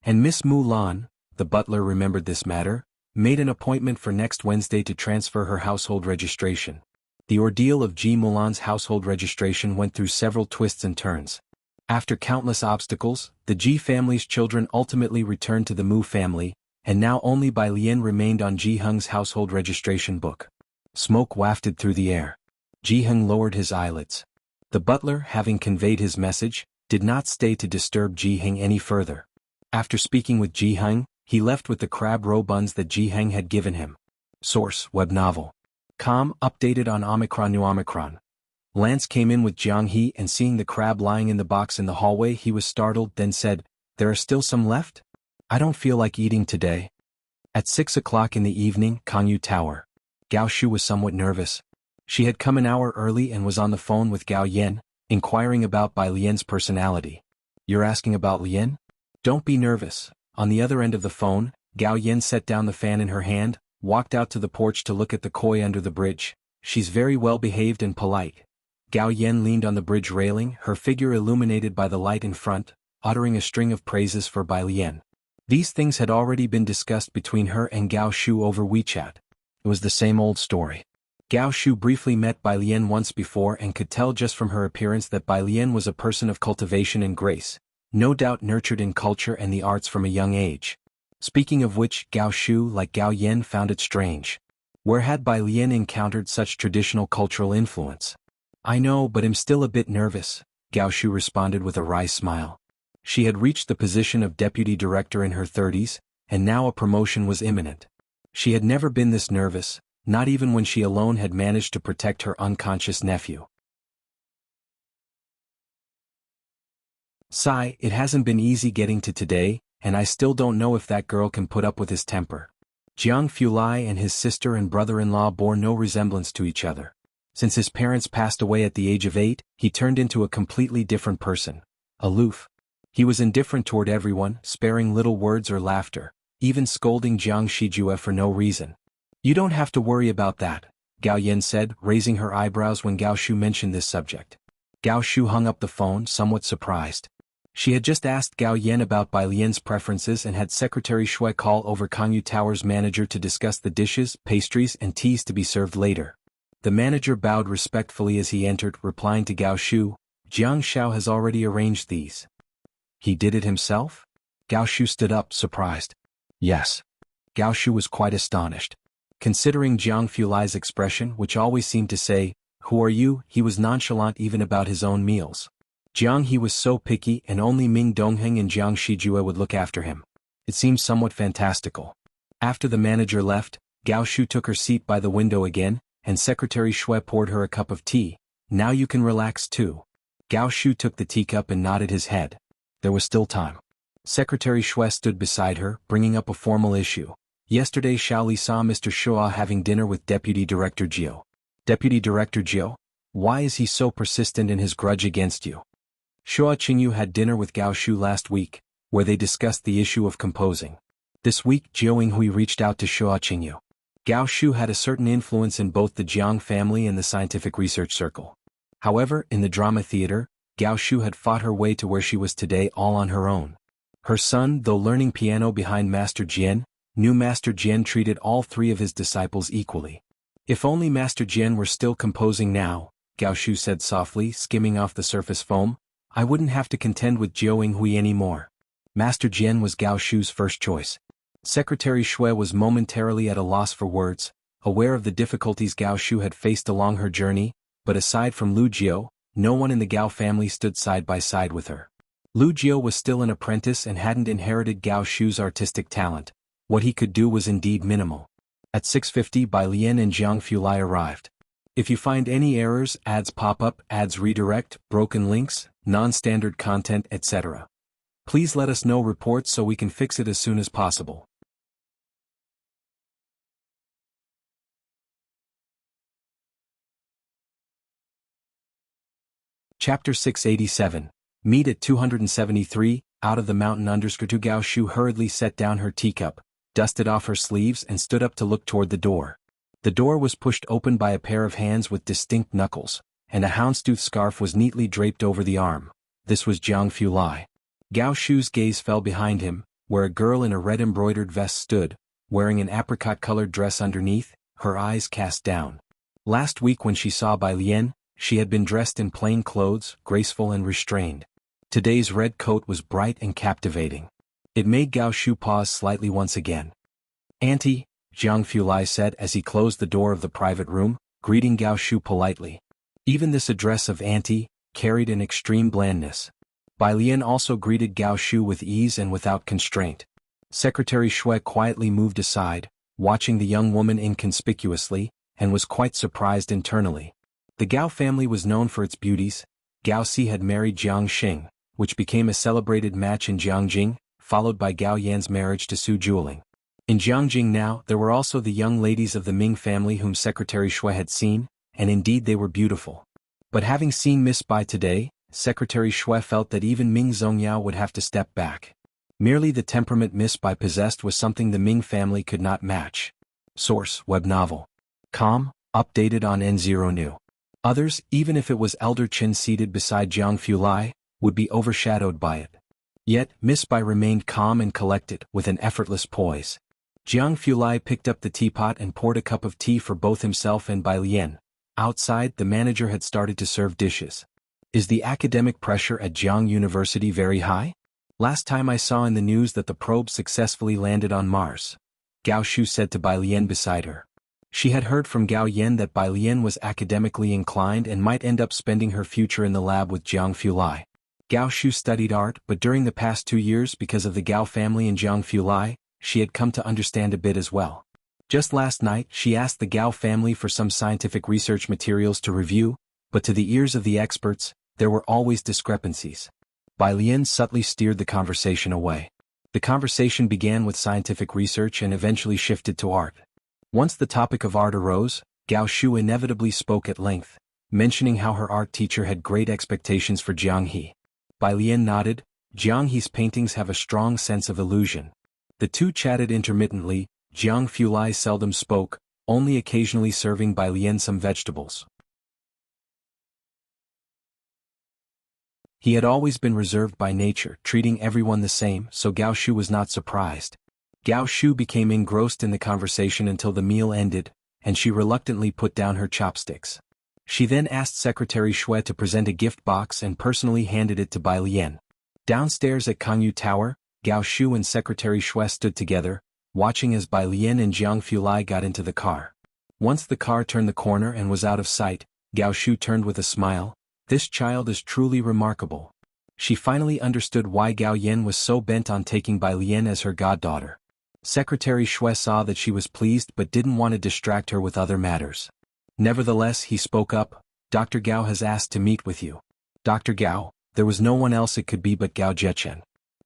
And Miss Mulan, the butler remembered this matter, made an appointment for next Wednesday to transfer her household registration. The ordeal of Ji Mulan's household registration went through several twists and turns. After countless obstacles, the Ji family's children ultimately returned to the Mu family, and now only Bai Lian remained on Jiheng's household registration book. Smoke wafted through the air. Jiheng lowered his eyelids. The butler, having conveyed his message, did not stay to disturb Jiheng any further. After speaking with Jiheng, he left with the crab roe buns that Jiheng had given him. Source: web novel. Com, updated on Omicron New Omicron. Lance came in with Jianghe and seeing the crab lying in the box in the hallway, he was startled, then said, "There are still some left? I don't feel like eating today." At 6 o'clock in the evening, Kangyu Tower. Gao Shu was somewhat nervous. She had come an hour early and was on the phone with Gao Yan, inquiring about Bai Lian's personality. "You're asking about Lian? Don't be nervous." On the other end of the phone, Gao Yan set down the fan in her hand, walked out to the porch to look at the koi under the bridge. "She's very well behaved and polite." Gao Yan leaned on the bridge railing, her figure illuminated by the light in front, uttering a string of praises for Bai Lian. These things had already been discussed between her and Gao Shu over WeChat. It was the same old story. Gao Shu briefly met Bai Lian once before and could tell just from her appearance that Bai Lian was a person of cultivation and grace, no doubt nurtured in culture and the arts from a young age. Speaking of which, Gao Shu, like Gao Yan, found it strange. Where had Bai Lian encountered such traditional cultural influence? "I know, but I'm still a bit nervous," Gao Shu responded with a wry smile. She had reached the position of deputy director in her 30s, and now a promotion was imminent. She had never been this nervous, not even when she alone had managed to protect her unconscious nephew. "Sigh, it hasn't been easy getting to today, and I still don't know if that girl can put up with his temper." Jiang Fulai and his sister and brother-in-law bore no resemblance to each other. Since his parents passed away at the age of 8, he turned into a completely different person. Aloof. He was indifferent toward everyone, sparing little words or laughter, even scolding Jiang Shijue for no reason. "You don't have to worry about that," Gao Yan said, raising her eyebrows when Gao Shu mentioned this subject. Gao Shu hung up the phone, somewhat surprised. She had just asked Gao Yan about Bai Lian's preferences and had Secretary Shui call over Kangyu Tower's manager to discuss the dishes, pastries and teas to be served later. The manager bowed respectfully as he entered, replying to Gao Shu, "Jiang Xiao has already arranged these." "He did it himself?" Gao Shu stood up, surprised. "Yes." Gao Shu was quite astonished. Considering Jiang Fulai's expression, which always seemed to say, "Who are you?" he was nonchalant even about his own meals. Jiang He was so picky and only Ming Dongheng and Jiang Shijue would look after him. It seems somewhat fantastical. After the manager left, Gao Shu took her seat by the window again, and Secretary Shui poured her a cup of tea. Now you can relax too. Gao Shu took the teacup and nodded his head. There was still time. Secretary Shui stood beside her, bringing up a formal issue. Yesterday Xiaoli saw Mr. Shua having dinner with Deputy Director Jiu. Deputy Director Jiu? Why is he so persistent in his grudge against you? Shua Qingyu had dinner with Gao Shu last week, where they discussed the issue of composing. This week Jianghu reached out to Shua Qingyu. Gao Shu had a certain influence in both the Jiang family and the scientific research circle. However, in the drama theater, Gao Shu had fought her way to where she was today all on her own. Her son, though learning piano behind Master Jian, knew Master Jian treated all three of his disciples equally. If only Master Jian were still composing now, Gao Shu said softly, skimming off the surface foam, I wouldn't have to contend with Jianghu anymore. Master Jian was Gao Shu's first choice. Secretary Shui was momentarily at a loss for words, aware of the difficulties Gao Shu had faced along her journey, but aside from Lu Jiu, no one in the Gao family stood side by side with her. Lu Jiu was still an apprentice and hadn't inherited Gao Shu's artistic talent. What he could do was indeed minimal. At 6:50 Bai Lian and Jianghu Lai arrived. If you find any errors, ads pop up, ads redirect, broken links, non-standard content, etc. Please let us know reports so we can fix it as soon as possible. Chapter 687. Meet at 273, out of the mountain underskirt. Gao Shu hurriedly set down her teacup, dusted off her sleeves and stood up to look toward the door. The door was pushed open by a pair of hands with distinct knuckles, and a houndstooth scarf was neatly draped over the arm. This was Jianghu Lai. Gao Shu's gaze fell behind him, where a girl in a red embroidered vest stood, wearing an apricot-colored dress underneath, her eyes cast down. Last week when she saw Bai Lian, she had been dressed in plain clothes, graceful and restrained. Today's red coat was bright and captivating. It made Gao Shu pause slightly once again. Auntie, Jianghu Lai said as he closed the door of the private room, greeting Gao Shu politely. Even this address of auntie carried an extreme blandness. Bai Lian also greeted Gao Shu with ease and without constraint. Secretary Shui quietly moved aside, watching the young woman inconspicuously, and was quite surprised internally. The Gao family was known for its beauties. Gao Si had married Jiang Xing, which became a celebrated match in Jiangjing, followed by Gao Yan's marriage to Su Juling. In Jiangjing now there were also the young ladies of the Ming family whom Secretary Shui had seen, and indeed they were beautiful. But having seen Miss Bai today, Secretary Shui felt that even Ming Zongyao would have to step back. Merely the temperament Miss Bai possessed was something the Ming family could not match. Source: Web Novel. Com, updated on N0 New. Others, even if it was Elder Qin seated beside Jianghu Lai, would be overshadowed by it. Yet, Miss Bai remained calm and collected, with an effortless poise. Jianghu Lai picked up the teapot and poured a cup of tea for both himself and Bai Lian. Outside, the manager had started to serve dishes. Is the academic pressure at Jiang University very high? Last time I saw in the news that the probe successfully landed on Mars. Gao Shu said to Bai Lian beside her. She had heard from Gao Yan that Bai Lian was academically inclined and might end up spending her future in the lab with Jianghu Lai. Gao Shu studied art, but during the past 2 years because of the Gao family and Jianghu Lai, she had come to understand a bit as well. Just last night she asked the Gao family for some scientific research materials to review, but to the ears of the experts, there were always discrepancies. Bai Lian subtly steered the conversation away. The conversation began with scientific research and eventually shifted to art. Once the topic of art arose, Gao Shu inevitably spoke at length, mentioning how her art teacher had great expectations for Jianghe. Bai Lian nodded. Jianghe's paintings have a strong sense of illusion. The two chatted intermittently. Jianghu Lai seldom spoke, only occasionally serving Bai Lian some vegetables. He had always been reserved by nature, treating everyone the same, so Gao Shu was not surprised. Gao Shu became engrossed in the conversation until the meal ended, and she reluctantly put down her chopsticks. She then asked Secretary Shui to present a gift box and personally handed it to Bai Lian. Downstairs at Kangyu Tower, Gao Shu and Secretary Shui stood together, watching as Bai Lian and Jianghu Lai got into the car. Once the car turned the corner and was out of sight, Gao Shu turned with a smile. This child is truly remarkable. She finally understood why Gao Yan was so bent on taking Bai Lian as her goddaughter. Secretary Shui saw that she was pleased but didn't want to distract her with other matters. Nevertheless, he spoke up, "Dr. Gao has asked to meet with you." Dr. Gao, there was no one else it could be but Gao Zhechen.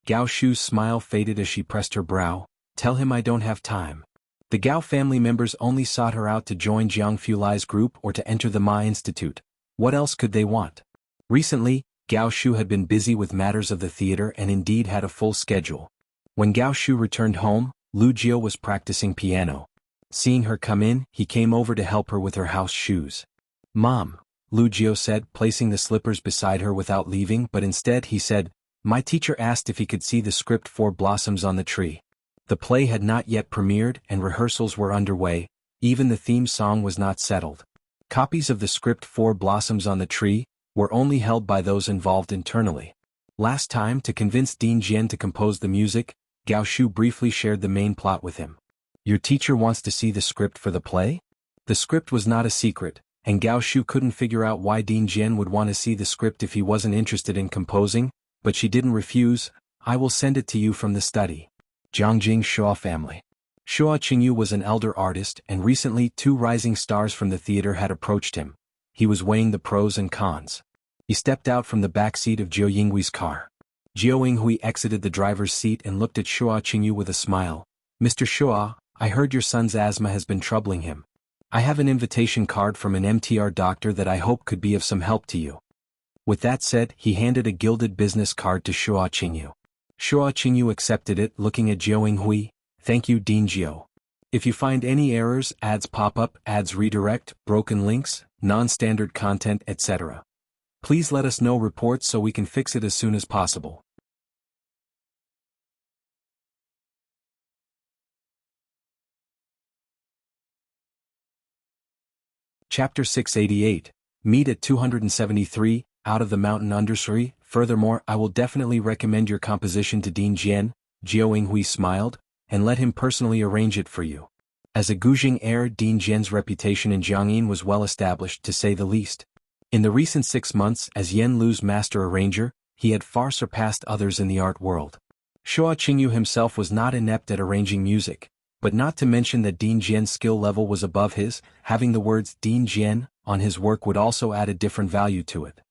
Gao Shu's smile faded as she pressed her brow. "Tell him I don't have time." The Gao family members only sought her out to join Jianghu Lai's group or to enter the Ma Institute. What else could they want? Recently, Gao Shu had been busy with matters of the theater and indeed had a full schedule. When Gao Shu returned home, Lu Jio was practicing piano. Seeing her come in, he came over to help her with her house shoes. "Mom," Lu Jio said, placing the slippers beside her without leaving, but instead he said, "My teacher asked if he could see the script Four Blossoms on the Tree." The play had not yet premiered and rehearsals were underway, even the theme song was not settled. Copies of the script Four Blossoms on the Tree were only held by those involved internally. Last time, to convince Dean Jian to compose the music, Gao Shu briefly shared the main plot with him. "Your teacher wants to see the script for the play?" The script was not a secret, and Gao Shu couldn't figure out why Dean Jian would want to see the script if he wasn't interested in composing, but she didn't refuse. "I will send it to you from the study." Jiangjing Shua family. Shua Qingyu was an elder artist and recently 2 rising stars from the theater had approached him. He was weighing the pros and cons. He stepped out from the back seat of Jiao Yinghui's car. Jiao Yinghui exited the driver's seat and looked at Shua Qingyu with a smile. "Mr. Shua, I heard your son's asthma has been troubling him. I have an invitation card from an MTR doctor that I hope could be of some help to you." With that said, he handed a gilded business card to Shua Qingyu. Shua Qingyu accepted it, looking at Jiao Yinghui. "Thank you, Dean Jiao. If you find any errors, ads pop up, ads redirect, broken links, non-standard content, etc., please let us know reports so we can fix it as soon as possible." Chapter 688. Meet at 273, out of the mountain understory. "Furthermore, I will definitely recommend your composition to Dean Jian," Jiao Yinghui smiled, "and let him personally arrange it for you." As a Gujing heir, Dean Jian's reputation in Jiangyin was well established, to say the least. In the recent 6 months as Yan Lu's master arranger, he had far surpassed others in the art world. Shua Qingyu himself was not inept at arranging music, but not to mention that Dean Jian's skill level was above his. Having the words Dean Jian on his work would also add a different value to it.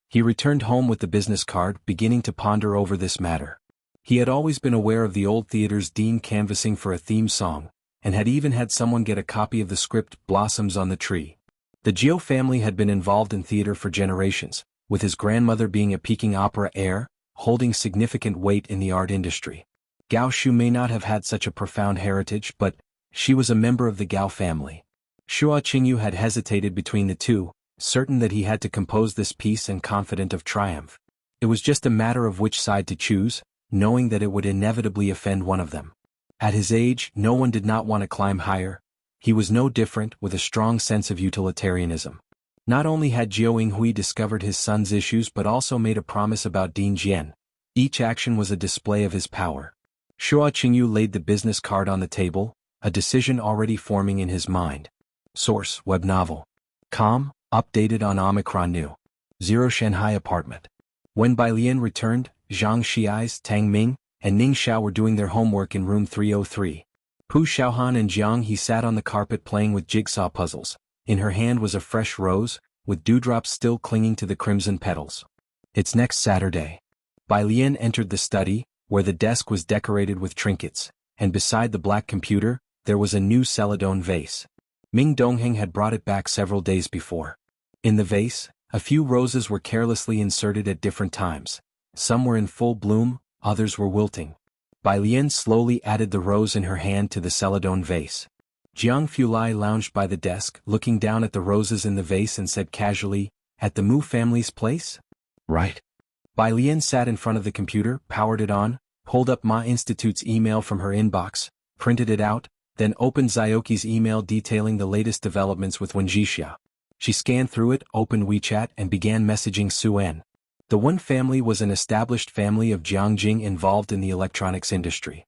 He returned home with the business card, beginning to ponder over this matter. He had always been aware of the old theater's dean canvassing for a theme song, and had even had someone get a copy of the script Blossoms on the Tree. The Jiao family had been involved in theater for generations, with his grandmother being a Peking opera heir, holding significant weight in the art industry. Gao Shu may not have had such a profound heritage, but she was a member of the Gao family. Shua Qingyu had hesitated between the two, certain that he had to compose this piece and confident of triumph. It was just a matter of which side to choose, knowing that it would inevitably offend one of them. At his age, no one did not want to climb higher. He was no different, with a strong sense of utilitarianism. Not only had Jiao Yinghui discovered his son's issues but also made a promise about Dean Jian. Each action was a display of his power. Shua Qingyu laid the business card on the table, a decision already forming in his mind. Source: web novel. Com. Updated on Omicron New. 0 Shanghai apartment. When Bai Lian returned, Zhang Xiais, Tang Ming, and Ning Xiao were doing their homework in room 303. Pu Xiaohan and Jiang He sat on the carpet playing with jigsaw puzzles. In her hand was a fresh rose, with dewdrops still clinging to the crimson petals. "It's next Saturday." Bai Lian entered the study, where the desk was decorated with trinkets, and beside the black computer, there was a new celadone vase. Ming Dongheng had brought it back several days before. In the vase, a few roses were carelessly inserted at different times. Some were in full bloom, others were wilting. Bai Lian slowly added the rose in her hand to the celadone vase. Jianghu Lai lounged by the desk, looking down at the roses in the vase and said casually, "At the Mu family's place?" "Right." Bai Lian sat in front of the computer, powered it on, pulled up Ma Institute's email from her inbox, printed it out, then opened Zioki's email detailing the latest developments with Wuxia. She scanned through it, opened WeChat and began messaging Suen. The Wen family was an established family of Jiangjing involved in the electronics industry.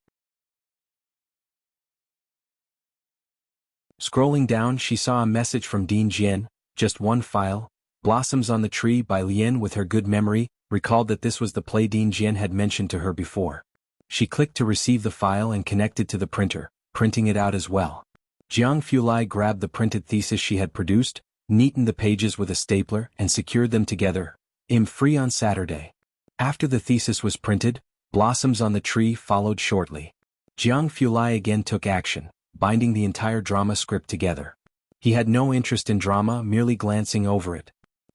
Scrolling down, she saw a message from Dean Jian, just one file, Blossoms on the Tree by Lien, with her good memory, recalled that this was the play Dean Jian had mentioned to her before. She clicked to receive the file and connected to the printer, printing it out as well. Jianghu grabbed the printed thesis she had produced, neatened the pages with a stapler and secured them together. I'm free on Saturday. After the thesis was printed, Blossoms on the Tree followed shortly. Jianghu again took action, binding the entire drama script together. He had no interest in drama, merely glancing over it.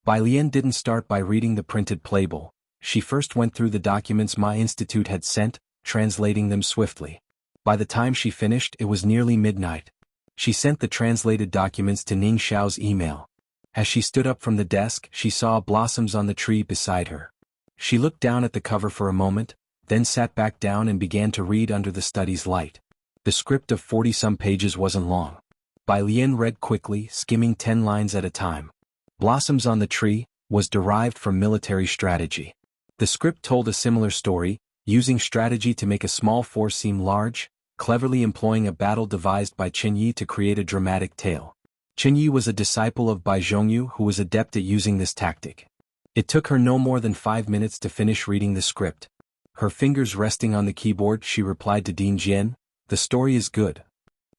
Bai Lian didn't start by reading the printed playbill. She first went through the documents my institute had sent, translating them swiftly. By the time she finished, it was nearly midnight. She sent the translated documents to Ning Xiao's email. As she stood up from the desk, she saw Blossoms on the Tree beside her. She looked down at the cover for a moment, then sat back down and began to read under the study's light. The script of 40-some pages wasn't long. Bai Lian read quickly, skimming 10 lines at a time. Blossoms on the Tree was derived from military strategy. The script told a similar story, using strategy to make a small force seem large, cleverly employing a battle devised by Qin Yi to create a dramatic tale. Qin Yi was a disciple of Bai Zhongyu who was adept at using this tactic. It took her no more than 5 minutes to finish reading the script. Her fingers resting on the keyboard, she replied to Dean Jian, "The story is good."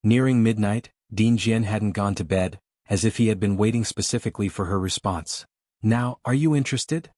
Nearing midnight, Dean Jian hadn't gone to bed, as if he had been waiting specifically for her response. "Now, are you interested?"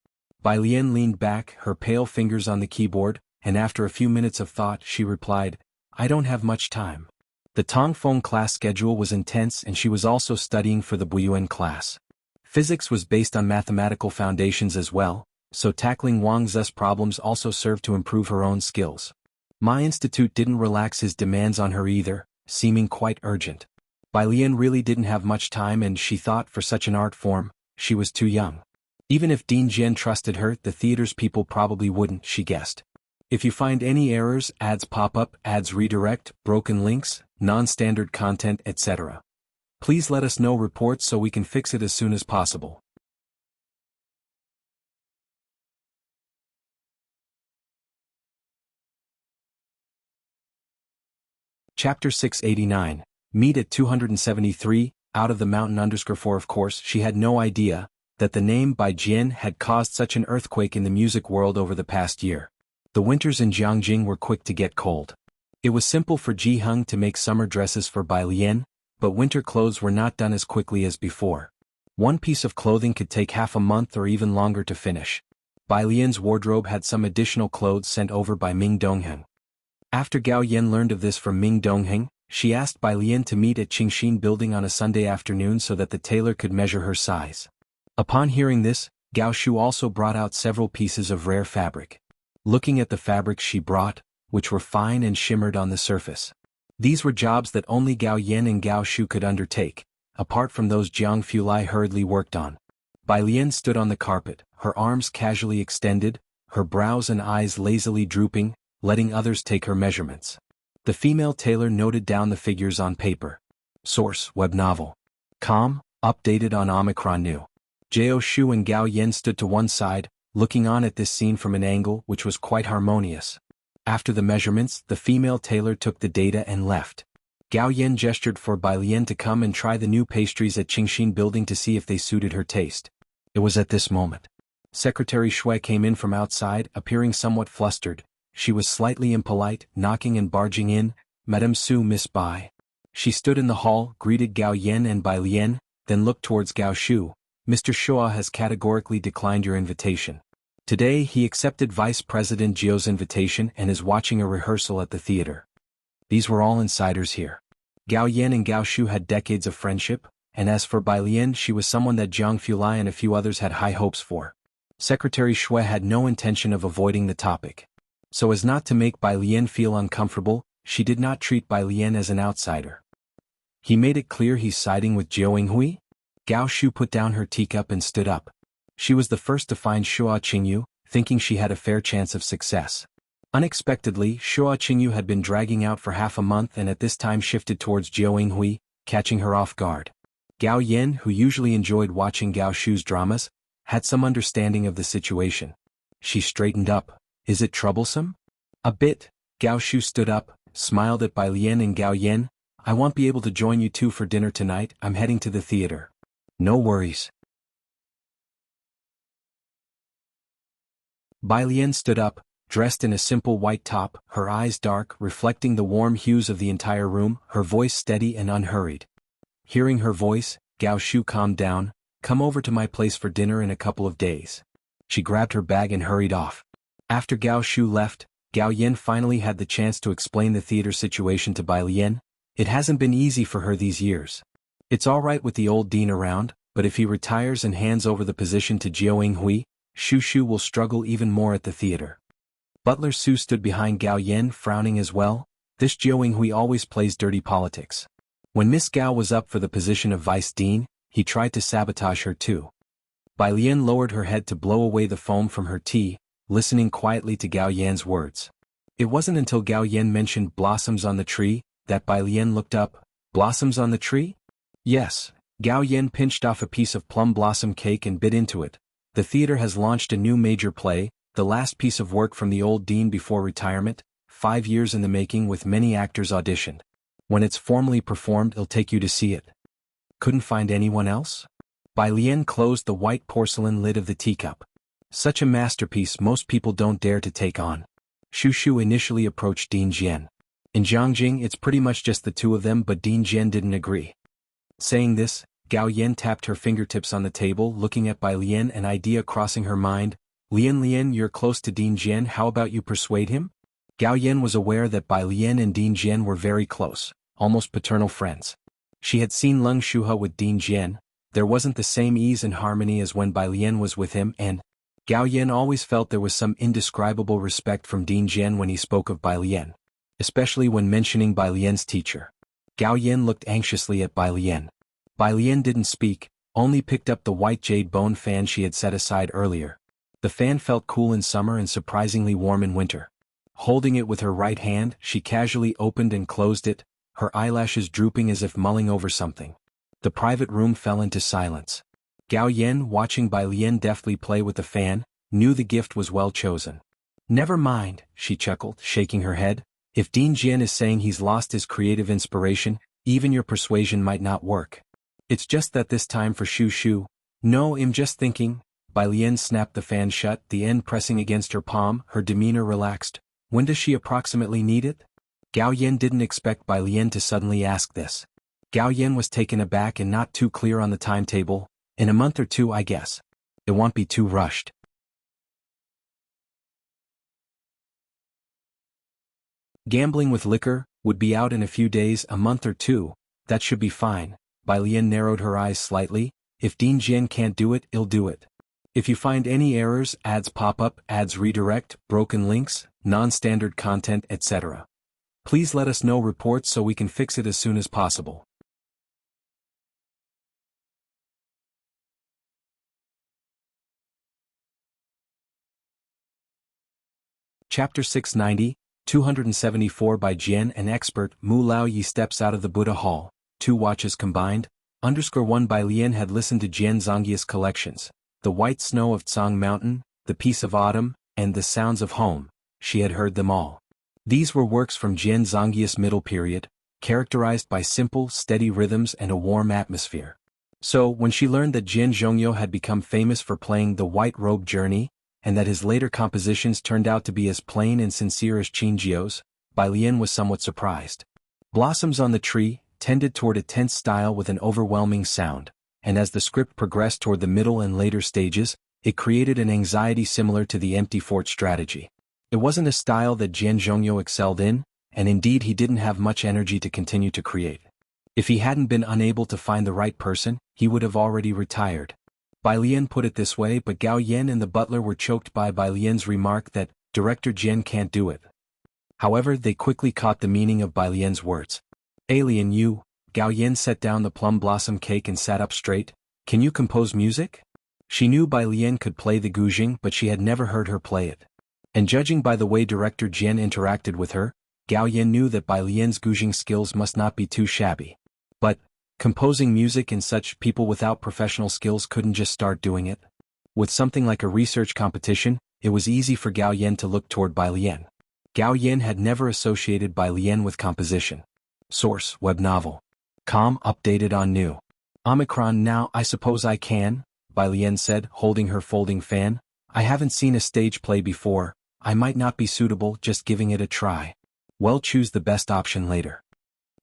Bai Lian leaned back, her pale fingers on the keyboard, and after a few minutes of thought she replied, "I don't have much time." The Tongfeng class schedule was intense and she was also studying for the Buyuan class. Physics was based on mathematical foundations as well, so tackling Wang Ze's problems also served to improve her own skills. My institute didn't relax his demands on her either, seeming quite urgent. Bai Lian really didn't have much time, and she thought for such an art form, she was too young. Even if Dean Jian trusted her, the theater's people probably wouldn't, she guessed. If you find any errors, ads pop up, ads redirect, broken links, non-standard content, etc., please let us know reports so we can fix it as soon as possible. Chapter 689. Meet at 273, out of the mountain 4. Of course, she had no idea that the name Bai Jian had caused such an earthquake in the music world over the past year. The winters in Jianghu were quick to get cold. It was simple for Jianghu to make summer dresses for Bai Lian, but winter clothes were not done as quickly as before. One piece of clothing could take half a month or even longer to finish. Bai Lian's wardrobe had some additional clothes sent over by Ming Dongheng. After Gao Yan learned of this from Ming Dongheng, she asked Bai Lian to meet at Qingxin Building on a Sunday afternoon so that the tailor could measure her size. Upon hearing this, Gao Shu also brought out several pieces of rare fabric. Looking at the fabrics she brought, which were fine and shimmered on the surface. These were jobs that only Gao Yan and Gao Shu could undertake, apart from those Jianghu hurriedly worked on. Bai Lian stood on the carpet, her arms casually extended, her brows and eyes lazily drooping, letting others take her measurements. The female tailor noted down the figures on paper. Source: web novel. Com, updated on Omicron New. Jao Shu and Gao Yan stood to one side, looking on at this scene from an angle which was quite harmonious. After the measurements, the female tailor took the data and left. Gao Yan gestured for Bai Lian to come and try the new pastries at Qingxin Building to see if they suited her taste. It was at this moment. Secretary Shui came in from outside, appearing somewhat flustered. She was slightly impolite, knocking and barging in. "Madame Su, Miss Bai." She stood in the hall, greeted Gao Yan and Bai Lian, then looked towards Gao Shu. "Mr. Shua has categorically declined your invitation. Today he accepted Vice President Jiao's invitation and is watching a rehearsal at the theater." These were all insiders here. Gao Yan and Gao Shu had decades of friendship, and as for Bai Lian, she was someone that Jianghu and a few others had high hopes for. Secretary Shui had no intention of avoiding the topic. So as not to make Bai Lian feel uncomfortable, she did not treat Bai Lian as an outsider. "He made it clear he's siding with Jiao Yinghui?" Gao Shu put down her teacup and stood up. She was the first to find Shua Qingyu, thinking she had a fair chance of success. Unexpectedly, Shua Qingyu had been dragging out for half a month and at this time shifted towards Jiao Yinghui, catching her off guard. Gao Yan, who usually enjoyed watching Gao Shu's dramas, had some understanding of the situation. She straightened up. "Is it troublesome?" "A bit." Gao Shu stood up, smiled at Bai Lian and Gao Yan. "I won't be able to join you two for dinner tonight, I'm heading to the theater." "No worries." Bai Lian stood up, dressed in a simple white top, her eyes dark, reflecting the warm hues of the entire room, her voice steady and unhurried. Hearing her voice, Gao Shu calmed down. "Come over to my place for dinner in a couple of days." She grabbed her bag and hurried off. After Gao Shu left, Gao Yin finally had the chance to explain the theater situation to Bai Lian. It hasn't been easy for her these years. It's alright with the old dean around, but if he retires and hands over the position to Jiao Hui, Shu Shu will struggle even more at the theater. Butler Su stood behind Gao Yin, frowning as well. This Jiao Hui always plays dirty politics. When Miss Gao was up for the position of vice dean, he tried to sabotage her too. Bai Lian lowered her head to blow away the foam from her tea, listening quietly to Gao Yan's words. It wasn't until Gao Yan mentioned blossoms on the tree that Bai Lian looked up. Blossoms on the tree? Yes. Gao Yan pinched off a piece of plum blossom cake and bit into it. The theater has launched a new major play, the last piece of work from the old dean before retirement, 5 years in the making with many actors auditioned. When it's formally performed, I'll take you to see it. Couldn't find anyone else? Bai Lian closed the white porcelain lid of the teacup. Such a masterpiece most people don't dare to take on. Shu Shu initially approached Dean Jian. In Jiangjing it's pretty much just the two of them, but Dean Jian didn't agree. Saying this, Gao Yan tapped her fingertips on the table, looking at Bai Lian, an idea crossing her mind. Lian, you're close to Dean Jian, how about you persuade him? Gao Yan was aware that Bai Lian and Dean Jian were very close, almost paternal friends. She had seen Leng Shuhe with Dean Jian. There wasn't the same ease and harmony as when Bai Lian was with him, and Gao Yan always felt there was some indescribable respect from Dean Jian when he spoke of Bai Lian, especially when mentioning Bai Lian's teacher. Gao Yan looked anxiously at Bai Lian. Bai Lian didn't speak, only picked up the white jade bone fan she had set aside earlier. The fan felt cool in summer and surprisingly warm in winter. Holding it with her right hand, she casually opened and closed it, her eyelashes drooping as if mulling over something. The private room fell into silence. Gao Yan, watching Bai Lian deftly play with the fan, knew the gift was well chosen. "Never mind," she chuckled, shaking her head. "If Dean Jian is saying he's lost his creative inspiration, even your persuasion might not work. It's just that this time for Shu Shu." "No, I'm just thinking." Bai Lian snapped the fan shut, the end pressing against her palm, her demeanor relaxed. "When does she approximately need it?" Gao Yan didn't expect Bai Lian to suddenly ask this. Gao Yan was taken aback and not too clear on the timetable. "In a month or two, I guess. It won't be too rushed." Gambling with liquor would be out in a few days, a month or two. That should be fine. Bai Lian narrowed her eyes slightly. "If Dean Jian can't do it, he'll do it. If you find any errors, ads pop up, ads redirect, broken links, non-standard content, etc. Please let us know reports so we can fix it as soon as possible." Chapter 690, 274 by Jian, an expert. Mu Lao Yi steps out of the Buddha Hall. 2 watches combined. _1 Bai Lian had listened to Jian Zongyi's collections. The White Snow of Tsang Mountain, The Peace of Autumn, and The Sounds of Home. She had heard them all. These were works from Jian Zongyi's middle period, characterized by simple, steady rhythms and a warm atmosphere. So, when she learned that Jian Zhongyo had become famous for playing The White Robe Journey, and that his later compositions turned out to be as plain and sincere as Qin Jiao's, Bai Lian was somewhat surprised. Blossoms on the Tree tended toward a tense style with an overwhelming sound, and as the script progressed toward the middle and later stages, it created an anxiety similar to the empty fort strategy. It wasn't a style that Jian Zhongyo excelled in, and indeed he didn't have much energy to continue to create. If he hadn't been unable to find the right person, he would have already retired. Bai Lian put it this way, but Gao Yan and the butler were choked by Bai Lian's remark that Director Jian can't do it. However, they quickly caught the meaning of Bai Lian's words. "Alien you." Gao Yan set down the plum blossom cake and sat up straight. "Can you compose music?" She knew Bai Lian could play the guzheng, but she had never heard her play it. And judging by the way Director Jian interacted with her, Gao Yan knew that Bai Lian's guzheng skills must not be too shabby. But composing music and such people without professional skills couldn't just start doing it. With something like a research competition, it was easy for Gao Yan to look toward Bai Lian. Gao Yan had never associated Bai Lian with composition. Source: web novel. Com updated on new. Omicron. Now I suppose I can, Bai Lian said, holding her folding fan. I haven't seen a stage play before, I might not be suitable, just giving it a try. Well, choose the best option later.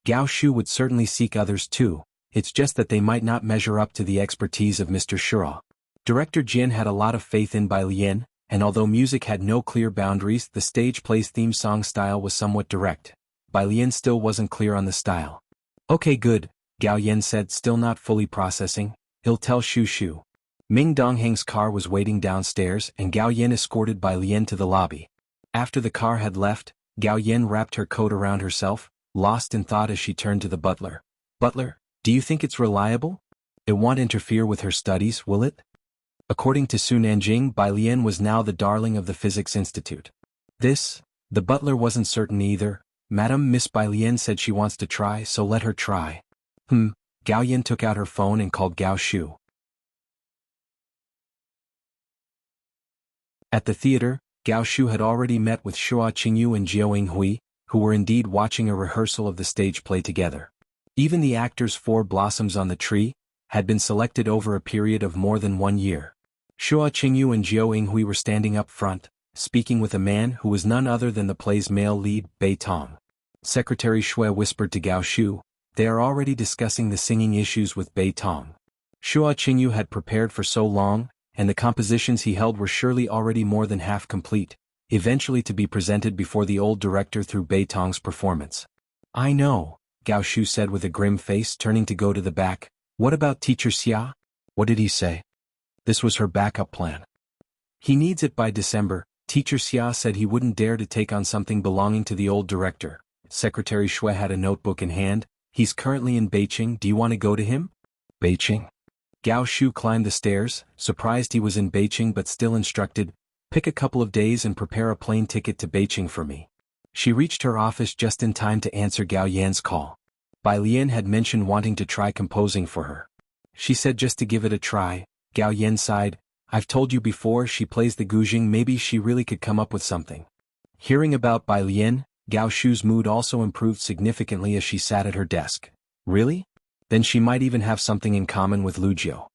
Gao Shu would certainly seek others too, it's just that they might not measure up to the expertise of Mr. Shura. Director Jin had a lot of faith in Bai Lian, and although music had no clear boundaries, the stage play's theme song style was somewhat direct. Bai Lian still wasn't clear on the style. Okay, good, Gao Yan said, still not fully processing. He'll tell Shu Shu. Ming Dongheng's car was waiting downstairs and Gao Yan escorted Bai Lian to the lobby. After the car had left, Gao Yan wrapped her coat around herself, lost in thought as she turned to the butler. Butler, do you think it's reliable? It won't interfere with her studies, will it? According to Su Nanjing, Bai Lian was now the darling of the Physics Institute. The butler wasn't certain either. Madam, Miss Bai Lian said she wants to try, so let her try. Gao Yan took out her phone and called Gao Shu. At the theater, Gao Shu had already met with Shua Qingyu and Jiao Yinghui, who were indeed watching a rehearsal of the stage play together. Even the actors' 4 blossoms on the tree had been selected over a period of more than 1 year. Shua Qingyu and Jiao Yinghui were standing up front, speaking with a man who was none other than the play's male lead, Bei Tong. Secretary Shui whispered to Gao Shu, "They are already discussing the singing issues with Bei Tong." Shua Qingyu had prepared for so long, and the compositions he held were surely already more than half complete, eventually to be presented before the old director through Bei Tong's performance. "I know," Gao Shu said with a grim face, turning to go to the back. "What about Teacher Xia? What did he say?" This was her backup plan. "He needs it by December. Teacher Xia said he wouldn't dare to take on something belonging to the old director." Secretary Shui had a notebook in hand. "He's currently in Beijing. Do you want to go to him?" Beijing? Gao Shu climbed the stairs, surprised he was in Beijing but still instructed, "Pick a couple of days and prepare a plane ticket to Beijing for me." She reached her office just in time to answer Gao Yan's call. Bai Lian had mentioned wanting to try composing for her. She said just to give it a try. Gao Yan sighed, "I've told you before, she plays the guzheng, maybe she really could come up with something." Hearing about Bai Lian, Gao Shu's mood also improved significantly as she sat at her desk. Really? Then she might even have something in common with Lu Jiao.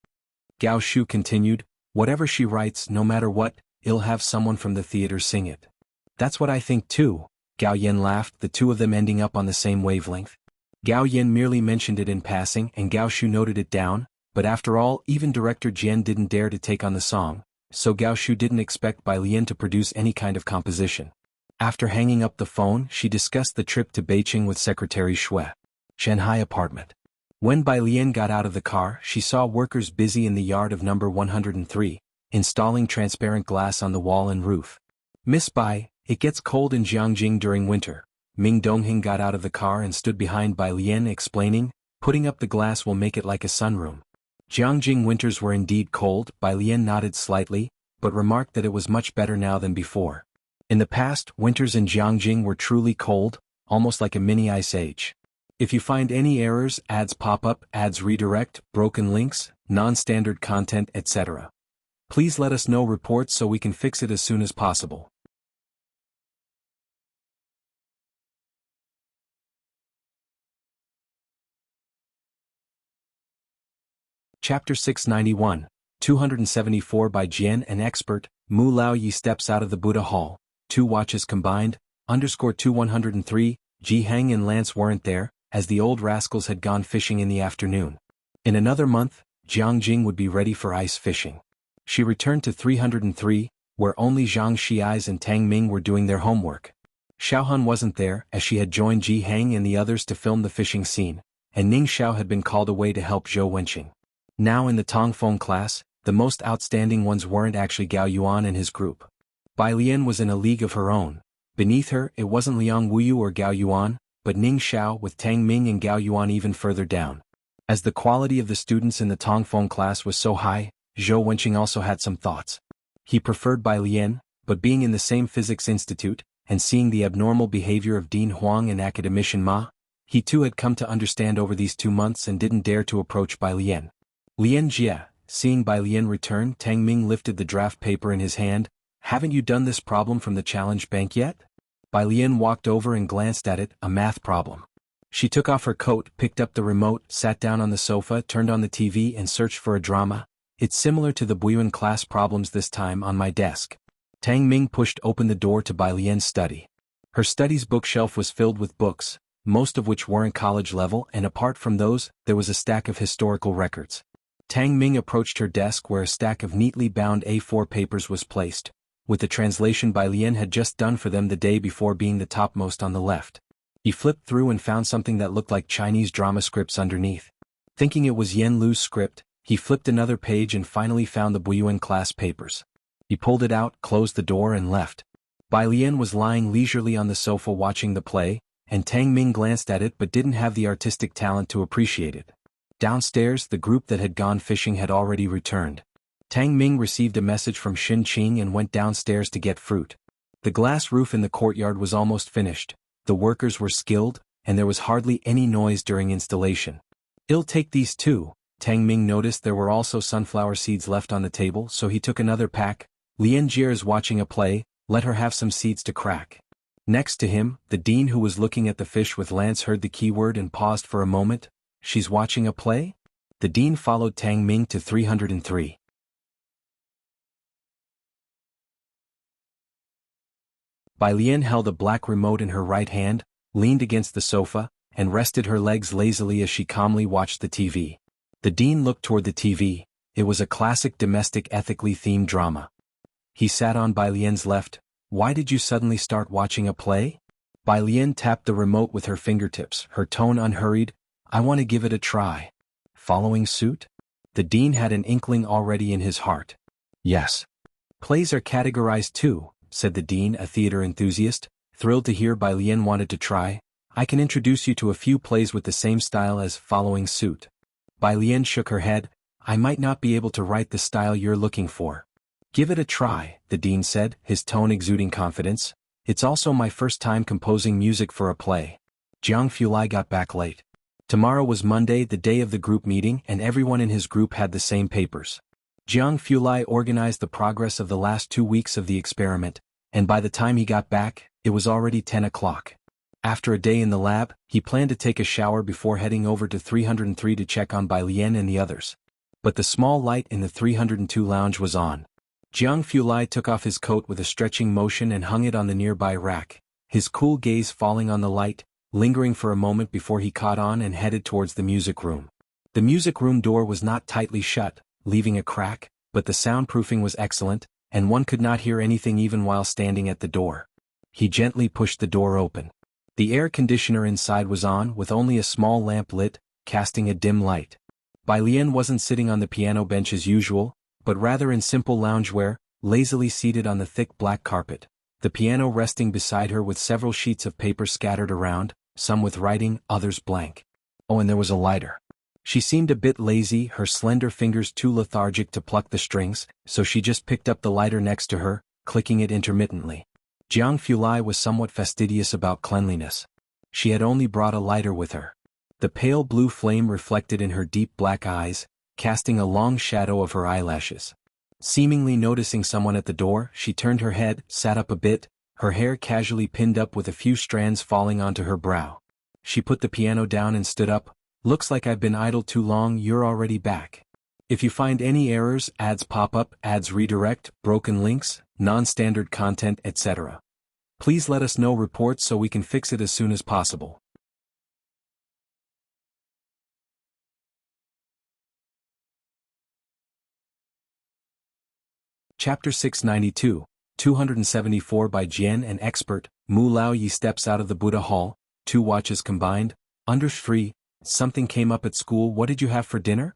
Gao Shu continued, "Whatever she writes, no matter what, it'll have someone from the theater sing it." "That's what I think too," Gao Yan laughed, the two of them ending up on the same wavelength. Gao Yan merely mentioned it in passing and Gao Shu noted it down, but after all, even director Jian didn't dare to take on the song, so Gao Shu didn't expect Bai Lian to produce any kind of composition. After hanging up the phone, she discussed the trip to Beijing with Secretary Shui. Shanghai apartment. When Bai Lian got out of the car, she saw workers busy in the yard of number 103, installing transparent glass on the wall and roof. "Miss Bai, it gets cold in Jianghu during winter." Ming Dongheng got out of the car and stood behind Bai Lian, explaining, "Putting up the glass will make it like a sunroom." Jianghu winters were indeed cold. Bai Lian nodded slightly, but remarked that it was much better now than before. In the past, winters in Jianghu were truly cold, almost like a mini ice age. If you find any errors, ads pop up, ads redirect, broken links, non-standard content, etc., please let us know reports so we can fix it as soon as possible. Chapter 691, 274 by Jian, an expert. Mu Lao Yi steps out of the Buddha Hall. 2 watches combined, _2103, Ji Hang and Lance weren't there, as the old rascals had gone fishing in the afternoon. In another month, Jianghu would be ready for ice fishing. She returned to 303, where only Zhang Xiais and Tang Ming were doing their homework. Xiaohan wasn't there, as she had joined Ji Hang and the others to film the fishing scene, and Ning Xiao had been called away to help Zhou Wenqing. Now in the Tongfeng class, the most outstanding ones weren't actually Gao Yuan and his group. Bai Lian was in a league of her own. Beneath her, it wasn't Liang Wuyu or Gao Yuan, but Ning Xiao with Tang Ming and Gao Yuan even further down. As the quality of the students in the Tongfeng class was so high, Zhou Wenqing also had some thoughts. He preferred Bai Lian, but being in the same physics institute, and seeing the abnormal behavior of Dean Huang and academician Ma, he too had come to understand over these 2 months and didn't dare to approach Bai Lian. Lian Jie, seeing Bai Lian return, Tang Ming lifted the draft paper in his hand. "Haven't you done this problem from the challenge bank yet?" Bai Lian walked over and glanced at it, a math problem. She took off her coat, picked up the remote, sat down on the sofa, turned on the TV and searched for a drama. It's similar to the Buyuan class problems this time on my desk. Tang Ming pushed open the door to Bai Lian's study. Her study's bookshelf was filled with books, most of which weren't college level, and apart from those, there was a stack of historical records. Tang Ming approached her desk where a stack of neatly bound A4 papers was placed, with the translation Bai Lian had just done for them the day before being the topmost on the left. He flipped through and found something that looked like Chinese drama scripts underneath. Thinking it was Yen Lu's script, he flipped another page and finally found the Buyuan class papers. He pulled it out, closed the door and left. Bai Lian was lying leisurely on the sofa watching the play, and Tang Ming glanced at it but didn't have the artistic talent to appreciate it. Downstairs, the group that had gone fishing had already returned. Tang Ming received a message from Xin Qing and went downstairs to get fruit. The glass roof in the courtyard was almost finished, the workers were skilled, and there was hardly any noise during installation. "I'll take these too." Tang Ming noticed there were also sunflower seeds left on the table, so he took another pack. Lian Jie is watching a play, let her have some seeds to crack. Next to him, the dean who was looking at the fish with Lance heard the keyword and paused for a moment. "She's watching a play?" The dean followed Tang Ming to 303. Bai Lian held a black remote in her right hand, leaned against the sofa, and rested her legs lazily as she calmly watched the TV. The dean looked toward the TV. It was a classic domestic ethically themed drama. He sat on Bai Lian's left. "Why did you suddenly start watching a play?" Bai Lian tapped the remote with her fingertips, her tone unhurried. "I want to give it a try." Following suit? The dean had an inkling already in his heart. "Yes. Plays are categorized too," said the dean, a theater enthusiast, thrilled to hear Bai Lian wanted to try. "I can introduce you to a few plays with the same style as Following Suit." Bai Lian shook her head. "I might not be able to write the style you're looking for." "Give it a try," the dean said, his tone exuding confidence. "It's also my first time composing music for a play." Jianghu got back late. Tomorrow was Monday, the day of the group meeting, and everyone in his group had the same papers. Jianghu organized the progress of the last 2 weeks of the experiment, and by the time he got back, it was already 10 o'clock. After a day in the lab, he planned to take a shower before heading over to 303 to check on Bai Lian and the others. But the small light in the 302 lounge was on. Jianghu took off his coat with a stretching motion and hung it on the nearby rack, his cool gaze falling on the light, lingering for a moment before he caught on and headed towards the music room. The music room door was not tightly shut, leaving a crack, but the soundproofing was excellent, and one could not hear anything even while standing at the door. He gently pushed the door open. The air conditioner inside was on, with only a small lamp lit, casting a dim light. Bai Lian wasn't sitting on the piano bench as usual, but rather in simple loungewear, lazily seated on the thick black carpet, the piano resting beside her with several sheets of paper scattered around, some with writing, others blank. Oh, and there was a lighter. She seemed a bit lazy, her slender fingers too lethargic to pluck the strings, so she just picked up the lighter next to her, clicking it intermittently. Jianghu was somewhat fastidious about cleanliness. She had only brought a lighter with her. The pale blue flame reflected in her deep black eyes, casting a long shadow of her eyelashes. Seemingly noticing someone at the door, she turned her head, sat up a bit, her hair casually pinned up with a few strands falling onto her brow. She put the piano down and stood up. "Looks like I've been idle too long, you're already back. If you find any errors, ads pop up, ads redirect, broken links, non-standard content, etc. Please let us know reports so we can fix it as soon as possible." Chapter 692, 274 by Jian and Expert. Mu Lao Yi steps out of the Buddha Hall, 2 watches combined. "Under free, something came up at school, what did you have for dinner?"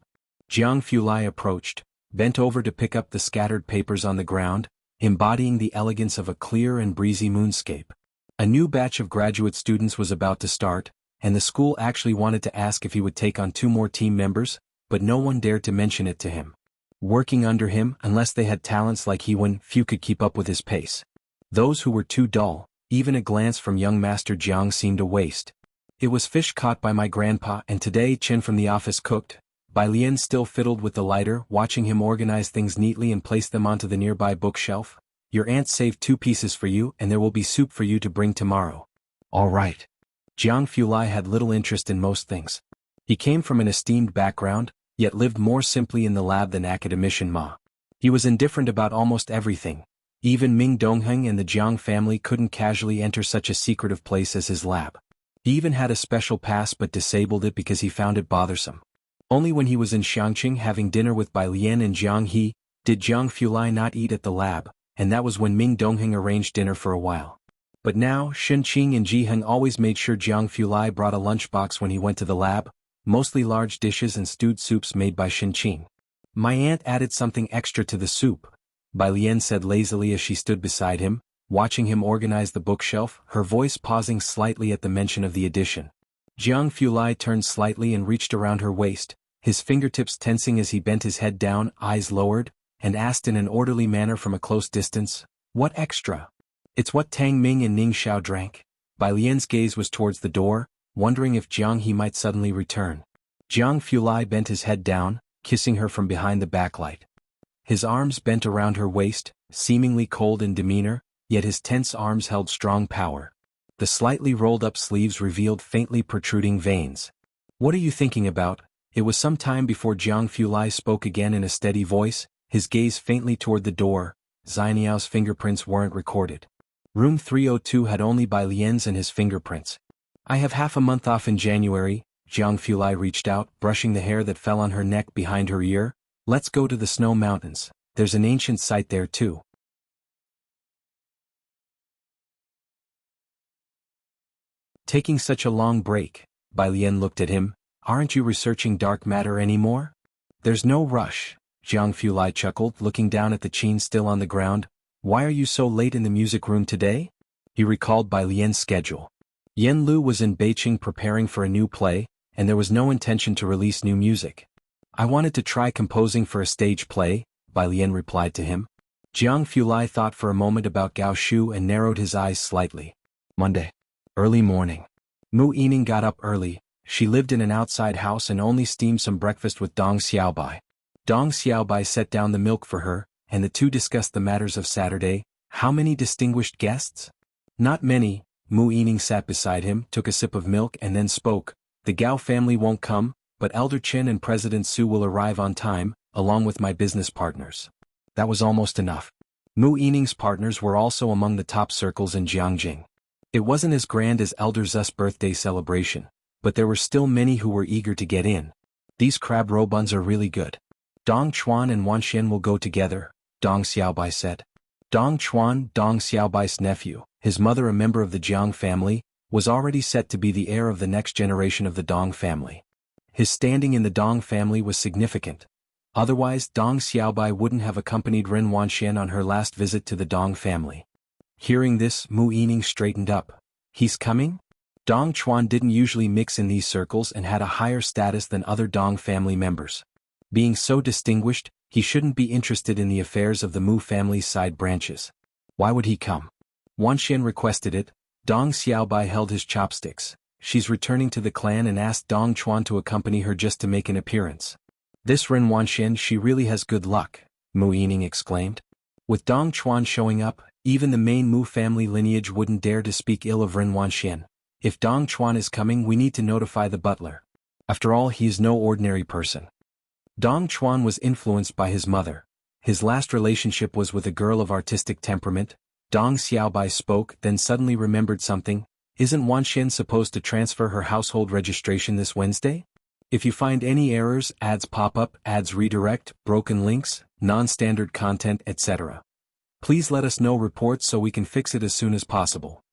Jianghu approached, bent over to pick up the scattered papers on the ground, embodying the elegance of a clear and breezy moonscape. A new batch of graduate students was about to start, and the school actually wanted to ask if he would take on 2 more team members, but no one dared to mention it to him. Working under him, unless they had talents like he, when few could keep up with his pace. Those who were too dull, even a glance from young Master Jiang seemed a waste. "It was fish caught by my grandpa, and today Chen from the office cooked." Bai Lian still fiddled with the lighter, watching him organize things neatly and place them onto the nearby bookshelf. "Your aunt saved 2 pieces for you, and there will be soup for you to bring tomorrow." "All right." Jianghu had little interest in most things. He came from an esteemed background, yet lived more simply in the lab than academician Ma. He was indifferent about almost everything. Even Ming Dongheng and the Jiang family couldn't casually enter such a secretive place as his lab. He even had a special pass but disabled it because he found it bothersome. Only when he was in Xiangqing having dinner with Bai Lian and Jiang He, did Jiang Fulai not eat at the lab, and that was when Ming Dongheng arranged dinner for a while. But now, Shen Qing and Ji Heng always made sure Jiang Fulai brought a lunchbox when he went to the lab, mostly large dishes and stewed soups made by Shen Qing. My aunt added something extra to the soup, Bai Lian said lazily as she stood beside him, watching him organize the bookshelf, her voice pausing slightly at the mention of the addition. Jiang Fulai turned slightly and reached around her waist, his fingertips tensing as he bent his head down, eyes lowered, and asked in an orderly manner from a close distance, "What extra?" "It's what Tang Ming and Ning Xiao drank." Bai Lian's gaze was towards the door, wondering if Jiang He might suddenly return. Jiang Fulai bent his head down, kissing her from behind the backlight. His arms bent around her waist, seemingly cold in demeanor, yet his tense arms held strong power. The slightly rolled-up sleeves revealed faintly protruding veins. "What are you thinking about?" It was some time before Jiang Fulai spoke again in a steady voice, his gaze faintly toward the door. Xianiao's fingerprints weren't recorded. Room 302 had only Bai Lian's and his fingerprints. "I have half a month off in January," Jiang Fulai reached out, brushing the hair that fell on her neck behind her ear. "Let's go to the Snow Mountains. There's an ancient site there too." Taking such a long break, Bai Lian looked at him. "Aren't you researching dark matter anymore?" "There's no rush," Jiang Fulai chuckled, looking down at the chain still on the ground. "Why are you so late in the music room today?" He recalled Bai Lian's schedule. Yen Lu was in Beijing preparing for a new play, and there was no intention to release new music. "I wanted to try composing for a stage play," Bai Lian replied to him. Jiang Fulai thought for a moment about Gao Shu and narrowed his eyes slightly. Monday. Early morning. Mu Yining got up early. She lived in an outside house and only steamed some breakfast with Dong Xiaobai. Dong Xiaobai set down the milk for her, and the two discussed the matters of Saturday. How many distinguished guests? Not many. Mu Yining sat beside him, took a sip of milk and then spoke. "The Gao family won't come, but Elder Chen and President Su will arrive on time, along with my business partners." That was almost enough. Mu Yining's partners were also among the top circles in Jiangjing. It wasn't as grand as Elder Zu's birthday celebration, but there were still many who were eager to get in. "These crab roe buns are really good." "Dong Chuan and Wan Xian will go together," Dong Xiaobai said. Dong Chuan, Dong Xiaobai's nephew, his mother a member of the Jiang family, was already set to be the heir of the next generation of the Dong family. His standing in the Dong family was significant. Otherwise, Dong Xiaobai wouldn't have accompanied Ren Wanxian on her last visit to the Dong family. Hearing this, Mu Yining straightened up. "He's coming?" Dong Chuan didn't usually mix in these circles and had a higher status than other Dong family members. Being so distinguished, he shouldn't be interested in the affairs of the Mu family's side branches. Why would he come? Wanxian requested it. Dong Xiaobai held his chopsticks. "She's returning to the clan and asked Dong Chuan to accompany her just to make an appearance." "This Ren Wanxian, she really has good luck," Mu Yining exclaimed. With Dong Chuan showing up, even the main Mu family lineage wouldn't dare to speak ill of Ren Wanxian. "If Dong Chuan is coming, we need to notify the butler. After all, he is no ordinary person." Dong Chuan was influenced by his mother. His last relationship was with a girl of artistic temperament. Dong Xiaobai spoke, then suddenly remembered something. "Isn't Wanxian supposed to transfer her household registration this Wednesday? If you find any errors, ads pop up, ads redirect, broken links, non-standard content, etc. Please let us know reports so we can fix it as soon as possible."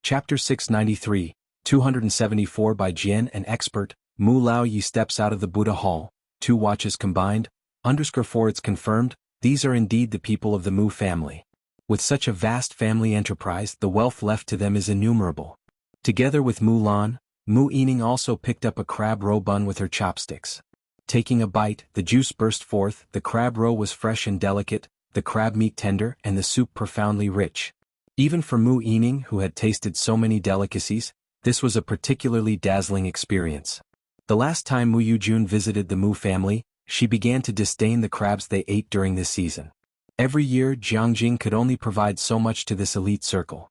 Chapter 693, 274 by Jian an expert. Mu Lao Yi steps out of the Buddha Hall, 2 watches combined, _4 it's confirmed, these are indeed the people of the Mu family. With such a vast family enterprise, the wealth left to them is innumerable. Together with Mu Lan, Mu Yining also picked up a crab roe bun with her chopsticks. Taking a bite, the juice burst forth, the crab roe was fresh and delicate, the crab meat tender and the soup profoundly rich. Even for Mu Yining, who had tasted so many delicacies, this was a particularly dazzling experience. The last time Mu Yujun visited the Mu family, she began to disdain the crabs they ate during this season. Every year Jiangjing could only provide so much to this elite circle.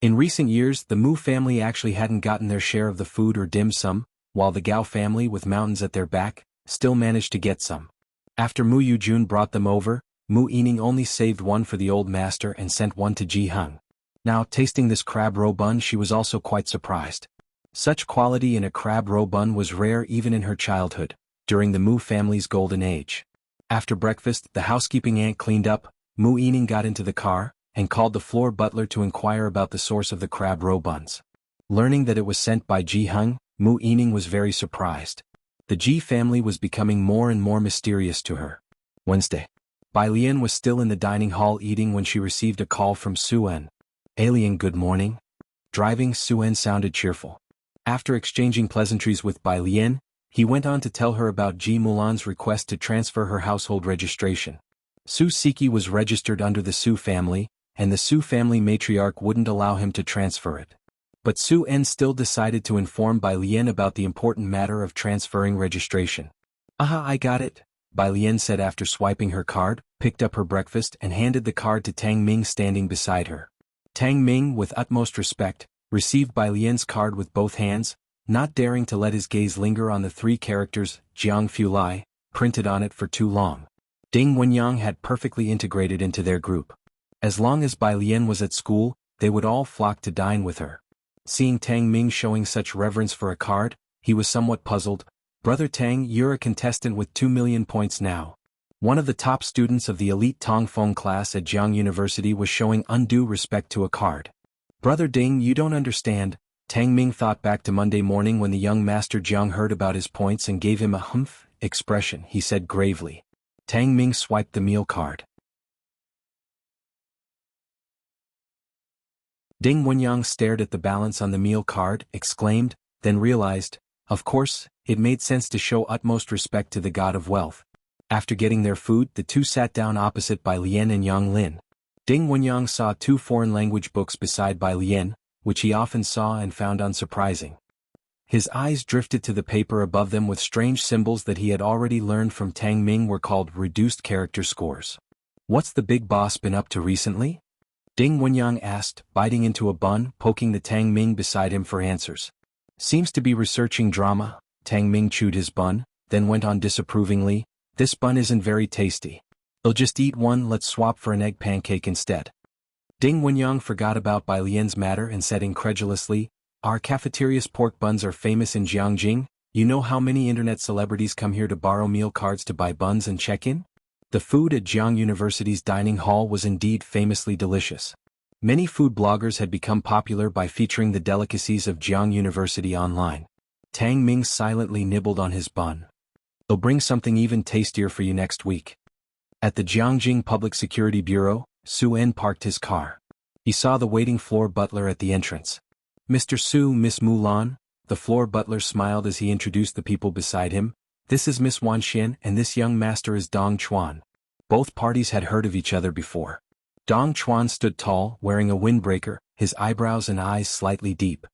In recent years, the Mu family actually hadn't gotten their share of the food or dim sum, while the Gao family with mountains at their back, still managed to get some. After Mu Yujun brought them over, Mu Yining only saved one for the old master and sent one to Jianghu. Now, tasting this crab roe bun, she was also quite surprised. Such quality in a crab roe bun was rare even in her childhood, during the Mu family's golden age. After breakfast, the housekeeping aunt cleaned up, Mu Yining got into the car, and called the floor butler to inquire about the source of the crab roe buns. Learning that it was sent by Jianghu, Mu Yining was very surprised. The Ji family was becoming more and more mysterious to her. Wednesday. Bai Lian was still in the dining hall eating when she received a call from Suen. Alien, good morning. Driving, Suen sounded cheerful. After exchanging pleasantries with Bai Lian, he went on to tell her about Ji Mulan's request to transfer her household registration. Su Siki was registered under the Su family, and the Su family matriarch wouldn't allow him to transfer it. But Su En still decided to inform Bai Lian about the important matter of transferring registration. Aha, I got it, Bai Lian said after swiping her card, picked up her breakfast and handed the card to Tang Ming standing beside her. Tang Ming, with utmost respect, received Bai Lian's card with both hands, not daring to let his gaze linger on the three characters, Jianghu Lai, printed on it for too long. Ding Wenyang had perfectly integrated into their group. As long as Bai Lian was at school, they would all flock to dine with her. Seeing Tang Ming showing such reverence for a card, he was somewhat puzzled. Brother Tang, you're a contestant with 2 million points now. One of the top students of the elite Tongfeng class at Jianghu University was showing undue respect to a card. Brother Ding, you don't understand. Tang Ming thought back to Monday morning when the young master Jiang heard about his points and gave him a humph expression, he said gravely. Tang Ming swiped the meal card. Ding Wenyang stared at the balance on the meal card, exclaimed, then realized, of course, it made sense to show utmost respect to the god of wealth. After getting their food, the two sat down opposite Bai Lian and Yang Lin. Ding Wenyang saw 2 foreign language books beside Bai Lian, which he often saw and found unsurprising. His eyes drifted to the paper above them with strange symbols that he had already learned from Tang Ming were called reduced character scores. What's the big boss been up to recently? Ding Wenyang asked, biting into a bun, poking the Tang Ming beside him for answers. Seems to be researching drama. Tang Ming chewed his bun, then went on disapprovingly, this bun isn't very tasty. I'll just eat one, let's swap for an egg pancake instead. Ding Wenyang forgot about Bai Lian's matter and said incredulously, our cafeteria's pork buns are famous in Jiangjing, you know how many internet celebrities come here to borrow meal cards to buy buns and check in? The food at Jianghu University's dining hall was indeed famously delicious. Many food bloggers had become popular by featuring the delicacies of Jianghu University online. Tang Ming silently nibbled on his bun. I'll bring something even tastier for you next week. At the Jiangjing Public Security Bureau, Su En parked his car. He saw the waiting floor butler at the entrance. Mr. Su, Miss Mulan, the floor butler smiled as he introduced the people beside him. This is Miss Wanxian and this young master is Dong Chuan. Both parties had heard of each other before. Dong Chuan stood tall, wearing a windbreaker, his eyebrows and eyes slightly deep.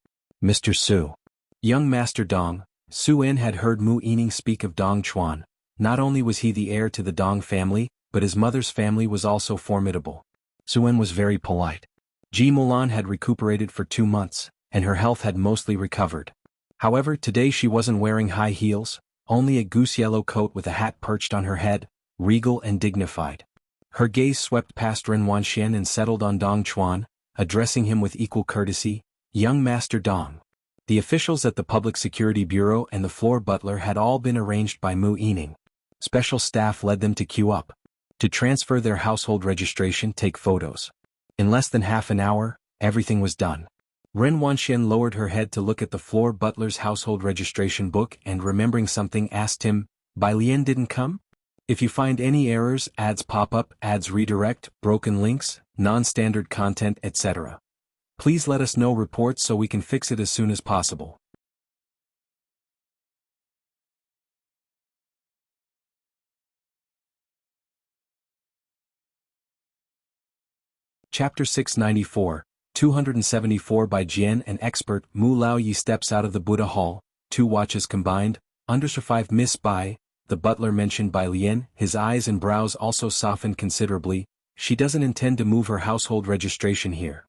Mr. Su. Young Master Dong, Su En had heard Mu Yining speak of Dong Chuan. Not only was he the heir to the Dong family, but his mother's family was also formidable. Su En was very polite. Ji Mulan had recuperated for 2 months, and her health had mostly recovered. However, today she wasn't wearing high heels, only a goose-yellow coat with a hat perched on her head, regal and dignified. Her gaze swept past Ren Wanxian and settled on Dong Chuan, addressing him with equal courtesy, Young Master Dong. The officials at the Public Security Bureau and the floor butler had all been arranged by Mu Yining. Special staff led them to queue up. To transfer their household registration, take photos. In less than half an hour, everything was done. Ren Wanxian lowered her head to look at the floor butler's household registration book and remembering something asked him, Bai Lian didn't come? If you find any errors, ads pop up, ads redirect, broken links, non-standard content, etc. Please let us know reports so we can fix it as soon as possible. Chapter 694, 274 by Jian and expert Mu Laoyi steps out of the Buddha Hall, 2 watches combined, _5 Miss Bai, the butler mentioned Bai Lian, his eyes and brows also softened considerably, she doesn't intend to move her household registration here.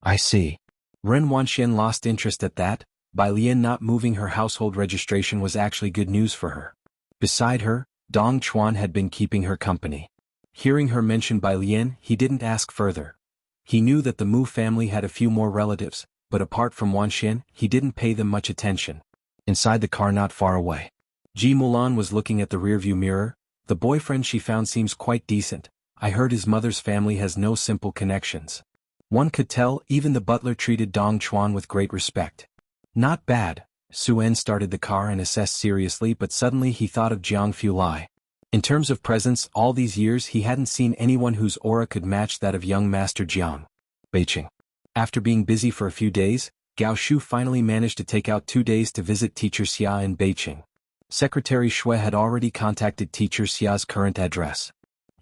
I see. Ren Wanxian lost interest at that. Bai Lian not moving her household registration was actually good news for her. Beside her, Dong Chuan had been keeping her company. Hearing her mention Bai Lian, he didn't ask further. He knew that the Mu family had a few more relatives, but apart from Wanxian, he didn't pay them much attention. Inside the car not far away, Ji Mulan was looking at the rearview mirror. The boyfriend she found seems quite decent. I heard his mother's family has no simple connections. One could tell even the butler treated Dong Chuan with great respect. Not bad. Suen started the car and assessed seriously, but suddenly he thought of Jianghu Lai. In terms of presence, all these years he hadn't seen anyone whose aura could match that of young Master Jiang. Beiqing. After being busy for a few days, Gao Shu finally managed to take out 2 days to visit Teacher Xia in Beiqing. Secretary Shui had already contacted Teacher Xia's current address.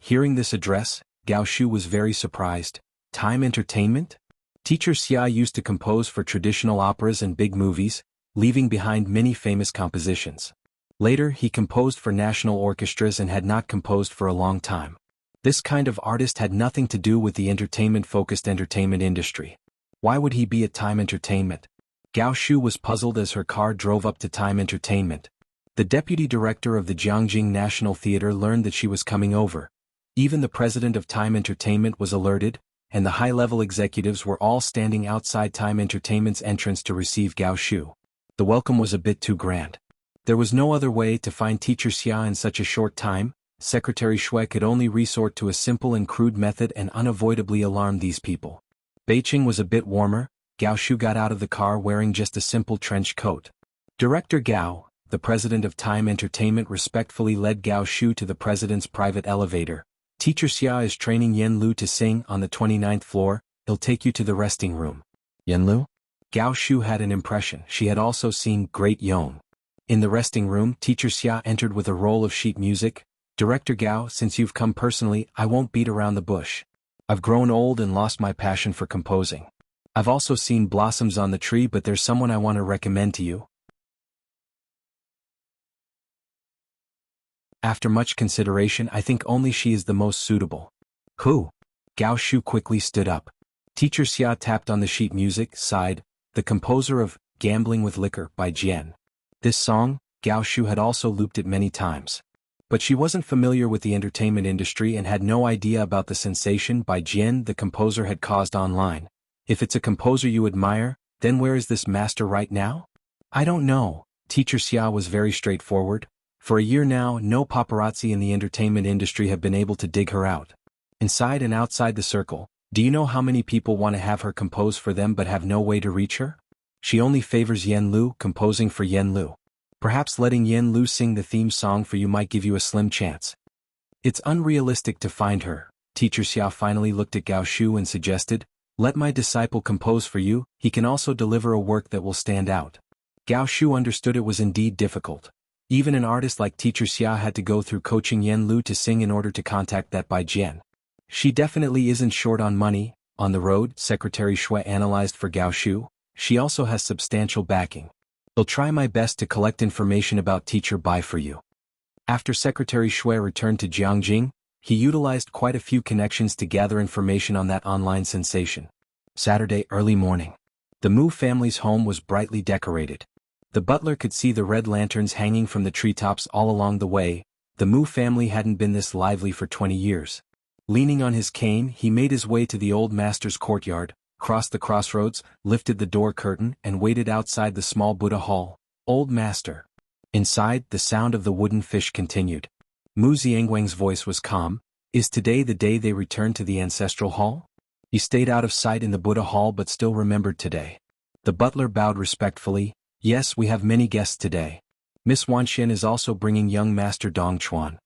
Hearing this address, Gao Shu was very surprised. Time Entertainment? Teacher Xia used to compose for traditional operas and big movies, leaving behind many famous compositions. Later he composed for national orchestras and had not composed for a long time. This kind of artist had nothing to do with the entertainment-focused entertainment industry. Why would he be at Time Entertainment? Gao Shu was puzzled as her car drove up to Time Entertainment. The deputy director of the Jiangjing National Theater learned that she was coming over. Even the president of Time Entertainment was alerted, and the high-level executives were all standing outside Time Entertainment's entrance to receive Gao Shu. The welcome was a bit too grand. There was no other way to find Teacher Xia in such a short time. Secretary Shui could only resort to a simple and crude method and unavoidably alarm these people. Beiqing was a bit warmer. Gao Shu got out of the car wearing just a simple trench coat. Director Gao, the president of Time Entertainment, respectfully led Gao Shu to the president's private elevator. Teacher Xia is training Yen Lu to sing on the 29th floor. He'll take you to the resting room. Yen Lu? Gao Shu had an impression. She had also seen Great Yong. In the resting room, Teacher Xia entered with a roll of sheet music. Director Gao, since you've come personally, I won't beat around the bush. I've grown old and lost my passion for composing. I've also seen blossoms on the tree, but there's someone I want to recommend to you. After much consideration, I think only she is the most suitable. Who? Gao Shu quickly stood up. Teacher Xia tapped on the sheet music, sighed. The composer of Gambling with Liquor by Jian. This song, Gao Shu had also looped it many times. But she wasn't familiar with the entertainment industry and had no idea about the sensation by Jian the composer had caused online. If it's a composer you admire, then where is this master right now? I don't know. Teacher Xia was very straightforward. For a year now, no paparazzi in the entertainment industry have been able to dig her out. Inside and outside the circle, do you know how many people want to have her compose for them but have no way to reach her? She only favors Yen Lu, composing for Yen Lu. Perhaps letting Yen Lu sing the theme song for you might give you a slim chance. It's unrealistic to find her. Teacher Xia finally looked at Gao Shu and suggested, let my disciple compose for you, he can also deliver a work that will stand out. Gao Shu understood it was indeed difficult. Even an artist like Teacher Xia had to go through coaching Yen Lu to sing in order to contact that Bai Jian. She definitely isn't short on money. On the road, Secretary Shui analyzed for Gao Shu. She also has substantial backing. I'll try my best to collect information about Teacher Bai for you. After Secretary Shui returned to Jiangjing, he utilized quite a few connections to gather information on that online sensation. Saturday early morning. The Mu family's home was brightly decorated. The butler could see the red lanterns hanging from the treetops all along the way. The Mu family hadn't been this lively for 20 years. Leaning on his cane, he made his way to the old master's courtyard, crossed the crossroads, lifted the door curtain, and waited outside the small Buddha hall. Old master. Inside, the sound of the wooden fish continued. Mu Xiangwang's voice was calm. Is today the day they return to the ancestral hall? He stayed out of sight in the Buddha hall but still remembered today. The butler bowed respectfully. Yes, we have many guests today. Miss Wanxian is also bringing young Master Dong Chuan.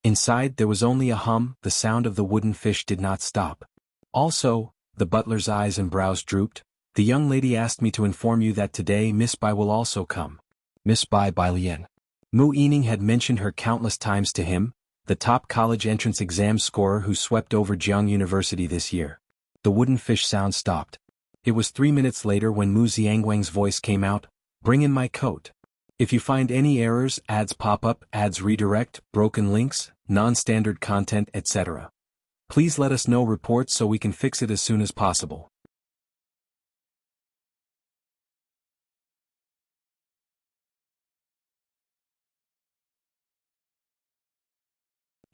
Inside there was only a hum. The sound of the wooden fish did not stop. Also, the butler's eyes and brows drooped. The young lady asked me to inform you that today Miss Bai will also come. Miss Bai Lian. Mu Yining had mentioned her countless times to him, the top college entrance exam scorer who swept over Jianghu University this year. The wooden fish sound stopped. It was 3 minutes later when Mu Xiangwang's voice came out. Bring in my coat. If you find any errors, ads pop up, ads redirect, broken links, non-standard content, etc. Please let us know reports so we can fix it as soon as possible.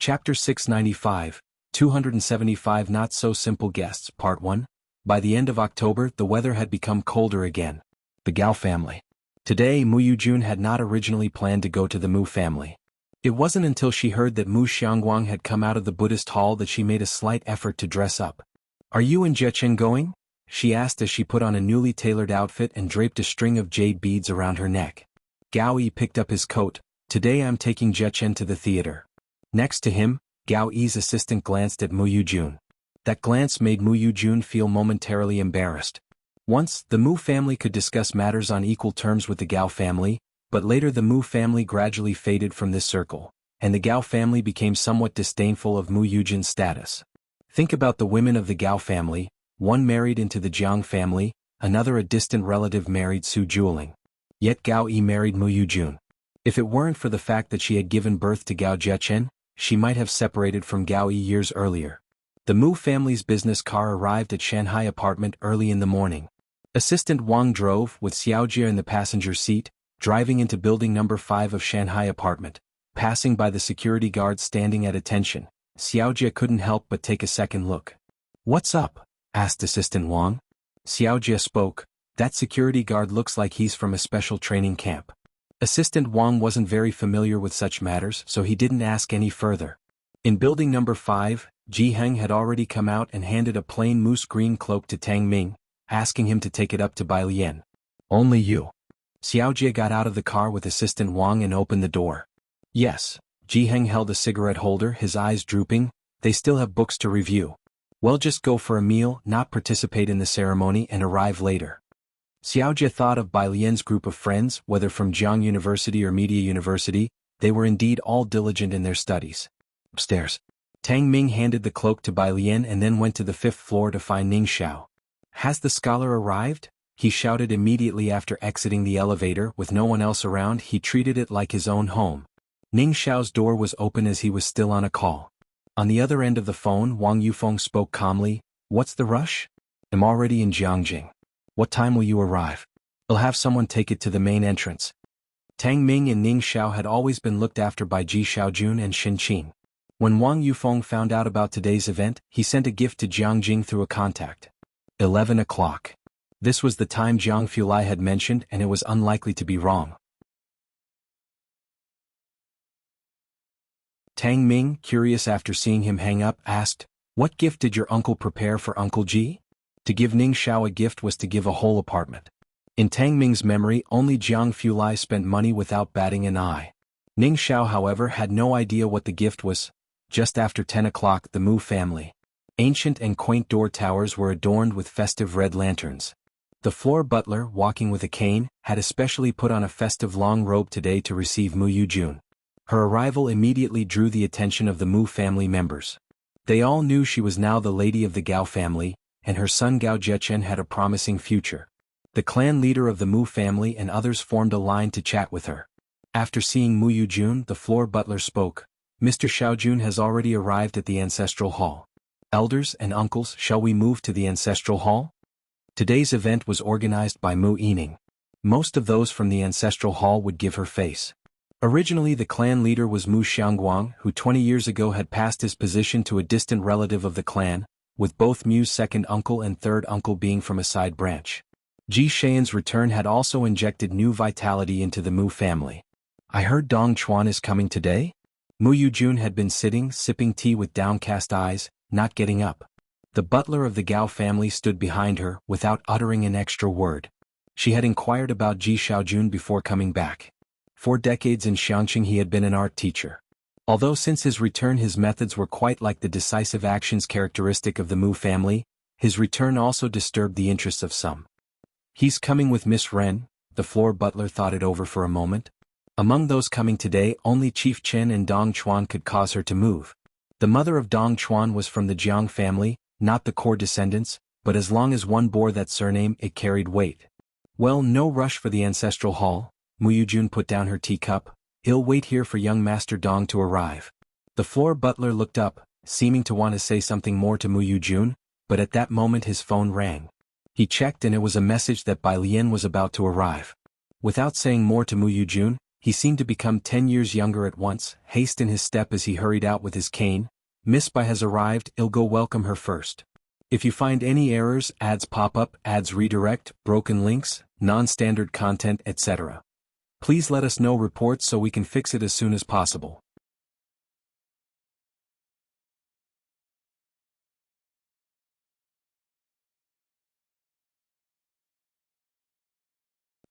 Chapter 695, 275 Not-So-Simple Guests Part 1. By the end of October, the weather had become colder again. The Gao family. Today, Mu Yujun had not originally planned to go to the Mu family. It wasn't until she heard that Mu Xiangguang had come out of the Buddhist hall that she made a slight effort to dress up. "Are you and Jechen going?" she asked as she put on a newly tailored outfit and draped a string of jade beads around her neck. Gao Yi picked up his coat. "Today I'm taking Jechen to the theater." Next to him, Gao Yi's assistant glanced at Mu Yujun. That glance made Mu Yujun feel momentarily embarrassed. Once, the Mu family could discuss matters on equal terms with the Gao family, but later the Mu family gradually faded from this circle, and the Gao family became somewhat disdainful of Mu Yujun's status. Think about the women of the Gao family, one married into the Jiang family, another a distant relative married Su Juling. Yet Gao Yi married Mu Yujun. If it weren't for the fact that she had given birth to Gao Jechen, she might have separated from Gao Yi years earlier. The Mu family's business car arrived at Shanghai apartment early in the morning. Assistant Wang drove, with Xiaojie in the passenger seat, driving into building number 5 of Shanghai apartment. Passing by the security guard standing at attention, Xiaojie couldn't help but take a second look. "What's up?" asked Assistant Wang. Xiaojie spoke. "That security guard looks like he's from a special training camp." Assistant Wang wasn't very familiar with such matters, so he didn't ask any further. In building number 5, Jianghu had already come out and handed a plain moose green cloak to Tang Ming, asking him to take it up to Bai Lian. "Only you." Xiaojie got out of the car with Assistant Wang and opened the door. "Yes." Jianghu held a cigarette holder, his eyes drooping. "They still have books to review." "Well, just go for a meal, not participate in the ceremony, and arrive later." Xiaojie thought of Bai Lian's group of friends, whether from Jiang University or Media University. They were indeed all diligent in their studies. Upstairs. Tang Ming handed the cloak to Bai Lian and then went to the 5th floor to find Ning Xiao. "Has the scholar arrived?" he shouted immediately after exiting the elevator. With no one else around, he treated it like his own home. Ning Xiao's door was open as he was still on a call. On the other end of the phone, Wang Yufeng spoke calmly. "What's the rush?" "I'm already in Jiangjing." "What time will you arrive?" "I'll have someone take it to the main entrance." Tang Ming and Ning Xiao had always been looked after by Ji Xiaojun and Xin Qin. When Wang Yufeng found out about today's event, he sent a gift to Jiangjing through a contact. 11 o'clock. This was the time Jiang Fulai had mentioned, and it was unlikely to be wrong. Tang Ming, curious after seeing him hang up, asked, "What gift did your uncle prepare for Uncle Ji?" To give Ning Xiao a gift was to give a whole apartment. In Tang Ming's memory, only Jiang Fulai spent money without batting an eye. Ning Xiao, however, had no idea what the gift was. Just after 10 o'clock, the Mu family. Ancient and quaint door towers were adorned with festive red lanterns. The floor butler, walking with a cane, had especially put on a festive long robe today to receive Mu Yujun. Her arrival immediately drew the attention of the Mu family members. They all knew she was now the lady of the Gao family, and her son Gao Jechen had a promising future. The clan leader of the Mu family and others formed a line to chat with her. After seeing Mu Yujun, the floor butler spoke. "Mr. Xiaojun has already arrived at the ancestral hall. Elders and uncles, shall we move to the ancestral hall?" Today's event was organized by Mu Yining. Most of those from the ancestral hall would give her face. Originally the clan leader was Mu Xiangguang, who 20 years ago had passed his position to a distant relative of the clan, with both Mu's second uncle and third uncle being from a side branch. Ji Xian's return had also injected new vitality into the Mu family. "I heard Dong Chuan is coming today?" Mu Yujun had been sitting, sipping tea with downcast eyes, not getting up. The butler of the Gao family stood behind her, without uttering an extra word. She had inquired about Ji Xiaojun before coming back. 4 decades in Xiangqing he had been an art teacher. Although since his return his methods were quite like the decisive actions characteristic of the Mu family, his return also disturbed the interests of some. "He's coming with Miss Ren," the floor butler thought it over for a moment. Among those coming today, only Chief Chen and Dong Chuan could cause her to move. The mother of Dong Chuan was from the Jiang family, not the core descendants, but as long as one bore that surname, it carried weight. "Well, no rush for the ancestral hall." Mu Yujun put down her teacup. "He'll wait here for young Master Dong to arrive." The floor butler looked up, seeming to want to say something more to Mu Yujun, but at that moment his phone rang. He checked and it was a message that Bai Lian was about to arrive. Without saying more to Mu Yujun, he seemed to become 10 years younger at once, haste in his step as he hurried out with his cane. Miss Bai has arrived, I'll go welcome her first. If you find any errors, ads pop up, ads redirect, broken links, non-standard content, etc. Please let us know reports so we can fix it as soon as possible.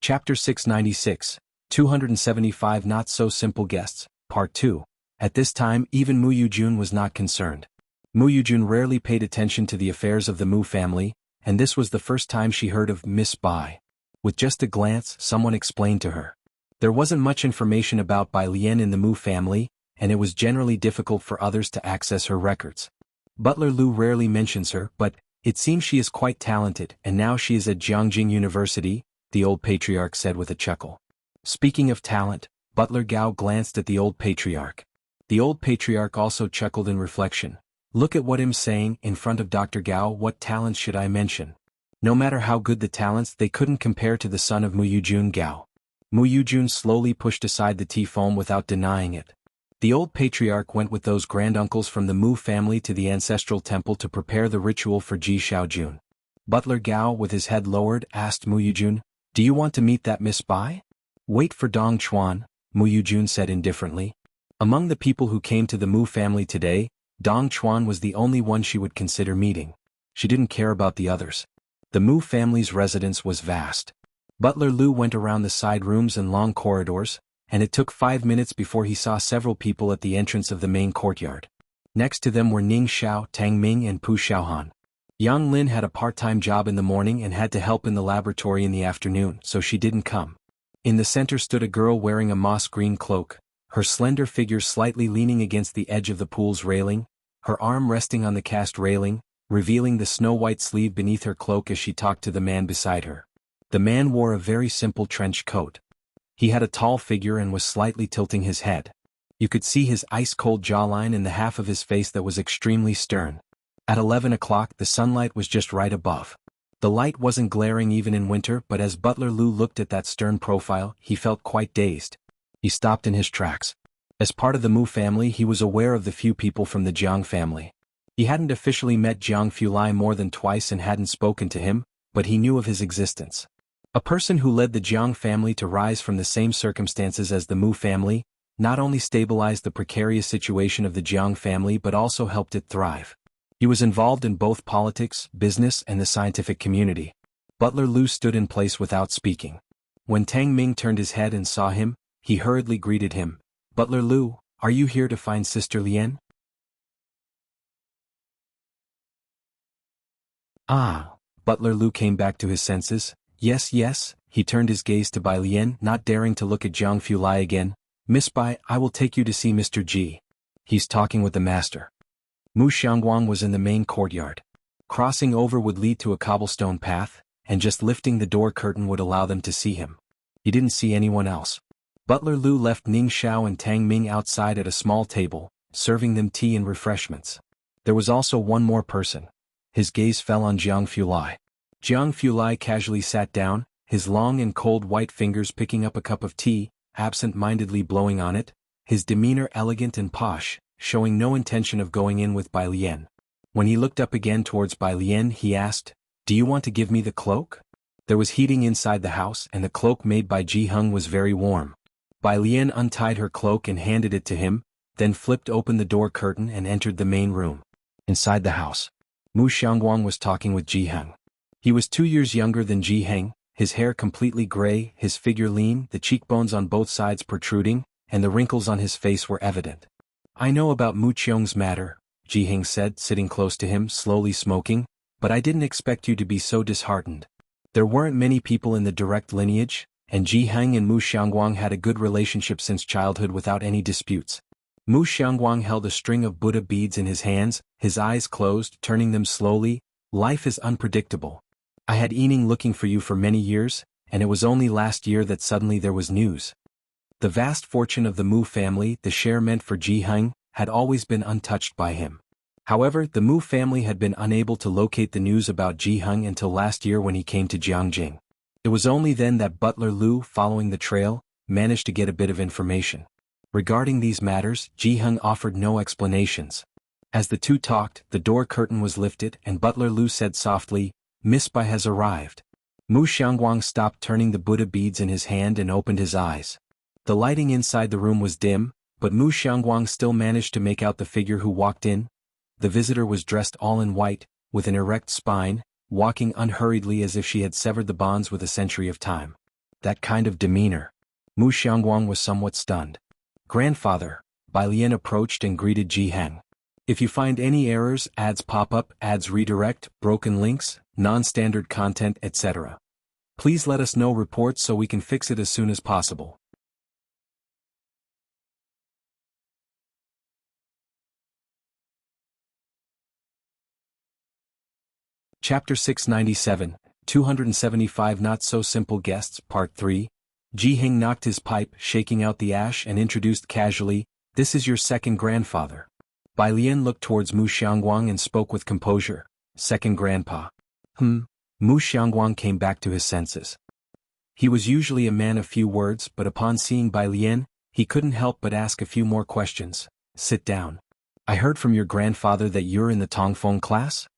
Chapter 696, 275 Not-So-Simple Guests, Part 2. At this time even Mu Yujun was not concerned. Mu Yujun rarely paid attention to the affairs of the Mu family, and this was the first time she heard of Miss Bai. With just a glance, someone explained to her. There wasn't much information about Bai Lian in the Mu family, and it was generally difficult for others to access her records. Butler Lu rarely mentions her, but it seems she is quite talented, and now she is at Jianghu University, the old patriarch said with a chuckle. Speaking of talent, Butler Gao glanced at the old patriarch. The old patriarch also chuckled in reflection. Look at what I'm saying, in front of Dr. Gao, what talents should I mention? No matter how good the talents, they couldn't compare to the son of Mu Yujun Gao. Mu Yujun slowly pushed aside the tea foam without denying it. The old patriarch went with those granduncles from the Mu family to the ancestral temple to prepare the ritual for Ji Xiaojun. Butler Gao, with his head lowered, asked Mu Yujun, do you want to meet that Miss Bai? Wait for Dong Chuan, Mu Yujun said indifferently. Among the people who came to the Mu family today, Dong Chuan was the only one she would consider meeting. She didn't care about the others. The Mu family's residence was vast. Butler Lu went around the side rooms and long corridors, and it took 5 minutes before he saw several people at the entrance of the main courtyard. Next to them were Ning Xiao, Tang Ming and Pu Xiaohan. Yang Lin had a part-time job in the morning and had to help in the laboratory in the afternoon, so she didn't come. In the center stood a girl wearing a moss-green cloak, her slender figure slightly leaning against the edge of the pool's railing, her arm resting on the cast railing, revealing the snow-white sleeve beneath her cloak as she talked to the man beside her. The man wore a very simple trench coat. He had a tall figure and was slightly tilting his head. You could see his ice-cold jawline and the half of his face that was extremely stern. At 11 o'clock the sunlight was just right above. The light wasn't glaring even in winter, but as Butler Lu looked at that stern profile, he felt quite dazed. He stopped in his tracks. As part of the Mu family, he was aware of the few people from the Jiang family. He hadn't officially met Jiang Fulai more than twice and hadn't spoken to him, but he knew of his existence. A person who led the Jiang family to rise from the same circumstances as the Mu family, not only stabilized the precarious situation of the Jiang family but also helped it thrive. He was involved in both politics, business, and the scientific community. Butler Lu stood in place without speaking. When Tang Ming turned his head and saw him, he hurriedly greeted him. Butler Lu, are you here to find Sister Lian? Ah. Butler Lu came back to his senses. Yes, he turned his gaze to Bai Lian, not daring to look at Jiang Fulai again. Miss Bai, I will take you to see Mr. Ji. He's talking with the master. Mu Xiangguang was in the main courtyard. Crossing over would lead to a cobblestone path, and just lifting the door curtain would allow them to see him. He didn't see anyone else. Butler Lu left Ning Xiao and Tang Ming outside at a small table, serving them tea and refreshments. There was also one more person. His gaze fell on Jiang Fulai. Jiang Fulai casually sat down, his long and cold white fingers picking up a cup of tea, absent-mindedly blowing on it, his demeanor elegant and posh, showing no intention of going in with Bai Lian. When he looked up again towards Bai Lian, he asked, "Do you want to give me the cloak?" There was heating inside the house and the cloak made by Ji Heng was very warm. Bai Lian untied her cloak and handed it to him, then flipped open the door curtain and entered the main room. Inside the house, Mu Xiangguang was talking with Ji Heng. He was 2 years younger than Ji Heng, his hair completely gray, his figure lean, the cheekbones on both sides protruding, and the wrinkles on his face were evident. "I know about Mu Qiong's matter," Ji Heng said, sitting close to him, slowly smoking, "but I didn't expect you to be so disheartened. There weren't many people in the direct lineage, and Ji Heng and Mu Xiangguang had a good relationship since childhood without any disputes." Mu Xiangguang held a string of Buddha beads in his hands, his eyes closed, turning them slowly. "Life is unpredictable. I had Yining looking for you for many years, and it was only last year that suddenly there was news." The vast fortune of the Mu family, the share meant for Ji Heng, had always been untouched by him. However, the Mu family had been unable to locate the news about Ji Heng until last year when he came to Jiangjing. It was only then that Butler Lu, following the trail, managed to get a bit of information. Regarding these matters, Jianghu offered no explanations. As the two talked, the door curtain was lifted and Butler Lu said softly, "Miss Bai has arrived." Mu Xiangguang stopped turning the Buddha beads in his hand and opened his eyes. The lighting inside the room was dim, but Mu Xiangguang still managed to make out the figure who walked in. The visitor was dressed all in white, with an erect spine, walking unhurriedly as if she had severed the bonds with a century of time. That kind of demeanor. Mu Xiangguang was somewhat stunned. "Grandfather," Bai Lian approached and greeted Jianghu. "If you find any errors, ads pop up, ads redirect, broken links, non-standard content, etc. please let us know reports so we can fix it as soon as possible." Chapter 697, 275 Not-So-Simple Guests, Part 3. Jianghu knocked his pipe, shaking out the ash, and introduced casually, "This is your second grandfather." Bai Lian looked towards Mu Xiangguang and spoke with composure, "Second grandpa." Mu Xiangguang came back to his senses. He was usually a man of few words, but upon seeing Bai Lian, he couldn't help but ask a few more questions. "Sit down. I heard from your grandfather that you're in the Tongfeng class?"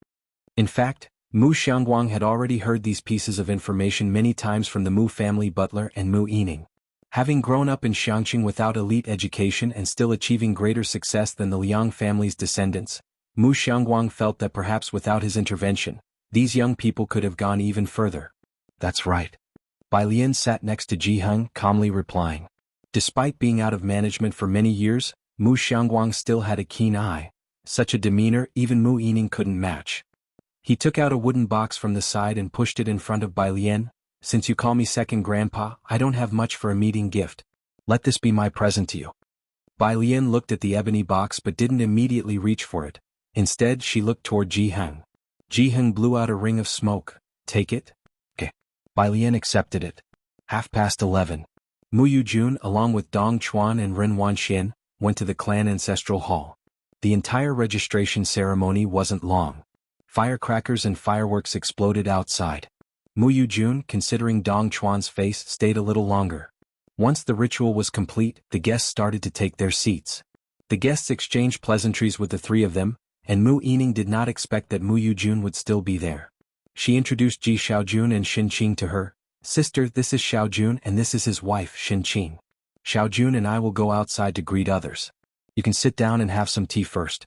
In fact, Mu Xiangguang had already heard these pieces of information many times from the Mu family butler and Mu Yining. Having grown up in Xiangqing without elite education and still achieving greater success than the Liang family's descendants, Mu Xiangguang felt that perhaps without his intervention, these young people could have gone even further. "That's right." Bai Lian sat next to Jianghu, calmly replying. Despite being out of management for many years, Mu Xiangguang still had a keen eye. Such a demeanor even Mu Yining couldn't match. He took out a wooden box from the side and pushed it in front of Bai Lian. "Since you call me second grandpa, I don't have much for a meeting gift. Let this be my present to you." Bai Lian looked at the ebony box but didn't immediately reach for it. Instead, she looked toward Jianghu. Jianghu blew out a ring of smoke. "Take it?" "Okay." Bai Lian accepted it. 11:30. Mu Yujun, along with Dong Chuan and Ren Wanxian, went to the clan ancestral hall. The entire registration ceremony wasn't long. Firecrackers and fireworks exploded outside. Mu Yujun, considering Dong Chuan's face, stayed a little longer. Once the ritual was complete, the guests started to take their seats. The guests exchanged pleasantries with the three of them, and Mu Yining did not expect that Mu Yujun would still be there. She introduced Ji Xiaojun and Xin Qing to her. "Sister, this is Xiaojun and this is his wife, Xin Qing. Xiaojun and I will go outside to greet others. You can sit down and have some tea first."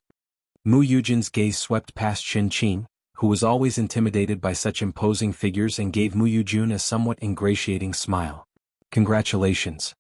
Mu Yujun's gaze swept past Xin Qing, who was always intimidated by such imposing figures, and gave Mu Yujun a somewhat ingratiating smile. "Congratulations."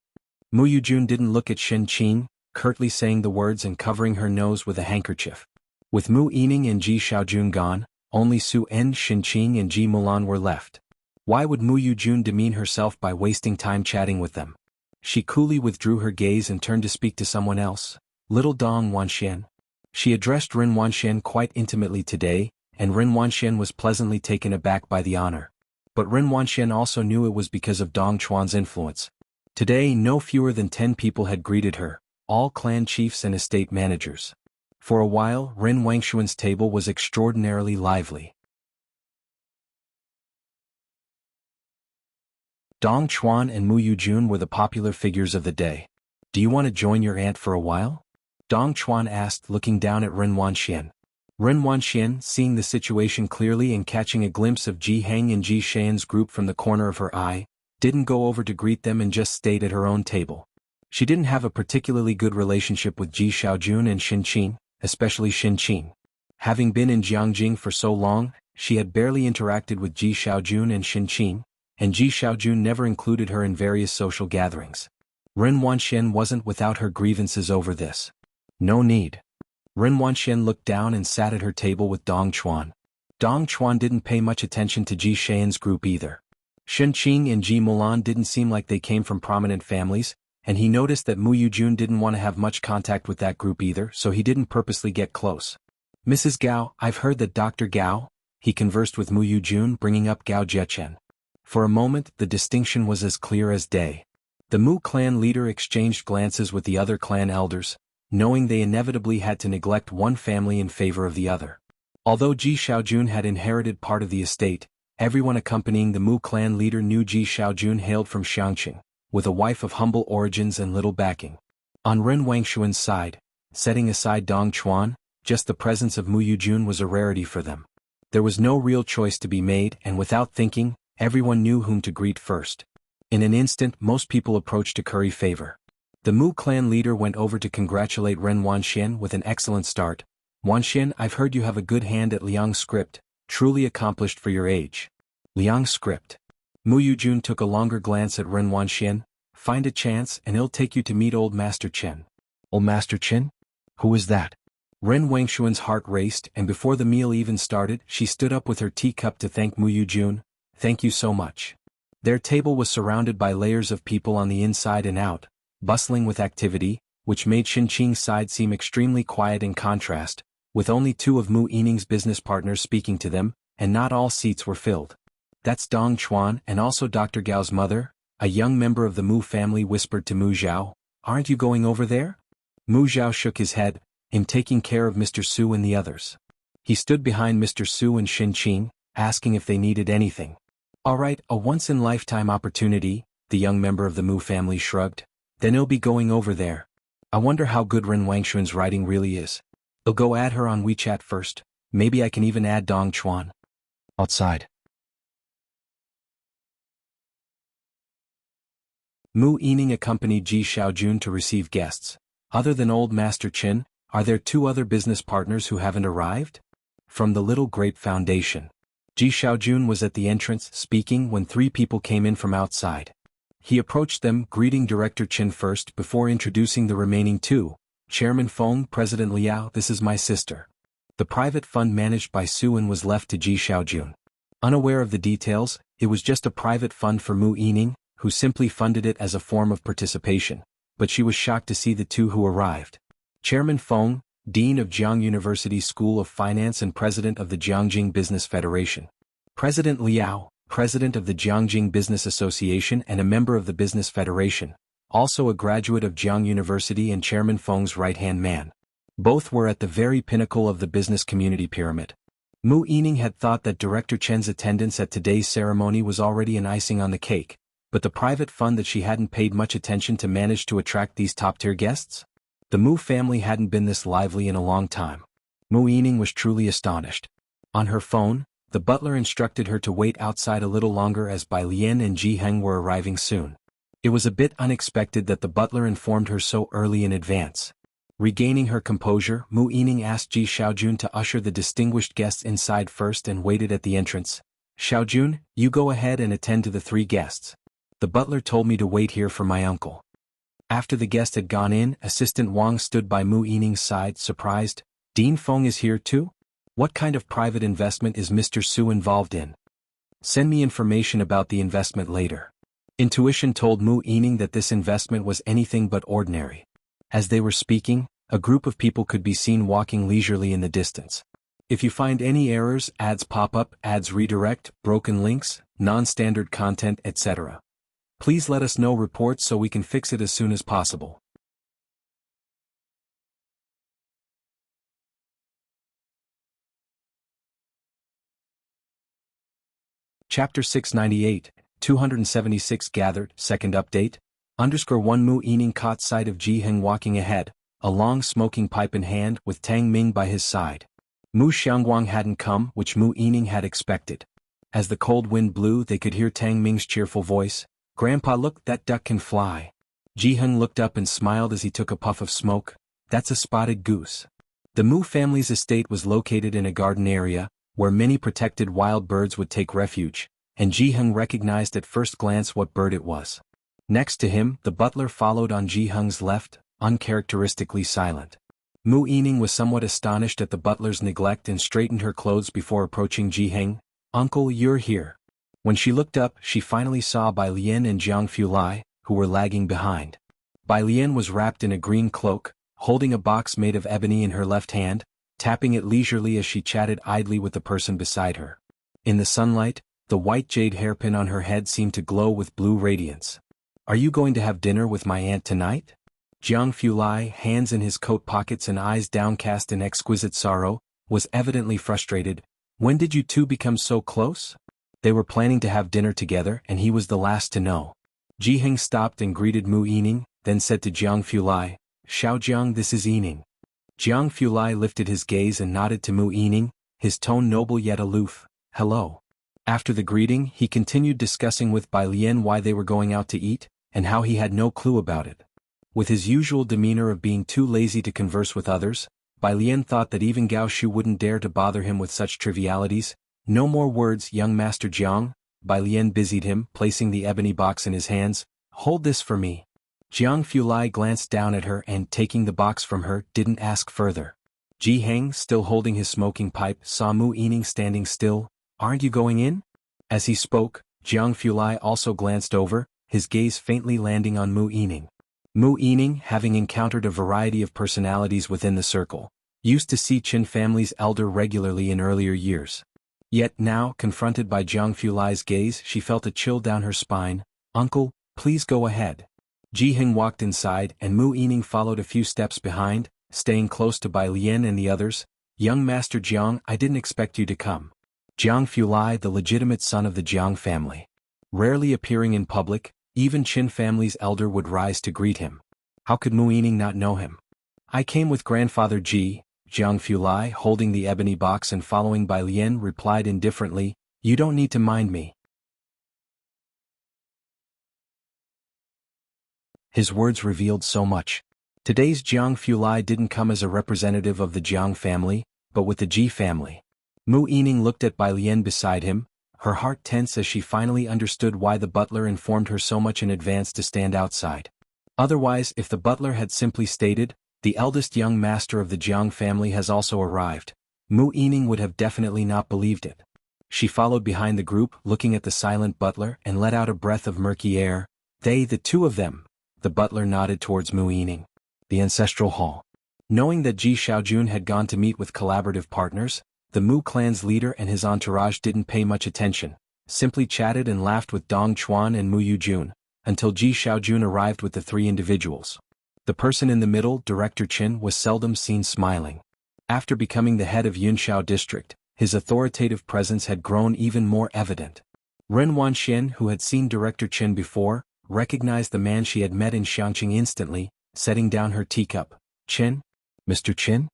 Mu Yujun didn't look at Xin Qing, curtly saying the words and covering her nose with a handkerchief. With Mu Yining and Ji Xiaojun gone, only Su En, Xin Qing and Ji Mulan were left. Why would Mu Yujun demean herself by wasting time chatting with them? She coolly withdrew her gaze and turned to speak to someone else. "Little Dong Wanxian." She addressed Ren Wanxian quite intimately today, and Ren Wanxian was pleasantly taken aback by the honor. But Ren Wanxian also knew it was because of Dong Chuan's influence. Today no fewer than 10 people had greeted her, all clan chiefs and estate managers. For a while Ren Wanxian's table was extraordinarily lively. Dong Chuan and Mu Yujun were the popular figures of the day. "Do you want to join your aunt for a while?" Dong Chuan asked, looking down at Ren Wanxian. Ren Wanxian, seeing the situation clearly and catching a glimpse of Ji Heng and Ji Shan's group from the corner of her eye, didn't go over to greet them and just stayed at her own table. She didn't have a particularly good relationship with Ji Xiaojun and Xin Qing, especially Xin Qing. Having been in Jiangjing for so long, she had barely interacted with Ji Xiaojun and Xin Qing, and Ji Xiaojun never included her in various social gatherings. Ren Wanxian wasn't without her grievances over this. No need. Ren Wanxian looked down and sat at her table with Dong Chuan. Dong Chuan didn't pay much attention to Ji Shan's group either. Xin Qing and Ji Mulan didn't seem like they came from prominent families, and he noticed that Mu Yujun didn't want to have much contact with that group either, so he didn't purposely get close. "Mrs. Gao, I've heard that Dr. Gao," he conversed with Mu Yujun, bringing up Gao Zhechen. For a moment the distinction was as clear as day. The Mu clan leader exchanged glances with the other clan elders, knowing they inevitably had to neglect one family in favor of the other. Although Ji Xiaojun had inherited part of the estate, everyone accompanying the Mu clan leader knew Ji Xiaojun hailed from Xiangqing, with a wife of humble origins and little backing. On Ren Wangshuan's side, setting aside Dong Chuan, just the presence of Mu Yujun was a rarity for them. There was no real choice to be made, and without thinking, everyone knew whom to greet first. In an instant, most people approached to curry favor. The Mu clan leader went over to congratulate Ren Wanxian with an excellent start. Wanxian, I've heard you have a good hand at Liang script, truly accomplished for your age. Liang script. Mu Yujun took a longer glance at Ren Wanxian. Find a chance and he'll take you to meet Old Master Chen. Old Master Chen? Who is that? Ren Wangshuan's heart raced, and before the meal even started, she stood up with her teacup to thank Mu Yujun. Thank you so much. Their table was surrounded by layers of people on the inside and out, bustling with activity, which made Xinqing's side seem extremely quiet in contrast, with only two of Mu Yining's business partners speaking to them, and not all seats were filled. That's Dong Chuan and also Dr. Gao's mother, a young member of the Mu family whispered to Mu Zhao. Aren't you going over there? Mu Zhao shook his head. I'm taking care of Mr. Su and the others. He stood behind Mr. Su and Xinqing, asking if they needed anything. All right, a once-in-lifetime opportunity, the young member of the Mu family shrugged. Then he'll be going over there. I wonder how good Ren Wangshuan's writing really is. I'll go add her on WeChat first. Maybe I can even add Dong Chuan. Outside. Mu Yining accompanied Ji Xiaojun to receive guests. Other than Old Master Qin, are there two other business partners who haven't arrived? From the Little Grape Foundation. Ji Xiaojun was at the entrance speaking when three people came in from outside. He approached them, greeting Director Qin first before introducing the remaining two. Chairman Feng, President Liao, this is my sister. The private fund managed by Suan was left to Ji Xiaojun. Unaware of the details, it was just a private fund for Mu Yining, who simply funded it as a form of participation, but she was shocked to see the two who arrived. Chairman Feng, Dean of Jianghu University School of Finance and President of the Jiangjing Business Federation. President Liao, President of the Jiangjing Business Association and a member of the Business Federation, also a graduate of Jianghu University and Chairman Feng's right-hand man. Both were at the very pinnacle of the business community pyramid. Mu Yining had thought that Director Chen's attendance at today's ceremony was already an icing on the cake, but the private fund that she hadn't paid much attention to managed to attract these top-tier guests? The Mu family hadn't been this lively in a long time. Mu Yining was truly astonished. On her phone, the butler instructed her to wait outside a little longer as Bai Lian and Ji Heng were arriving soon. It was a bit unexpected that the butler informed her so early in advance. Regaining her composure, Mu Yining asked Ji Xiaojun to usher the distinguished guests inside first and waited at the entrance. Xiaojun, you go ahead and attend to the three guests. The butler told me to wait here for my uncle. After the guest had gone in, Assistant Wang stood by Mu Yining's side, surprised. Dean Feng is here too? What kind of private investment is Mr. Su involved in? Send me information about the investment later. Intuition told Mu Yining that this investment was anything but ordinary. As they were speaking, a group of people could be seen walking leisurely in the distance. If you find any errors, ads pop up, ads redirect, broken links, non-standard content, etc. Please let us know reports so we can fix it as soon as possible. Chapter 698, 276 gathered, second update. _1 Mu Yining caught sight of Ji Heng walking ahead, a long smoking pipe in hand with Tang Ming by his side. Mu Xiangguang hadn't come, which Mu Yining had expected. As the cold wind blew, they could hear Tang Ming's cheerful voice. Grandpa, look, that duck can fly. Ji Heng looked up and smiled as he took a puff of smoke. That's a spotted goose. The Mu family's estate was located in a garden area, where many protected wild birds would take refuge, and Ji Heng recognized at first glance what bird it was. Next to him, the butler followed on Ji Heng's left, uncharacteristically silent. Mu Yining was somewhat astonished at the butler's neglect and straightened her clothes before approaching Ji Heng. Uncle, you're here. When she looked up, she finally saw Bai Lian and Jianghu Lai, who were lagging behind. Bai Lian was wrapped in a green cloak, holding a box made of ebony in her left hand, tapping it leisurely as she chatted idly with the person beside her. In the sunlight, the white jade hairpin on her head seemed to glow with blue radiance. Are you going to have dinner with my aunt tonight? Jianghu Lai, hands in his coat pockets and eyes downcast in exquisite sorrow, was evidently frustrated. When did you two become so close? They were planning to have dinner together and he was the last to know. Ji Heng stopped and greeted Mu Yining, then said to Jiang Fulai, "Xiaojiang, this is Yining." Jiang Fulai lifted his gaze and nodded to Mu Yining, his tone noble yet aloof, "Hello." After the greeting he continued discussing with Bai Lian why they were going out to eat, and how he had no clue about it. With his usual demeanor of being too lazy to converse with others, Bai Lian thought that even Gao Shu wouldn't dare to bother him with such trivialities. "No more words, young Master Jiang," Bai Lian busied him, placing the ebony box in his hands. "Hold this for me." Jiang Fulai glanced down at her and, taking the box from her, didn't ask further. Ji Heng, still holding his smoking pipe, saw Mu Yining standing still. "Aren't you going in?" As he spoke, Jiang Fulai also glanced over, his gaze faintly landing on Mu Yining. Mu Yining, having encountered a variety of personalities within the circle, used to see Qin family's elder regularly in earlier years. Yet now, confronted by Jiang Fulai's gaze, she felt a chill down her spine. "Uncle, please go ahead." Ji Heng walked inside and Mu Yining followed a few steps behind, staying close to Bai Lian and the others. "Young Master Jiang, I didn't expect you to come." Jiang Fulai, the legitimate son of the Jiang family. Rarely appearing in public, even Qin family's elder would rise to greet him. How could Mu Yining not know him? "I came with grandfather Ji," Jiang Fulai, holding the ebony box and following Bai Lian, replied indifferently. "You don't need to mind me." His words revealed so much. Today's Jiang Fulai didn't come as a representative of the Jiang family, but with the Ji family. Mu Yining looked at Bai Lian beside him, her heart tense as she finally understood why the butler informed her so much in advance to stand outside. Otherwise, if the butler had simply stated, "The eldest young master of the Jiang family has also arrived," Mu Yining would have definitely not believed it. She followed behind the group, looking at the silent butler, and let out a breath of murky air. "They, the two of them." The butler nodded towards Mu Yining. "The ancestral hall." Knowing that Ji Xiaojun had gone to meet with collaborative partners, the Mu clan's leader and his entourage didn't pay much attention, simply chatted and laughed with Dong Chuan and Mu Yujun, until Ji Xiaojun arrived with the three individuals. The person in the middle, Director Qin, was seldom seen smiling. After becoming the head of Yunshao district, his authoritative presence had grown even more evident. Ren Wanxian, who had seen Director Qin before, recognized the man she had met in Xiangqing instantly, setting down her teacup. "Qin? Mr. Qin?"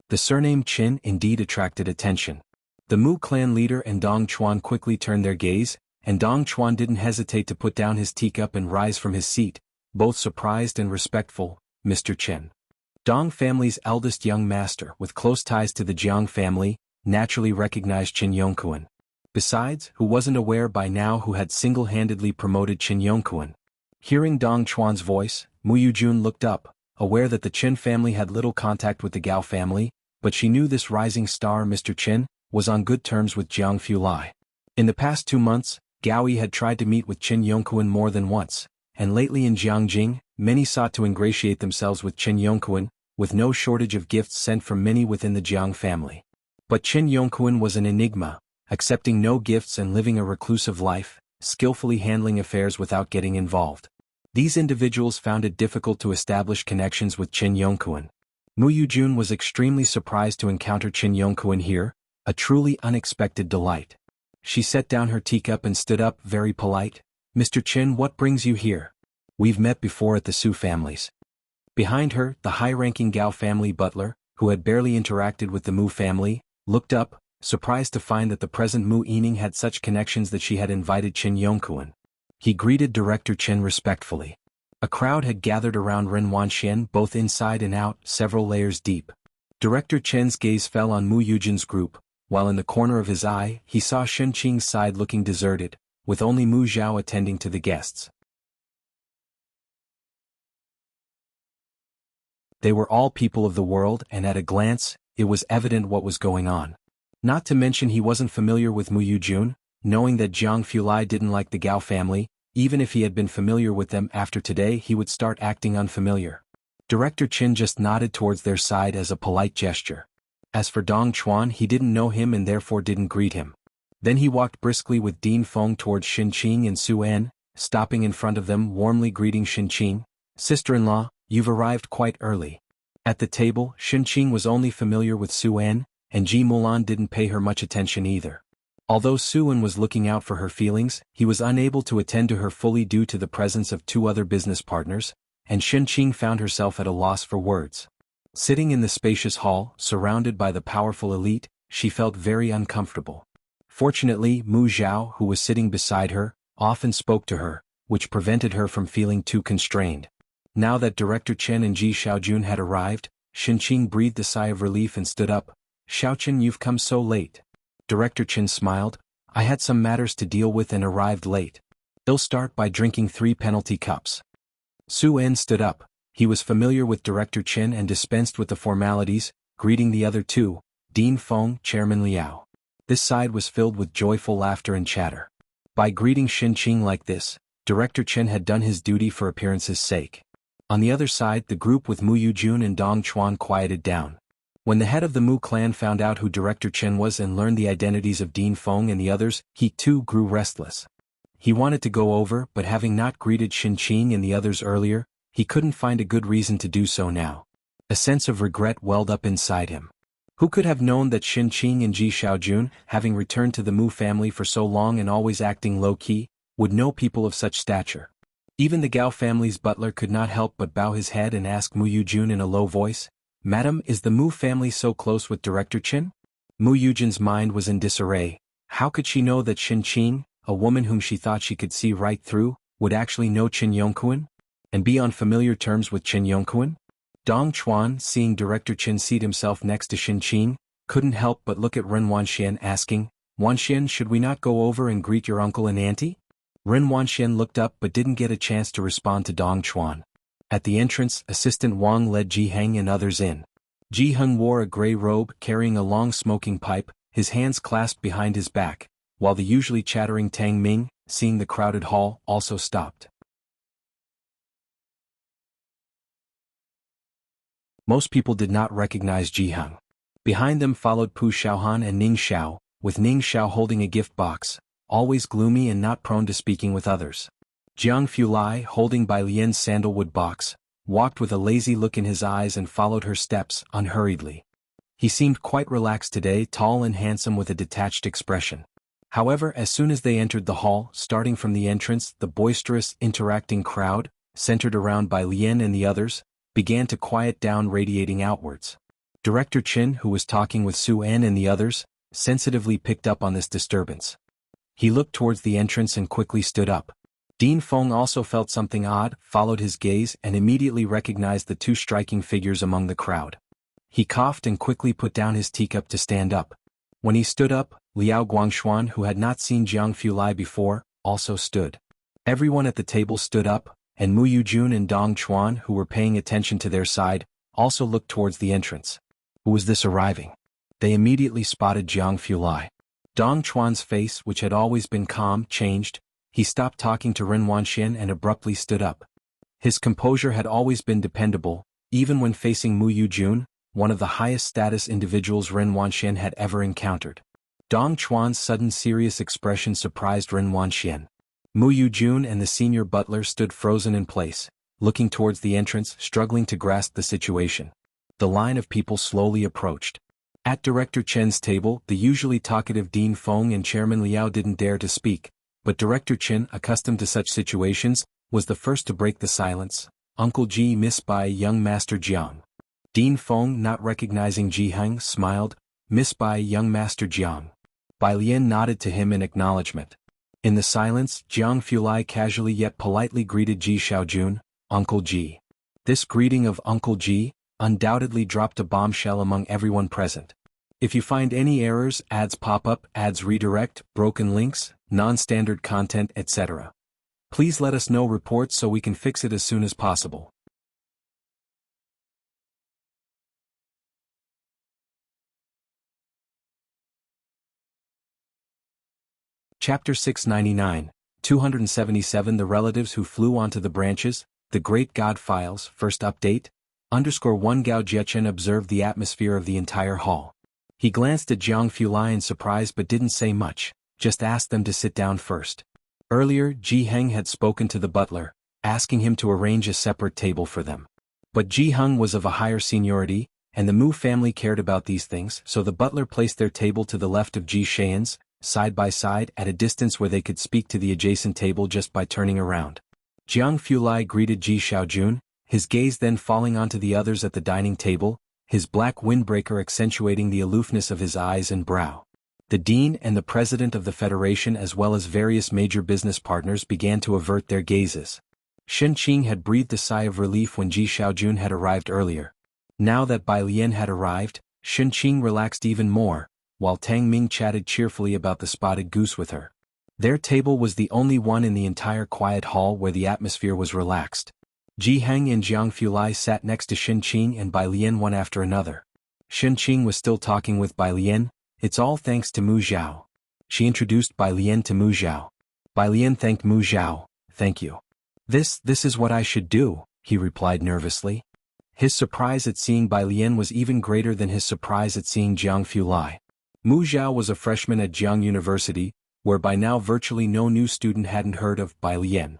The surname Qin indeed attracted attention. The Mu clan leader and Dong Chuan quickly turned their gaze, and Dong Chuan didn't hesitate to put down his teacup and rise from his seat, both surprised and respectful. "Mr. Qin." Dong family's eldest young master with close ties to the Jiang family, naturally recognized Qin Yongkuan. Besides, who wasn't aware by now who had single-handedly promoted Qin Yongkuan? Hearing Dong Chuan's voice, Mu Yujun looked up, aware that the Qin family had little contact with the Gao family, but she knew this rising star, Mr. Qin, was on good terms with Jiang Fulai. In the past 2 months, Gao Yi had tried to meet with Qin Yongkuan more than once, and lately in Jiangjing, many sought to ingratiate themselves with Qin Yongkuan, with no shortage of gifts sent from many within the Jiang family. But Qin Yongkuan was an enigma, accepting no gifts and living a reclusive life, skillfully handling affairs without getting involved. These individuals found it difficult to establish connections with Qin Yongkuan. Mu Yujun was extremely surprised to encounter Qin Yongkuan here, a truly unexpected delight. She set down her teacup and stood up, very polite. "Mr. Qin, what brings you here? We've met before at the Su families." Behind her, the high-ranking Gao family butler, who had barely interacted with the Mu family, looked up, surprised to find that the present Mu Yining had such connections that she had invited Qin Yongkuan. He greeted Director Qin respectfully. A crowd had gathered around Ren Wanxian, both inside and out, several layers deep. Director Qin's gaze fell on Mu Yujin's group, while in the corner of his eye, he saw Shen Qing's side looking deserted, with only Mu Zhao attending to the guests. They were all people of the world, and at a glance, it was evident what was going on. Not to mention he wasn't familiar with Mu Yujun, knowing that Jiang Fulai didn't like the Gao family. Even if he had been familiar with them after today, he would start acting unfamiliar. Director Qin just nodded towards their side as a polite gesture. As for Dong Chuan, he didn't know him and therefore didn't greet him. Then he walked briskly with Dean Feng towards Xin Qing and Su En, stopping in front of them, warmly greeting Xin Qing. "Sister-in-law, you've arrived quite early." At the table, Xin Qing was only familiar with Su En, and Ji Mulan didn't pay her much attention either. Although Suan was looking out for her feelings, he was unable to attend to her fully due to the presence of two other business partners, and Shenqing found herself at a loss for words. Sitting in the spacious hall, surrounded by the powerful elite, she felt very uncomfortable. Fortunately, Mu Zhao, who was sitting beside her, often spoke to her, which prevented her from feeling too constrained. Now that Director Chen and Ji Xiaojun had arrived, Shenqing breathed a sigh of relief and stood up. "Xiaochen, you've come so late." Director Chen smiled. "I had some matters to deal with and arrived late. They'll start by drinking 3 penalty cups." Su En stood up. He was familiar with Director Chen and dispensed with the formalities, greeting the other two, Dean Feng, Chairman Liao. This side was filled with joyful laughter and chatter. By greeting Shenqing like this, Director Chen had done his duty for appearance's sake. On the other side, the group with Mu Yujun and Dong Chuan quieted down. When the head of the Mu clan found out who Director Chen was and learned the identities of Dean Feng and the others, he too grew restless. He wanted to go over, but having not greeted Shenqing and the others earlier, he couldn't find a good reason to do so now. A sense of regret welled up inside him. Who could have known that Shenqing and Ji Xiaojun, having returned to the Mu family for so long and always acting low-key, would know people of such stature? Even the Gao family's butler could not help but bow his head and ask Mu Yujun in a low voice, "Madam, is the Mu family so close with Director Chen?" Mu Yujun's mind was in disarray. How could she know that Shenqing, a woman whom she thought she could see right through, would actually know Chen Yongquan? And be on familiar terms with Chen Yongquan? Dong Chuan, seeing Director Chen seat himself next to Shenqing, couldn't help but look at Ren Wanxian asking, "Wanxian, should we not go over and greet your uncle and auntie?" Ren Wanxian looked up but didn't get a chance to respond to Dong Chuan. At the entrance, Assistant Wang led Ji Heng and others in. Ji Heng wore a gray robe carrying a long smoking pipe, his hands clasped behind his back, while the usually chattering Tang Ming, seeing the crowded hall, also stopped. Most people did not recognize Ji Heng. Behind them followed Pu Xiaohan and Ning Xiao, with Ning Xiao holding a gift box, always gloomy and not prone to speaking with others. Jianghu Lai, holding Bai Lian's sandalwood box, walked with a lazy look in his eyes and followed her steps unhurriedly. He seemed quite relaxed today, tall and handsome with a detached expression. However, as soon as they entered the hall, starting from the entrance, the boisterous, interacting crowd, centered around Bai Lian and the others, began to quiet down, radiating outwards. Director Chen, who was talking with Su En and the others, sensitively picked up on this disturbance. He looked towards the entrance and quickly stood up. Dean Feng also felt something odd, followed his gaze and immediately recognized the two striking figures among the crowd. He coughed and quickly put down his teacup to stand up. When he stood up, Liao Guangshuan, who had not seen Jianghu Lai before, also stood. Everyone at the table stood up, and Mu Yujun and Dong Chuan, who were paying attention to their side, also looked towards the entrance. Who was this arriving? They immediately spotted Jianghu Lai. Dong Chuan's face, which had always been calm, changed. He stopped talking to Ren Wanxian and abruptly stood up. His composure had always been dependable, even when facing Mu Yujun, one of the highest status individuals Ren Wanxian had ever encountered. Dong Chuan's sudden serious expression surprised Ren Wanxian. Mu Yujun and the senior butler stood frozen in place, looking towards the entrance, struggling to grasp the situation. The line of people slowly approached. At Director Chen's table, the usually talkative Dean Feng and Chairman Liao didn't dare to speak, but Director Chen, accustomed to such situations, was the first to break the silence. "Uncle Ji, Miss Bai, young Master Jiang." Dean Feng, not recognizing Ji Heng, smiled, "Miss Bai, young Master Jiang." Bai Lian nodded to him in acknowledgement. In the silence, Jianghu Lai casually yet politely greeted Ji Xiaojun, "Uncle Ji." This greeting of Uncle Ji undoubtedly dropped a bombshell among everyone present. If you find any errors, ads pop up, ads redirect, broken links, non-standard content, etc., please let us know reports so we can fix it as soon as possible. Chapter 699, 277 The relatives who flew onto the branches, the Great God Files, first update, _1 Gao Jiechen observed the atmosphere of the entire hall. He glanced at Jianghu Lai in surprise but didn't say much, just asked them to sit down first. Earlier, Ji Heng had spoken to the butler, asking him to arrange a separate table for them. But Ji Heng was of a higher seniority, and the Mu family cared about these things, so the butler placed their table to the left of Ji Xian's, side by side at a distance where they could speak to the adjacent table just by turning around. Jianghu greeted Ji Xiaojun, his gaze then falling onto the others at the dining table, his black windbreaker accentuating the aloofness of his eyes and brow. The dean and the president of the federation as well as various major business partners began to avert their gazes. Shen Qing had breathed a sigh of relief when Ji Xiaojun had arrived earlier. Now that Bai Lian had arrived, Shen Qing relaxed even more, while Tang Ming chatted cheerfully about the spotted goose with her. Their table was the only one in the entire quiet hall where the atmosphere was relaxed. Ji Heng and Jianghu Lai sat next to Shen Qing and Bai Lian one after another. Shen Qing was still talking with Bai Lian. It's all thanks to Mu Zhao. She introduced Bai Lian to Mu Zhao. Bai Lian thanked Mu Zhao. Thank you. This is what I should do, he replied nervously. His surprise at seeing Bai Lian was even greater than his surprise at seeing Jianghu Lai. Mu Zhao was a freshman at Jianghu University, where by now virtually no new student hadn't heard of Bai Lian.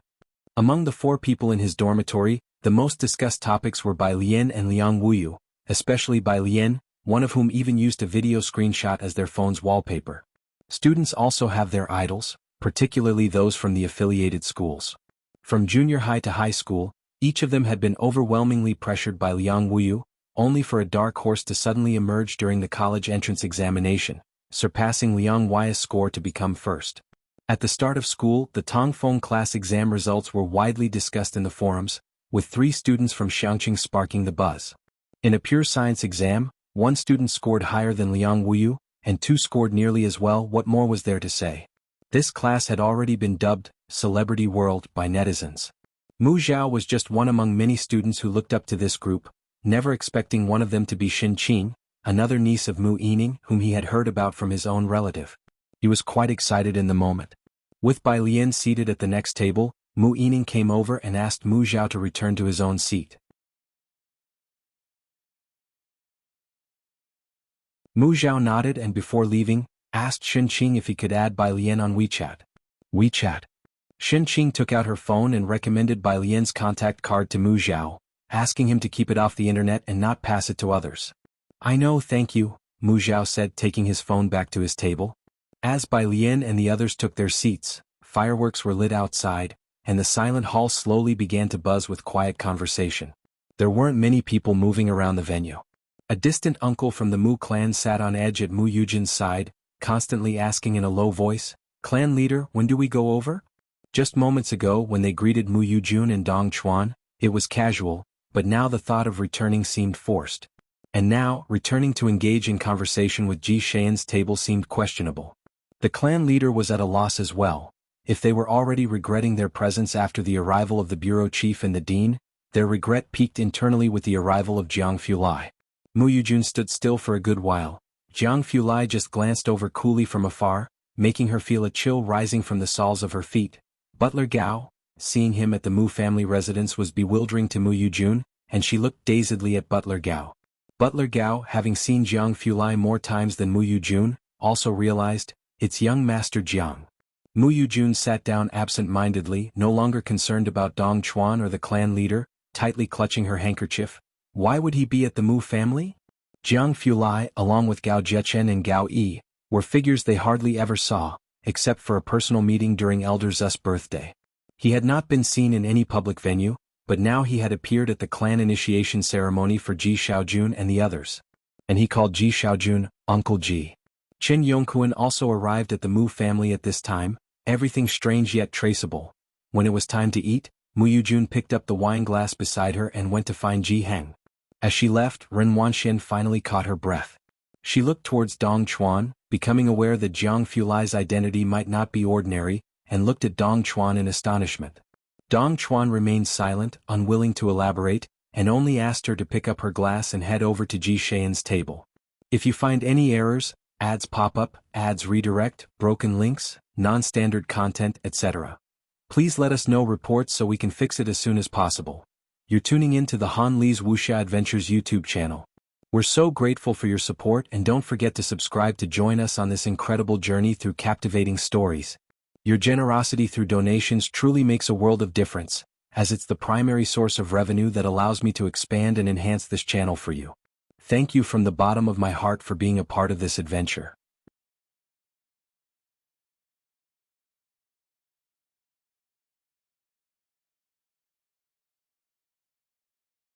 Among the 4 people in his dormitory, the most discussed topics were Bai Lian and Liang Wuyu, especially Bai Lian, one of whom even used a video screenshot as their phone's wallpaper. Students also have their idols, particularly those from the affiliated schools. From junior high to high school, each of them had been overwhelmingly pressured by Liang Wuyu, only for a dark horse to suddenly emerge during the college entrance examination, surpassing Liang Wuya's score to become first. At the start of school, the Tongfeng class exam results were widely discussed in the forums, with 3 students from Xiangqing sparking the buzz. In a pure science exam, 1 student scored higher than Liang Wuyu, and 2 scored nearly as well. What more was there to say? This class had already been dubbed Celebrity World by netizens. Mu Zhao was just one among many students who looked up to this group, never expecting one of them to be Shen Qing, another niece of Mu Yining whom he had heard about from his own relative. He was quite excited in the moment. With Bai Lian seated at the next table, Mu Yining came over and asked Mu Zhao to return to his own seat. Mu Zhao nodded and before leaving, asked Shen Qing if he could add Bai Lian on WeChat. WeChat. Shen Qing took out her phone and recommended Bai Lian's contact card to Mu Zhao, asking him to keep it off the internet and not pass it to others. I know, thank you, Mu Zhao said, taking his phone back to his table. As Bai Lian and the others took their seats, fireworks were lit outside, and the silent hall slowly began to buzz with quiet conversation. There weren't many people moving around the venue. A distant uncle from the Mu clan sat on edge at Mu Yujin's side, constantly asking in a low voice, "Clan leader, when do we go over?" Just moments ago when they greeted Mu Yujun and Dong Chuan, it was casual, but now the thought of returning seemed forced. And now, returning to engage in conversation with Ji Xian's table seemed questionable. The clan leader was at a loss as well. If they were already regretting their presence after the arrival of the bureau chief and the dean, their regret peaked internally with the arrival of Jianghu Lai. Mu Yujun stood still for a good while. Jianghu Lai just glanced over coolly from afar, making her feel a chill rising from the soles of her feet. Butler Gao, seeing him at the Mu family residence, was bewildering to Mu Yujun, and she looked dazedly at Butler Gao. Butler Gao, having seen Jianghu Lai more times than Mu Yujun, also realized, it's young Master Jiang. Mu Yujun sat down absent-mindedly, no longer concerned about Dong Chuan or the clan leader, tightly clutching her handkerchief. Why would he be at the Mu family? Jianghu Lai, along with Gao Zhechen and Gao Yi, were figures they hardly ever saw, except for a personal meeting during Elder Zu's birthday. He had not been seen in any public venue, but now he had appeared at the clan initiation ceremony for Ji Xiaojun and the others. And he called Ji Xiaojun, Uncle Ji. Chen Yongquan also arrived at the Mu family at this time, everything strange yet traceable. When it was time to eat, Mu Yujun picked up the wine glass beside her and went to find Ji Heng. As she left, Ren Wanxian finally caught her breath. She looked towards Dong Chuan, becoming aware that Jianghu Lai's identity might not be ordinary, and looked at Dong Chuan in astonishment. Dong Chuan remained silent, unwilling to elaborate, and only asked her to pick up her glass and head over to Ji Xian's table. If you find any errors, ads pop up, ads redirect, broken links, non-standard content, etc., please let us know reports so we can fix it as soon as possible. You're tuning in to the Han Li's Wuxia Adventures YouTube channel. We're so grateful for your support, and don't forget to subscribe to join us on this incredible journey through captivating stories. Your generosity through donations truly makes a world of difference, as it's the primary source of revenue that allows me to expand and enhance this channel for you. Thank you from the bottom of my heart for being a part of this adventure.